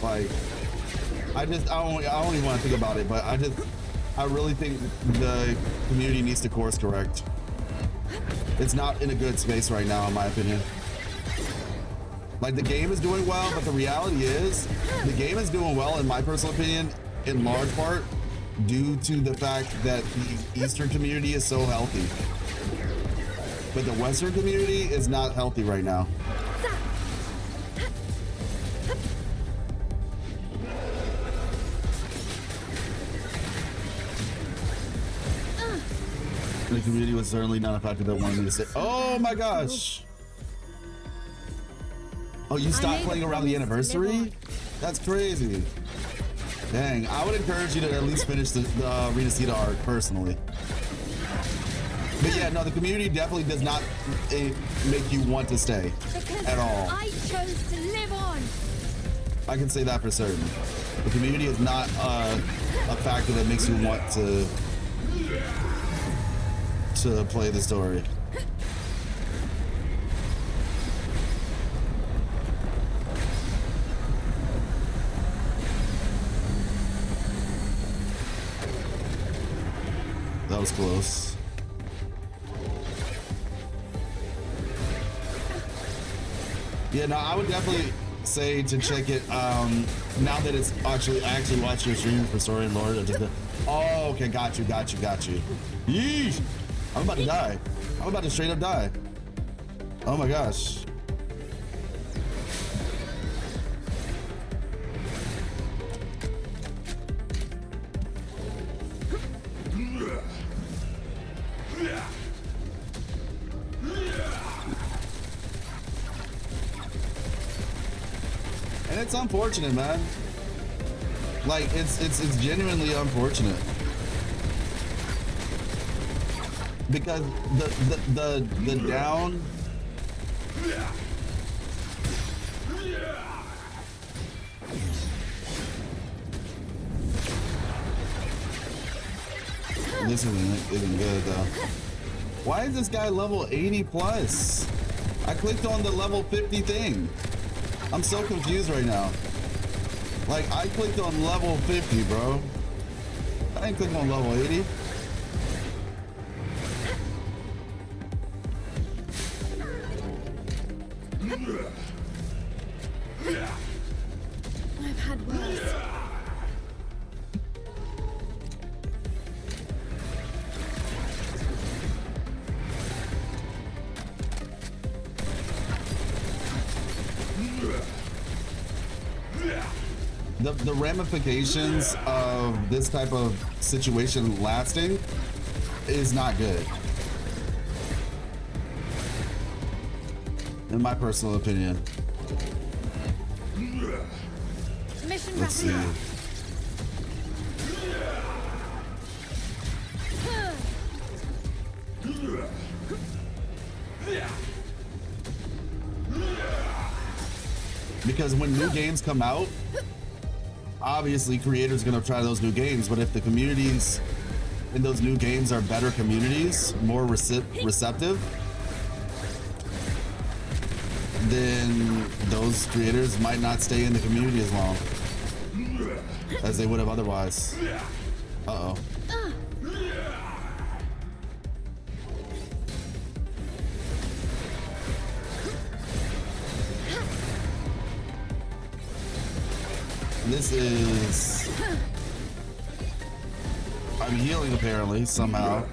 like, I don't even want to think about it, but I really think the community needs to course correct. It's not in a good space right now, in my opinion. Like, the game is doing well, but the reality is the game is doing well, in my personal opinion, in large part due to the fact that the Eastern community is so healthy. But the Western community is not healthy right now. The community was certainly not affected that wanted me to say, oh my gosh. Oh, you stopped playing around the anniversary? That's crazy. Dang, I would encourage you to at least finish the Rita Sita arc personally. But yeah, no, the community definitely does not make you want to stay at all. I chose to live on. I can say that for certain. The community is not a factor that makes you want to play the story. That was close. Yeah, no, I would definitely say to check it now that it's I actually watched your stream for Story and Lore. Oh, okay, got you. Yeesh! I'm about to die. I'm about to straight up die. Oh my gosh. And it's unfortunate, man. Like, it's genuinely unfortunate. Because the down this isn't good though. Why is this guy level 80 plus? I clicked on the level 50 thing. I'm so confused right now. Like, I clicked on level 50, bro. I ain't clicking on level 80. I've had worse. The ramifications of this type of situation lasting is not good, in my personal opinion. Mission Let's see. Because when new games come out, obviously creators are going to try those new games, but if the communities in those new games are better communities, more receptive, then those creators might not stay in the community as long as they would have otherwise. Uh-oh. This is... I'm healing apparently, somehow.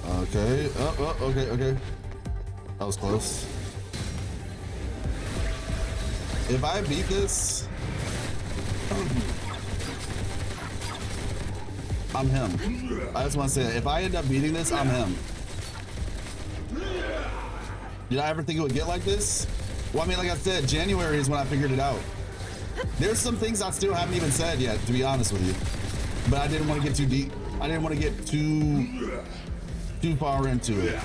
Okay. Oh, okay. That was close. If I beat this, I'm him. I just want to say that if I end up beating this, I'm him. Did I ever think it would get like this? Well, I mean, like I said, January is when I figured it out. There's some things I still haven't even said yet, to be honest with you. But I didn't want to get too deep. I didn't want to get too far into it.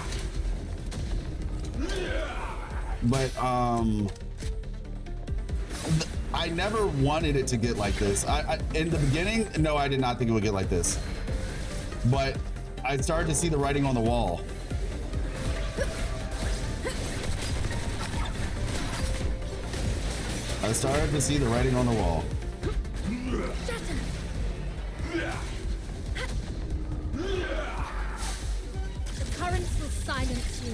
But I never wanted it to get like this. I in the beginning, no, I did not think it would get like this. But I started to see the writing on the wall. I started to see the writing on the wall. The currents will silence you.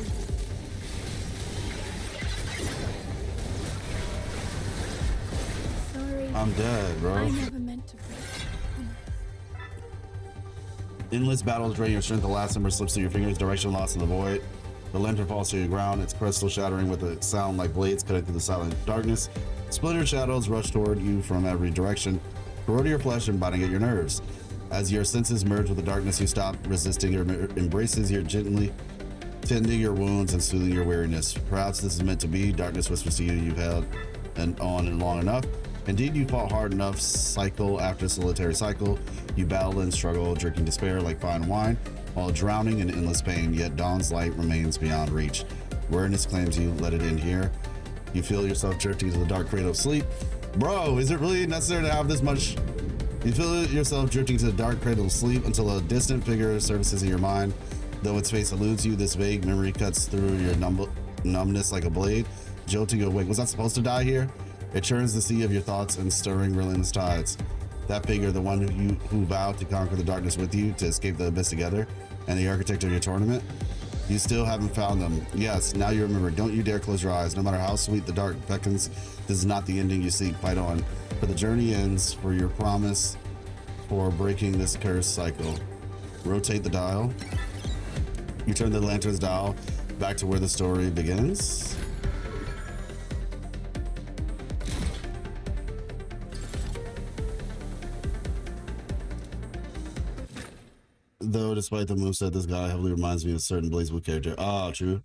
Sorry. I'm dead, bro. I never meant to break. Endless battles drain your strength. The last number slips through your fingers. Direction lost in the void. The lantern falls to the ground, its crystal shattering with a sound like blades cutting through the silent darkness. Splintered shadows rush toward you from every direction, corroding your flesh and biting at your nerves. As your senses merge with the darkness, you stop resisting your embraces. You're gently tending your wounds and soothing your weariness. Perhaps this is meant to be. Darkness whispers to you you've held on and long enough. Indeed, you fought hard enough. Cycle after solitary cycle, you battle and struggle, drinking despair like fine wine, while drowning in endless pain. Yet dawn's light remains beyond reach. Awareness claims you. Let it end here. You feel yourself drifting to the dark cradle of sleep. Bro, is it really necessary to have this much? You feel yourself drifting to the dark cradle of sleep until a distant figure surfaces in your mind. Though its face eludes you, this vague memory cuts through your numbness like a blade, jolting you awake. Was I supposed to die here? It churns the sea of your thoughts and stirring relentless tides. That figure, the one who vowed to conquer the darkness with you, to escape the abyss together, and the architect of your tournament, you still haven't found them. Yes, now you remember. Don't you dare close your eyes. No matter how sweet the dark beckons, this is not the ending you seek. Fight on. For the journey ends, for your promise, for breaking this cursed cycle. Rotate the dial. You turn the lantern's dial back to where the story begins. Though, despite the moveset, this guy heavily reminds me of a certain BlazBlue character. Ah, true.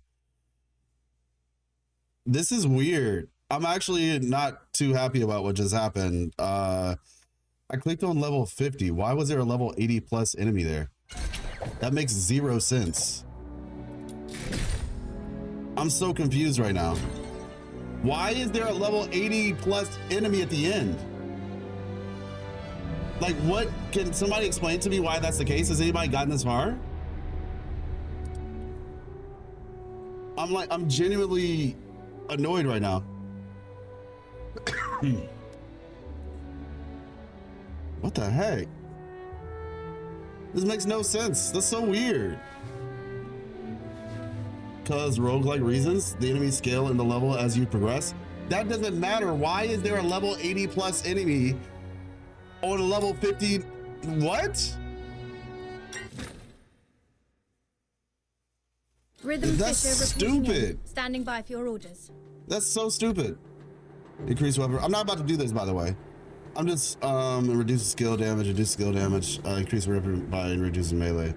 This is weird. I'm actually not too happy about what just happened. I clicked on level 50. Why was there a level 80 plus enemy there? That makes zero sense. I'm so confused right now. Why is there a level 80 plus enemy at the end? Like, what? Can somebody explain to me why that's the case? Has anybody gotten this far? I'm genuinely annoyed right now. What the heck? This makes no sense. That's so weird. Because roguelike reasons, the enemies scale in the level as you progress. That doesn't matter. Why is there a level 80 plus enemy on a level 50? What? Rhythm That's Fisher stupid. Standing by for your orders. That's so stupid. Increase weapon. I'm not about to do this, by the way. I'm just reduce skill damage, increase weapon by reducing melee.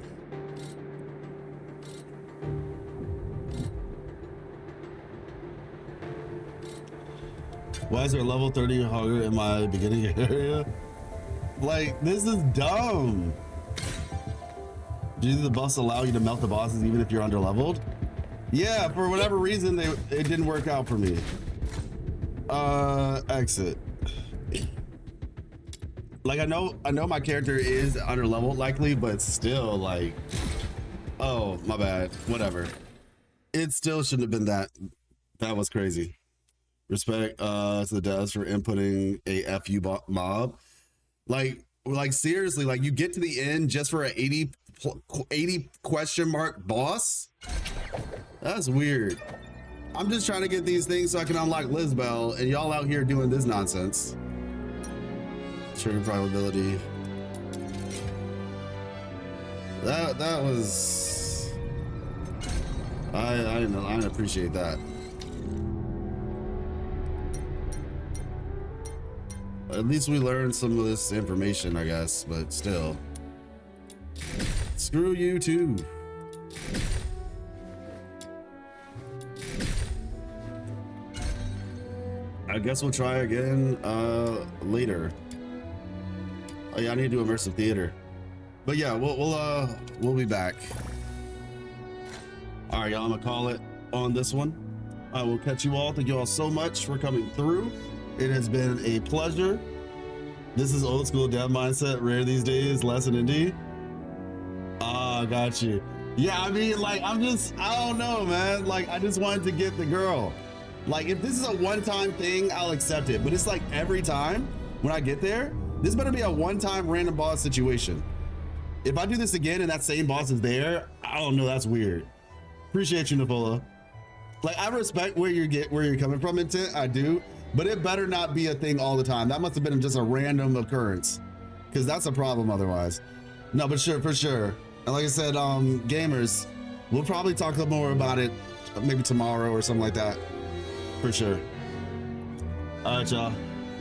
Why is there a level 30 hogger in my beginning area? Like, this is dumb. Do the buffs allow you to melt the bosses even if you're underleveled? Yeah, for whatever reason, it didn't work out for me. Exit. Like, I know my character is underleveled likely, but still, like, oh, my bad. Whatever. It still shouldn't have been that. That was crazy. Respect to the devs for inputting a FU mob. Like seriously, like, you get to the end just for an 80 question mark boss? That's weird. I'm just trying to get these things so I can unlock Lisbel, and y'all out here doing this nonsense. Trigger probability. That was... I didn't appreciate that. At least we learned some of this information, I guess, but still. Screw you too. I guess we'll try again later. Oh yeah, I need to do immersive theater. But yeah, we'll be back. All right, y'all, I'm gonna call it on this one. I will catch you all. Thank you all so much for coming through. It has been a pleasure. This is old school dev mindset, rare these days, less in indie. Ah, got you. Yeah, I mean, like, I don't know, man. Like, I just wanted to get the girl. Like, if this is a one-time thing, I'll accept it. But it's like every time when I get there, this better be a one-time random boss situation. If I do this again and that same boss is there, I don't know, that's weird. Appreciate you, Nifola. Like, I respect where you're coming from, Intent, I do, but it better not be a thing all the time. That must have been just a random occurrence, because that's a problem otherwise. No, but sure, for sure. And like I said, gamers, we'll probably talk more about it maybe tomorrow or something like that, for sure. All right, y'all.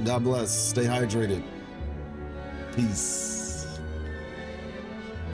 God bless. Stay hydrated. Peace.